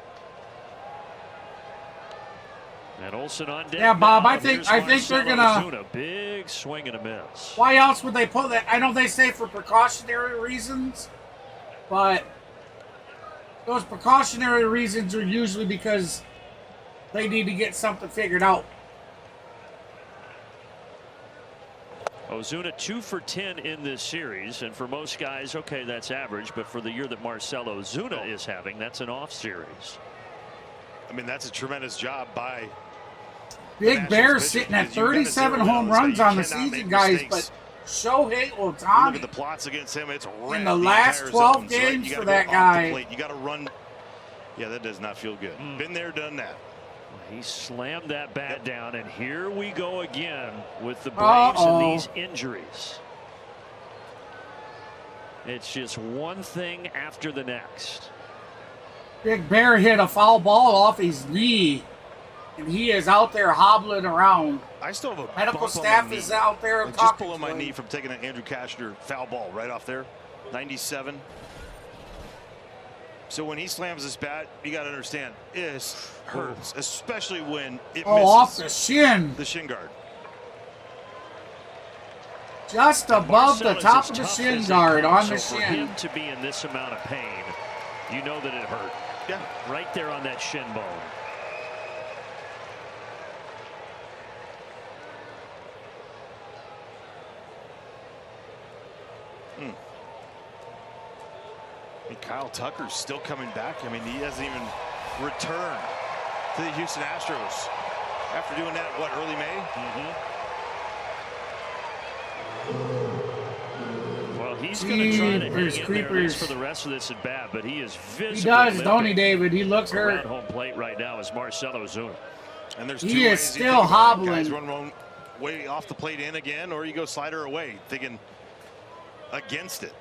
[SPEAKER 2] And Olsen on deck.
[SPEAKER 1] Yeah, Bob,
[SPEAKER 2] now.
[SPEAKER 1] I think
[SPEAKER 2] Here's
[SPEAKER 1] they're
[SPEAKER 2] Marcelo
[SPEAKER 1] gonna.
[SPEAKER 2] Ozuna. Big swing and a miss.
[SPEAKER 1] Why else would they put that? I know they say for precautionary reasons, but those precautionary reasons are usually because they need to get something figured out.
[SPEAKER 2] Ozuna 2 for 10 in this series, and for most guys, okay, that's average, but for the year that Marcelo Ozuna is having, that's an off series.
[SPEAKER 3] I mean, that's a tremendous job by
[SPEAKER 1] Big Bear sitting at 37 home runs on the season, guys, but Shohei
[SPEAKER 3] Look at
[SPEAKER 1] Ohtani
[SPEAKER 3] the plots against him. It's
[SPEAKER 1] in the last 12 games for that guy.
[SPEAKER 3] You got to run. Yeah, that does not feel good. Been there, done that.
[SPEAKER 2] He slammed that bat down, and here we go again with the Braves and these injuries. It's just one thing after the next.
[SPEAKER 1] Big Bear hit a foul ball off his knee, and he is out there hobbling around.
[SPEAKER 3] I still have a
[SPEAKER 1] medical
[SPEAKER 3] bump on
[SPEAKER 1] staff
[SPEAKER 3] my knee.
[SPEAKER 1] is out there
[SPEAKER 3] Like, just
[SPEAKER 1] talking
[SPEAKER 3] pulling
[SPEAKER 1] to
[SPEAKER 3] my
[SPEAKER 1] him.
[SPEAKER 3] knee from taking an Andrew Kashner foul ball right off there. 97. So when he slams this bat, you got to understand, it hurts, especially when it misses.
[SPEAKER 1] Off the shin.
[SPEAKER 3] The shin guard.
[SPEAKER 1] Just above the
[SPEAKER 2] Marcelo's
[SPEAKER 1] top
[SPEAKER 2] as
[SPEAKER 1] of the
[SPEAKER 2] tough
[SPEAKER 1] shin
[SPEAKER 2] as it
[SPEAKER 1] guard
[SPEAKER 2] comes,
[SPEAKER 1] on the
[SPEAKER 2] so for
[SPEAKER 1] shin.
[SPEAKER 2] him to be in this amount of pain, you know that it hurt.
[SPEAKER 3] Yeah.
[SPEAKER 2] Right there on that shin bone.
[SPEAKER 3] And Kyle Tucker's still coming back. I mean, he hasn't even returned to the Houston Astros after doing that, what, early May?
[SPEAKER 2] Well, he's going to try to hang in there
[SPEAKER 1] Creepers.
[SPEAKER 2] for the rest of this at bat, but he is visibly
[SPEAKER 1] He does,
[SPEAKER 2] limping
[SPEAKER 1] don't he, David? He looks
[SPEAKER 2] around
[SPEAKER 1] hurt.
[SPEAKER 2] home plate right now is Marcelo Ozuna.
[SPEAKER 3] And there's
[SPEAKER 1] He
[SPEAKER 3] two
[SPEAKER 1] is
[SPEAKER 3] ways you
[SPEAKER 1] still
[SPEAKER 3] think about it. Guys
[SPEAKER 1] hobbling.
[SPEAKER 3] run way off the plate in again, or you go slider away, thinking against it.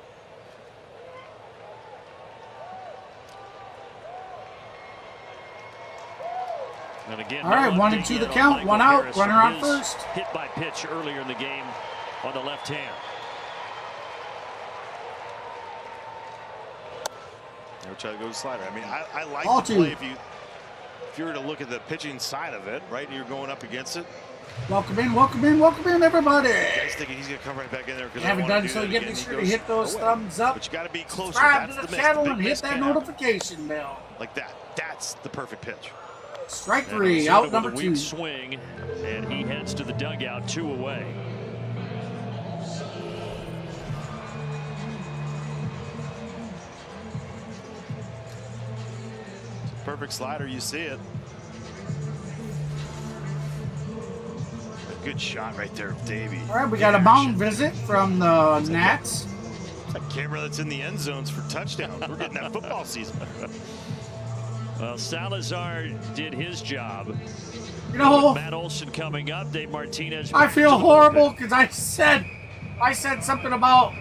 [SPEAKER 2] And again,
[SPEAKER 1] All right,
[SPEAKER 2] no
[SPEAKER 1] 1 and
[SPEAKER 2] update
[SPEAKER 1] 2
[SPEAKER 2] yet
[SPEAKER 1] the
[SPEAKER 2] on
[SPEAKER 1] count,
[SPEAKER 2] Michael
[SPEAKER 1] 1 out,
[SPEAKER 2] Harris
[SPEAKER 1] runner
[SPEAKER 2] from
[SPEAKER 1] on
[SPEAKER 2] his
[SPEAKER 1] first.
[SPEAKER 2] Hit by pitch earlier in the game on the left hand.
[SPEAKER 3] Never try to go to slider. I mean, I like
[SPEAKER 1] Ball
[SPEAKER 3] to play
[SPEAKER 1] two.
[SPEAKER 3] if you were to look at the pitching side of it, right? And you're going up against it.
[SPEAKER 1] Welcome in, welcome in, welcome in, everybody.
[SPEAKER 3] Guys thinking he's going to come right back in there because
[SPEAKER 1] If you haven't done so yet, be sure to hit those thumbs up.
[SPEAKER 3] But you got to be closer.
[SPEAKER 1] Subscribe
[SPEAKER 3] That's
[SPEAKER 1] to the
[SPEAKER 3] the miss.
[SPEAKER 1] channel
[SPEAKER 3] The
[SPEAKER 1] and
[SPEAKER 3] big
[SPEAKER 1] hit
[SPEAKER 3] miss
[SPEAKER 1] that
[SPEAKER 3] can't happen.
[SPEAKER 1] notification bell.
[SPEAKER 3] Like that. That's the perfect pitch.
[SPEAKER 1] Strike
[SPEAKER 2] And
[SPEAKER 1] 3,
[SPEAKER 2] Ozuna
[SPEAKER 1] out
[SPEAKER 2] with
[SPEAKER 1] number
[SPEAKER 2] a
[SPEAKER 1] 2.
[SPEAKER 2] weak swing, and he heads to the dugout, 2 away.
[SPEAKER 3] Perfect slider. You see it. A good shot right there of Davey.
[SPEAKER 1] All right, we got a mound visit from the Nats.
[SPEAKER 3] A camera that's in the end zones for touchdowns. We're getting that football season.
[SPEAKER 2] Well, Salazar did his job.
[SPEAKER 1] You know,
[SPEAKER 2] Matt Olson coming up, Dave Martinez.
[SPEAKER 1] I
[SPEAKER 2] back
[SPEAKER 1] feel
[SPEAKER 2] to the
[SPEAKER 1] horrible
[SPEAKER 2] bullpen.
[SPEAKER 1] because I said something about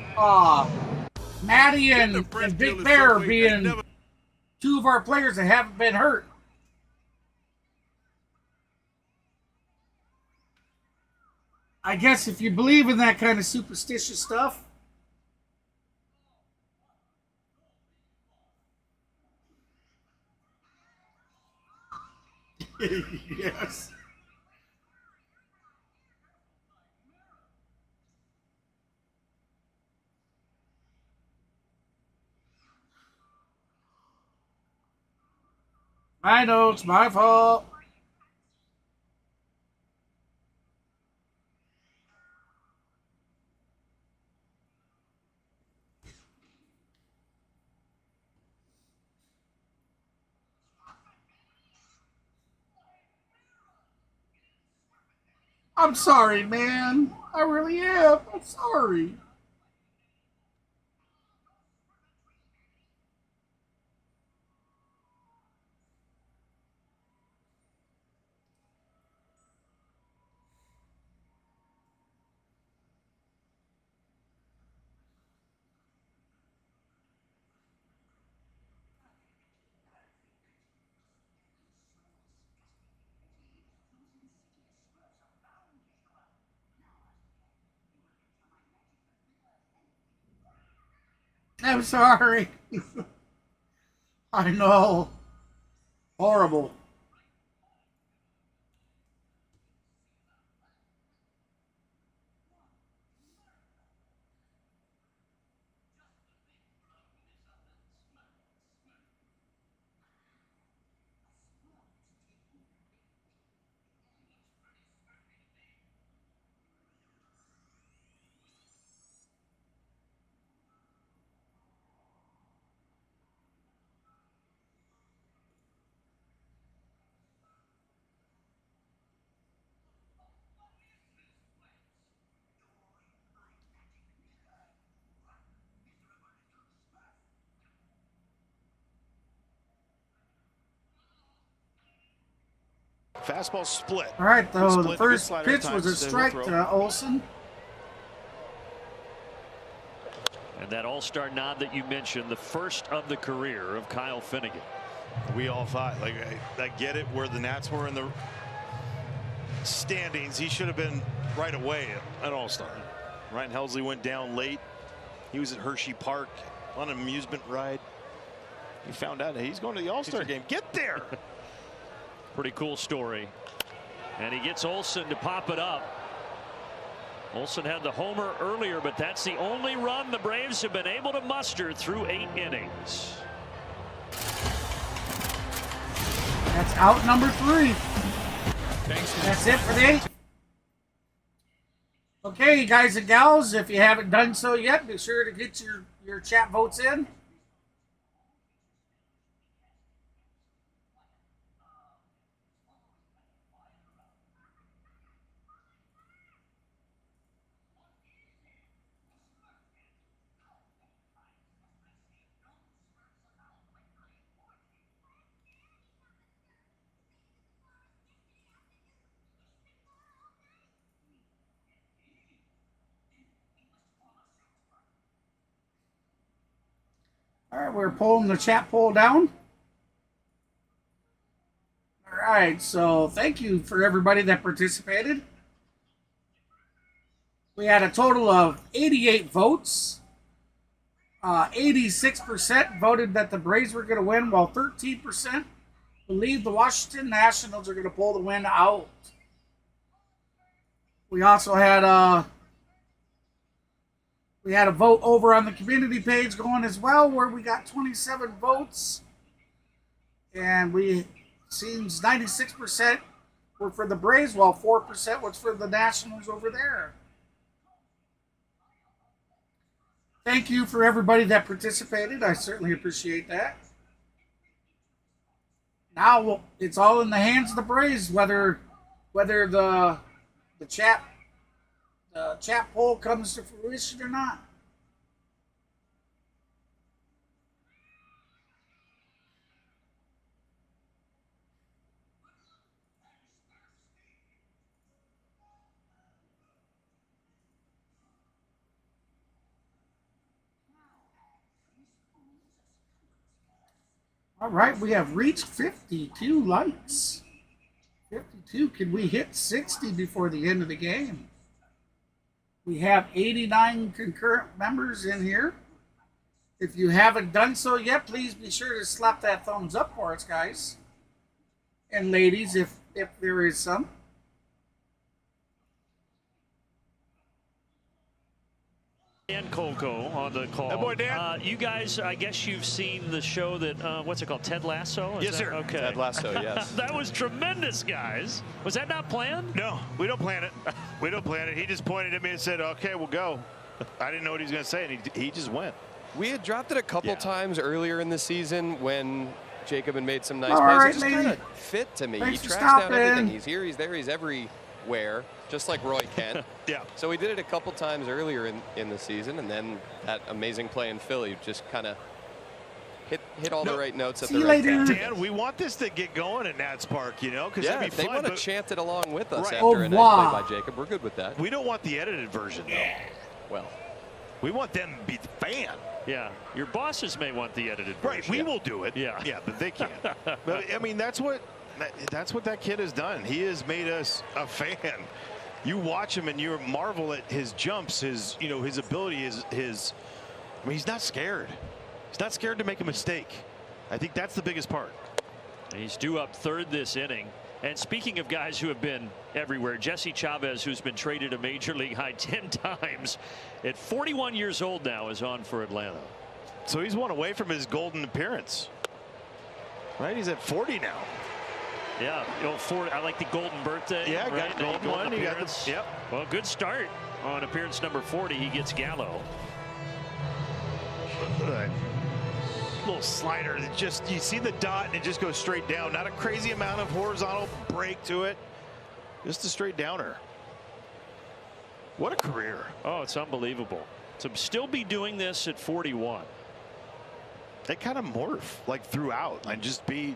[SPEAKER 1] Matty and Big Bear being 2 of our players that haven't been hurt. I guess if you believe in that kind of superstitious stuff. I know it's my fault. I'm sorry, man. I really am. I'm sorry. I'm sorry. I know. Horrible.
[SPEAKER 3] Fastball split.
[SPEAKER 1] All right,
[SPEAKER 3] Good
[SPEAKER 1] though,
[SPEAKER 3] split,
[SPEAKER 1] the
[SPEAKER 3] good
[SPEAKER 1] first
[SPEAKER 3] slider at
[SPEAKER 1] pitch was a
[SPEAKER 3] times,
[SPEAKER 1] strike
[SPEAKER 3] he'll throw.
[SPEAKER 1] to Olsen.
[SPEAKER 2] And that all-star nod that you mentioned, the first of the career of Kyle Finnegan.
[SPEAKER 3] We all thought, like, I get it, where the Nats were in the standings. He should have been right away at All-Star. Ryan Helsley went down late. He was at Hershey Park on an amusement ride. He found out he's going to the All-Star game. Get there!
[SPEAKER 2] Pretty cool story. And he gets Olsen to pop it up. Olsen had the homer earlier, but that's the only run the Braves have been able to muster through 8 innings.
[SPEAKER 1] That's out number 3. That's it for the 8th. Okay, guys and gals, if you haven't done so yet, be sure to get your chat votes in. All right, we're pulling the chat poll down. All right, so thank you for everybody that participated. We had a total of 88 votes. 86% voted that the Braves were going to win, while 13% believe the Washington Nationals are going to pull the win out. We also had a vote over on the community page going as well, where we got 27 votes, and seems 96% were for the Braves, while 4% was for the Nationals over there. Thank you for everybody that participated. I certainly appreciate that. Now it's all in the hands of the Braves, whether the chat poll comes to fruition or not. All right, we have reached 52 likes. 52. Can we hit 60 before the end of the game? We have 89 concurrent members in here. If you haven't done so yet, please be sure to slap that thumbs up for us, guys. And ladies, if there is some.
[SPEAKER 2] Dan Colco on the call.
[SPEAKER 3] Hey, boy, Dan.
[SPEAKER 2] You guys, I guess you've seen the show that, what's it called, Ted Lasso?
[SPEAKER 3] Yes, sir.
[SPEAKER 2] Okay.
[SPEAKER 8] Ted Lasso, yes.
[SPEAKER 2] That was tremendous, guys. Was that not planned?
[SPEAKER 3] No, we don't plan it. We don't plan it. He just pointed at me and said, okay, we'll go. I didn't know what he was going to say, and he just went.
[SPEAKER 8] We had dropped it a couple times earlier in the season when Jacob had made some nice
[SPEAKER 1] All
[SPEAKER 8] plays.
[SPEAKER 1] right,
[SPEAKER 8] It just kind of fit to me.
[SPEAKER 1] Thanks
[SPEAKER 8] He
[SPEAKER 1] for
[SPEAKER 8] tracks down
[SPEAKER 1] stopping.
[SPEAKER 8] everything. He's here, he's there, he's everywhere, just like Roy Kent.
[SPEAKER 3] Yeah.
[SPEAKER 8] So we did it a couple times earlier in the season, and then that amazing play in Philly just kind of hit all the right notes at the right time.
[SPEAKER 3] Dan, we want this to get going at Nats Park, you know, because
[SPEAKER 8] Yeah,
[SPEAKER 3] that'd
[SPEAKER 8] if
[SPEAKER 3] be
[SPEAKER 8] they
[SPEAKER 3] fun.
[SPEAKER 8] want to
[SPEAKER 3] but
[SPEAKER 8] chant it along with us
[SPEAKER 3] Right.
[SPEAKER 8] after a nice play by Jacob, we're good with that.
[SPEAKER 3] We don't want the edited version, though.
[SPEAKER 8] Well,
[SPEAKER 3] we want them to be the fan.
[SPEAKER 2] Yeah, your bosses may want the edited version.
[SPEAKER 3] Right, we will do it.
[SPEAKER 2] Yeah.
[SPEAKER 3] Yeah, but they can't. But, I mean, that's what that kid has done. He has made us a fan. You watch him and you marvel at his jumps, his ability, his I mean, he's not scared. He's not scared to make a mistake. I think that's the biggest part.
[SPEAKER 2] He's due up third this inning. And speaking of guys who have been everywhere, Jesse Chavez, who's been traded a major league high 10 times, at 41 years old now, is on for Atlanta.
[SPEAKER 3] So he's one away from his golden appearance. Right? He's at 40 now.
[SPEAKER 2] Yeah, I like the golden birthday.
[SPEAKER 3] Yeah,
[SPEAKER 2] right?
[SPEAKER 3] got golden one. He got
[SPEAKER 2] appearance.
[SPEAKER 3] the, yep.
[SPEAKER 2] Well, good start on appearance number 40. He gets Gallo.
[SPEAKER 3] Little slider that just, you see the dot and it just goes straight down. Not a crazy amount of horizontal break to it. Just a straight downer. What a career.
[SPEAKER 2] Oh, it's unbelievable. To still be doing this at 41.
[SPEAKER 3] They kind of morph like throughout and just be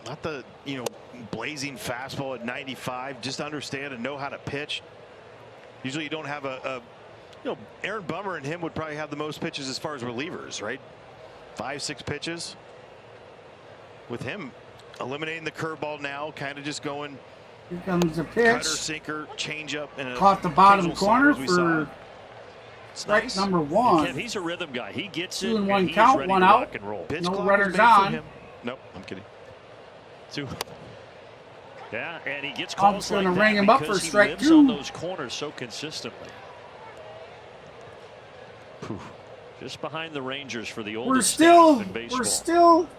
[SPEAKER 3] not the blazing fastball at 95. Just understand and know how to pitch. Usually you don't have Aaron Bummer and him would probably have the most pitches as far as relievers, right? 5-6 pitches. With him eliminating the curveball now, kind of just going.
[SPEAKER 1] Here comes the
[SPEAKER 3] Cutter,
[SPEAKER 1] pitch.
[SPEAKER 3] sinker, changeup, and
[SPEAKER 1] Caught the bottom
[SPEAKER 3] occasional
[SPEAKER 1] corner
[SPEAKER 3] slider as we saw.
[SPEAKER 1] for strike number one.
[SPEAKER 2] Kev, he's a rhythm guy. He gets it.
[SPEAKER 1] 2-1
[SPEAKER 2] and he's
[SPEAKER 1] count,
[SPEAKER 2] ready
[SPEAKER 1] 1
[SPEAKER 2] to
[SPEAKER 1] out.
[SPEAKER 2] rock and roll.
[SPEAKER 3] Pitch
[SPEAKER 1] No
[SPEAKER 3] clock
[SPEAKER 1] runners
[SPEAKER 3] was made for
[SPEAKER 1] on.
[SPEAKER 3] him. Nope, I'm kidding.
[SPEAKER 2] Yeah, and he gets
[SPEAKER 1] I'm
[SPEAKER 2] calls
[SPEAKER 1] going
[SPEAKER 2] like
[SPEAKER 1] to
[SPEAKER 2] that
[SPEAKER 1] ring him up for
[SPEAKER 2] because he
[SPEAKER 1] strike
[SPEAKER 2] lives
[SPEAKER 1] 2.
[SPEAKER 2] on those corners so consistently. Just behind the Rangers for the oldest staff in baseball.
[SPEAKER 1] We're still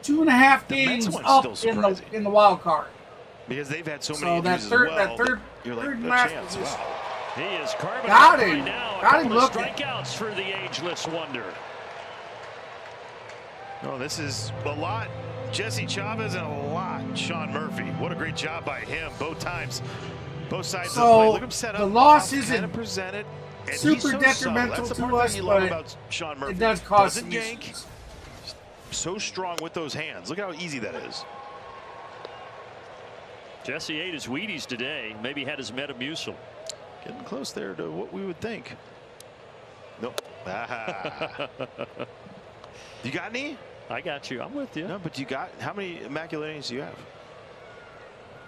[SPEAKER 1] 2.5
[SPEAKER 3] Mets
[SPEAKER 1] games
[SPEAKER 3] one's
[SPEAKER 1] up
[SPEAKER 3] still
[SPEAKER 1] in the wild card.
[SPEAKER 3] Because they've had so
[SPEAKER 1] So
[SPEAKER 3] many
[SPEAKER 1] that
[SPEAKER 3] injuries
[SPEAKER 1] third-
[SPEAKER 3] as well.
[SPEAKER 1] that third-
[SPEAKER 3] you're like,
[SPEAKER 1] third
[SPEAKER 3] no
[SPEAKER 1] last
[SPEAKER 3] chance.
[SPEAKER 1] position.
[SPEAKER 3] Wow.
[SPEAKER 2] He is carving
[SPEAKER 1] Got
[SPEAKER 2] up
[SPEAKER 1] him.
[SPEAKER 2] right now.
[SPEAKER 1] Got him
[SPEAKER 2] A couple of
[SPEAKER 1] looking.
[SPEAKER 2] strikeouts for the ageless wonder.
[SPEAKER 3] Oh, this is a lot. Jesse Chavez and a lot. Sean Murphy. What a great job by him. Both times. Both sides of the play.
[SPEAKER 1] So
[SPEAKER 3] Look at him set up.
[SPEAKER 1] the loss
[SPEAKER 3] Kind
[SPEAKER 1] isn't
[SPEAKER 3] of presented. And
[SPEAKER 1] super
[SPEAKER 3] he's so
[SPEAKER 1] detrimental
[SPEAKER 3] subtle. That's the
[SPEAKER 1] to
[SPEAKER 3] part that
[SPEAKER 1] us,
[SPEAKER 3] you love
[SPEAKER 1] but
[SPEAKER 3] about Sean Murphy.
[SPEAKER 1] it does cause
[SPEAKER 3] Doesn't
[SPEAKER 1] some
[SPEAKER 3] yank.
[SPEAKER 1] issues.
[SPEAKER 3] So strong with those hands. Look how easy that is.
[SPEAKER 2] Jesse ate his Wheaties today. Maybe had his Metamucil.
[SPEAKER 3] Getting close there to what we would think. Nope. Ah. You got any?
[SPEAKER 2] I got you. I'm with you.
[SPEAKER 3] No, but you got, how many immaculate innings do you have?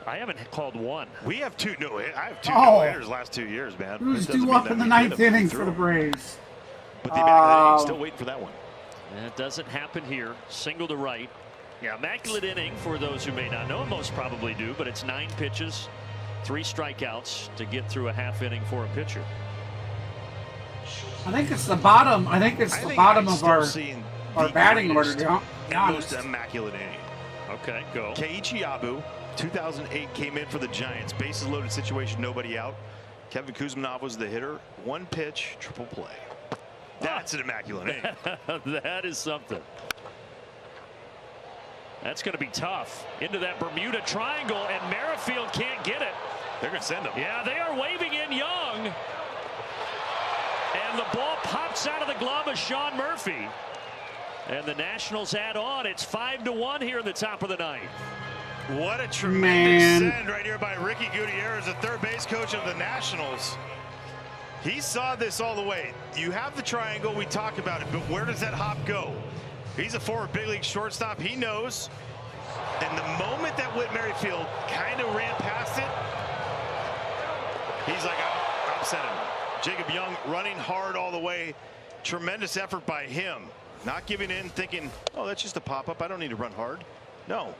[SPEAKER 2] I haven't called one.
[SPEAKER 3] We have two. No, I have two
[SPEAKER 1] Oh.
[SPEAKER 3] no-hitters last 2 years, man.
[SPEAKER 1] Who's
[SPEAKER 3] It doesn't
[SPEAKER 1] due
[SPEAKER 3] mean
[SPEAKER 1] up
[SPEAKER 3] that
[SPEAKER 1] in the
[SPEAKER 3] we
[SPEAKER 1] ninth
[SPEAKER 3] hit them
[SPEAKER 1] inning
[SPEAKER 3] through
[SPEAKER 1] for the
[SPEAKER 3] them.
[SPEAKER 1] Braves?
[SPEAKER 3] But the immaculate inning, still waiting for that one.
[SPEAKER 2] That doesn't happen here. Single to right. Yeah, immaculate inning for those who may not know. Most probably do, but it's 9 pitches, 3 strikeouts to get through a half inning for a pitcher.
[SPEAKER 1] I think it's the bottom. I think it's the bottom of our batting order. To be
[SPEAKER 3] Most
[SPEAKER 1] honest.
[SPEAKER 3] immaculate inning.
[SPEAKER 2] Okay, go.
[SPEAKER 3] Keiichi Abu, 2008, came in for the Giants. Bases loaded situation, nobody out. Kevin Kuzmanov was the hitter. 1 pitch, triple play. That's an immaculate inning.
[SPEAKER 2] That is something. That's going to be tough. Into that Bermuda Triangle, and Merrifield can't get it.
[SPEAKER 3] They're going to send him.
[SPEAKER 2] Yeah, they are waving in Young. And the ball pops out of the glove of Sean Murphy. And the Nationals add on. It's 5-1 here in the top of the ninth.
[SPEAKER 3] What a tremendous send right here by Ricky Gutierrez, the third base coach of the Nationals. He saw this all the way. You have the triangle, we talk about it, but where does that hop go? He's a former big league shortstop. He knows. And the moment that Whit Merrifield kind of ran past it, he's like, I'm sending him. Jacob Young running hard all the way. Tremendous effort by him. Not giving in, thinking, oh, that's just a pop-up. I don't need to run hard. No,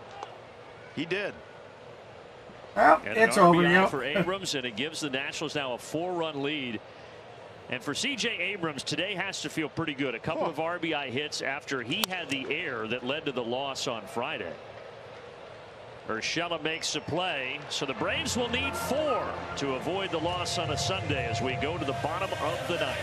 [SPEAKER 3] he did.
[SPEAKER 1] Well,
[SPEAKER 2] And
[SPEAKER 1] it's
[SPEAKER 2] an
[SPEAKER 1] over,
[SPEAKER 2] RBI
[SPEAKER 1] yeah.
[SPEAKER 2] for Abrams, and it gives the Nationals now a 4-run lead. And for C.J. Abrams, today has to feel pretty good. A couple of RBI hits after he had the error that led to the loss on Friday. Urshela makes the play, so the Braves will need 4 to avoid the loss on a Sunday as we go to the bottom of the ninth.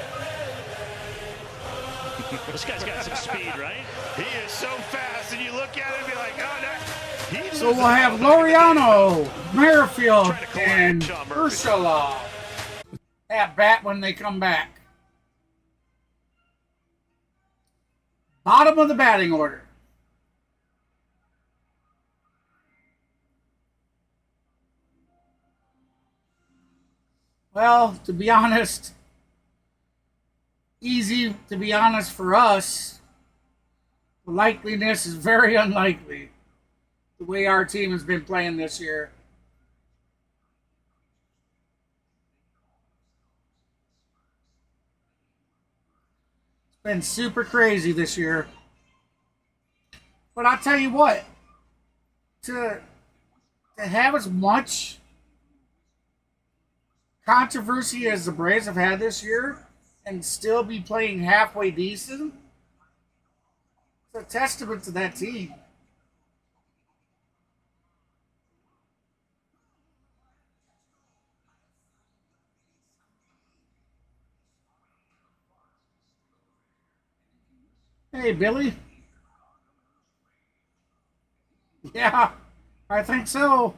[SPEAKER 2] This guy's got some speed, right?
[SPEAKER 3] He is so fast, and you look at him and be like, oh, no.
[SPEAKER 1] So we'll have Laureano, Merrifield, and Urshela at bat when they come back. Bottom of the batting order. Well, to be honest, easy to be honest for us. The likeliness is very unlikely. The way our team has been playing this year. It's been super crazy this year. But I'll tell you what, to have as much controversy as the Braves have had this year and still be playing halfway decent, it's a testament to that team. Hey, Billy. Yeah, I think so.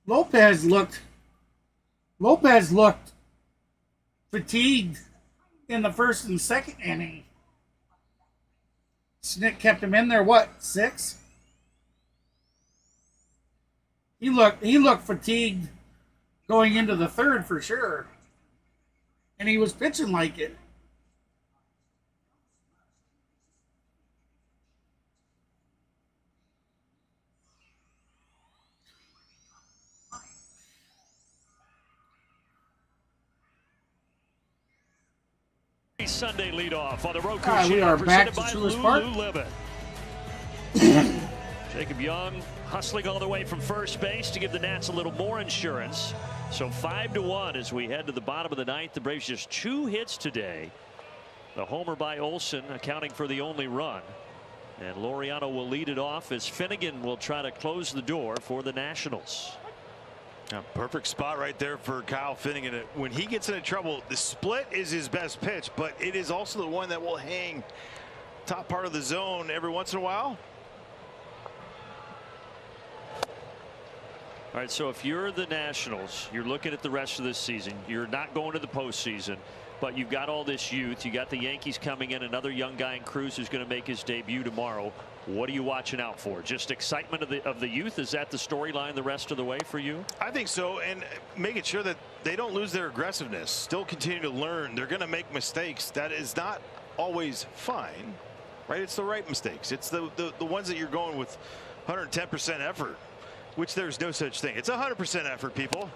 [SPEAKER 1] Lopez looked fatigued in the first and second inning. Snick kept him in there, what, 6? He looked fatigued going into the third for sure. And he was pitching like it.
[SPEAKER 2] Sunday leadoff on the Roku
[SPEAKER 1] All right, we are back to Truist Park.
[SPEAKER 2] Jacob Young hustling all the way from first base to give the Nats a little more insurance. So 5-1 as we head to the bottom of the ninth. The Braves just 2 hits today. The homer by Olsen accounting for the only run. And Laureano will lead it off as Finnegan will try to close the door for the Nationals.
[SPEAKER 3] A perfect spot right there for Kyle Finnegan. When he gets into trouble, the split is his best pitch, but it is also the one that will hang top part of the zone every once in a while.
[SPEAKER 2] All right, so if you're the Nationals, you're looking at the rest of this season. You're not going to the postseason, but you've got all this youth. You got the Yankees coming in, another young guy in Cruz who's going to make his debut tomorrow. What are you watching out for? Just excitement of the youth? Is that the storyline the rest of the way for you?
[SPEAKER 3] I think so, and making sure that they don't lose their aggressiveness. Still continue to learn. They're going to make mistakes. That is not always fine, right? It's the right mistakes. It's the ones that you're going with 110% effort, which there's no such thing. It's 100% effort, people.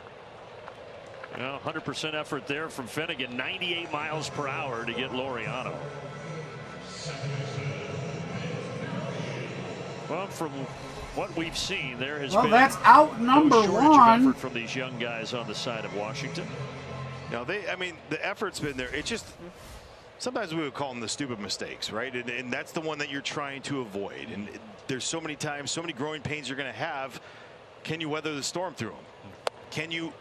[SPEAKER 2] Well, 100% effort there from Finnegan. 98 miles per hour to get Laureano. Well, from what we've seen, there has been
[SPEAKER 1] that's out number
[SPEAKER 2] no shortage of
[SPEAKER 1] one
[SPEAKER 2] effort from these young guys on the side of Washington.
[SPEAKER 3] Now I mean, the effort's been there. It's just sometimes we would call them the stupid mistakes, right? And that's the one that you're trying to avoid. And there's so many times, so many growing pains you're going to have. Can you weather the storm through them? Can you?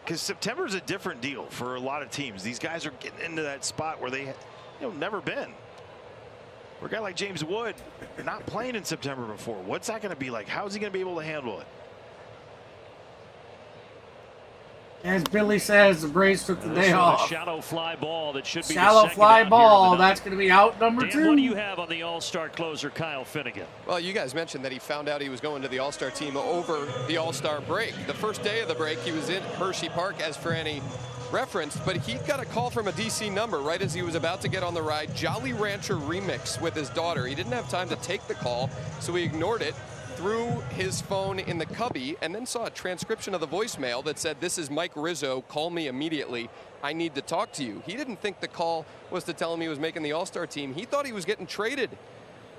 [SPEAKER 3] Because September is a different deal for a lot of teams. These guys are getting into that spot where they never been. For a guy like James Wood, not playing in September before, what's that going to be like? How is he going to be able to handle it?
[SPEAKER 1] As Billy says, the Braves took the day off.
[SPEAKER 2] A shallow fly ball that should be
[SPEAKER 1] shallow
[SPEAKER 2] the
[SPEAKER 1] fly
[SPEAKER 2] second
[SPEAKER 1] ball. That's going to be out number
[SPEAKER 2] Dan,
[SPEAKER 1] 2.
[SPEAKER 2] what do you have on the All-Star closer, Kyle Finnegan?
[SPEAKER 8] Well, you guys mentioned that he found out he was going to the All-Star team over the All-Star break. The first day of the break, he was in Hershey Park, as Franny referenced, but he got a call from a DC number right as he was about to get on the ride. Jolly Rancher remix with his daughter. He didn't have time to take the call, so he ignored it. threw his phone in the cubby and then saw a transcription of the voicemail that said, "This is Mike Rizzo, call me immediately. I need to talk to you." He didn't think the call was to tell him he was making the All-Star team. He thought he was getting traded.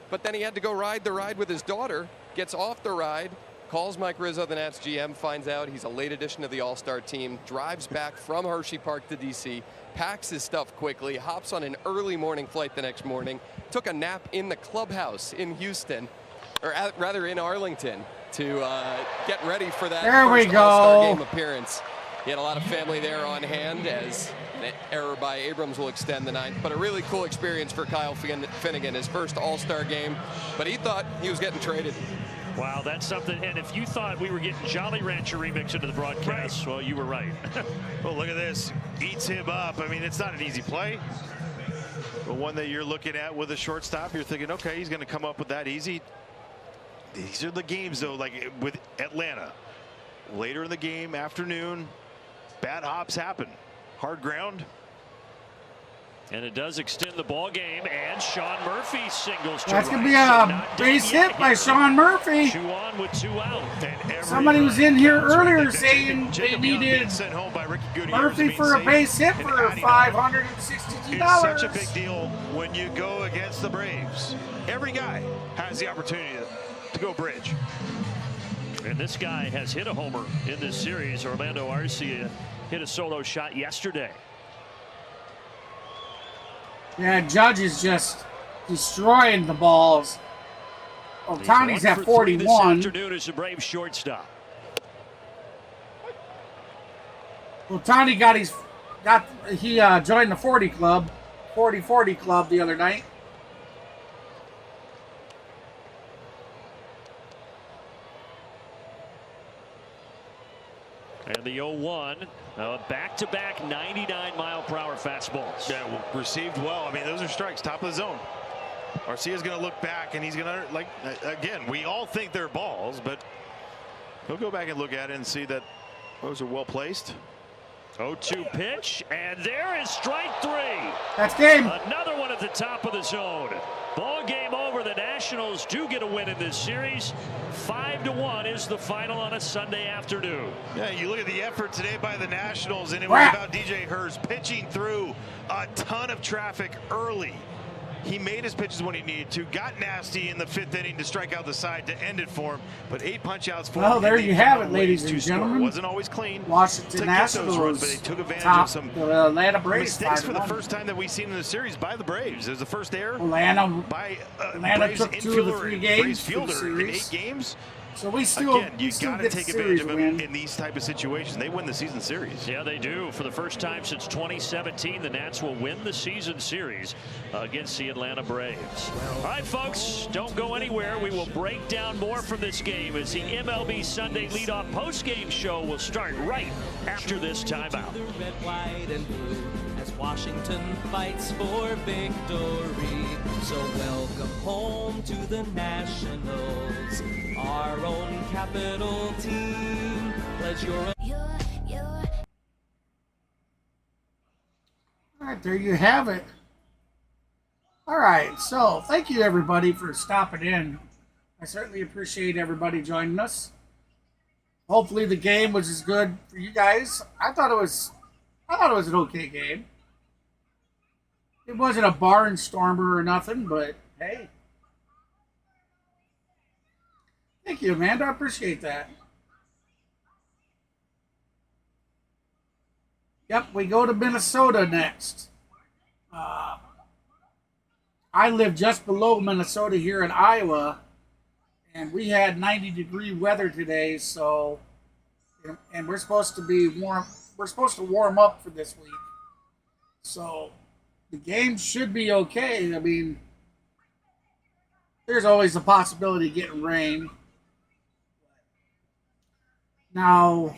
[SPEAKER 8] But then he had to go ride the ride with his daughter, gets off the ride, calls Mike Rizzo, the Nats GM, finds out he's a late addition to the All-Star team, drives back from Hershey Park to D.C., packs his stuff quickly, hops on an early morning flight the next morning, took a nap in the clubhouse in Houston, or rather in Arlington, to get ready for that first All-Star game appearance. He had a lot of family there on hand, as an error by Abrams will extend the ninth. But a really cool experience for Kyle Finnegan, his first All-Star game. But he thought he was getting traded.
[SPEAKER 2] Wow, that's something. And if you thought we were getting Jolly Rancher remix into the broadcast, well, you were right.
[SPEAKER 3] Well, look at this. Eats him up. I mean, it's not an easy play. But one that you're looking at with a shortstop, you're thinking, okay, he's going to come up with that easy. These are the games, though, like with Atlanta. Later in the game, afternoon, bad hops happen. Hard ground.
[SPEAKER 2] And it does extend the ball game, and Sean Murphy singles to
[SPEAKER 1] That's
[SPEAKER 2] right.
[SPEAKER 1] going to be a base hit by Sean Murphy.
[SPEAKER 2] 2 on with 2 out.
[SPEAKER 1] Somebody was in here earlier saying they needed Murphy for a base hit for $562.
[SPEAKER 3] It's such a big deal when you go against the Braves. Every guy has the opportunity to go bridge.
[SPEAKER 2] And this guy has hit a homer in this series. Orlando Arcia hit a solo shot yesterday.
[SPEAKER 1] Yeah, Judge is just destroying the balls. Ohtani's at 41.
[SPEAKER 2] This afternoon is the Braves shortstop.
[SPEAKER 1] Ohtani he joined the 40 club, 40-40 club the other night.
[SPEAKER 2] And the 0-1, back-to-back 99-mile-per-hour fastballs.
[SPEAKER 3] Yeah, received well. I mean, those are strikes, top of the zone. Arcia's going to look back, and he's going to, like, again, we all think they're balls, but he'll go back and look at it and see that those are well placed.
[SPEAKER 2] 0-2 pitch, and there is strike 3.
[SPEAKER 1] That's game.
[SPEAKER 2] Another one at the top of the zone. Ball game over. The Nationals do get a win in this series. 5-1 is the final on a Sunday afternoon.
[SPEAKER 3] Yeah, you look at the effort today by the Nationals, and it was about DJ Herz pitching through a ton of traffic early. He made his pitches when he needed to, got nasty in the 5th inning to strike out the side to end it for him, but 8 punch-outs for him.
[SPEAKER 1] Well, there you have it, ladies and gentlemen.
[SPEAKER 3] Wasn't always clean.
[SPEAKER 1] Washington Nationals
[SPEAKER 3] runs, but they took advantage of some
[SPEAKER 1] Atlanta Braves
[SPEAKER 3] mistakes for the first time that we've seen in the series by the Braves. It was the first error
[SPEAKER 1] Atlanta
[SPEAKER 3] Braves
[SPEAKER 1] took 2 of the 3 games for the
[SPEAKER 3] in
[SPEAKER 1] series.
[SPEAKER 3] 8 games.
[SPEAKER 1] So we still,
[SPEAKER 3] Again, you got to take advantage of them in these type of situations. They win the season series.
[SPEAKER 2] Yeah, they do. For the first time since 2017, the Nats will win the season series against the Atlanta Braves. All right, folks, don't go anywhere. We will break down more from this game as the MLB Sunday leadoff postgame show will start right after this timeout.
[SPEAKER 7] Red, white, and blue as Washington fights for victory. So welcome home to the Nationals, our own capital team. Pledge your...
[SPEAKER 1] All right, there you have it. All right, so thank you everybody for stopping in. I certainly appreciate everybody joining us. Hopefully the game was as good for you guys. I thought it was an okay game. It wasn't a barnstormer or nothing, but hey. Thank you, Amanda. I appreciate that. Yep, we go to Minnesota next. I live just below Minnesota here in Iowa, and we had 90-degree weather today, so, and we're supposed to be warm. We're supposed to warm up for this week. So the game should be okay. I mean, there's always a possibility of getting rain. Now,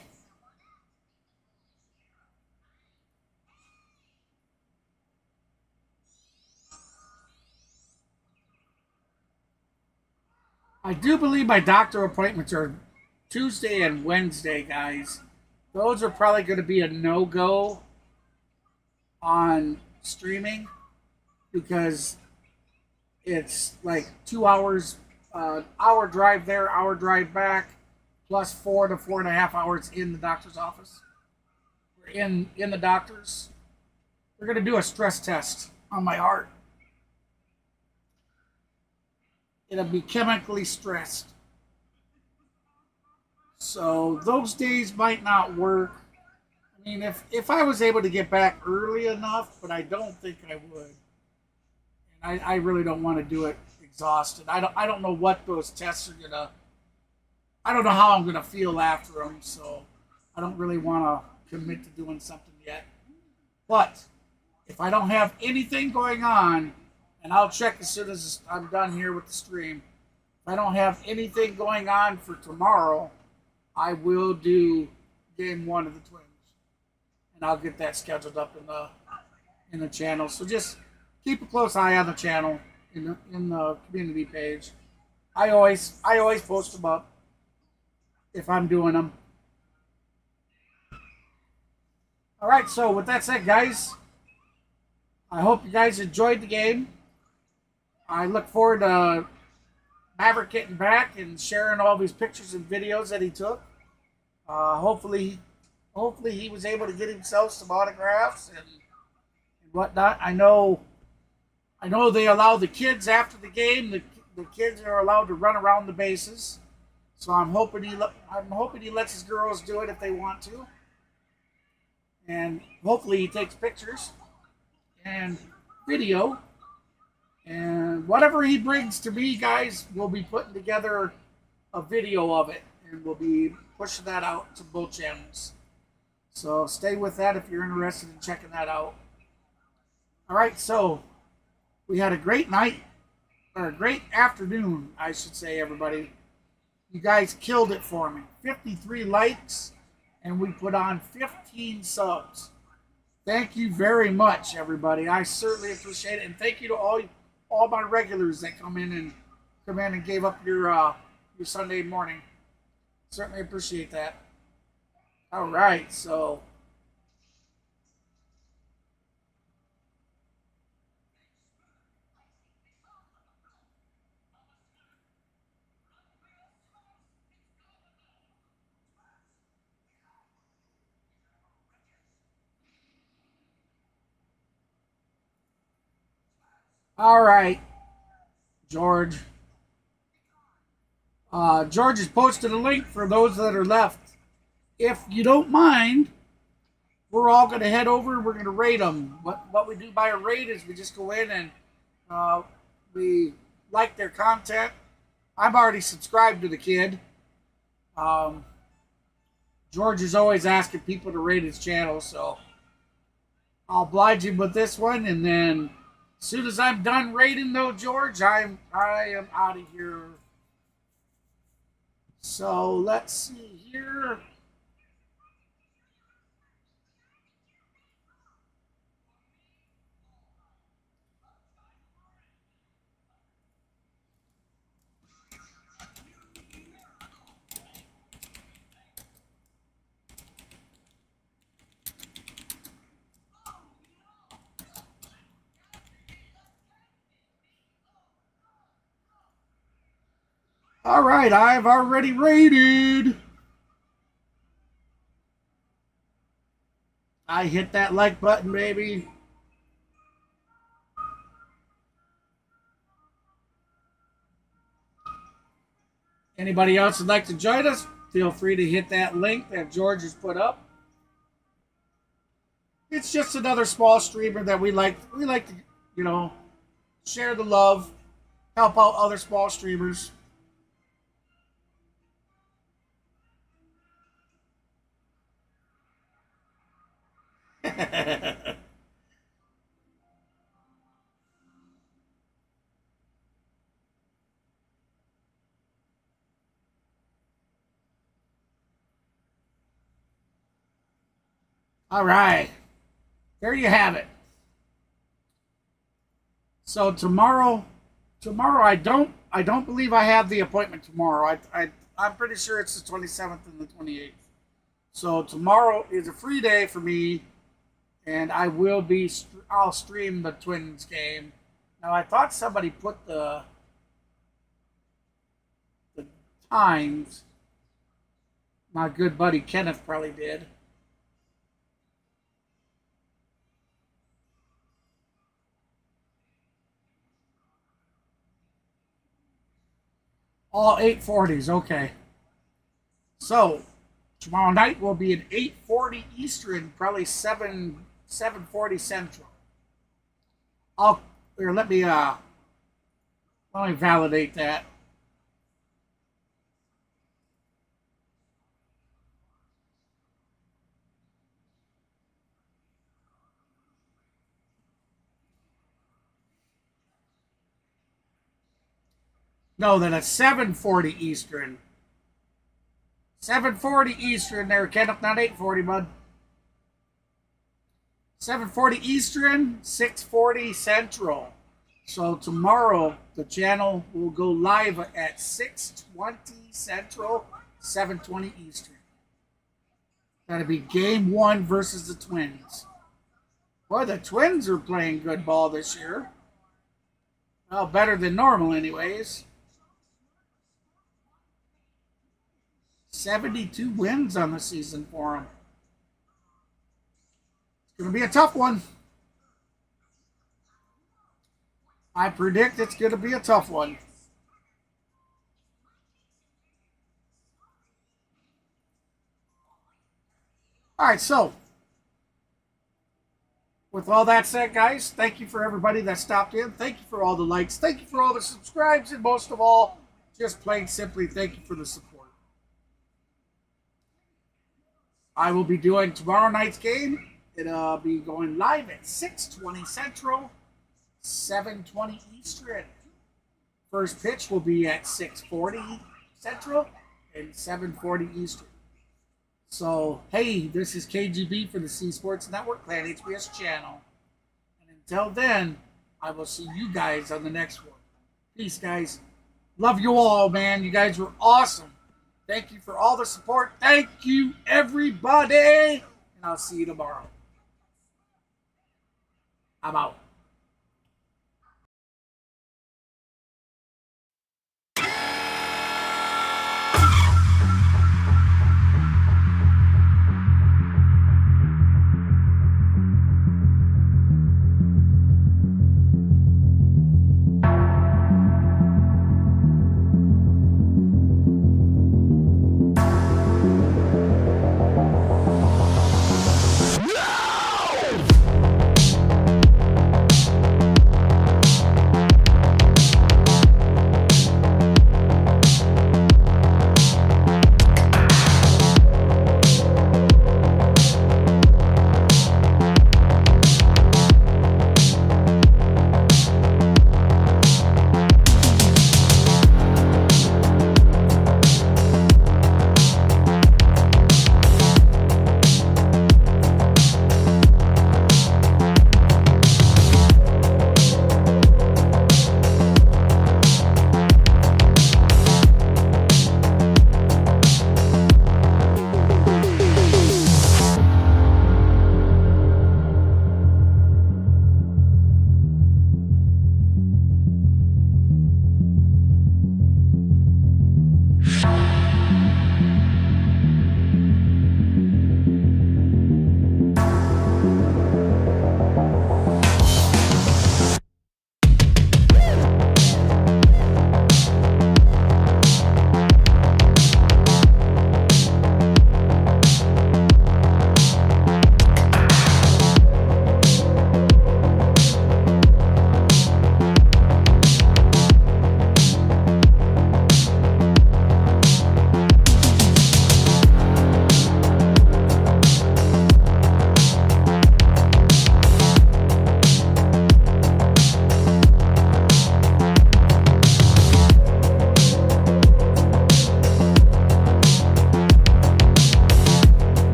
[SPEAKER 1] I do believe my doctor appointments are Tuesday and Wednesday, guys. Those are probably going to be a no-go on streaming because it's like 2 hours hour drive there, hour drive back, plus 4 to 4.5 hours in the doctor's office. We're in the doctor's. They're going to do a stress test on my heart. It'll be chemically stressed. So those days might not work. I mean, if I was able to get back early enough, but I don't think I would. And I really don't want to do it exhausted. I don't know what those tests are gonna. I don't know how I'm gonna feel after them, so I don't really want to commit to doing something yet. But if I don't have anything going on, and I'll check as soon as I'm done here with the stream. If I don't have anything going on for tomorrow, I will do game 1 of the Twins, and I'll get that scheduled up in the channel. So just keep a close eye on the channel in the community page. I always post them up if I'm doing them. All right. So with that said, guys, I hope you guys enjoyed the game. I look forward to Maverick getting back and sharing all these pictures and videos that he took. Hopefully he was able to get himself some autographs and whatnot. I know they allow the kids after the game. The kids are allowed to run around the bases. So I'm hoping he lets his girls do it if they want to. And hopefully he takes pictures and video. And whatever he brings to me, guys, we'll be putting together a video of it. And we'll be pushing that out to both channels. So stay with that if you're interested in checking that out. All right, so we had a great night, or a great afternoon, I should say, everybody. You guys killed it for me. 53 likes, and we put on 15 subs. Thank you very much, everybody. I certainly appreciate it, and thank you to all my regulars that come in and gave up your Sunday morning. Certainly appreciate that. All right, so all right, George. George has posted a link for those that are left. If you don't mind, we're all going to head over. We're going to rate them. What we do by a rate is we just go in and we like their content. I'm already subscribed to the kid. George is always asking people to rate his channel, so I'll oblige him with this one. And then as soon as I'm done rating, though, George, I am out of here. So let's see here. All right, I've already rated. I hit that like button, baby. Anybody else would like to join us? Feel free to hit that link that George has put up. It's just another small streamer that we like to, share the love, help out other small streamers. All right, there you have it. So tomorrow I don't believe I have the appointment tomorrow. I'm pretty sure it's the 27th and the 28th. So tomorrow is a free day for me, and I'll stream the Twins game. Now I thought somebody put the times. My good buddy Kenneth probably did. All 840s, okay. So, tomorrow night will be at 8:40 Eastern, probably 7:40 Central. Let me validate that. No, then it's 7:40 Eastern. 7:40 Eastern there, Kenneth, not 8:40, bud. 7:40 Eastern, 6:40 Central. So tomorrow, the channel will go live at 6:20 Central, 7:20 Eastern. That'll be game 1 versus the Twins. Boy, the Twins are playing good ball this year. Well, better than normal anyways. 72 wins on the season for them. It's going to be a tough one. I predict it's going to be a tough one. All right, so with all that said, guys, thank you for everybody that stopped in. Thank you for all the likes. Thank you for all the subscribes. And most of all, just plain simply, thank you for the support. I will be doing tomorrow night's game. It'll be going live at 6:20 Central, 7:20 Eastern. First pitch will be at 6:40 Central and 7:40 Eastern. So, hey, this is KGB for the C Sports Network, Clan HBS channel. And until then, I will see you guys on the next one. Peace, guys. Love you all, man. You guys were awesome. Thank you for all the support. Thank you, everybody. And I'll see you tomorrow. I'm out.